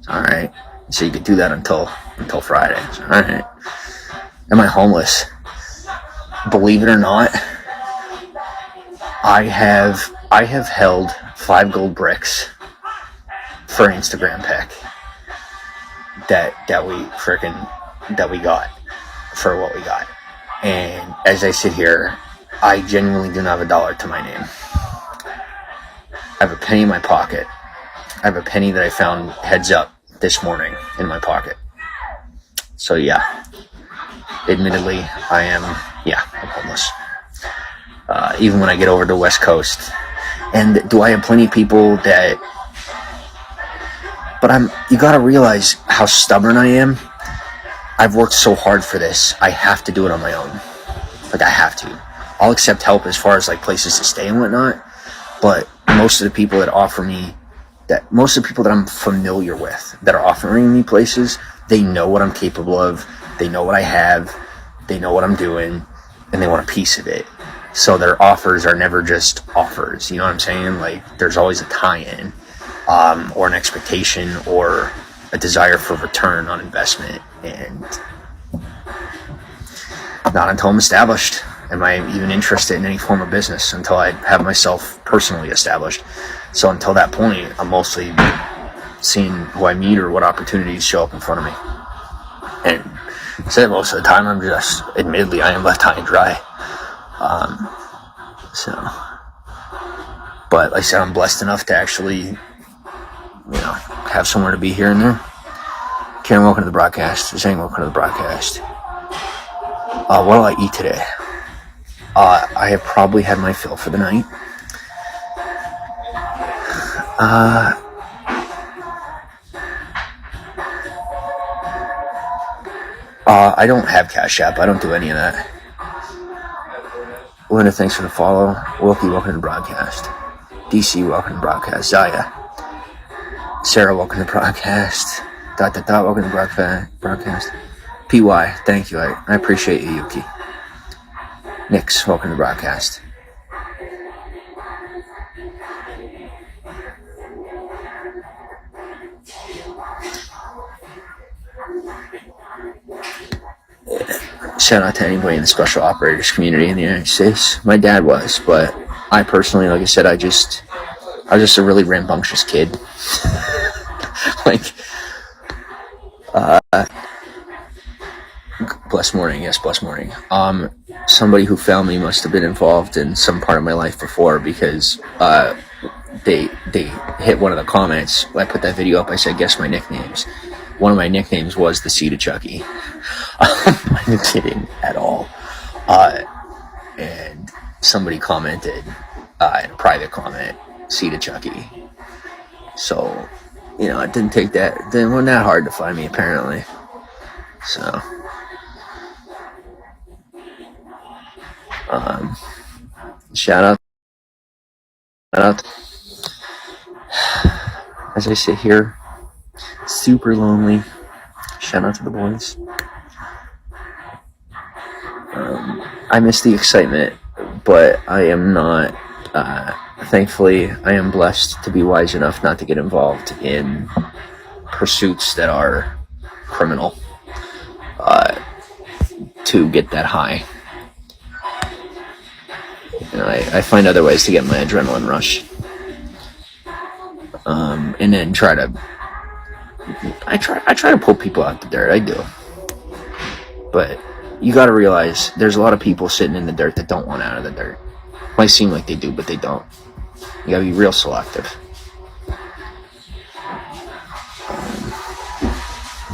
Alright. So you could do that until Friday. Alright. Am I homeless? Believe it or not, I have held 5 gold bricks for an Instagram pic that we got for what we got. And as I sit here, I genuinely do not have $1 to my name. I have a penny in my pocket. I have a penny that I found heads up this morning in my pocket. So yeah, admittedly, I'm homeless. Even when I get over to the West Coast. And do I have plenty of people that... But you gotta realize how stubborn I am. I've worked so hard for this. I have to do it on my own. Like, I have to. I'll accept help as far as, like, places to stay and whatnot. But most of the people that I'm familiar with that are offering me places, they know what I'm capable of. They know what I have. They know what I'm doing. And they want a piece of it. So their offers are never just offers. You know what I'm saying? Like, there's always a tie-in. Or an expectation or a desire for return on investment. And not until I'm established am I even interested in any form of business, until I have myself personally established. So until that point, I'm mostly seeing who I meet or what opportunities show up in front of me. And so most of the time, I'm just, admittedly, I am left high and dry. But like I said, I'm blessed enough to actually, have somewhere to be here and there. Karen, welcome to the broadcast. Zhang, welcome to the broadcast. What will I eat today? I have probably had my fill for the night. I don't have Cash App. I don't do any of that. Linda, thanks for the follow. Wilkie, welcome to the broadcast. DC, welcome to the broadcast. Zaya. Sarah, welcome to the broadcast. ... welcome to the broadcast. PY, thank you. I appreciate you, Yuki. Nix, welcome to the broadcast. Shout out to anybody in the special operators community in the United States. My dad was, but I personally, like I said, I was just a really rambunctious kid. Blessed morning, yes, blessed morning. Somebody who found me must have been involved in some part of my life before, because they hit one of the comments. I put that video up. I said, guess my nicknames. One of my nicknames was the Seed of Chucky. I'm not kidding at all. And somebody commented in a private comment, Seed of Chucky. So, it didn't take that. It wasn't that hard to find me, apparently. So, shout out. As I sit here, super lonely. Shout out to the boys. I miss the excitement but I am not. Thankfully, I am blessed to be wise enough not to get involved in pursuits that are criminal to get that high. I find other ways to get my adrenaline rush, and then I try to pull people out the dirt. I do, but you got to realize there's a lot of people sitting in the dirt that don't want out of the dirt. Might seem like they do, but they don't. You gotta be real selective.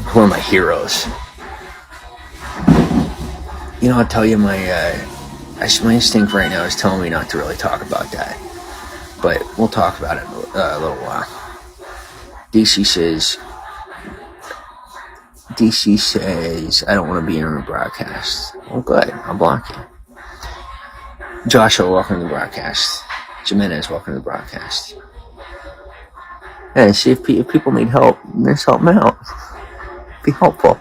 Who are my heroes? I'll tell you my instinct right now is telling me not to really talk about that, but we'll talk about it in a little while. DC says I don't want to be in a broadcast. Well, good. I'll block you. Joshua, welcome to the broadcast. Jimenez, welcome to the broadcast. Hey, see if people need help, let's help them out. Be helpful.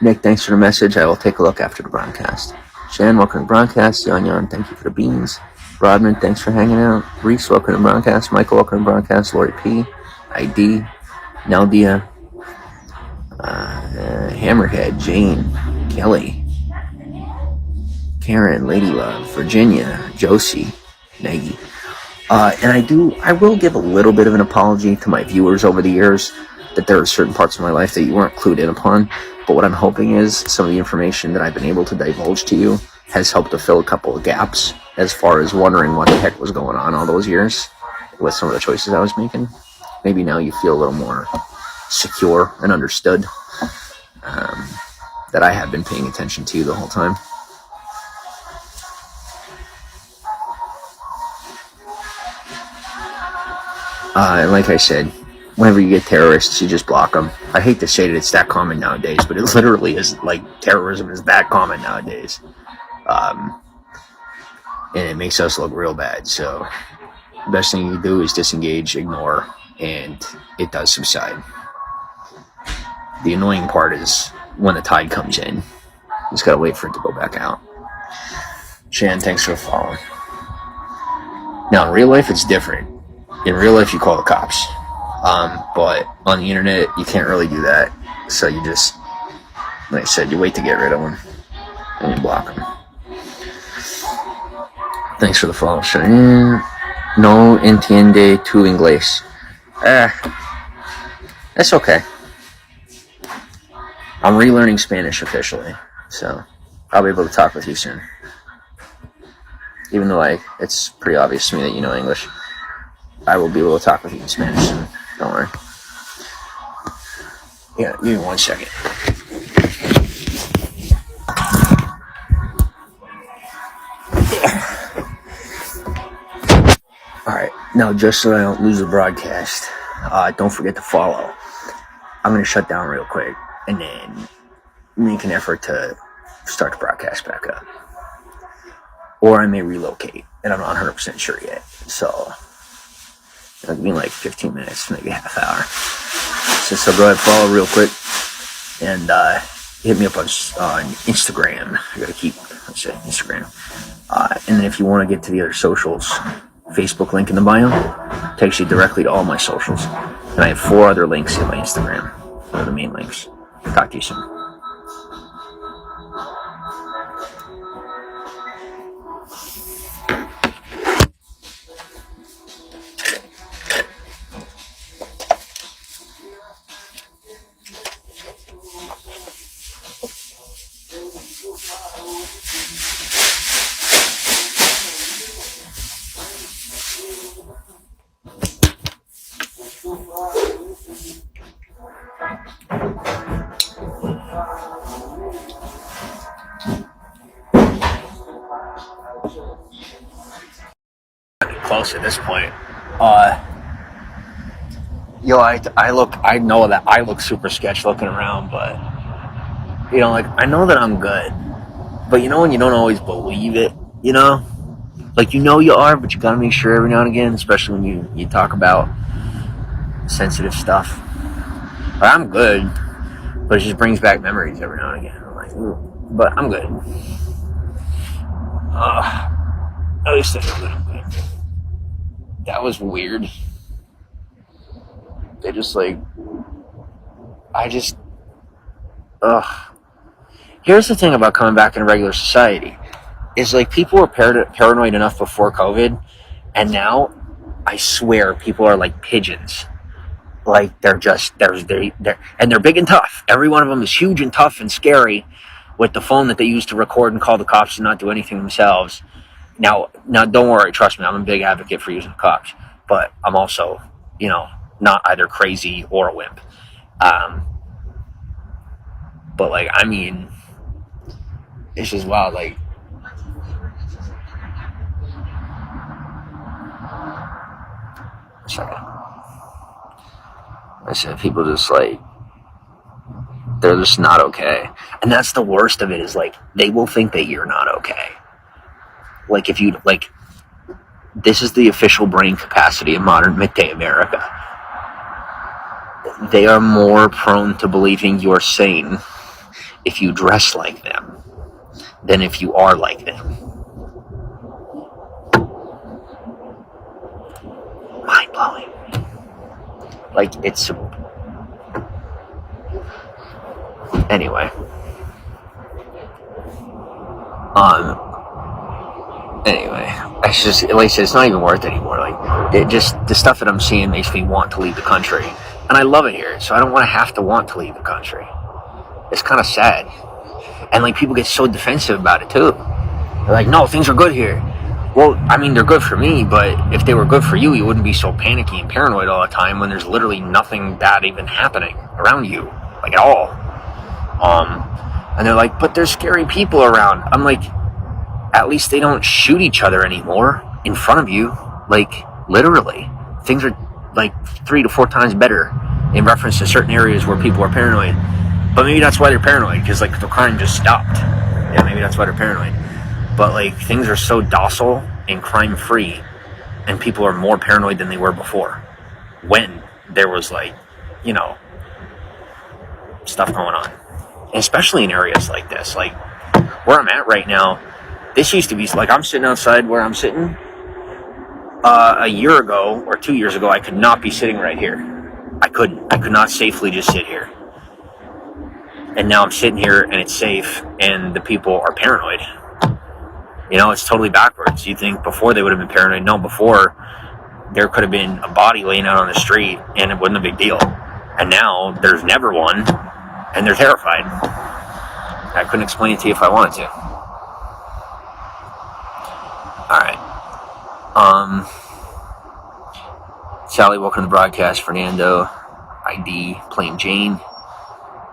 Nick, thanks for the message. I will take a look after the broadcast. Shan, welcome to the broadcast. Yon, thank you for the beans. Rodman, thanks for hanging out. Reese, welcome to the broadcast. Michael, welcome to the broadcast. Lori P, ID, Naldia, Hammerhead, Jane, Kelly, Karen, Lady Love, Virginia, Josie, Nagy. And I will give a little bit of an apology to my viewers over the years that there are certain parts of my life that you weren't clued in upon. But what I'm hoping is some of the information that I've been able to divulge to you has helped to fill a couple of gaps as far as wondering what the heck was going on all those years with some of the choices I was making. Maybe now you feel a little more secure and understood that I have been paying attention to you the whole time. And like I said, whenever you get terrorists, you just block them. I hate to say that it's that common nowadays, but it literally is. Like, terrorism is that common nowadays. And it makes us look real bad. So the best thing you do is disengage, ignore, and it does subside. The annoying part is when the tide comes in. You just gotta wait for it to go back out. Shan, thanks for following. Now, in real life, it's different. In real life, you call the cops. But on the internet, you can't really do that. So you just, like I said, you wait to get rid of them. And you block them. Thanks for the follow. No entiende tu inglés. That's okay. I'm relearning Spanish officially. So I'll be able to talk with you soon. Even though it's pretty obvious to me that you know English. I will be able to talk with you in Spanish soon. Don't worry. Yeah, give me 1 second. Alright, now just so I don't lose the broadcast, don't forget to follow. I'm going to shut down real quick and then make an effort to start the broadcast back up. Or I may relocate, and I'm not 100% sure yet. So it'll be like 15 minutes, maybe a half hour. So go ahead, follow real quick, and hit me up on Instagram. I gotta keep Instagram. And then if you want to get to the other socials, Facebook link in the bio takes you directly to all my socials. And I have 4 other links in my Instagram. Those are the main links. Talk to you soon. Close at this point. I know that I look super sketch looking around, but I know that I'm good, but when you don't always believe it, you are, but you gotta make sure every now and again, especially when you talk about sensitive stuff. But I'm good, but it just brings back memories every now and again. I'm like, ooh, but I'm good. At least I know that I'm good. That was weird. They just ugh. Here's the thing about coming back into regular society. Is people were paranoid enough before COVID, and now, I swear, people are like pigeons. They're and they're big and tough. Every one of them is huge and tough and scary, with the phone that they use to record and call the cops and not do anything themselves. Now, don't worry. Trust me, I'm a big advocate for using the cops, but I'm also, not either crazy or a wimp. But it's just wild. Second. I said people just they're just not okay. And that's the worst of it is they will think that you're not okay. If you this is the official brain capacity of modern midday America. They are more prone to believing you're sane if you dress like them than if you are like them. Mind blowing. It's anyway. Anyway, it's just it's not even worth it anymore. The stuff that I'm seeing makes me want to leave the country, and I love it here. So I don't want to want to leave the country. It's kind of sad, and people get so defensive about it too. They're like, "No, things are good here." Well, I mean, they're good for me, but if they were good for you, you wouldn't be so panicky and paranoid all the time when there's literally nothing bad even happening around you, at all. And they're like, but there's scary people around. I'm like, at least they don't shoot each other anymore in front of you. Literally. Things are 3 to 4 times better in reference to certain areas where people are paranoid. But maybe that's why they're paranoid, because the crime just stopped. Yeah, maybe that's why they're paranoid. But things are so docile and crime free, and people are more paranoid than they were before, when there was stuff going on, and especially in areas like this, where I'm at right now. This used to be I'm sitting outside where I'm sitting. A year ago or 2 years ago, I could not be sitting right here. I could not safely just sit here. And now I'm sitting here and it's safe, and the people are paranoid. It's totally backwards. You think before they would have been paranoid. No, before there could have been a body laying out on the street and it wasn't a big deal. And now there's never one and they're terrified. I couldn't explain it to you if I wanted to. Alright. Sally, welcome to the broadcast. Fernando, ID, Plain Jane,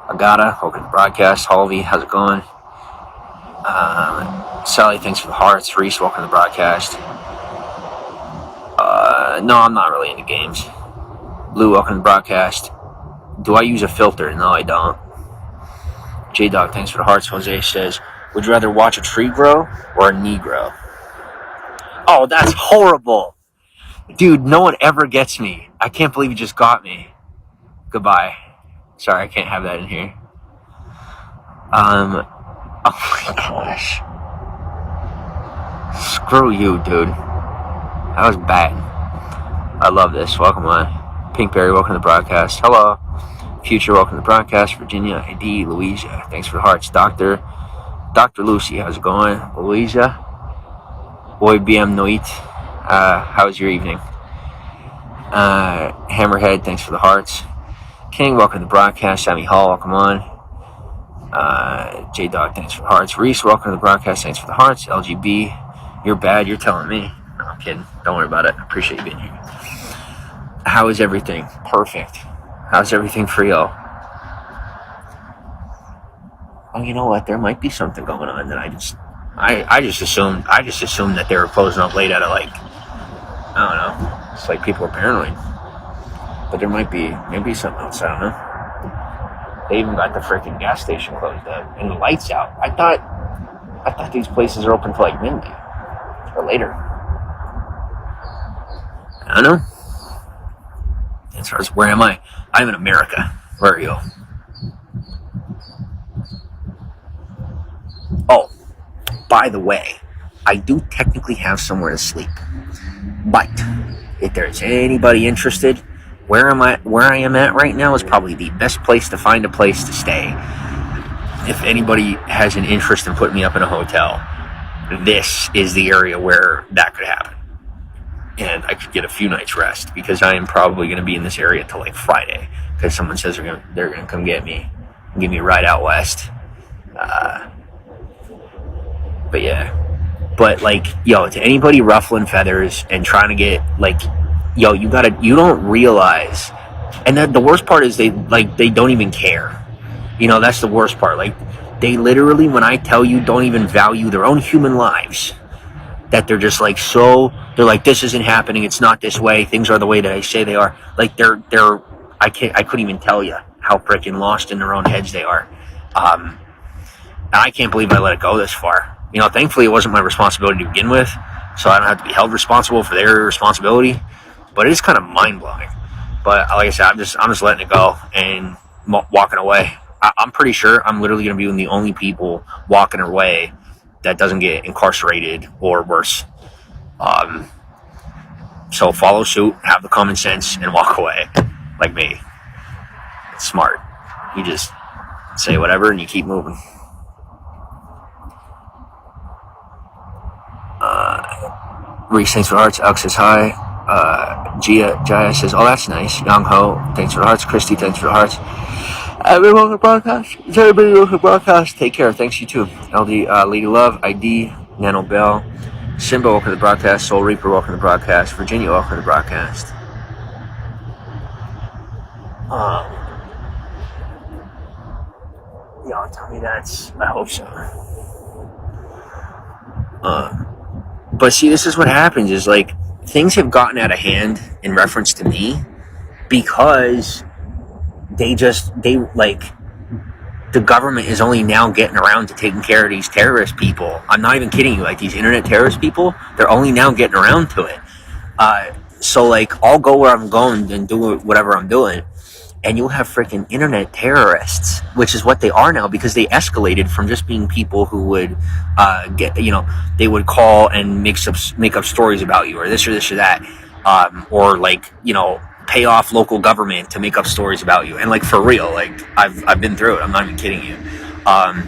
Agata, welcome to the broadcast. Halvey, how's it going? Sally, thanks for the hearts. Reese, welcome to the broadcast. No, I'm not really into games. Blue, welcome to the broadcast. Do I use a filter? No, I don't. J-Dog, thanks for the hearts. Jose says, would you rather watch a tree grow or a knee grow? Oh, that's horrible. Dude, no one ever gets me. I can't believe you just got me. Goodbye. Sorry, I can't have that in here. Oh my gosh. Screw you, dude. That was bad. I love this. Welcome on. Pinkberry, welcome to the broadcast. Hello. Future, welcome to the broadcast. Virginia, ID, Louisa, thanks for the hearts. Dr. Lucy, how's it going? Louisa. Boy, BM Noit. How's your evening? Hammerhead, thanks for the hearts. King, welcome to the broadcast. Sammy Hall, welcome on. J-Dog, thanks for the hearts. Reese, welcome to the broadcast. Thanks for the hearts. LGB, you're bad. You're telling me. No, I'm kidding. Don't worry about it. I appreciate you being here. How is everything? Perfect. How's everything for y'all? Oh, you know what? There might be something going on that I just assumed that they were closing up late out of I don't know. It's people are paranoid. But there might be something else. I don't know. They even got the freaking gas station closed up and the lights out. I thought these places are open till midnight or later. I don't know. As far as where am I? I'm in America. Where are you? Oh, by the way, I do technically have somewhere to sleep. But if there's anybody interested, where I am at right now is probably the best place to find a place to stay. If anybody has an interest in putting me up in a hotel, this is the area where that could happen. And I could get a few nights rest, because I am probably going to be in this area till like Friday, because someone says they're going to come get me and give me a ride out west. But yeah. But like, yo, to anybody ruffling feathers and trying to get like, yo, you don't realize, and the worst part is they don't even care. You know, that's the worst part. Like, they literally, when I tell you, don't even value their own human lives. That they're just like, they're like, this isn't happening, it's not this way, things are the way that I say they are. Like, I couldn't even tell you how freaking lost in their own heads they are. And I can't believe I let it go this far. You know, thankfully it wasn't my responsibility to begin with, so I don't have to be held responsible for their responsibility. But it is kind of mind-blowing. But like I said, I'm just letting it go and walking away. I'm pretty sure I'm literally going to be one of the only people walking away that doesn't get incarcerated or worse. So follow suit, have the common sense, and walk away like me. It's smart. You just say whatever and you keep moving. Reese, thanks for the hearts. Alex says hi. Jaya says, oh, that's nice. Young Ho, thanks for the hearts. Christy, thanks for the hearts. Everybody, welcome to broadcast. Everybody, welcome to broadcast. Take care. Thanks, you too. LD, Lady Love, ID, Nano Bell, Simba, welcome to the broadcast. Soul Reaper, welcome to the broadcast. Virginia, welcome to the broadcast. Y'all tell me that's, I hope so. But see, this is what happens, is like, things have gotten out of hand in reference to me because the government is only now getting around to taking care of these terrorist people. I'm not even kidding you. Like, these internet terrorist people, they're only now getting around to it. So like, I'll go where I'm going and do whatever I'm doing, and you'll have freaking internet terrorists, which is what they are now, because they escalated from just being people who would they would call and make up stories about you, or this or that, or like, pay off local government to make up stories about you. And like, for real, like, I've been through it. I'm not even kidding you. And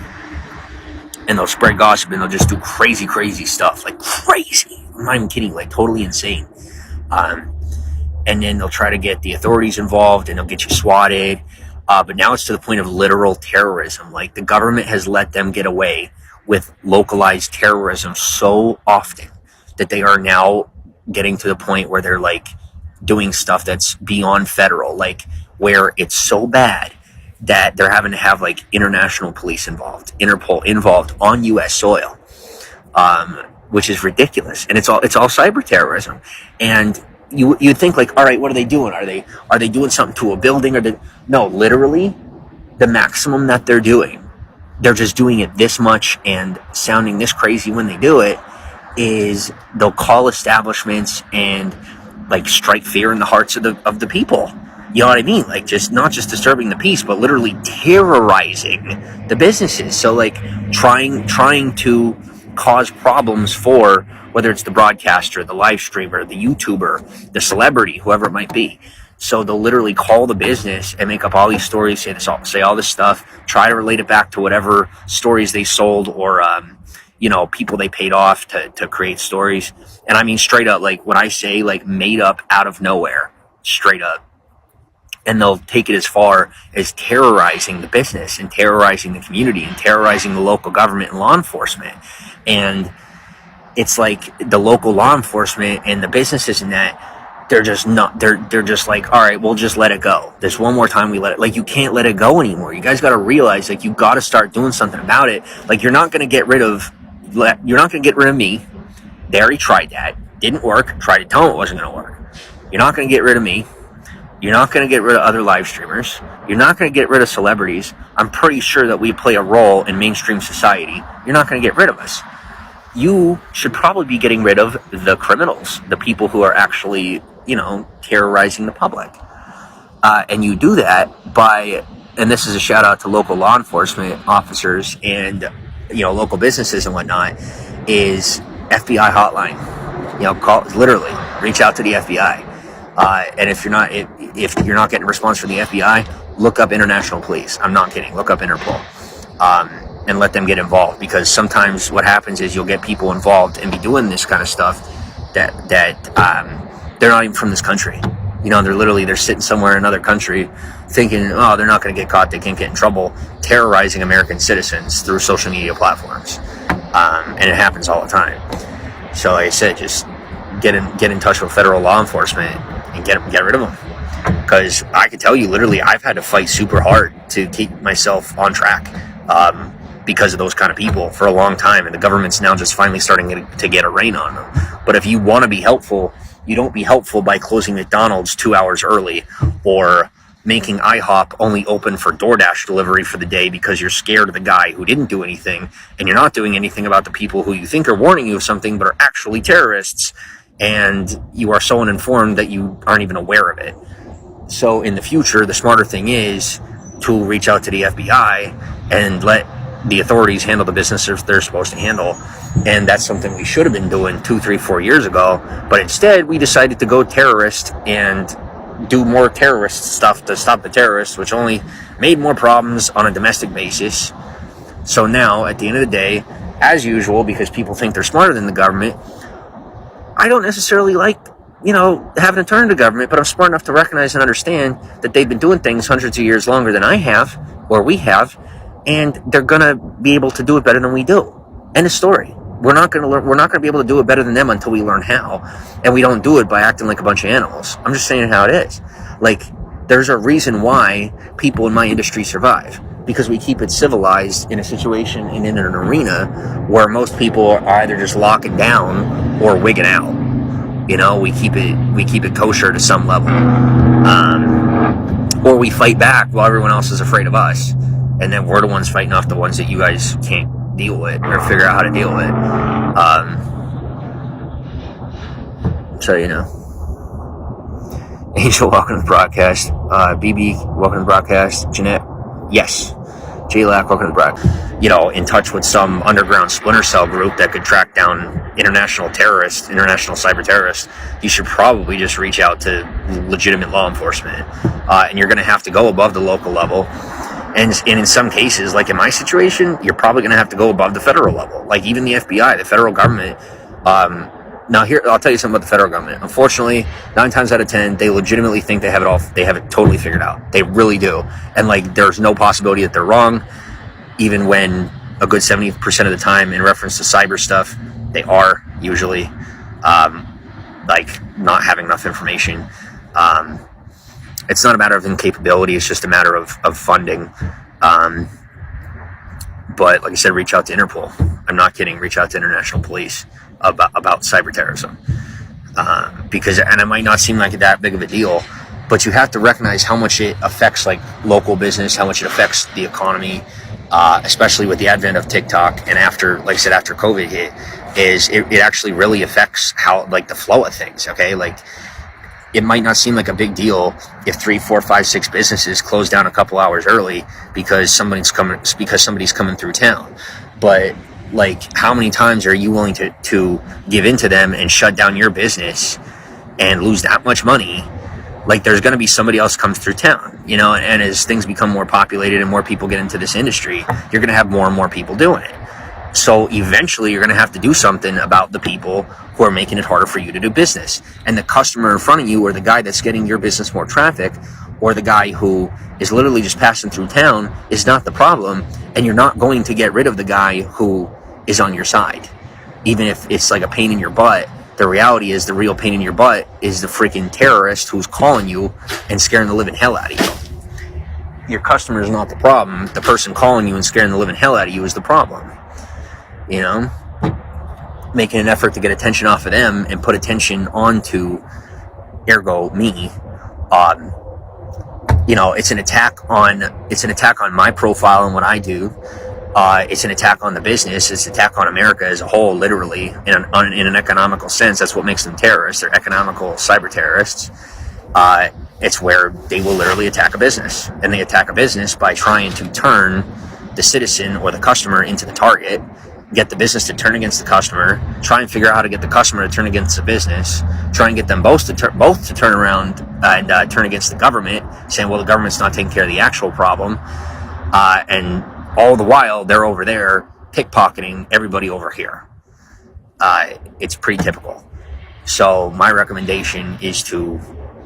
they'll spread gossip, and they'll just do crazy stuff, like crazy. I'm not even kidding, like totally insane. And then they'll try to get the authorities involved, and they'll get you swatted. But now it's to the point of literal terrorism. Like, the government has let them get away with localized terrorism so often that they are now getting to the point where they're like doing stuff that's beyond federal, like where it's so bad that they're having to have like international police involved, Interpol involved on U.S. soil, which is ridiculous. And it's all cyber terrorism. And you'd think like, all right, what are they doing? Are they doing something to a building? No, literally, the maximum that they're doing, they're just doing it this much and sounding this crazy when they do it, is they'll call establishments and like strike fear in the hearts of the people. You know what I mean? Like, just not just disturbing the peace, but literally terrorizing the businesses. So like trying to cause problems for, whether it's the broadcaster, the live streamer, the YouTuber, the celebrity, whoever it might be. So they'll literally call the business and make up all these stories, say all this stuff, try to relate it back to whatever stories they sold, or people they paid off to create stories. And I mean, straight up, like, when I say like made up out of nowhere, straight up. And they'll take it as far as terrorizing the business and terrorizing the community and terrorizing the local government and law enforcement. And it's like the local law enforcement and the businesses and that, they're just like, all right, we'll just let it go. There's one more time we let it, like, you can't let it go anymore. You guys got to realize, like, you got to start doing something about it. Like, you're not going to get rid of me. They already tried that. Didn't work. Tried to tell them it wasn't going to work. You're not going to get rid of me. You're not going to get rid of other live streamers. You're not going to get rid of celebrities. I'm pretty sure that we play a role in mainstream society. You're not going to get rid of us. You should probably be getting rid of the criminals, the people who are actually, terrorizing the public. And you do that by, and this is a shout out to local law enforcement officers and, local businesses and whatnot, is FBI hotline. Literally reach out to the FBI. And if you're not getting a response from the FBI, look up international police. I'm not kidding. Look up Interpol, and let them get involved, because sometimes what happens is you'll get people involved and be doing this kind of stuff that they're not even from this country. They're sitting somewhere in another country thinking, oh, they're not going to get caught, they can't get in trouble, terrorizing American citizens through social media platforms. And it happens all the time. So like I said, just get in touch with federal law enforcement and get rid of them. Because I can tell you, literally, I've had to fight super hard to keep myself on track because of those kind of people for a long time. And the government's now just finally starting to get a rein on them. But if you want to be helpful, you don't be helpful by closing McDonald's 2 hours early, or making IHOP only open for DoorDash delivery for the day because you're scared of the guy who didn't do anything, and you're not doing anything about the people who you think are warning you of something but are actually terrorists, and you are so uninformed that you aren't even aware of it. So in the future, the smarter thing is to reach out to the FBI and let the authorities handle the business they're supposed to handle. And that's something we should have been doing 2, 3, 4 years ago. But instead, we decided to go terrorist and do more terrorist stuff to stop the terrorists, which only made more problems on a domestic basis. So now, at the end of the day, as usual, because people think they're smarter than the government, I don't necessarily like, having to turn to government, but I'm smart enough to recognize and understand that they've been doing things hundreds of years longer than I have, or we have, and they're gonna be able to do it better than we do. End of story. We're not gonna be able to do it better than them until we learn how, and we don't do it by acting like a bunch of animals. I'm just saying how it is. Like, there's a reason why people in my industry survive, because we keep it civilized in a situation and in an arena where most people are either just locking down or wigging out. We keep it kosher to some level, or we fight back while everyone else is afraid of us, and then we're the ones fighting off the ones that you guys can't deal with or figure out how to deal with. So Angel, welcome to the broadcast. BB, welcome to the broadcast. Jeanette, yes. J-Lac, welcome to the broadcast. In touch with some underground splinter cell group that could track down international cyber terrorists, you should probably just reach out to legitimate law enforcement. And you're going to have to go above the local level. And in some cases, like in my situation, you're probably going to have to go above the federal level. Like even the FBI, the federal government. Now here, I'll tell you something about the federal government. Unfortunately, 9 times out of 10, they legitimately think they have it totally figured out. They really do. And there's no possibility that they're wrong, even when a good 70% of the time in reference to cyber stuff, they are usually, not having enough information. It's not a matter of incapability. It's just a matter of funding. But like I said, reach out to Interpol. I'm not kidding. Reach out to international police about cyber terrorism. And it might not seem like that big of a deal, but you have to recognize how much it affects local business, how much it affects the economy, especially with the advent of TikTok. And after COVID hit, it actually really affects how the flow of things. Okay. It might not seem like a big deal if 3, 4, 5, 6 businesses close down a couple hours early because somebody's coming through town. But how many times are you willing to give in to them and shut down your business and lose that much money? There's going to be somebody else comes through town, and as things become more populated and more people get into this industry, you're going to have more and more people doing it. So eventually you're going to have to do something about the people who are making it harder for you to do business. And the customer in front of you, or the guy that's getting your business more traffic, or the guy who is literally just passing through town, is not the problem. And you're not going to get rid of the guy who is on your side. Even if it's a pain in your butt, the reality is the real pain in your butt is the freaking terrorist who's calling you and scaring the living hell out of you. Your customer is not the problem. The person calling you and scaring the living hell out of you is the problem. Making an effort to get attention off of them and put attention onto, ergo, me. It's an attack on my profile and what I do. It's an attack on the business. It's an attack on America as a whole, literally, in an economical sense. That's what makes them terrorists. They're economical cyber terrorists. It's where they will literally attack a business. And they attack a business by trying to turn the citizen or the customer into the target get the business to turn against the customer, try and figure out how to get the customer to turn against the business, try and get them both to turn around and turn against the government, saying, well, the government's not taking care of the actual problem, and all the while they're over there pickpocketing everybody over here. It's pretty typical. So my recommendation is to,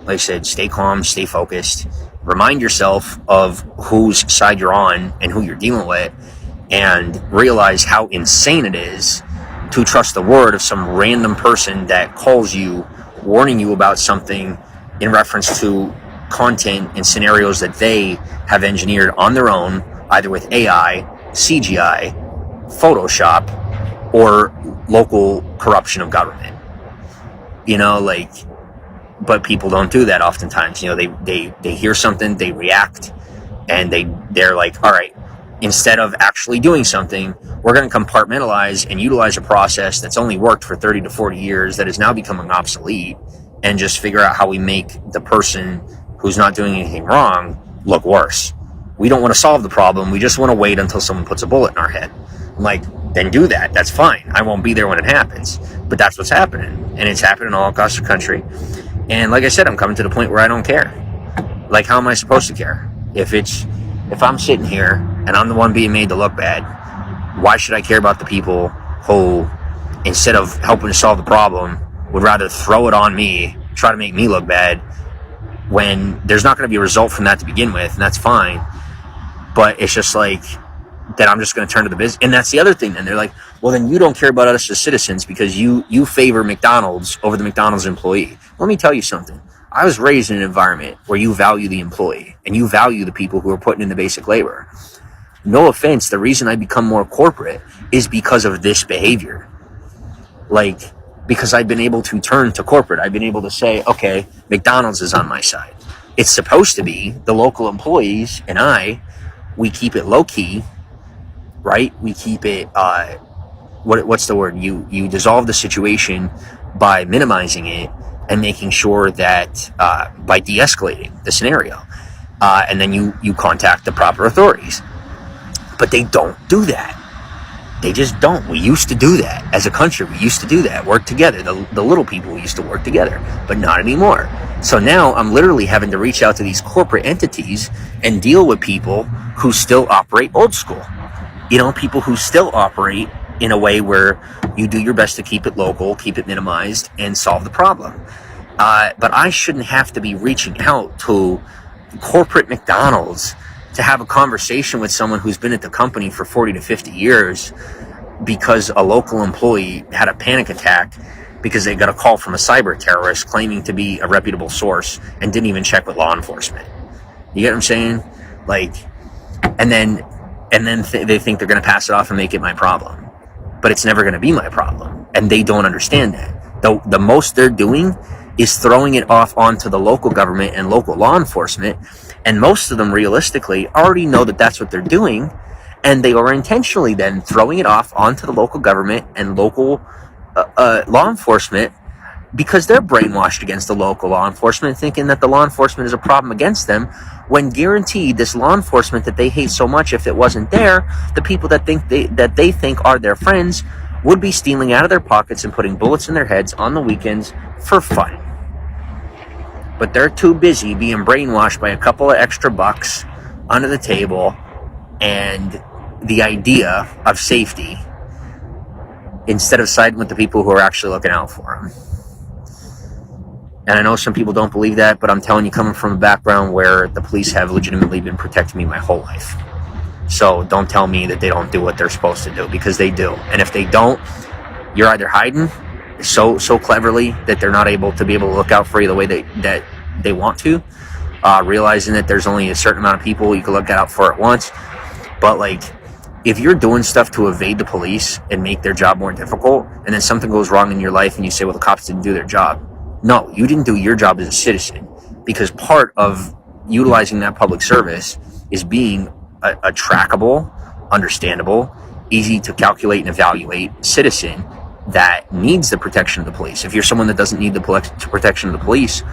like I said, stay calm, stay focused, remind yourself of whose side you're on and who you're dealing with, and realize how insane it is to trust the word of some random person that calls you, warning you about something in reference to content and scenarios that they have engineered on their own, either with AI, CGI, Photoshop, or local corruption of government. You know, like, but people don't do that oftentimes. You know, they hear something, they react, and they're like, all right, instead of actually doing something, we're going to compartmentalize and utilize a process that's only worked for 30 to 40 years that is now becoming obsolete, and just figure out how we make the person who's not doing anything wrong look worse. We don't want to solve the problem. We just want to wait until someone puts a bullet in our head. I'm like, then do that. That's fine. I won't be there when it happens. But that's what's happening. And it's happening all across the country. And like I said, I'm coming to the point where I don't care. Like, how am I supposed to care? If I'm sitting here and I'm the one being made to look bad, why should I care about the people who, instead of helping to solve the problem, would rather throw it on me, try to make me look bad, when there's not going to be a result from that to begin with, and that's fine. But it's just like that I'm just going to turn to the business. And that's the other thing. And they're like, well, then you don't care about us as citizens because you favor McDonald's over the McDonald's employee. Let me tell you something. I was raised in an environment where you value the employee and you value the people who are putting in the basic labor. No offense, the reason I become more corporate is because of this behavior. Like, because I've been able to turn to corporate. I've been able to say, okay, McDonald's is on my side. It's supposed to be the local employees and we keep it low key, right? We keep it, what's the word? You dissolve the situation by minimizing it and making sure that, by de-escalating the scenario. And then you contact the proper authorities. But they don't do that. They just don't. We used to do that. As a country, we used to do that. Work together. The little people used to work together. But not anymore. So now I'm literally having to reach out to these corporate entities and deal with people who still operate old school. You know, people who still operate in a way where you do your best to keep it local, keep it minimized, and solve the problem. But I shouldn't have to be reaching out to corporate McDonald's to have a conversation with someone who's been at the company for 40 to 50 years because a local employee had a panic attack because they got a call from a cyber terrorist claiming to be a reputable source and didn't even check with law enforcement. You get what I'm saying? Like, and then they think they're going to pass it off and make it my problem. But it's never going to be my problem. And they don't understand that. The most they're doing is throwing it off onto the local government and local law enforcement. And most of them realistically already know that that's what they're doing. And they are intentionally then throwing it off onto the local government and local law enforcement because they're brainwashed against the local law enforcement, thinking that the law enforcement is a problem against them, when guaranteed this law enforcement that they hate so much, if it wasn't there, the people that they think are their friends would be stealing out of their pockets and putting bullets in their heads on the weekends for fun. But they're too busy being brainwashed by a couple of extra bucks under the table and the idea of safety instead of siding with the people who are actually looking out for them. And I know some people don't believe that, but I'm telling you, coming from a background where the police have legitimately been protecting me my whole life. So don't tell me that they don't do what they're supposed to do, because they do. And if they don't, you're either hiding so cleverly that they're not able to look out for you the way that they want to, realizing that there's only a certain amount of people you can look out for at once. But like, if you're doing stuff to evade the police and make their job more difficult, and then something goes wrong in your life and you say, well, the cops didn't do their job. No, you didn't do your job as a citizen, because part of utilizing that public service is being a trackable, understandable, easy to calculate and evaluate citizen that needs the protection of the police. If you're someone that doesn't need the protection of the police,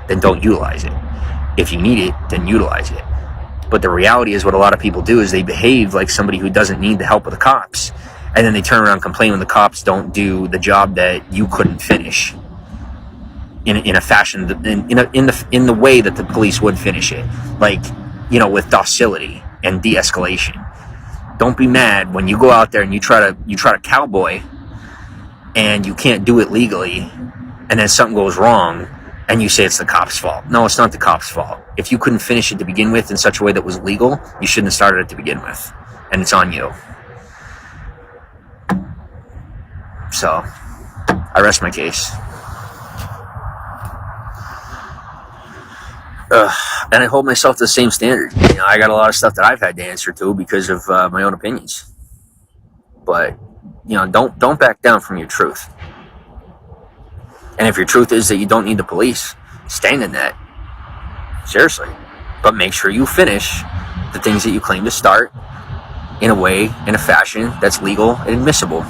then don't utilize it. If you need it, then utilize it. But the reality is, what a lot of people do is they behave like somebody who doesn't need the help of the cops. and then they turn around and complain when the cops don't do the job that you couldn't finish in a fashion, in the way that the police would finish it, like, you know, with docility and de-escalation. Don't be mad when you go out there and you try to cowboy and you can't do it legally, and then something goes wrong and you say it's the cop's fault. No, it's not the cop's fault. If you couldn't finish it to begin with in such a way that was legal, you shouldn't have started it to begin with, and it's on you. So I rest my case. And I hold myself to the same standard. You know, I got a lot of stuff that I've had to answer to because of my own opinions. But, you know, don't back down from your truth. And if your truth is that you don't need the police, stand in that. Seriously. But make sure you finish the things that you claim to start in a way, in a fashion that's legal and admissible.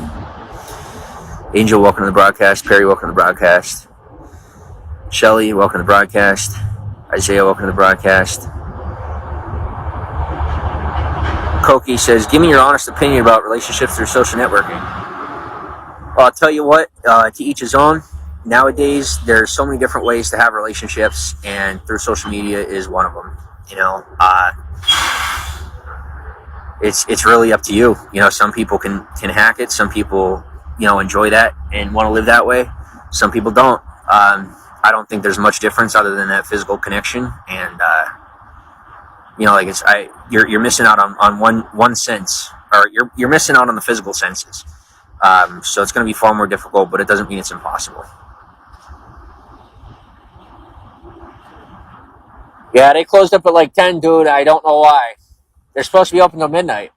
Angel, welcome to the broadcast. Perry, welcome to the broadcast. Shelly, welcome to the broadcast. Isaiah, welcome to the broadcast. Koki says, give me your honest opinion about relationships through social networking. Well, I'll tell you what, to each his own. Nowadays, there's so many different ways to have relationships, and through social media is one of them. You know, it's really up to you. You know, some people can hack it. Some people, you know, enjoy that and want to live that way. Some people don't. I don't think there's much difference other than that physical connection, and you know, like you're missing out on one sense, or you're missing out on the physical senses. So it's going to be far more difficult, but it doesn't mean it's impossible. Yeah, they closed up at like 10, dude. I don't know why. They're supposed to be open till midnight.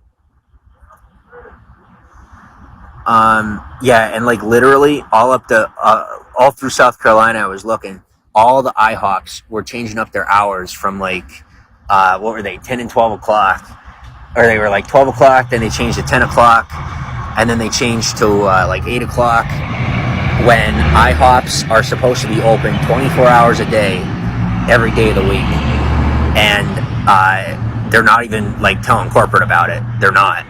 Yeah, and like literally all through South Carolina, I was looking, all the IHOPs were changing up their hours from like, what were they, 10 and 12 o'clock, or they were like 12 o'clock, then they changed to 10 o'clock, and then they changed to like 8 o'clock, when IHOPs are supposed to be open 24 hours a day, every day of the week, and they're not even like telling corporate about it. They're not.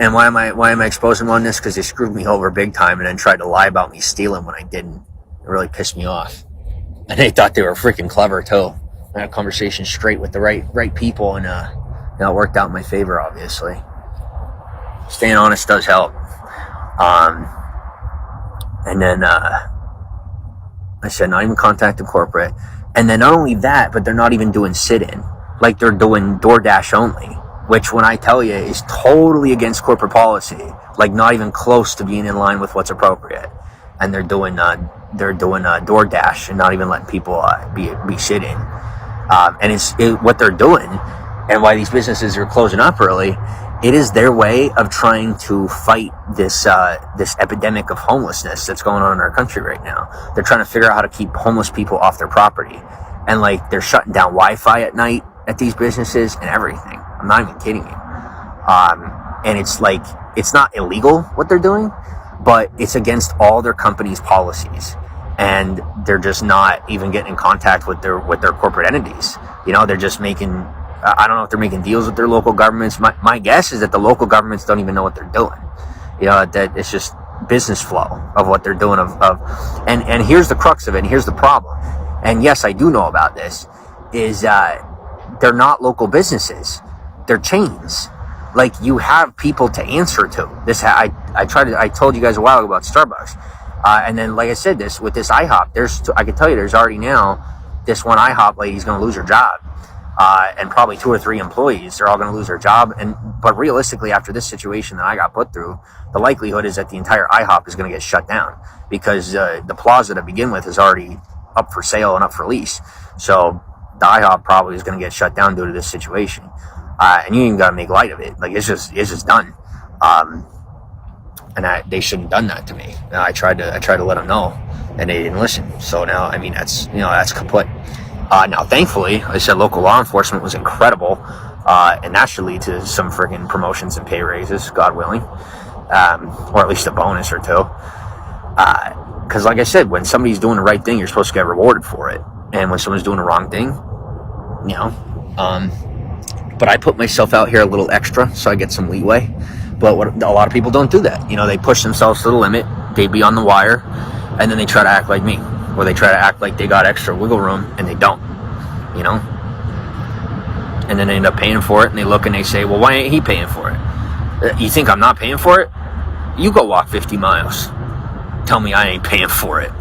And why am I exposing them on this? Because they screwed me over big time and then tried to lie about me stealing when I didn't. It really pissed me off. And they thought they were freaking clever too. I had a conversation straight with the right people, and you know, it worked out in my favor, obviously. Staying honest does help. And then I said, not even contacting corporate. And then not only that, but they're not even doing sit-in. Like, they're doing DoorDash only, which, when I tell you, is totally against corporate policy. Like, not even close to being in line with what's appropriate. And they're doing DoorDash and not even letting people be sit-in. And what they're doing, and why these businesses are closing up early, it is their way of trying to fight this epidemic of homelessness that's going on in our country right now. They're trying to figure out how to keep homeless people off their property. And like, they're shutting down Wi-Fi at night at these businesses and everything. I'm not even kidding you. And it's like, it's not illegal what they're doing, but it's against all their company's policies. And they're just not even getting in contact with their corporate entities. You know, they're just making, I don't know if they're making deals with their local governments. My guess is that the local governments don't even know what they're doing. You know, that it's just business flow of what they're doing and here's the crux of it, and here's the problem. And yes, I do know about this, is they're not local businesses. They're chains. Like, you have people to answer to. I told you guys a while ago about Starbucks. And then, like I said, with this IHOP, I can tell you there's already now this one IHOP lady's going to lose her job. And probably 2 or 3 employees are all going to lose their job. But realistically, after this situation that I got put through, the likelihood is that the entire IHOP is going to get shut down, because the plaza to begin with is already up for sale and up for lease. So the IHOP probably is going to get shut down due to this situation. And you ain't got to make light of it. Like, it's just done. And they shouldn't have done that to me. I tried to let them know, and they didn't listen. So now, I mean, that's kaput. Now, thankfully, like I said, local law enforcement was incredible, and that should lead to some friggin' promotions and pay raises, God willing, or at least a bonus or two. Because, like I said, when somebody's doing the right thing, you're supposed to get rewarded for it. And when someone's doing the wrong thing, you know. But I put myself out here a little extra so I get some leeway. But what, a lot of people don't do that. You know, they push themselves to the limit. They be on the wire, and then they try to act like me, or they try to act like they got extra wiggle room, and they don't. You know, and then they end up paying for it, and they look and they say, "Well, why ain't he paying for it? You think I'm not paying for it? You go walk 50 miles. Tell me I ain't paying for it.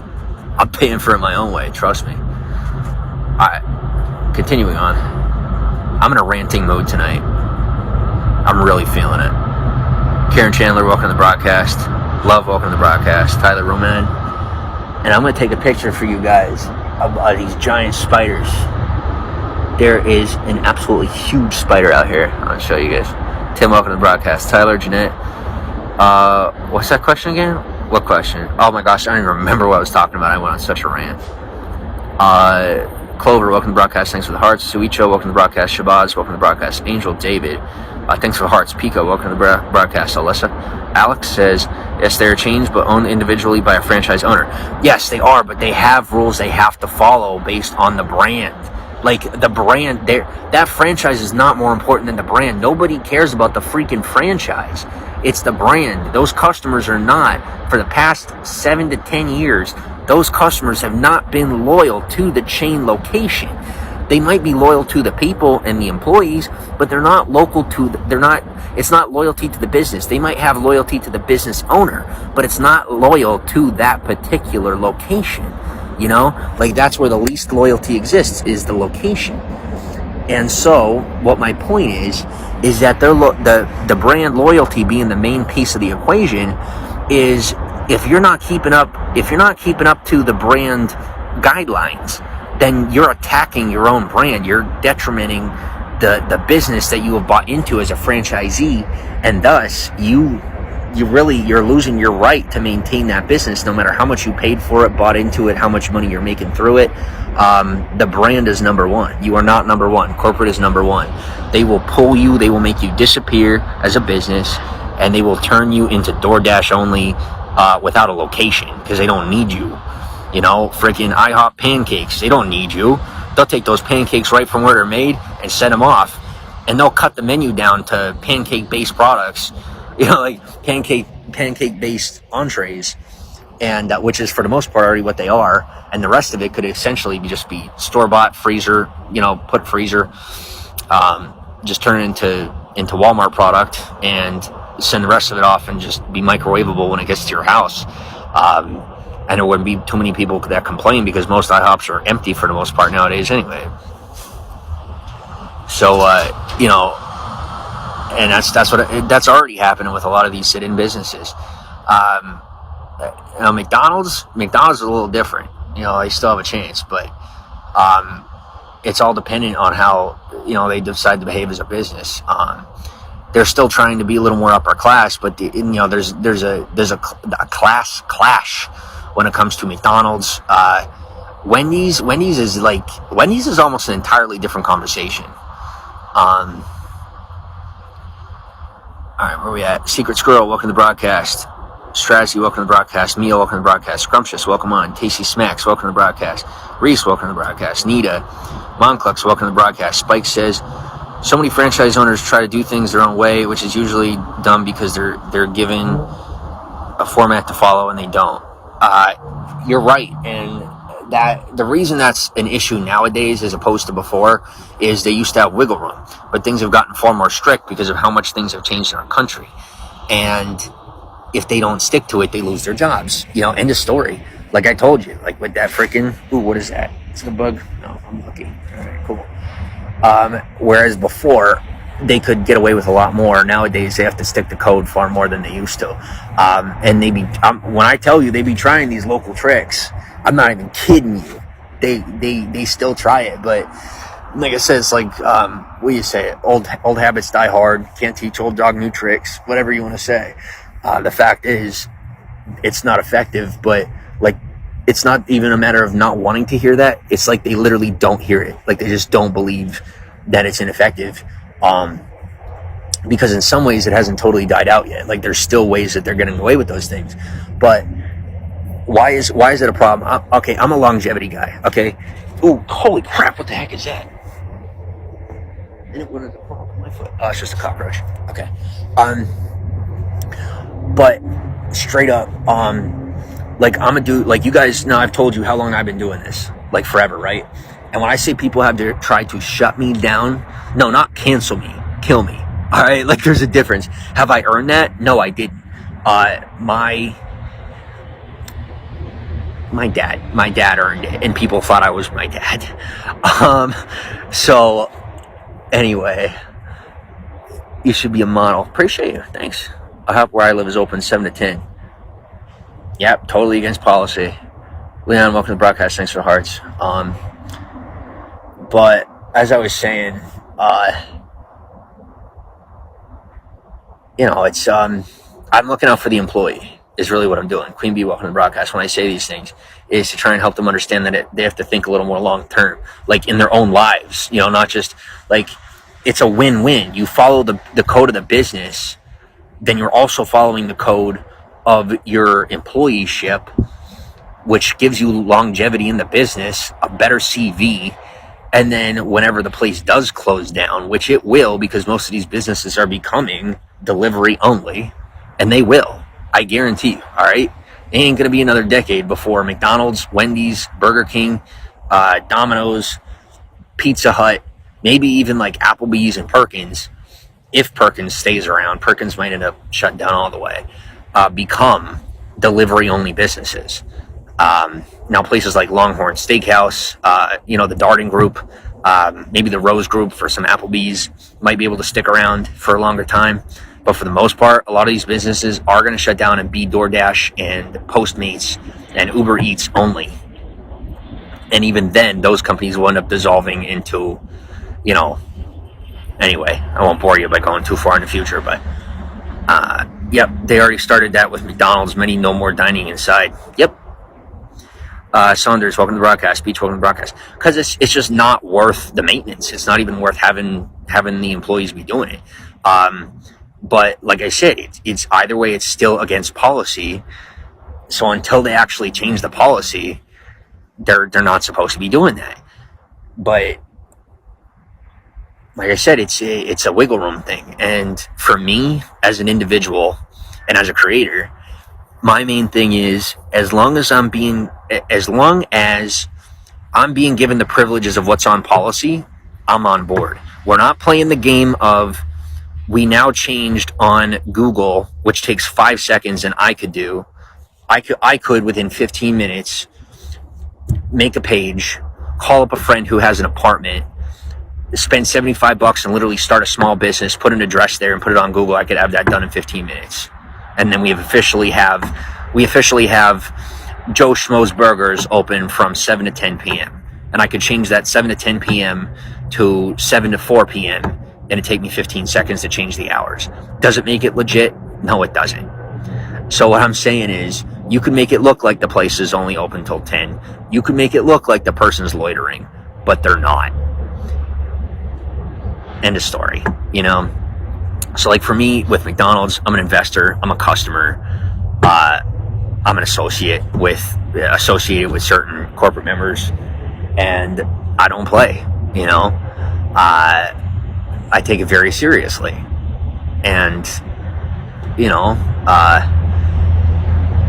I'm paying for it my own way. Trust me." All right, continuing on. I'm in a ranting mode tonight. I'm really feeling it. Karen Chandler, welcome to the broadcast. Love, welcome to the broadcast. Tyler Roman. And I'm going to take a picture for you guys of these giant spiders. There is an absolutely huge spider out here. I'll show you guys. Tim, welcome to the broadcast. Tyler, Jeanette. What's that question again? What question? Oh my gosh, I don't even remember what I was talking about. I went on such a rant. Clover, welcome to the broadcast. Thanks for the hearts. Suicho, welcome to the broadcast. Shabazz, welcome to the broadcast. Angel David, thanks for the hearts. Pico, welcome to the broadcast. Alyssa. Alex says, yes, they are changed but owned individually by a franchise owner. Yes, they are, but they have rules they have to follow based on the brand. Like, the brand, that franchise is not more important than the brand. Nobody cares about the freaking franchise. It's the brand. Those customers are not, for the past 7 to 10 years, those customers have not been loyal to the chain location. They might be loyal to the people and the employees, but they're not local to, it's not loyalty to the business. They might have loyalty to the business owner, but it's not loyal to that particular location. You know, like, that's where the least loyalty exists, is the location. And so what my point is that the brand loyalty being the main piece of the equation is, if you're not keeping up to the brand guidelines, then you're attacking your own brand. You're detrimenting the business that you have bought into as a franchisee, and thus you're losing your right to maintain that business, no matter how much you paid for it, bought into it, how much money you're making through it. The brand is number one. You are not number one. Corporate is number one. They will pull you, they will make you disappear as a business, and they will turn you into DoorDash only without a location, because they don't need you. You know, freaking IHOP pancakes, they don't need you. They'll take those pancakes right from where they're made and send them off, and they'll cut the menu down to pancake-based products. You know, like pancake-based entrees, and which is for the most part already what they are, and the rest of it could essentially just be store-bought, freezer, put freezer, just turn it into Walmart product and send the rest of it off and just be microwavable when it gets to your house. And there wouldn't be too many people that complain, because most IHOPs are empty for the most part nowadays anyway. So, and that's already happening with a lot of these sit-in businesses. McDonald's is a little different. They still have a chance, but it's all dependent on how they decide to behave as a business. They're still trying to be a little more upper class, but there's a class clash when it comes to McDonald's. Wendy's is almost an entirely different conversation. All right, where are we at? Secret Squirrel, welcome to the broadcast. Strategy, welcome to the broadcast. Mia, welcome to the broadcast. Scrumptious, welcome on. Tasty Smacks, welcome to the broadcast. Reese, welcome to the broadcast. Nita, Monclux, welcome to the broadcast. Spike says, so many franchise owners try to do things their own way, which is usually dumb because they're given a format to follow and they don't. You're right, and that the reason that's an issue nowadays as opposed to before is they used to have wiggle room, but things have gotten far more strict because of how much things have changed in our country. And if they don't stick to it, they lose their jobs. End of story. Like I told you, like with that freaking, what is that? It's the bug? No, I'm lucky. All right, cool. Whereas before, they could get away with a lot more. Nowadays, they have to stick to code far more than they used to. And when I tell you they be trying these local tricks, I'm not even kidding you. They still try it, but like I said, it's like, what do you say? Old habits die hard. Can't teach old dog new tricks. Whatever you want to say. The fact is, it's not effective, but like, it's not even a matter of not wanting to hear that. It's like they literally don't hear it. Like, they just don't believe that it's ineffective. Because in some ways it hasn't totally died out yet. Like, there's still ways that they're getting away with those things. But why is it a problem? Okay, I'm a longevity guy. Okay. Ooh, holy crap! What the heck is that? And it went in the problem. foot. Oh, it's just a cockroach. Okay. But straight up, like I'm a dude, like you guys know, I've told you how long I've been doing this, like forever, right? And when I say people have to try to shut me down, no, not cancel me, kill me. All right, like there's a difference. Have I earned that? No, I didn't. My dad earned it, and people thought I was my dad. So anyway, you should be a model. Appreciate you, thanks. I hope where I live is open 7 to 10. Yep, totally against policy. Leon, welcome to the broadcast. Thanks for the hearts. But as I was saying, it's I'm looking out for the employee. Is really what I'm doing. Queen Bee, welcome to the broadcast. When I say these things, is to try and help them understand that they have to think a little more long term, like in their own lives. Not just like it's a win-win. You follow the code of the business, then you're also following the code of your employeeship, which gives you longevity in the business, a better CV, and then whenever the place does close down, which it will, because most of these businesses are becoming delivery only, and they will. I guarantee you, all right? It ain't going to be another decade before McDonald's, Wendy's, Burger King, Domino's, Pizza Hut, maybe even like Applebee's and Perkins, if Perkins stays around, Perkins might end up shutting down all the way, become delivery-only businesses. Now places like Longhorn Steakhouse, the Darden Group, maybe the Rose Group for some Applebee's might be able to stick around for a longer time. But for the most part, a lot of these businesses are going to shut down and be DoorDash and Postmates and Uber Eats only. And even then, those companies will end up dissolving into, anyway, I won't bore you by going too far in the future, but, yep, they already started that with McDonald's, many no more dining inside. Yep. Saunders, welcome to the broadcast. Beach, welcome to the broadcast. Because it's just not worth the maintenance. It's not even worth having the employees be doing it. But like I said, it's either way, it's still against policy. So until they actually change the policy, they're not supposed to be doing that. But like I said, it's a wiggle room thing. And for me, as an individual and as a creator, my main thing is as long as I'm being given the privileges of what's on policy, I'm on board. We're not playing the game of we now changed on Google, which takes 5 seconds, and I could within 15 minutes make a page, call up a friend who has an apartment, spend $75 and literally start a small business, put an address there and put it on Google. I could have that done in 15 minutes. And then we officially have Joe Schmo's Burgers open from 7 to 10 p.m. And I could change that 7 to 10 p.m. to 7 to 4 p.m. and it'd take me 15 seconds to change the hours. Does it make it legit? No, it doesn't. So what I'm saying is, you can make it look like the place is only open till 10. You can make it look like the person's loitering, but they're not. End of story, So like for me with McDonald's, I'm an investor, I'm a customer, I'm an associated with certain corporate members, and I don't play, I take it very seriously. And,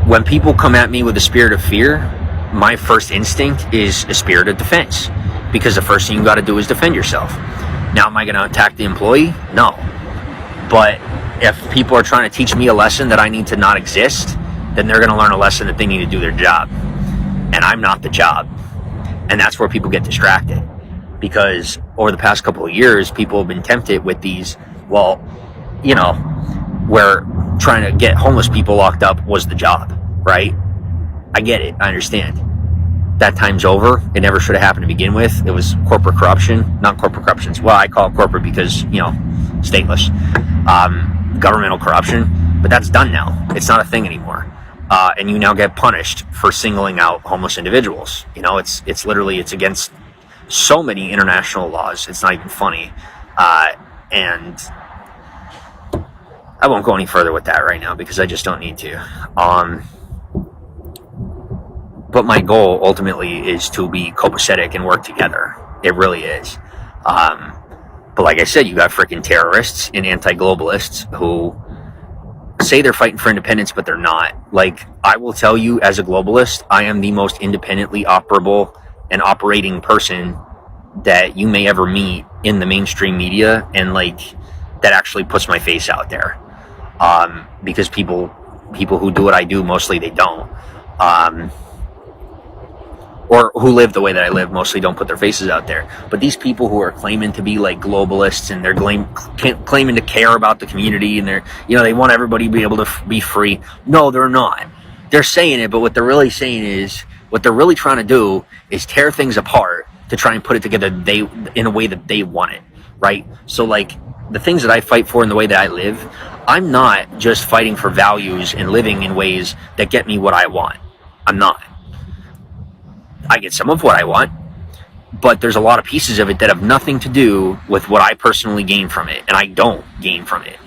when people come at me with a spirit of fear, my first instinct is a spirit of defense, because the first thing you got to do is defend yourself. Now, am I going to attack the employee? No. But if people are trying to teach me a lesson that I need to not exist, then they're going to learn a lesson that they need to do their job. And I'm not the job. And that's where people get distracted. Because over the past couple of years, people have been tempted with these, where trying to get homeless people locked up was the job, right? I get it. I understand. That time's over. It never should have happened to begin with. It was corporate corruption. Not corporate corruption. Well, I call it corporate because, stateless. Governmental corruption. But that's done now. It's not a thing anymore. And you now get punished for singling out homeless individuals. It's literally, it's against so many international laws. It's not even funny. And I won't go any further with that right now because I just don't need to. But my goal ultimately is to be copacetic and work together. It really is. But like I said, you got freaking terrorists and anti-globalists who say they're fighting for independence, but they're not. Like, I will tell you, as a globalist, I am the most independently operable and operating person that you may ever meet in the mainstream media, and like that actually puts my face out there. Because people who do what I do, mostly they don't. Or who live the way that I live, mostly don't put their faces out there. But these people who are claiming to be like globalists, and they're claiming to care about the community, and they're, they want everybody to be able to be free. No, they're not. They're saying it, but what they're really saying is, what they're really trying to do is tear things apart to try and put it together in a way that they want it, right? So like the things that I fight for in the way that I live, I'm not just fighting for values and living in ways that get me what I want. I'm not. I get some of what I want, but there's a lot of pieces of it that have nothing to do with what I personally gain from it, and I don't gain from it.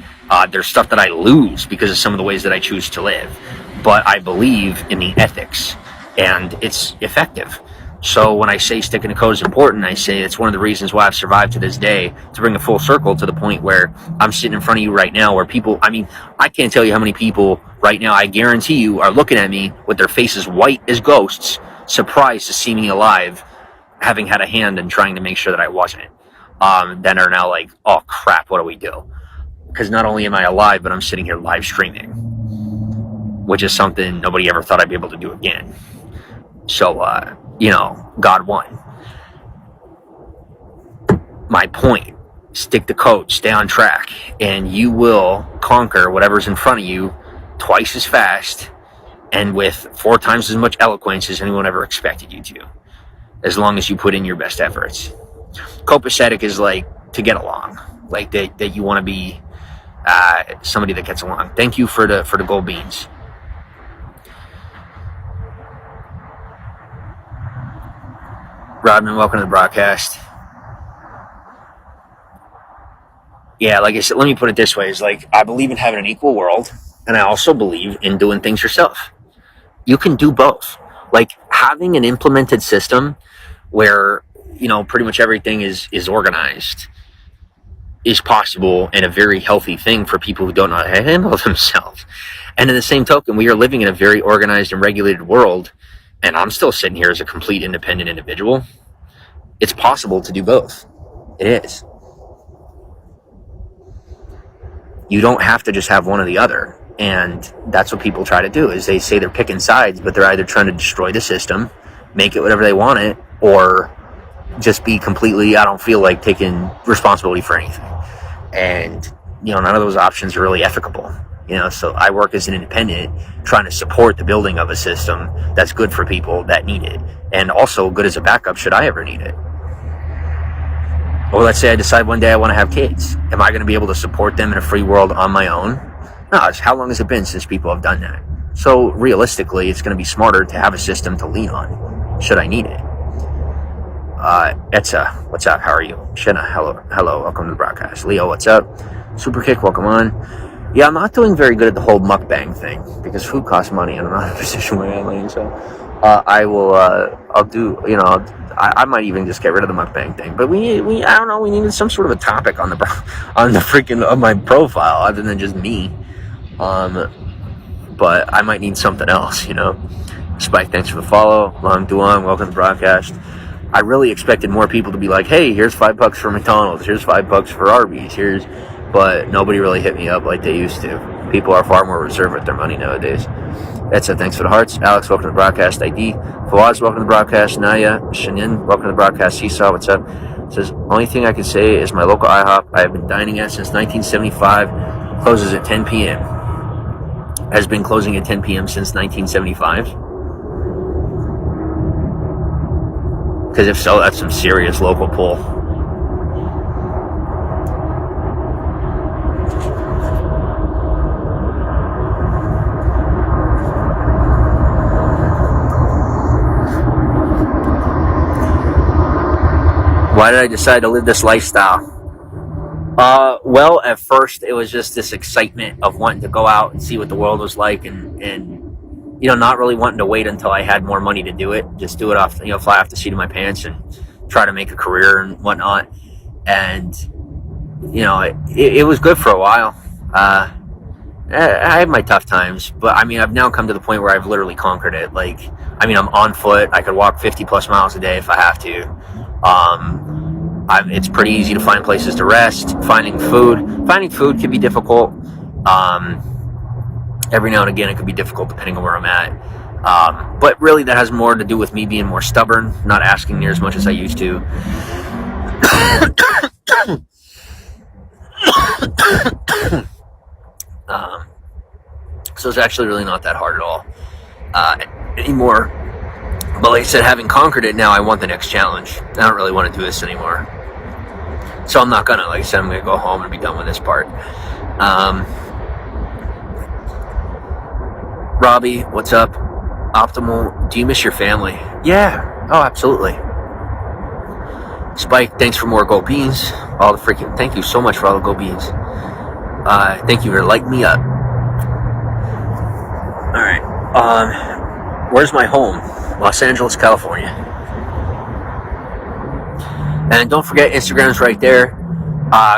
There's stuff that I lose because of some of the ways that I choose to live, but I believe in the ethics, and it's effective. So when I say sticking to code is important, I say it's one of the reasons why I've survived to this day, to bring a full circle to the point where I'm sitting in front of you right now, where people, I can't tell you how many people right now, I guarantee you, are looking at me with their faces white as ghosts, surprised to see me alive, having had a hand in trying to make sure that I wasn't. Then are now like, oh crap, what do we do? Because not only am I alive, but I'm sitting here live streaming, which is something nobody ever thought I'd be able to do again. So, God won. My point, stick to code, stay on track, and you will conquer whatever's in front of you twice as fast and with 4 times as much eloquence as anyone ever expected you to, as long as you put in your best efforts. Copacetic is like to get along, like that you want to be somebody that gets along. Thank you for the gold beans. Rodman, welcome to the broadcast. Yeah, like I said, let me put it this way, is like, I believe in having an equal world, and I also believe in doing things yourself. You can do both. Like, having an implemented system where, pretty much everything is organized is possible, and a very healthy thing for people who don't know how to handle themselves. And in the same token, we are living in a very organized and regulated world, and I'm still sitting here as a complete independent individual. It's possible to do both. It is. You don't have to just have one or the other. And that's what people try to do, is they say they're picking sides, but they're either trying to destroy the system, make it whatever they want it, or just be completely, I don't feel like taking responsibility for anything. And, none of those options are really ethical. So I work as an independent, trying to support the building of a system that's good for people that need it, and also good as a backup should I ever need it. Or let's say I decide one day I want to have kids. Am I going to be able to support them in a free world on my own? No, how long has it been since people have done that? So realistically, it's going to be smarter to have a system to lean on, should I need it. Etza, what's up? How are you? Shenna, hello, welcome to the broadcast. Leo, what's up? Superkick, welcome on. Yeah, I'm not doing very good at the whole mukbang thing, because food costs money, and I'm not in a position where I'm in, so I'll do, I might even just get rid of the mukbang thing. But we I don't know, we needed some sort of a topic on the freaking of my profile other than just me. But I might need something else, Spike, thanks for the follow. Long Duan, welcome to the broadcast. I really expected more people to be like, hey, here's $5 for McDonald's, here's $5 for Arby's, but nobody really hit me up like they used to. People are far more reserved with their money nowadays. That's it. Thanks for the hearts. Alex, welcome to the broadcast. ID. Fawaz, welcome to the broadcast. Naya, Shanin, welcome to the broadcast. Seesaw, what's up? Says, only thing I can say is my local IHOP I have been dining at since 1975 closes at 10 p.m. Has been closing at 10 p.m. since 1975. Because if so, that's some serious local pull. Why did I decide to live this lifestyle? Well, at first it was just this excitement of wanting to go out and see what the world was like, and not really wanting to wait until I had more money to do it. Just do it off, fly off the seat of my pants and try to make a career and whatnot. And it was good for a while. I had my tough times, but I mean, I've now come to the point where I've literally conquered it. Like, I mean, I'm on foot. I could walk 50 plus miles a day if I have to. It's pretty easy to find places to rest. Finding food can be difficult. Every now and again, it could be difficult depending on where I'm at. But really, that has more to do with me being more stubborn, not asking near as much as I used to. So it's actually really not that hard at all anymore. But like I said, having conquered it now, I want the next challenge. I don't really want to do this anymore. So I'm not gonna, like I said, I'm gonna go home and be done with this part. Robbie, what's up? Optimal, do you miss your family? Yeah, oh, absolutely. Spike, thanks for more gold beans. Thank you so much for all the gold beans. Thank you for lighting me up. Alright, where's my home? Los Angeles, California. And don't forget, Instagram's right there.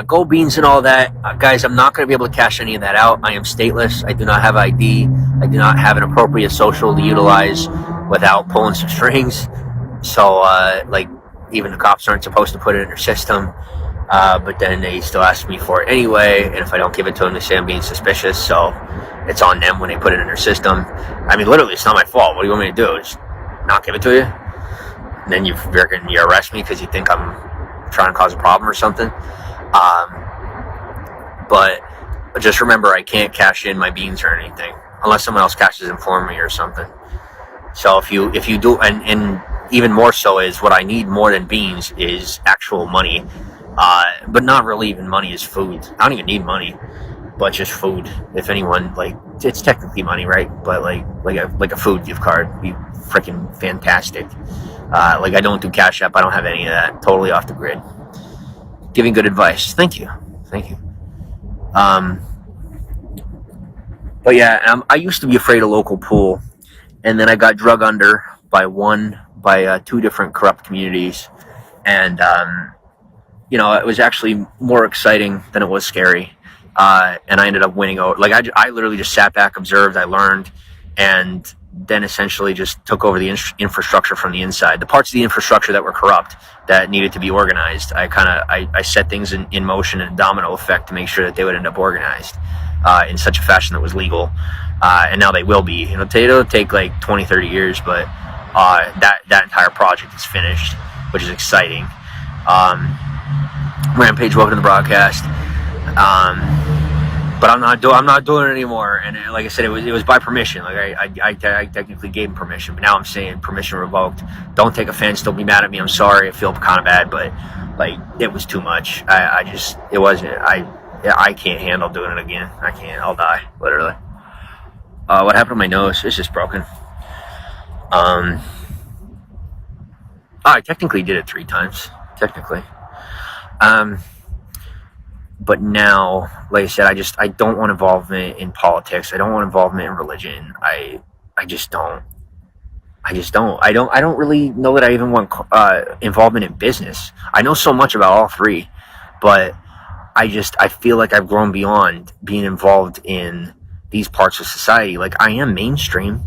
Gold beans and all that. Guys, I'm not going to be able to cash any of that out. I am stateless. I do not have ID. I do not have an appropriate social to utilize without pulling some strings. So, even the cops aren't supposed to put it in their system. But then they still ask me for it anyway. And if I don't give it to them, they say I'm being suspicious. So it's on them when they put it in their system. I mean, literally, it's not my fault. What do you want me to do? Just not give it to you? And then you arrest me because you think I'm trying to cause a problem or something. But just remember, I can't cash in my beans or anything unless someone else cashes in for me or something. So if you do, and even more so is what I need more than beans is actual money. But not really even money, is food. I don't even need money, but just food. If anyone, it's technically money, right? But like a food gift card would be freaking fantastic. I don't do Cash App. I don't have any of that. Totally off the grid. Giving good advice. Thank you. But yeah, I used to be afraid of local pool, and then I got drug under by two different corrupt communities, and it was actually more exciting than it was scary, and I ended up winning. I literally just sat back, observed, I learned, and then essentially just took over the infrastructure from the inside. The parts of the infrastructure that were corrupt, that needed to be organized, I set things in motion in a domino effect to make sure that they would end up organized in such a fashion that was legal, and now they will be. It'll take like 20, 30 years, but that entire project is finished, which is exciting. Rampage, welcome to the broadcast. But I'm not doing it anymore. And like I said, it was by permission. I technically gave him permission, but now I'm saying permission revoked. Don't take offense. Don't be mad at me. I'm sorry. I feel kind of bad, but it was too much. It wasn't. I can't handle doing it again. I can't. I'll die, literally. What happened to my nose? It's just broken. I technically did it 3 times. Technically. But now, like I said, I don't want involvement in politics. I don't want involvement in religion. I just don't. I don't really know that I even want involvement in business. I know so much about all 3, but I feel like I've grown beyond being involved in these parts of society. Like, I am mainstream,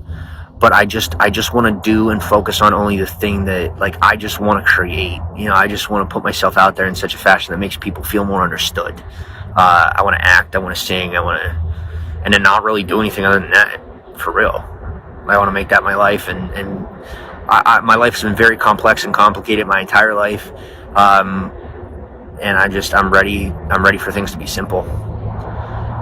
but I just want to do and focus on only the thing that, I just want to create. I just want to put myself out there in such a fashion that makes people feel more understood. I want to act, I want to sing, and then not really do anything other than that, for real. I want to make that my life, and my life's been very complex and complicated my entire life, and I'm ready for things to be simple.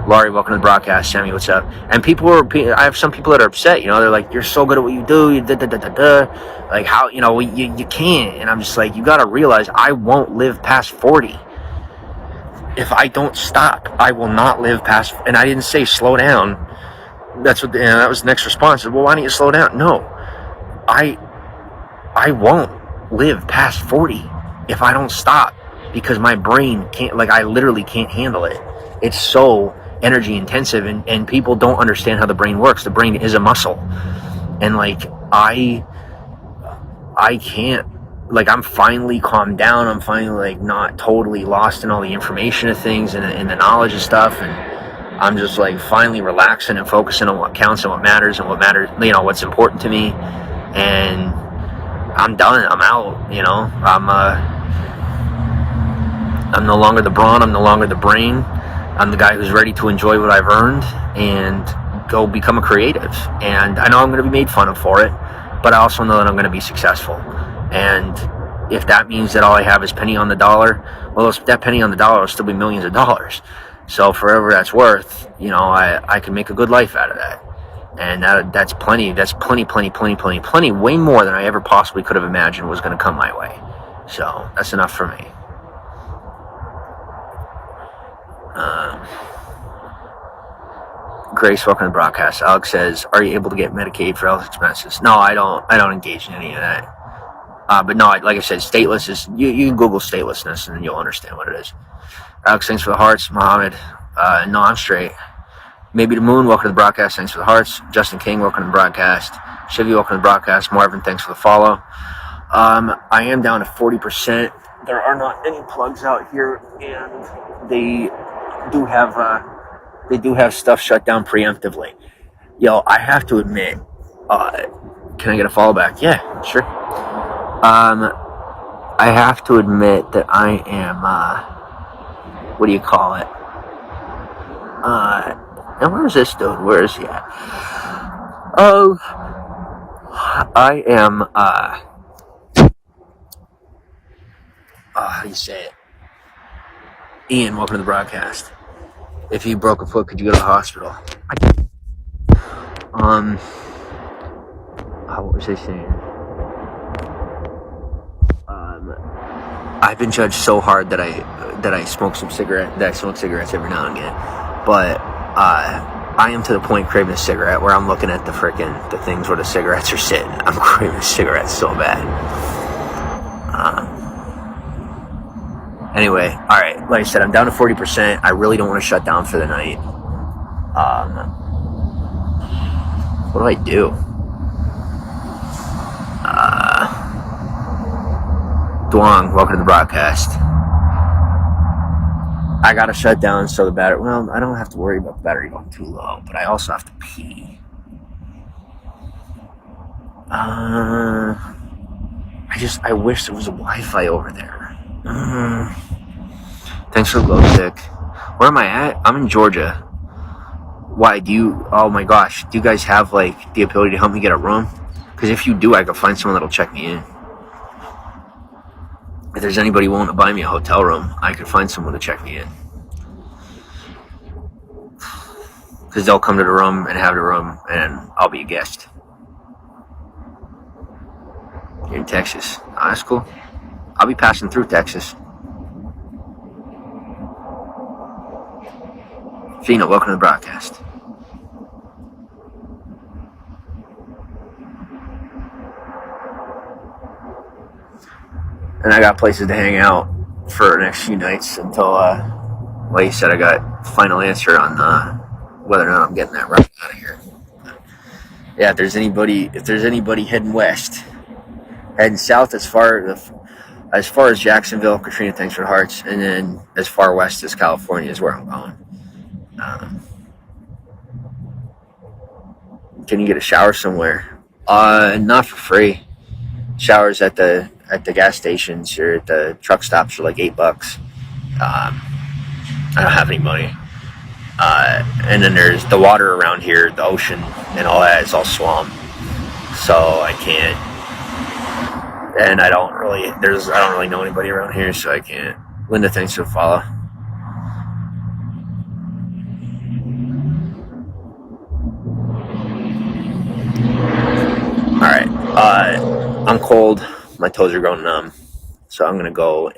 Laurie, welcome to the broadcast. Sammy, what's up? And I have some people that are upset. They're like, "You're so good at what you do. You like, how? You can't." And I'm just like, you got to realize, I won't live past 40. If I don't stop, I will not live past. And I didn't say slow down. That was the next response. Well, why don't you slow down? No, I won't live past 40 if I don't stop, because my brain can't. I literally can't handle it. It's so energy intensive, and people don't understand how the brain works. The brain is a muscle, and I can't like I'm finally calmed down. I'm finally like not totally lost in all the information of things and the knowledge of stuff, and I'm just like finally relaxing and focusing on what counts and what matters, what's important to me. And I'm done. I'm out. I'm no longer the brawn. I'm no longer the brain. I'm the guy who's ready to enjoy what I've earned and go become a creative. And I know I'm going to be made fun of for it, but I also know that I'm going to be successful. And if that means that all I have is penny on the dollar, well, that penny on the dollar will still be millions of dollars. So for whatever that's worth, I can make a good life out of that. And that's plenty. That's plenty, way more than I ever possibly could have imagined was going to come my way. So that's enough for me. Grace, welcome to the broadcast. Alex says, "Are you able to get Medicaid for health expenses?" No, I don't engage in any of that. But no, like I said, stateless is you can Google statelessness and then you'll understand what it is. Alex, thanks for the hearts. Mohammed, no, I'm straight. Maybe the Moon, welcome to the broadcast. Thanks for the hearts. Justin King, welcome to the broadcast. Chevy, welcome to the broadcast. Marvin, thanks for the follow. I am down to 40%. There are not any plugs out here, and they do have stuff shut down preemptively. Yo, I have to admit, can I get a follow back? Yeah, sure. I have to admit that I am, what do you call it? And where's this dude? Where is he at? Oh, I am, how do you say it? Ian, welcome to the broadcast. If you broke a foot, could you go to the hospital? What was I saying? I've been judged so hard that I smoke cigarettes every now and again, but I am to the point craving a cigarette where I'm looking at the things where the cigarettes are sitting. I'm craving cigarettes so bad. Anyway, all right. Like I said, I'm down to 40%. I really don't want to shut down for the night. What do I do? Duong, welcome to the broadcast. I gotta shut down so the battery. Well, I don't have to worry about the battery going too low, but I also have to pee. I wish there was a Wi-Fi over there. Thanks for the glow stick. Where am I at? I'm in Georgia. Why oh my gosh, do you guys have like the ability to help me get a room? Because if you do, I could find someone that'll check me in. If there's anybody willing to buy me a hotel room, I could find someone to check me in. Because they'll come to the room and have the room, and I'll be a guest. You're in Texas. Oh, that's cool. I'll be passing through Texas. Fina, welcome to the broadcast. And I got places to hang out for the next few nights until, like you said, I got final answer on whether or not I'm getting that right out of here. Yeah, if there's anybody heading west, heading south as far as Jacksonville, Katrina, thanks for the hearts, and then as far west as California is where I'm going. Can you get a shower somewhere? Not for free. Showers at the gas stations or at the truck stops are like $8. I don't have any money. And then there's the water around here, the ocean and all that is all swamp. So I can't. And I don't really know anybody around here, so I can't. Linda, thanks for the follow. Alright. I'm cold. My toes are going numb. So I'm gonna go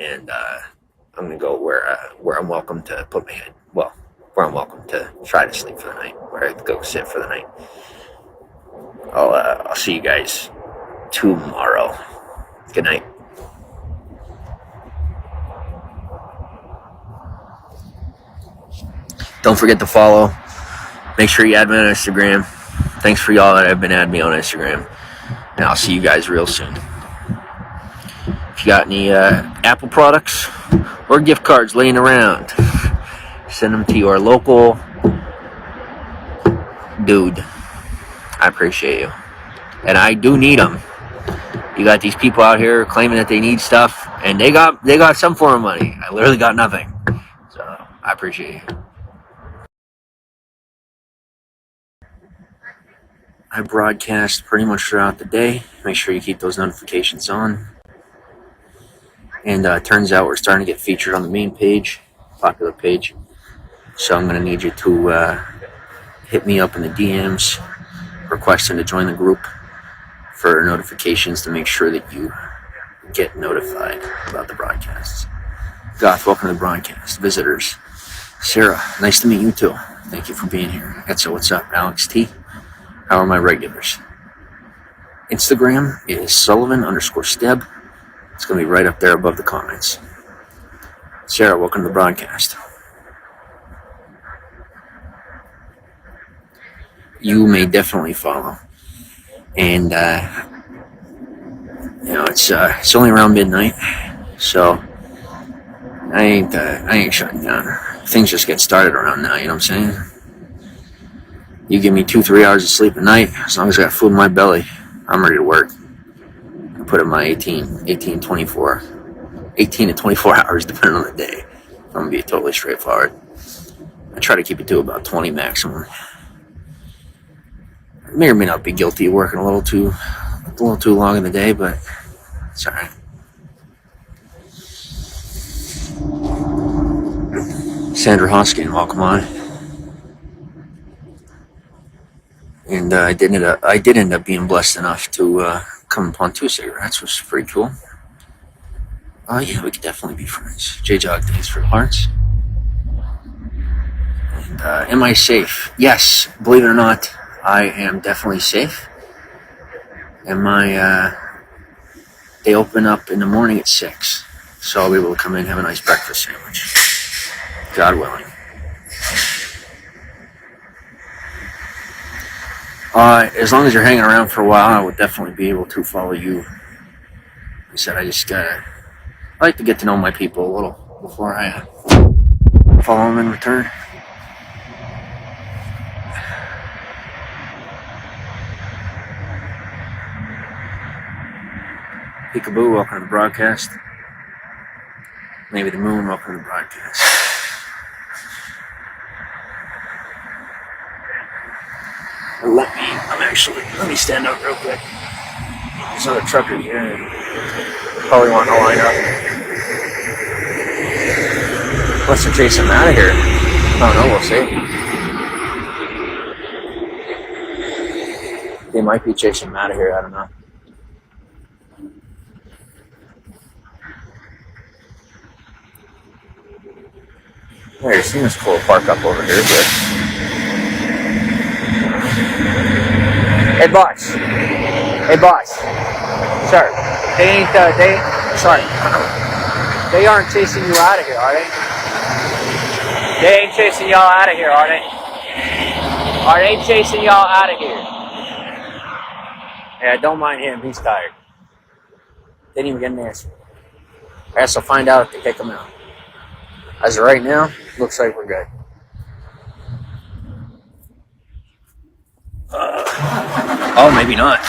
where I'm welcome to put my head. Well, where I'm welcome to try to sleep for the night. Where I go sit for the night. I'll see you guys tomorrow. Good night. Don't forget to follow. Make sure you add me on Instagram. Thanks for y'all that have been adding me on Instagram. And I'll see you guys real soon. If you got any Apple products or gift cards laying around, send them to your local dude. I appreciate you. And I do need them. You got these people out here claiming that they need stuff, and they got some form of money. I literally got nothing. So I appreciate you. I broadcast pretty much throughout the day. Make sure you keep those notifications on. And it turns out we're starting to get featured on the main page, popular page. So I'm going to need you to hit me up in the DMs, requesting to join the group for notifications to make sure that you get notified about the broadcasts. Goth, welcome to the broadcast. Visitors, Sarah, nice to meet you too. Thank you for being here. Etzo, what's up? Alex T, how are my regulars? Instagram is Sullivan_Steb. It's going to be right up there above the comments. Sarah, welcome to the broadcast. You may definitely follow. And, it's only around midnight, so I ain't shutting down. Things just get started around now, you know what I'm saying? You give me 2-3 hours of sleep a night, as long as I got food in my belly, I'm ready to work. I put in my 18 to 24 hours, depending on the day. I'm going to be totally straightforward. I try to keep it to about 20 maximum. I may or may not be guilty of working a little too long in the day, but it's all right. Sandra Hoskin, welcome on. And I did end up being blessed enough to come upon 2 cigarettes, which is pretty cool. Yeah, we could definitely be friends. J-Jog, thanks for the hearts. And am I safe? Yes, believe it or not, I am definitely safe. And they open up in the morning at 6. So I'll be able to come in and have a nice breakfast sandwich. God willing. As long as you're hanging around for a while, I would definitely be able to follow you. Like I said, I like to get to know my people a little before I follow them in return. Peekaboo, welcome to the broadcast. Maybe the moon, welcome to the broadcast. Let me stand up real quick. There's another trucker here. Probably want to line up. Unless they're chasing him out of here. I don't know, we'll see. They might be chasing him out of here, I don't know. Yeah, it seems cool to park up over here, but... Hey, boss. Sir, they aren't chasing you out of here, are they? They ain't chasing y'all out of here, are they? Are they chasing y'all out of here? Yeah, don't mind him, he's tired. Didn't even get an answer. I guess I'll find out if they kick him out. As of right now, looks like we're good. Oh, maybe not.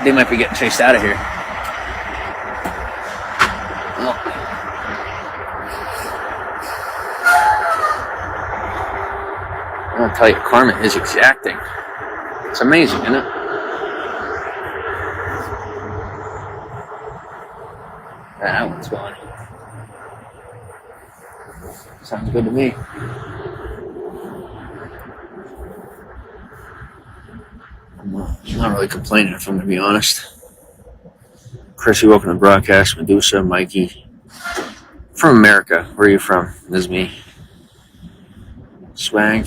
They might be getting chased out of here. Oh. I'll tell you, karma is exacting. It's amazing, isn't it? That one's gone. Sounds good to me. I'm not really complaining, if I'm going to be honest. Chrissy, welcome to the broadcast. Medusa, Mikey. From America. Where are you from? This is me. Swag.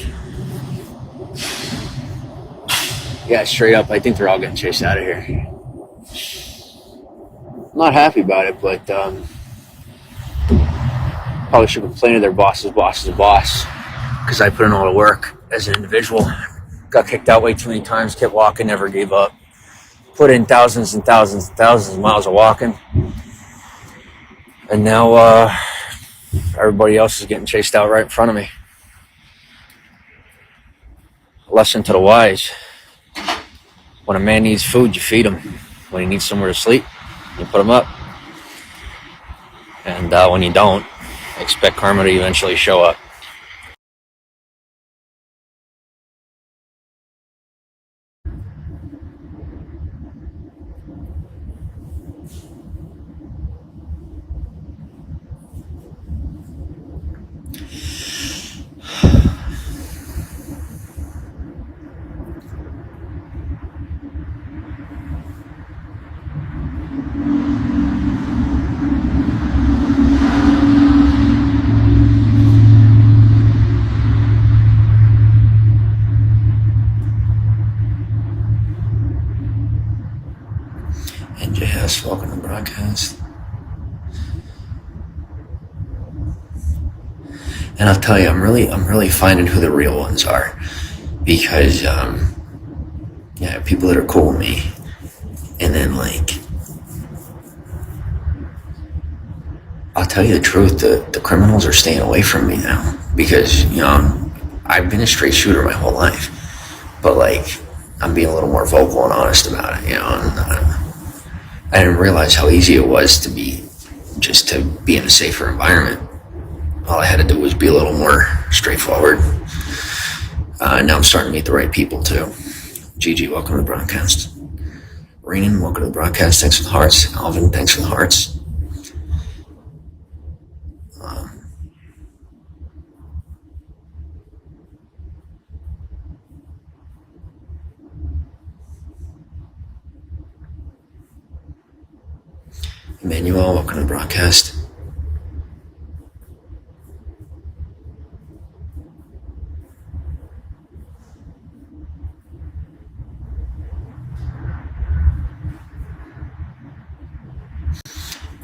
Yeah, straight up, I think they're all getting chased out of here. I'm not happy about it, but probably should complain to their boss's boss because I put in all the work as an individual. Got kicked out way too many times, kept walking, never gave up. Put in thousands and thousands and thousands of miles of walking. And now everybody else is getting chased out right in front of me. Lesson to the wise. When a man needs food, you feed him. When he needs somewhere to sleep, you put him up. And when you don't, expect karma to eventually show up. NJS, welcome to the broadcast. And I'll tell you, I'm really finding who the real ones are, because yeah, people that are cool with me, and then like, I'll tell you the truth, the criminals are staying away from me now, because I've been a straight shooter my whole life, but like I'm being a little more vocal and honest about it, and I didn't realize how easy it was to be in a safer environment. All I had to do was be a little more straightforward. Now I'm starting to meet the right people too. Gigi, welcome to the broadcast. Renan, welcome to the broadcast. Thanks for the hearts. Alvin, thanks for the hearts. Emmanuel, welcome to the broadcast.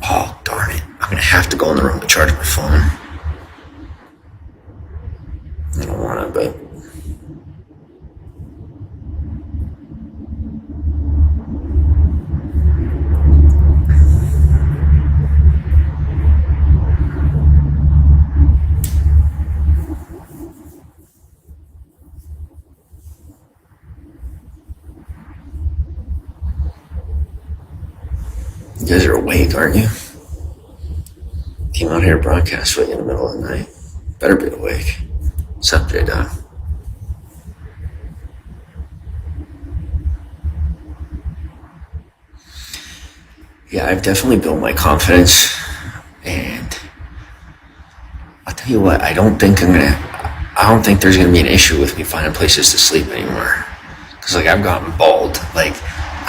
Oh, darn it. I'm going to have to go in the room to charge my phone. I don't want to, but... You guys are awake, aren't you? Came out here to broadcast for you in the middle of the night. Better be awake. What's up, J-Dog? Yeah, I've definitely built my confidence, and I'll tell you what, I don't think there's gonna be an issue with me finding places to sleep anymore. Cause like I've gotten bold. Like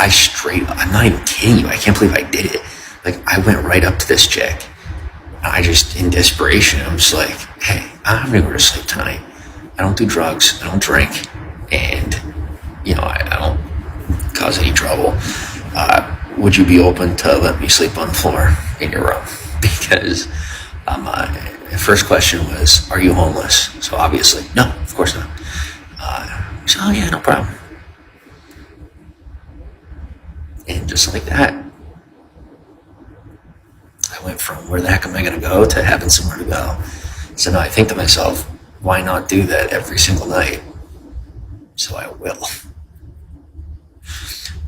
I'm not even kidding you. I can't believe I did it. Like I went right up to this chick. I just, in desperation, I'm just like, hey, I'm gonna go to sleep tonight. I don't do drugs, I don't drink, and I don't cause any trouble. Would you be open to let me sleep on the floor in your room? Because the first question was, are you homeless? So obviously, no, of course not. So yeah, no problem. And just like that, I went from where the heck am I going to go to having somewhere to go. So now I think to myself, why not do that every single night? So I will.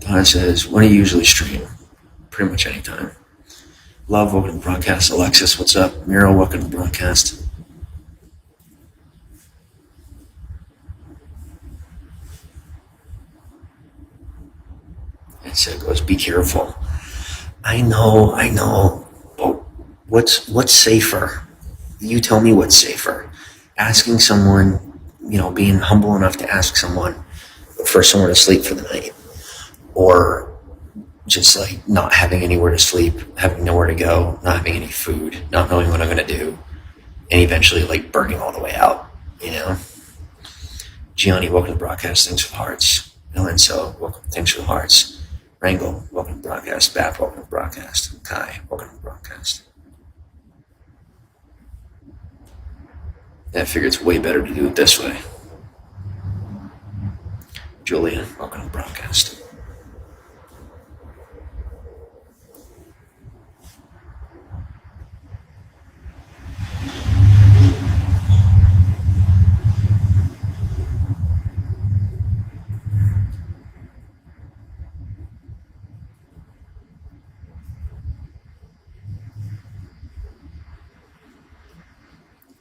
Donna says, when do you usually stream? Pretty much anytime. Love, welcome to the broadcast. Alexis, what's up? Miro, welcome to the broadcast. And so it goes, be careful. I know. But what's safer? You tell me what's safer. Asking someone, being humble enough to ask someone for somewhere to sleep for the night, or just like not having anywhere to sleep, having nowhere to go, not having any food, not knowing what I'm going to do, and eventually like burning all the way out, Gianni, welcome to the broadcast. Thanks for the hearts. Elenso, welcome. Thanks for the hearts. Rango, welcome to the broadcast. Bap, welcome to the broadcast. Kai, welcome to the broadcast. I figure it's way better to do it this way. Julian, welcome to the broadcast.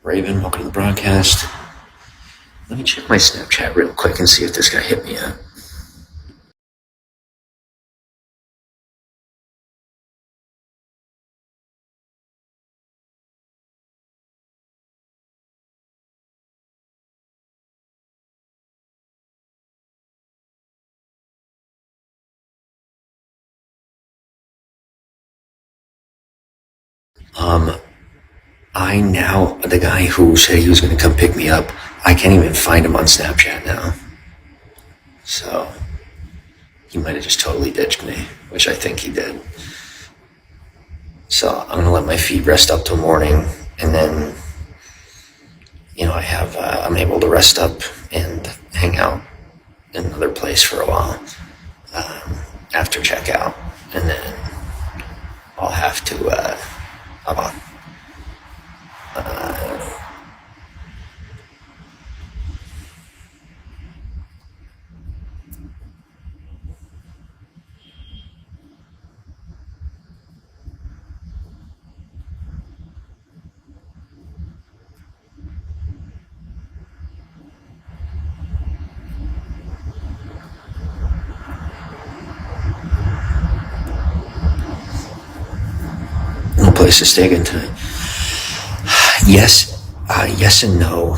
Raven, welcome to the broadcast. Let me check my Snapchat real quick and see if this guy hit me up. The guy who said he was going to come pick me up, I can't even find him on Snapchat now. So, he might have just totally ditched me, which I think he did. So, I'm going to let my feet rest up till morning, and then, I'm able to rest up and hang out in another place for a while after checkout, and then I'll have to, no place to stay again tonight. Yes and no.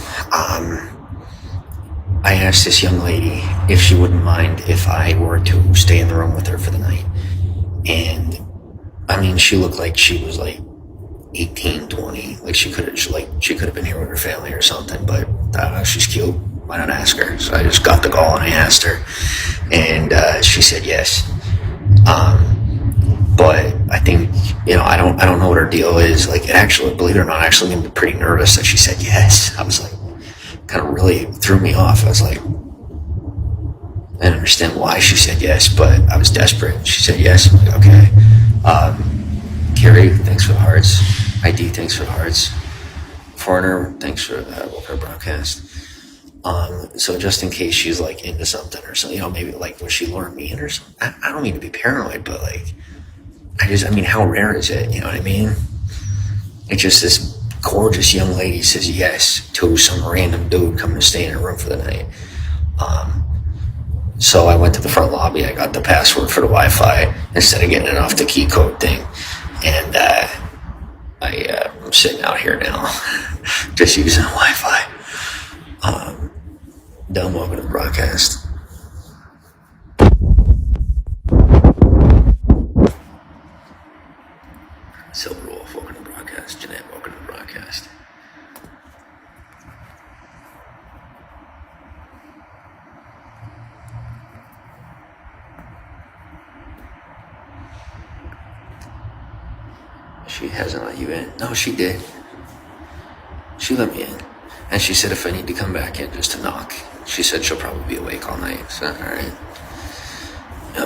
I asked this young lady if she wouldn't mind if I were to stay in the room with her for the night. And, she looked like she was like 18, 20. Like she could have been here with her family or something, but she's cute. Why not ask her? So I just got the call and I asked her. And she said yes. But I think, I don't know what her deal is. Like, it actually, believe it or not, I actually made me pretty nervous that she said yes. I was like, kind of really threw me off. I was like, I didn't understand why she said yes, but I was desperate. She said yes. I'm like, okay. Carrie, thanks for the hearts. ID, thanks for the hearts. Foreigner, thanks for the welcome broadcast. So just in case she's like into something or something, maybe like was she luring me in or something? I don't mean to be paranoid, but like, how rare is it? You know what I mean? It's just this gorgeous young lady says yes to some random dude coming to stay in her room for the night. So I went to the front lobby. I got the password for the Wi-Fi instead of getting it off the key code thing. And I'm sitting out here now just using the Wi-Fi. Dumb, welcome to the broadcast. Silver Wolf, welcome to the broadcast. Jeanette, welcome to the broadcast. She hasn't let you in. No, she did. She let me in. And she said if I need to come back in just to knock. She said she'll probably be awake all night. So, alright.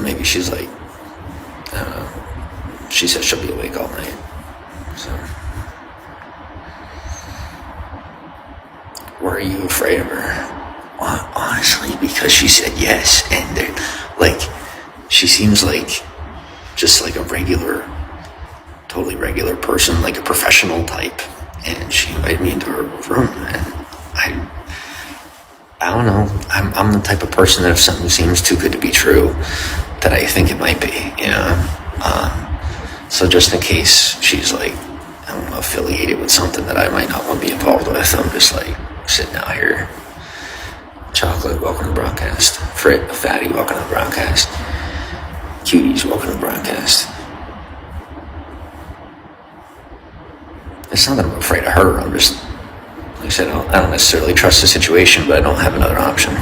Maybe she's like, I don't know. She said she'll be awake all night. So. Were you afraid of her? Honestly, because she said yes. And she seems like just like a totally regular person, like a professional type. And she invited me into her room, and I don't know. I'm the type of person that if something seems too good to be true, that I think it might be, So just in case she's like, I don't know, affiliated with something that I might not want to be involved with, I'm just like sitting out here. Chocolate, welcome to the broadcast. Frit, Fatty, welcome to the broadcast. Cuties, welcome to the broadcast. It's not that I'm afraid of her. I'm just, like I said, I don't necessarily trust the situation, but I don't have another option.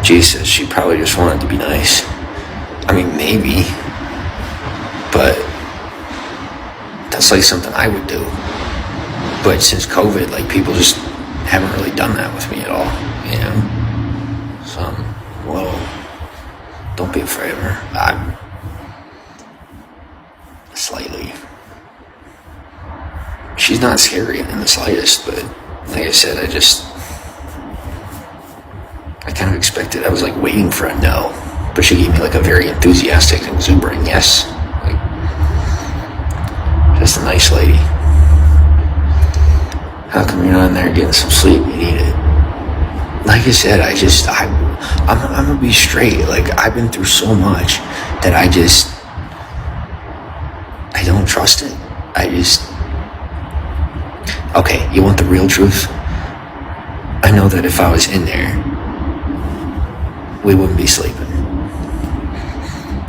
Jesus, she probably just wanted to be nice. Maybe, but that's like something I would do. But since COVID, like people just haven't really done that with me at all, So, don't be afraid of her. I'm slightly. She's not scary in the slightest, but like I said, I kind of expected, I was like waiting for a no, but she gave me like a very enthusiastic and exuberant yes. Like, just a nice lady. How come you're not in there getting some sleep? You need it. Like I said, I'm gonna be straight. Like, I've been through so much that I don't trust it. Okay, you want the real truth? I know that if I was in there, we wouldn't be sleeping.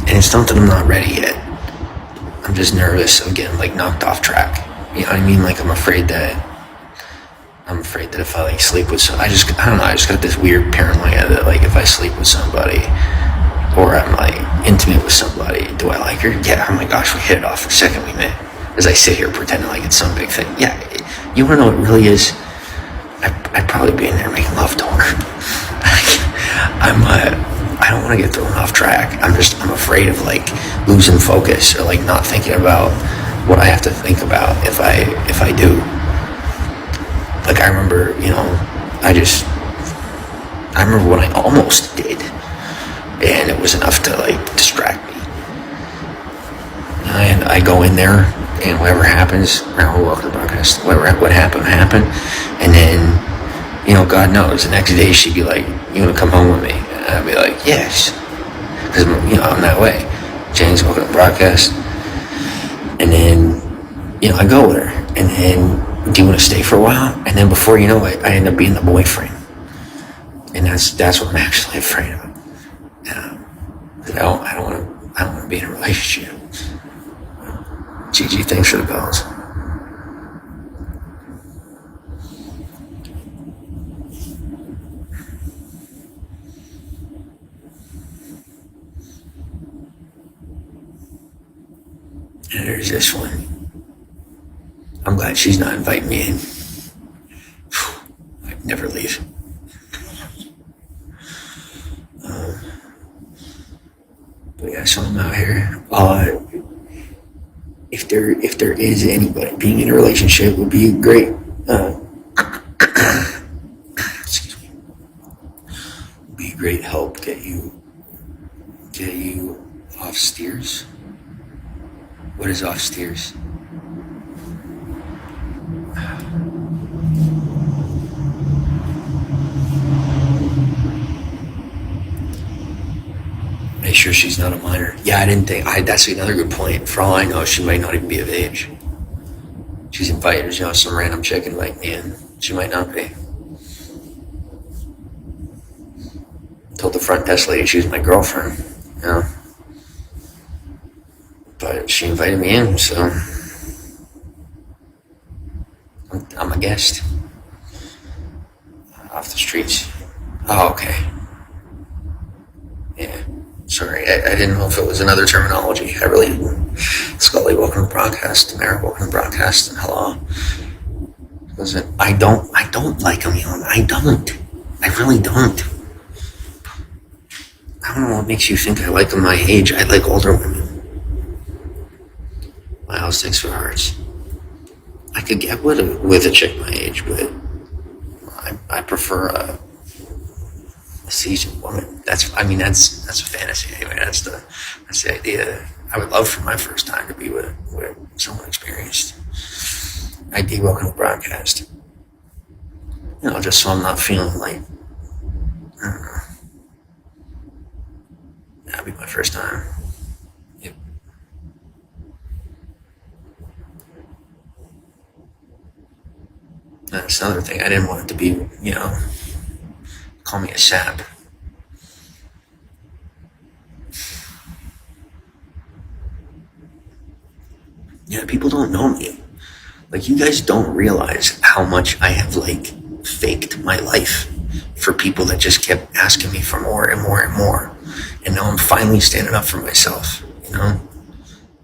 And it's not that I'm not ready yet. I'm just nervous of getting, like, knocked off track. You know what I mean? Like, I'm afraid that if I, like, sleep with I don't know, I just got this weird paranoia that, like, if I sleep with somebody, or I'm, like, intimate with somebody, do I like her? Yeah, oh my gosh, we hit it off the second we met. As I sit here pretending like it's some big thing. Yeah, you wanna know what it really is? I'd probably be in there making love to her. I don't want to get thrown off track. I'm afraid of, like, losing focus, or, like, not thinking about what I have to think about if I do. Like, I remember, you know, I remember when I almost did, and it was enough to, like, distract me. And I go in there, and whatever happens, welcome to the broadcast. What happened, and then, you know, God knows, the next day she'd be like, "You want to come home with me?" And I'd be like, "Yes," because, you know, I'm that way. James, welcome to the broadcast. And then, you know, I go with her, and then, do you want to stay for a while? And then before you know it, I end up being the boyfriend, and that's what I'm actually afraid of. I don't want to be in a relationship. Gigi, thanks for the bells. And there's this one. I'm glad she's not inviting me in. I'd never leave. But yeah, so I'm out here. If there is anybody, being in a relationship would be great. Excuse me. Would be a great help. Get you off steers. What is off steers? Make sure she's not a minor. Yeah, I didn't think. That's another good point. For all I know, she might not even be of age. She's invited, you know, some random chick invite me in. She might not be. Told the front desk lady she was my girlfriend, you know. But she invited me in, so I'm a guest. Off the streets. Oh, okay. Yeah. Sorry, I didn't know if it was another terminology. I really didn't. Scully, welcome to the broadcast. Mara, welcome to the broadcast. And hello. Listen, I don't like them young. I don't. I really don't. I don't know what makes you think I like them my age. I like older women. Wow, thanks for hearts. I could get with a chick my age, but I prefer a seasoned woman. That's a fantasy anyway. That's the idea. I would love for my first time to be with someone experienced. ID, welcome to the broadcast. You know, just so I'm not feeling like, I don't know. That'd be my first time. Yep. That's another thing. I didn't want it to be, you know, call me a sap. Yeah, people don't know me. Like, you guys don't realize how much I have, like, faked my life for people that just kept asking me for more and more and more. And now I'm finally standing up for myself, you know?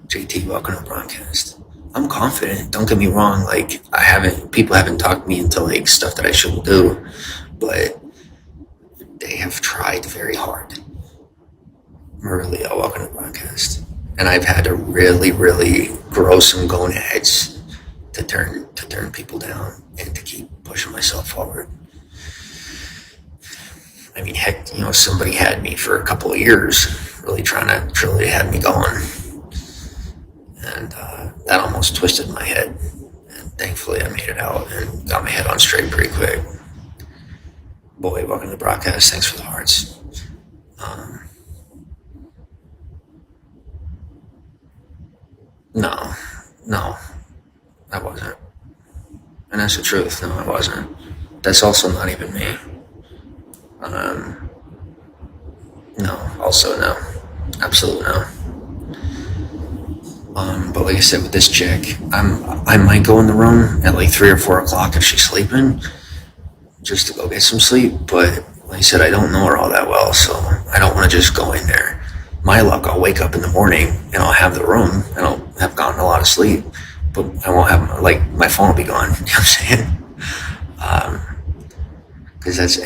JT, welcome to the broadcast. I'm confident, don't get me wrong, like, people haven't talked me into, like, stuff that I shouldn't do, but they have tried very hard. Maria, welcome to the broadcast. And I've had to really, really grow some goon heads to turn people down and to keep pushing myself forward. I mean, heck, you know, somebody had me for a couple of years, really had me going. And that almost twisted my head. And thankfully I made it out and got my head on straight pretty quick. Boy, welcome to the broadcast. Thanks for the hearts. No, I wasn't. And that's the truth. No, I wasn't. That's also not even me. No, also no. Absolute no. But like I said, with this chick, I might go in the room at like 3 or 4 o'clock if she's sleeping, just to go get some sleep. But like I said, I don't know her all that well, so I don't want to just go in there. My luck, I'll wake up in the morning and I'll have the room and I'll have gotten a lot of sleep, but I won't have, like, my phone will be gone. You know what I'm saying? Because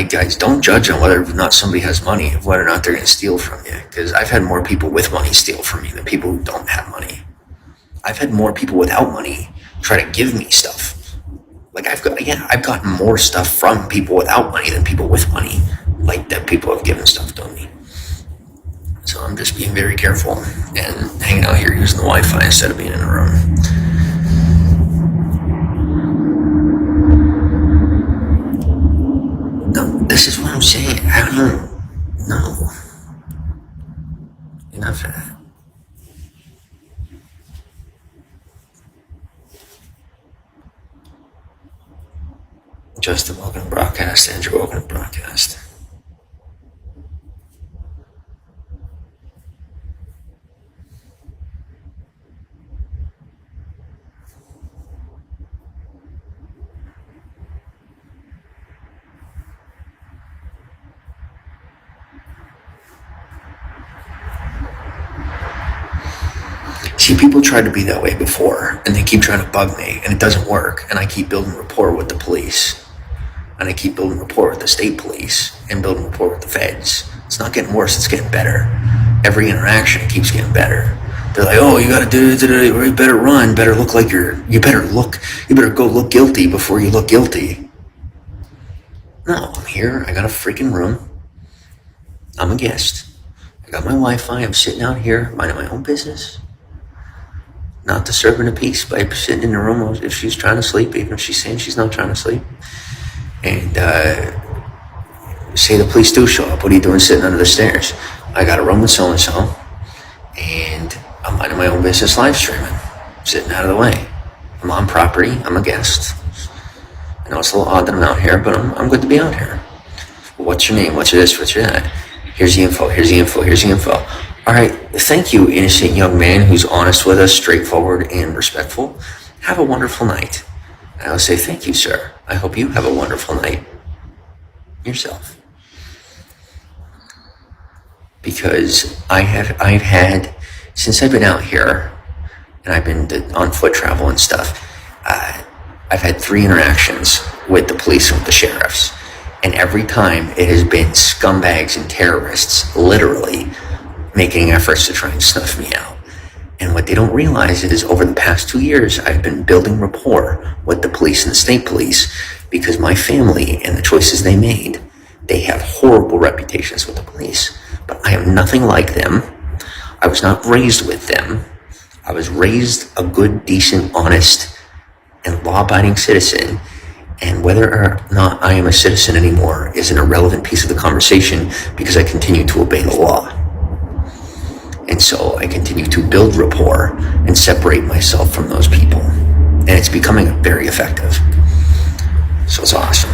guys, don't judge on whether or not somebody has money, whether or not they're going to steal from you. Because I've had more people with money steal from me than people who don't have money. I've had more people without money try to give me stuff. Like, I've gotten more stuff from people without money than people with money. Like, that people have given stuff to me. So I'm just being very careful and hanging out here using the Wi-Fi instead of being in the room. No, this is what I'm saying. I don't know. Enough of that. Justin, welcome to broadcast. Andrew, welcome to broadcast. See, people tried to be that way before, and they keep trying to bug me, and it doesn't work, and I keep building rapport with the police, and I keep building rapport with the state police, and building rapport with the feds. It's not getting worse, it's getting better. Every interaction keeps getting better. They're like, oh, you gotta do it, you better run, better look like you better go look guilty before you look guilty. No, I'm here, I got a freaking room. I'm a guest. I got my Wi-Fi, I'm sitting out here, minding my own business. Not disturbing the peace by sitting in the room if she's trying to sleep, even if she's saying she's not trying to sleep. And say the police do show up. What are you doing sitting under the stairs? I got a room with so-and-so, and I'm minding my own business live streaming, sitting out of the way. I'm on property. I'm a guest. I know it's a little odd that I'm out here, but I'm good to be out here. What's your name? What's your this? What's your that? Here's the info. Here's the info. Here's the info. All right, thank you, innocent young man who's honest with us, straightforward, and respectful. Have a wonderful night. And I'll say thank you, sir. I hope you have a wonderful night yourself. Because I've had, since I've been out here, and I've been on foot travel and stuff, I've had 3 interactions with the police and with the sheriffs. And every time it has been scumbags and terrorists, literally, making efforts to try and snuff me out. And what they don't realize is over the past 2 years, I've been building rapport with the police and the state police because my family and the choices they made, they have horrible reputations with the police. But I am nothing like them. I was not raised with them. I was raised a good, decent, honest, and law-abiding citizen. And whether or not I am a citizen anymore is an irrelevant piece of the conversation because I continue to obey the law. And so I continue to build rapport and separate myself from those people. And it's becoming very effective. So it's awesome.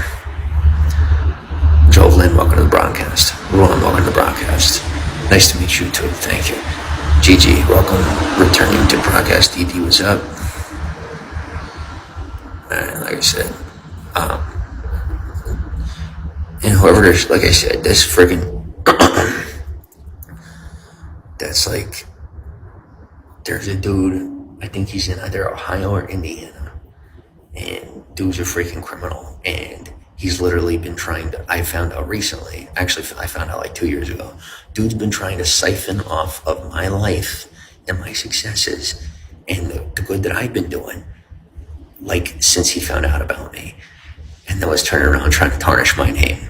Jovelyn, welcome to the broadcast. Ron, welcome to the broadcast. Nice to meet you too, thank you. Gigi, welcome, returning to broadcast. DD, what's up? And like I said, and whoever, like I said, this friggin' that's like, there's a dude, I think he's in either Ohio or Indiana, and dude's a freaking criminal, and he's literally been trying to, I found out recently, actually I found out like 2 years ago, dude's been trying to siphon off of my life and my successes and the good that I've been doing, like since he found out about me, and then was turning around trying to tarnish my name.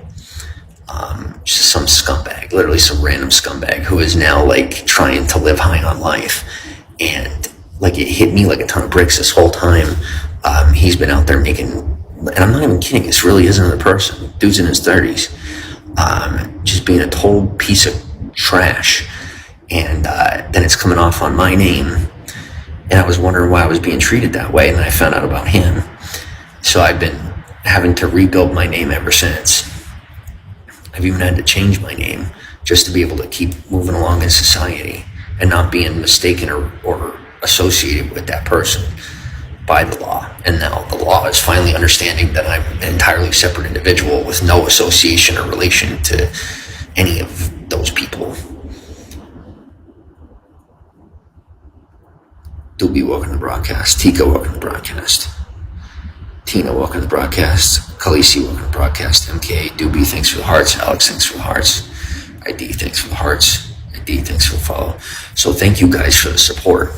Just some scumbag, literally some random scumbag who is now like trying to live high on life. And like it hit me like a ton of bricks this whole time He's been out there making, and I'm not even kidding, this really isn't a person. Dude's in his 30s, just being a total piece of trash. And then it's coming off on my name. And I was wondering why I was being treated that way, and then I found out about him. So I've been having to rebuild my name ever since. I've even had to change my name just to be able to keep moving along in society and not being mistaken or associated with that person by the law. And now the law is finally understanding that I'm an entirely separate individual with no association or relation to any of those people. Doobie, welcome to the broadcast. Tika, welcome to the broadcast. Tina, welcome to the broadcast. Khaleesi, welcome to the broadcast. MK, Doobie, thanks for the hearts. Alex, thanks for the hearts. ID, thanks for the hearts. ID, thanks for the follow. So thank you guys for the support,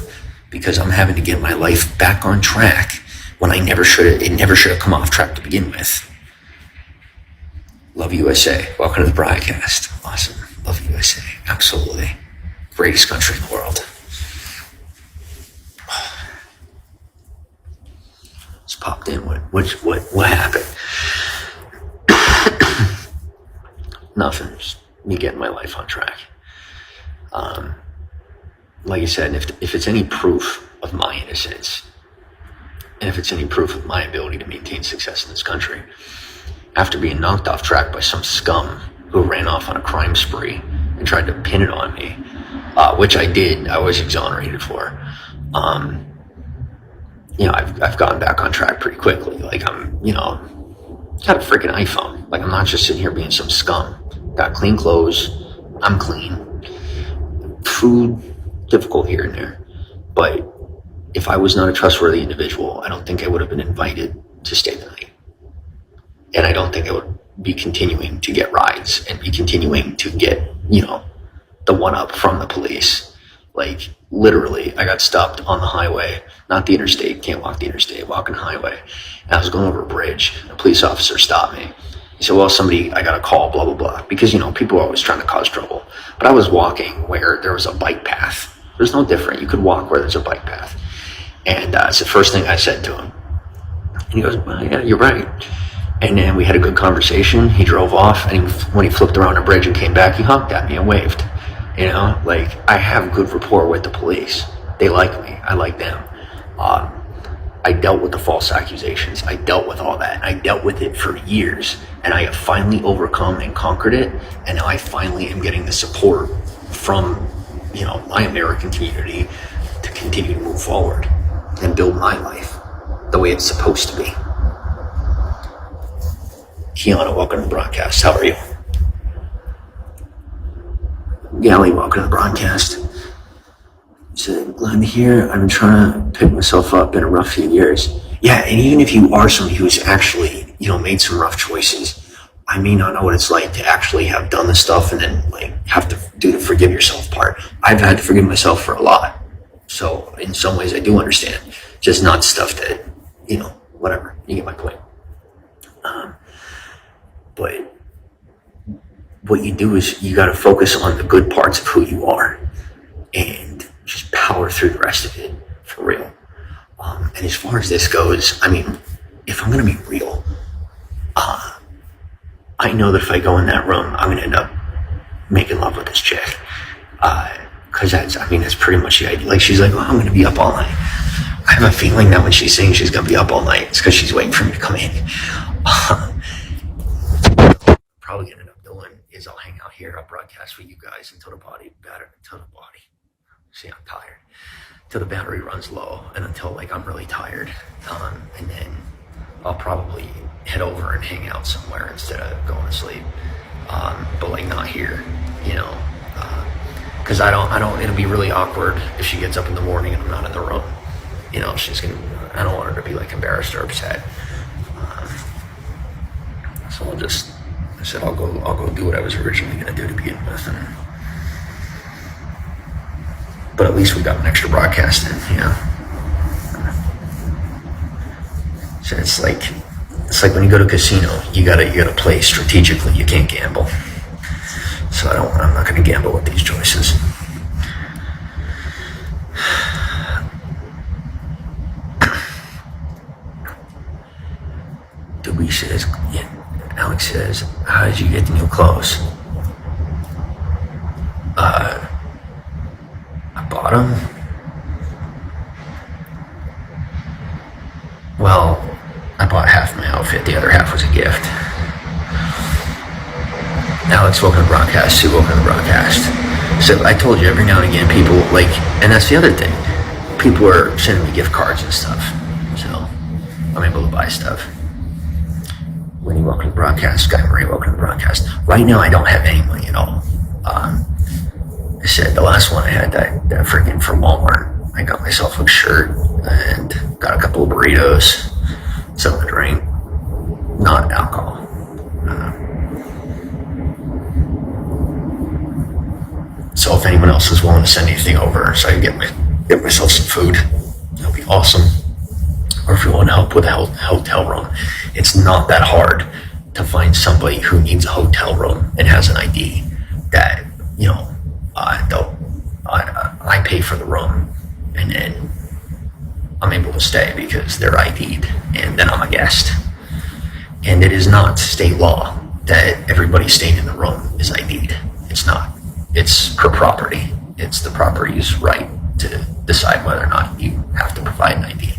because I'm having to get my life back on track when it never should have come off track to begin with. Love USA. Welcome to the broadcast. Awesome. Love USA. Absolutely. Greatest country in the world. Just popped in. What happened? Nothing. Just me getting my life on track. Like I said, if it's any proof of my innocence, and if it's any proof of my ability to maintain success in this country, after being knocked off track by some scum who ran off on a crime spree and tried to pin it on me, which I did, I was exonerated for. I've gotten back on track pretty quickly. Like, I'm, got a freaking iPhone. Like, I'm not just sitting here being some scum. Got clean clothes. I'm clean. Food, difficult here and there. But if I was not a trustworthy individual, I don't think I would have been invited to stay the night. And I don't think I would be continuing to get rides and be continuing to get, the one up from the police. Like, literally, I got stopped on the highway, not the interstate, can't walk the interstate, walking highway. And I was going over a bridge. A police officer stopped me. He said, well, I got a call, blah, blah, blah. Because, people are always trying to cause trouble. But I was walking where there was a bike path. There's no different. You could walk where there's a bike path. And it's the first thing I said to him. And he goes, well, yeah, you're right. And then we had a good conversation. He drove off, and when he flipped around a bridge and came back, he honked at me and waved. I have good rapport with the police. They like me. I like them. I dealt with the false accusations. I dealt with all that. I dealt with it for years, and I have finally overcome and conquered it. And now I finally am getting the support from, my American community to continue to move forward and build my life the way it's supposed to be. Kiana, welcome to the broadcast. How are you? Gally, welcome to the broadcast. So glad to hear. I've been trying to pick myself up in a rough few years. Yeah, and even if you are somebody who's actually, made some rough choices, I may not know what it's like to actually have done this stuff and then have to do the forgive yourself part. I've had to forgive myself for a lot. So in some ways I do understand. Just not stuff that, whatever. You get my point. But what you do is you got to focus on the good parts of who you are and just power through the rest of it for real. And as far as this goes, if I'm going to be real, I know that if I go in that room, I'm going to end up making love with this chick. Cause that's pretty much the idea. Like, she's like, well, I'm going to be up all night. I have a feeling that when she's saying she's going to be up all night, it's because she's waiting for me to come in. Probably going to end up doing is I'll hang out here, I'll broadcast for you guys until the body, see, I'm tired, till the battery runs low, and until I'm really tired, and then I'll probably head over and hang out somewhere instead of going to sleep, but not here, because I don't, it'll be really awkward if she gets up in the morning and I'm not in the room, I don't want her to be embarrassed or upset, so I said, I'll go do what I was originally going to do to begin with. But at least we got an extra broadcast in, So it's like when you go to a casino, you gotta play strategically. You can't gamble. So I'm not going to gamble with these choices. Dewey says, yeah. Alex says, how did you get the new clothes? I bought them. Well, I bought half my outfit, the other half was a gift. Alex, welcome to the broadcast. Sue, welcome to the broadcast. So I told you, every now and again, people like, and that's the other thing, people are sending me gift cards and stuff. So I'm able to buy stuff. Winnie, welcome to the broadcast. Sky Marie, welcome to the broadcast. Right now, I don't have any money at all. I said the last one I had that freaking from Walmart. I got myself a shirt and got a couple of burritos, something to drink, not alcohol. So if anyone else is willing to send anything over so I can get myself some food, that'll be awesome. Or if you want help with a hotel room, it's not that hard to find somebody who needs a hotel room and has an ID that, you know, I pay for the room and then I'm able to stay because they're ID'd and then I'm a guest. And it is not state law that everybody staying in the room is ID'd. It's not. It's per property. It's the property's right to decide whether or not you have to provide an ID.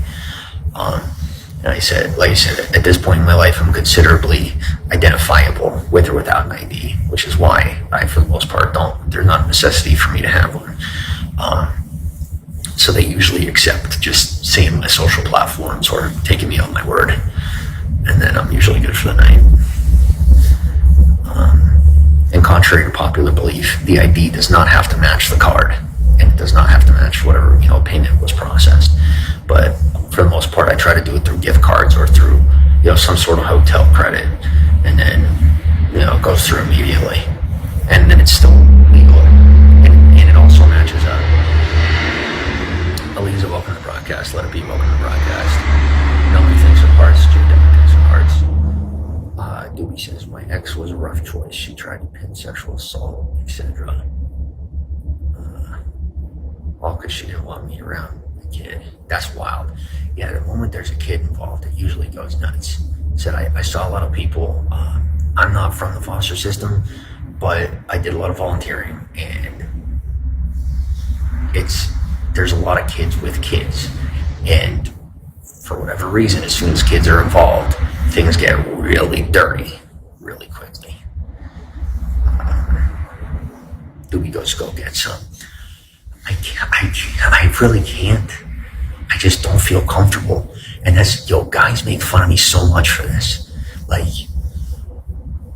And I said, like I said, at this point in my life, I'm considerably identifiable with or without an ID, which is why I, for the most part, there's not a necessity for me to have one. So they usually accept just seeing my social platforms or taking me on my word. And then I'm usually good for the night. And contrary to popular belief, the ID does not have to match the card. And it does not have to match whatever, payment was processed. But for the most part, I try to do it through gift cards or through, some sort of hotel credit. And then, it goes through immediately. And then it's still legal. And it also matches up. Eliza, welcome to the broadcast. Let it be, welcome to the broadcast. Melanie, thanks for hearts. Judah, thanks for hearts. Doobie says, my ex was a rough choice. She tried to pin sexual assault, etc. All because she didn't want me around the kid. That's wild. Yeah, the moment there's a kid involved, it usually goes nuts. Said I saw a lot of people. I'm not from the foster system, but I did a lot of volunteering, and there's a lot of kids with kids, and for whatever reason, as soon as kids are involved, things get really dirty really quickly. Doobie goes go get some. I really can't. I just don't feel comfortable. And guys make fun of me so much for this. Like,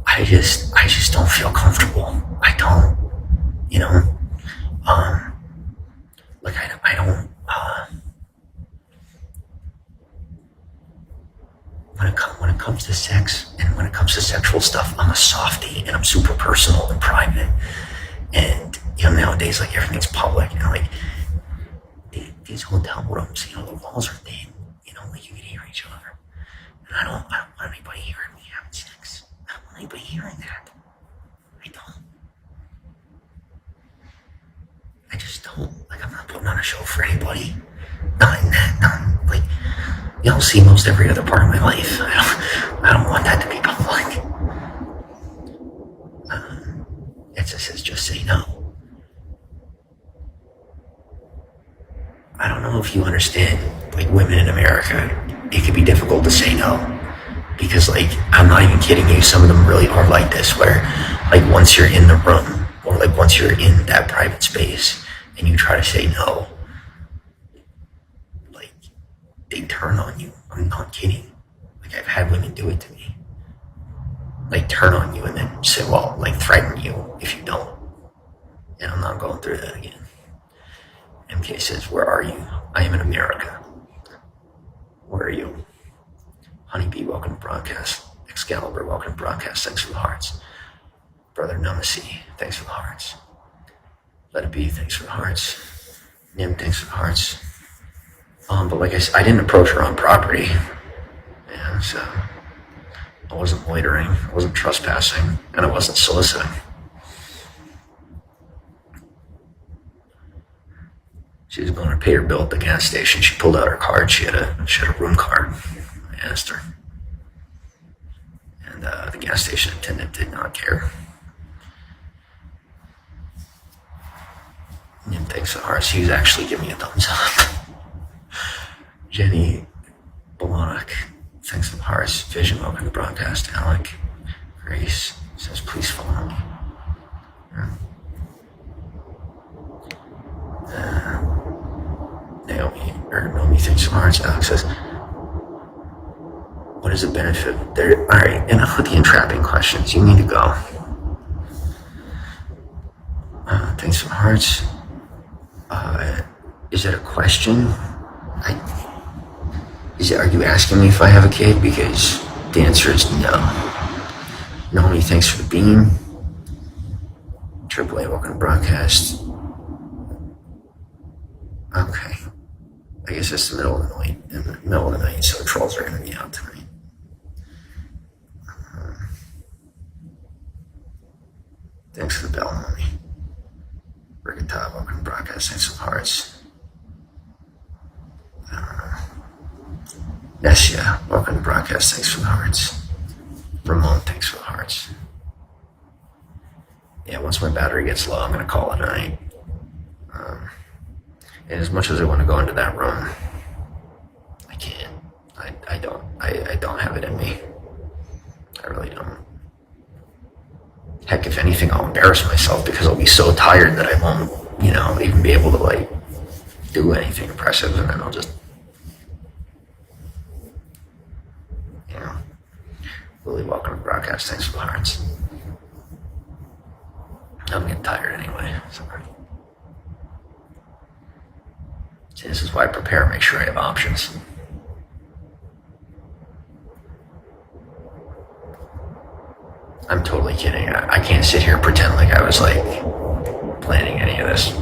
I just don't feel comfortable. I don't, I don't, when it comes to sex and when it comes to sexual stuff, I'm a softie and I'm super personal and private. And, nowadays, like, everything's public, these hotel rooms, the walls are thin, like, you can hear each other. And I don't want anybody hearing me having sex. I don't want anybody hearing that. I don't. I just don't. Like, I'm not putting on a show for anybody. Not in that, like, y'all see most every other part of my life. I don't want that to be public. It says just say no. I don't know if you understand, like, women in America, it can be difficult to say no. Because, like, I'm not even kidding you, some of them really are like this, where, like, once you're in the room, or, like, once you're in that private space, and you try to say no, like, they turn on you. I'm not kidding. Like, I've had women do it to me. Like, turn on you and then say, well, like, threaten you if you don't. And I'm not going through that again. MK says, where are you? I am in America. Where are you? Honeybee, welcome to broadcast. Excalibur, welcome to broadcast. Thanks for the hearts. Brother Numacy, thanks for the hearts. Let it be, thanks for the hearts. Nim, thanks for the hearts. But like I said, I didn't approach her on property. Yeah, so I wasn't loitering, I wasn't trespassing, and I wasn't soliciting. She was going to pay her bill at the gas station. She pulled out her card. She had a room card. I asked her. the gas station attendant did not care. And thanks to ours, he was actually giving me a thumbs up. Jenny Bolonic, thanks to Horace Vision, welcome to the broadcast. Alec Grace says, please follow me. Naomi thinks so hard. Alex says, what is the benefit there? All right, enough with the entrapping questions. You need to go. Thanks for hearts. Is it a question? Are you asking me if I have a kid? Because the answer is no. Naomi, thanks for the beam. AAA, welcome to broadcast. Okay. I guess it's the middle of the night, so trolls are going to be out tonight. Thanks for the bell, Naomi. Rigatah, welcome to broadcast. Thanks for the hearts. Nessia, welcome to broadcast. Thanks for the hearts. Ramon, thanks for the hearts. Yeah, once my battery gets low, I'm going to call it a night. And as much as I want to go into that room, I can't. I don't have it in me. I really don't. Heck, if anything, I'll embarrass myself because I'll be so tired that I won't, even be able to, do anything impressive, and then I'll just, Lily, welcome to broadcast. Thanks for the hearts. I'm getting tired anyway. Sorry. See, this is why I prepare, make sure I have options. I'm totally kidding. I can't sit here and pretend like I was planning any of this.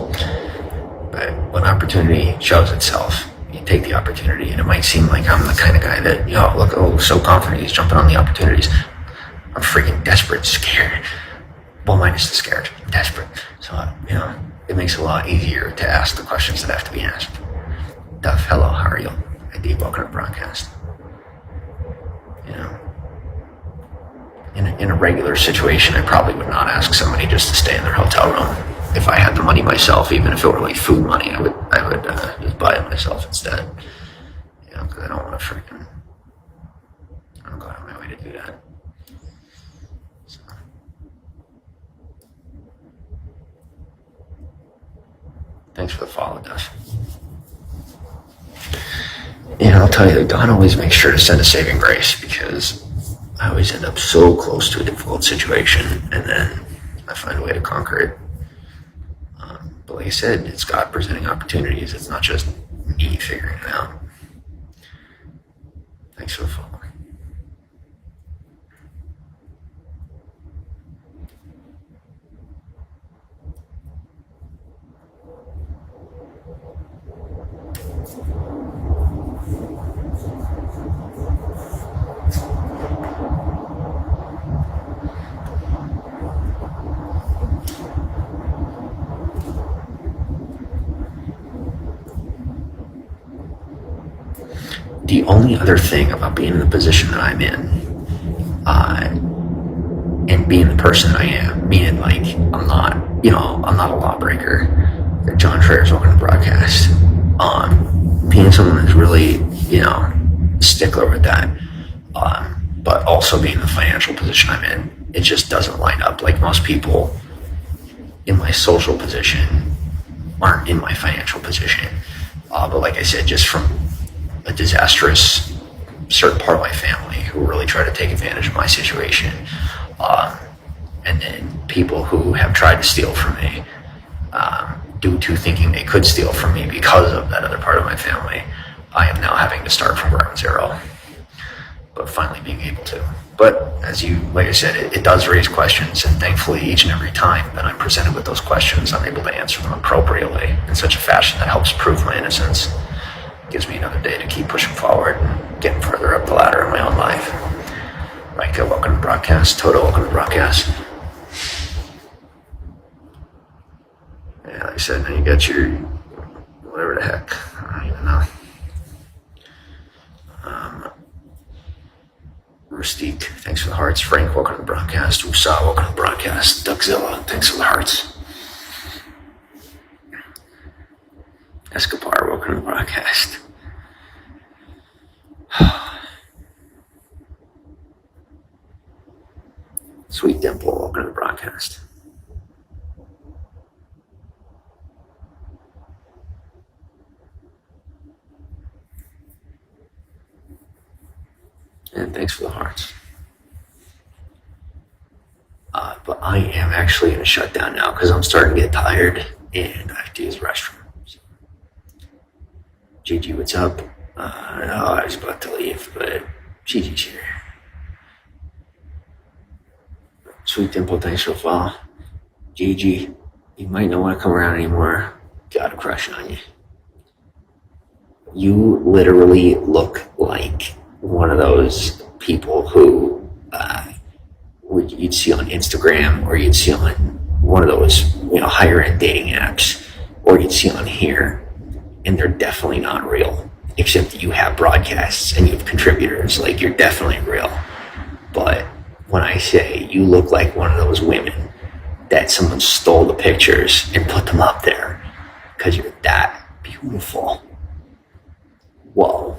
But when opportunity shows itself, you take the opportunity, and it might seem like I'm the kind of guy that, so confident he's jumping on the opportunities. I'm freaking desperate, scared. Well, minus the scared, I'm desperate. So, it makes it a lot easier to ask the questions that have to be asked. Duff, hello, how are you? ID, welcome to broadcast. In a regular situation, I probably would not ask somebody just to stay in their hotel room. If I had the money myself, even if it were food money, I would just buy it myself instead. Because I don't want to I don't go out of my way to do that. So. Thanks for the follow, Duff. I'll tell you, God always makes sure to send a saving grace, because I always end up so close to a difficult situation, and then I find a way to conquer it. But like I said, it's God presenting opportunities. It's not just me figuring it out. Thanks for the follow. The only other thing about being in the position that I'm in, and being the person that I am, meaning I'm not a lawbreaker. John Trayer's welcome to broadcast. Being someone that's really, stickler with that, but also being the financial position I'm in, it just doesn't line up. Like most people in my social position aren't in my financial position. But like I said, just from a disastrous certain part of my family who really try to take advantage of my situation, and then people who have tried to steal from me due to thinking they could steal from me because of that other part of my family. I am now having to start from ground zero, but finally being able to. But like I said, it does raise questions, and thankfully each and every time that I'm presented with those questions, I'm able to answer them appropriately in such a fashion that helps prove my innocence. Gives me another day to keep pushing forward and getting further up the ladder in my own life. Micah, welcome to broadcast. Toto, welcome to broadcast. Yeah, like I said, now you got your whatever the heck. I don't even know. Rustique, thanks for the hearts. Frank, welcome to the broadcast. Usa, welcome to the broadcast. Duckzilla, thanks for the hearts. Escobar, welcome to the broadcast. Sweet Dimple, welcome to the broadcast. And thanks for the hearts. But I am actually going to shut down now because I'm starting to get tired and I have to use the restroom. So. Gigi, what's up? I was about to leave, but Gigi's here. Sweet Dimple, thanks for the follow. Gigi, you might not want to come around anymore. Got a crush on you. You literally look like one of those people who you'd see on Instagram, or you'd see on one of those higher end dating apps, or you'd see on here, and they're definitely not real. Except you have broadcasts and you have contributors, like you're definitely real. But when I say you look like one of those women that someone stole the pictures and put them up there because you're that beautiful. Whoa.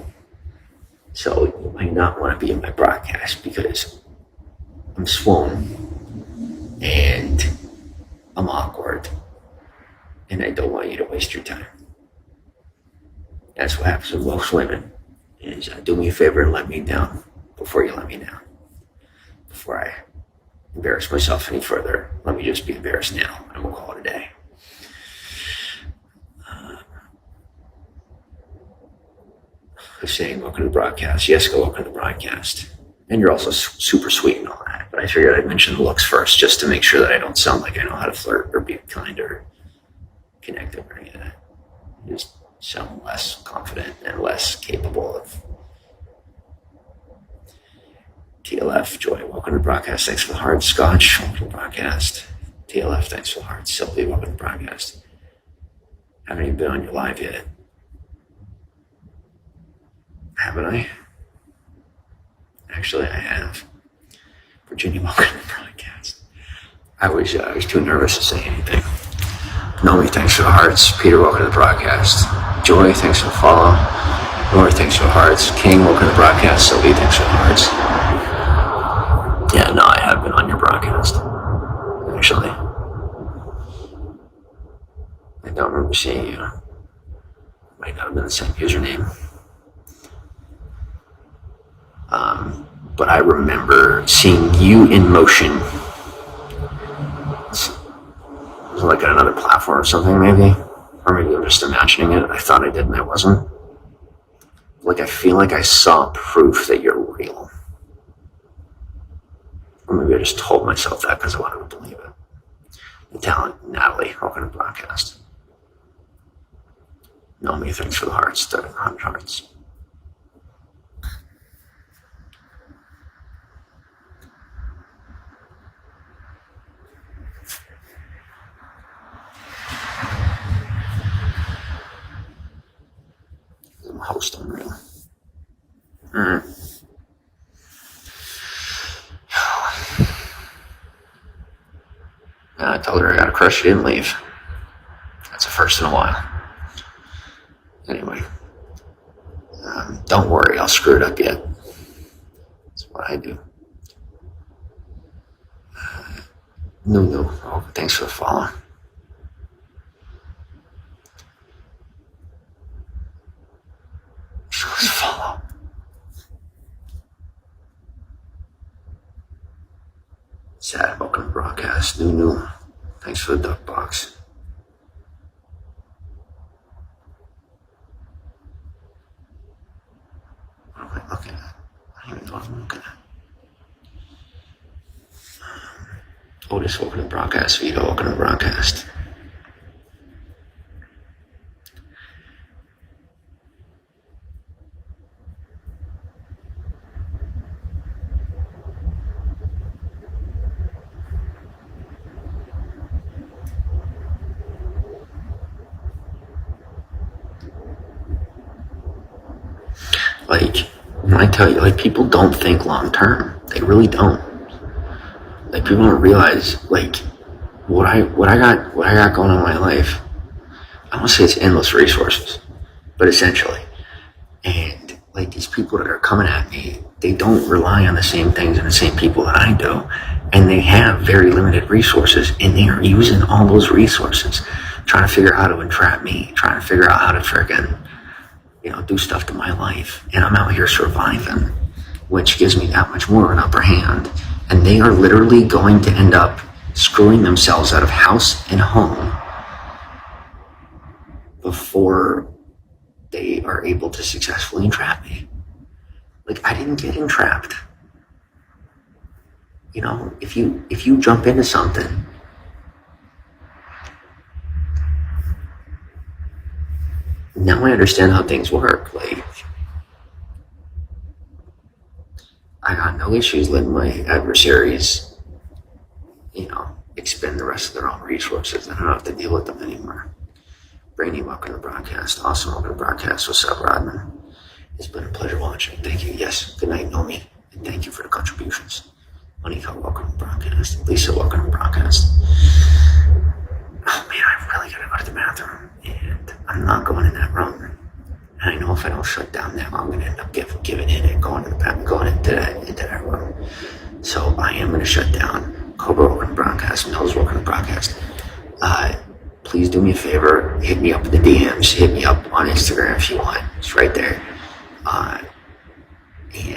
So you might not want to be in my broadcast because I'm swoon and I'm awkward and I don't want you to waste your time. That's what happens with most women is do me a favor and let me down before you let me down. Before I embarrass myself any further, let me just be embarrassed now and we'll call it a day. Hussein, welcome to the broadcast. Jessica, welcome to the broadcast. And you're also super sweet and all that. But I figured I'd mention the looks first just to make sure that I don't sound like I know how to flirt or be kind or connected or any of that. Just sound less confident and less capable of. TLF, Joy, welcome to the broadcast. Thanks for the heart. Scotch, welcome to the broadcast. TLF, thanks for the heart. Sylvie, welcome to the broadcast. Haven't even been on your live yet. Haven't I? Actually, I have. Virginia, welcome to the broadcast. I was too nervous to say anything. Nomi, thanks for the hearts. Peter, welcome to the broadcast. Joy, thanks for the follow. Nora, thanks for the hearts. King, welcome to the broadcast. Sylvie, thanks for the hearts. Yeah, no, I have been on your broadcast. Actually. I don't remember seeing you. Might not have been the same username. But I remember seeing you in motion. It was like on another platform or something, maybe. Or maybe I'm just imagining it. I thought I did and I wasn't. Like, I feel like I saw proof that you're real. Or maybe I just told myself that because I wanted to believe it. The talent, Natalie, welcome to the broadcast. Nomi, thanks for the hearts. 100 hearts. I'm a host unreal. I told her I got a crush, she didn't leave. That's the first in a while. Anyway. Don't worry, I'll screw it up yet. That's what I do. No. Oh, thanks for the follow. Follow. Sad, welcome to the broadcast. New. Thanks for the duck box. What am I looking at? I don't even know what I'm looking at. Otis, welcome to the broadcast. Vito, welcome to the broadcast. Like, when I tell you, like, people don't think long term. They really don't. Like, people don't realize, like, what I got going on in my life. I won't say it's endless resources, but essentially. And like, these people that are coming at me, they don't rely on the same things and the same people that I do, and they have very limited resources, and they are using all those resources, trying to figure out how to entrap me, trying to figure out how to freaking, do stuff to my life, and I'm out here surviving, which gives me that much more of an upper hand. And they are literally going to end up screwing themselves out of house and home before they are able to successfully entrap me. Like, I didn't get entrapped. If you jump into something, now I understand how things work. Like, I got no issues letting my adversaries, expend the rest of their own resources. I don't have to deal with them anymore. Brainy, welcome to the broadcast. Awesome, welcome to the broadcast. What's up, Rodman? It's been a pleasure watching. Thank you. Yes, good night, Nomi. And thank you for the contributions. Monica, welcome to the broadcast. Lisa, welcome to the broadcast. Oh man, I really gotta go to the bathroom, and I'm not going in that room. And I know if I don't shut down now, I'm gonna end up giving in and going into that room. So I am gonna shut down. Cobra, welcome to the broadcast. Mills, welcome to the broadcast. Please do me a favor, hit me up in the DMs, hit me up on Instagram if you want. It's right there. I really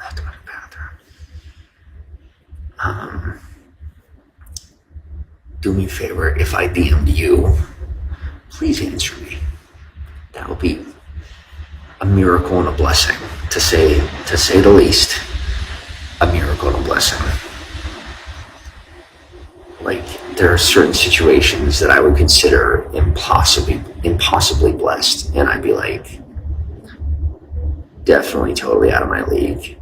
have to go to the bathroom. Do me a favor, if I DM'd you, please answer me. That would be a miracle and a blessing, to say the least. A miracle and a blessing. Like, there are certain situations that I would consider impossibly blessed, and I'd be like, definitely totally out of my league.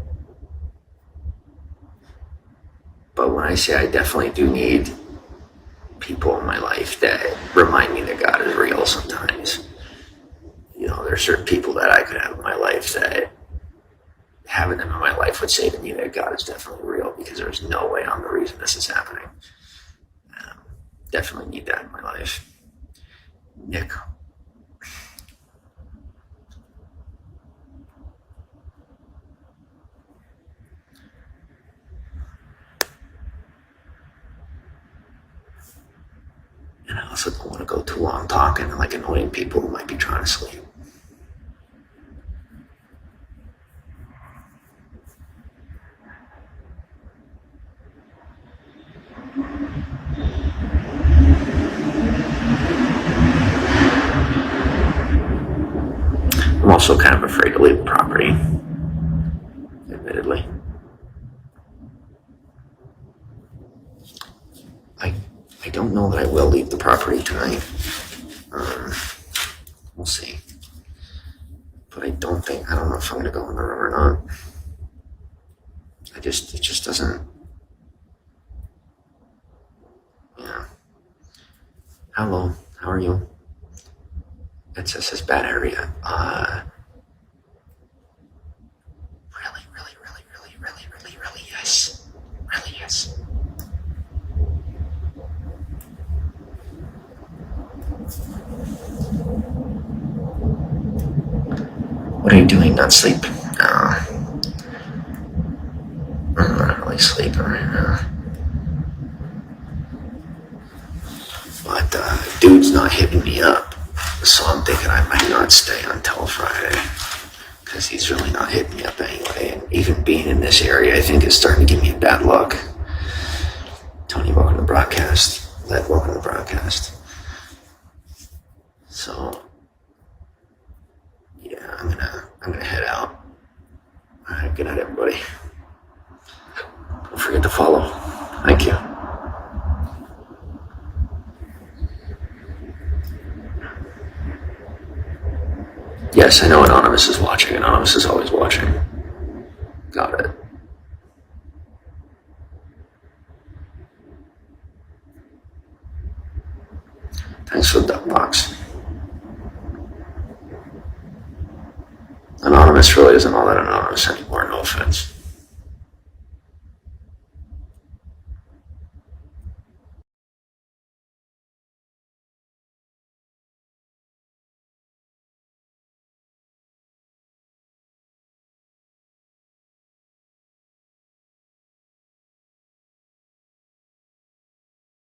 But when I say I definitely do need people in my life that remind me that God is real sometimes, there's certain people that I could have in my life that having them in my life would say to me that God is definitely real, because there's no way I'm the reason this is happening. Definitely need that in my life. Nick. And I also don't want to go too long talking and like annoying people who might be trying to sleep. I'm also kind of afraid to leave the property, admittedly. I don't know that I will leave the property tonight. We'll see. But I don't know if I'm gonna go in the room or not. It just doesn't. Yeah. Hello, how are you? It's just this bad area. Really, yes. Really, yes. What are you doing? Not sleep? No. I'm not really sleeping right now. But dude's not hitting me up. So I'm thinking I might not stay until Friday, because he's really not hitting me up anyway. And even being in this area, I think, is starting to give me a bad look. Tony, welcome to the broadcast. Led, welcome to the broadcast. So, yeah, I'm gonna head out. All right, good night, everybody. Don't forget to follow. Thank you. Yes, I know Anonymous is watching. Anonymous is always watching. Got it. Thanks for the duck box. Anonymous really isn't all that anonymous anymore, no offense.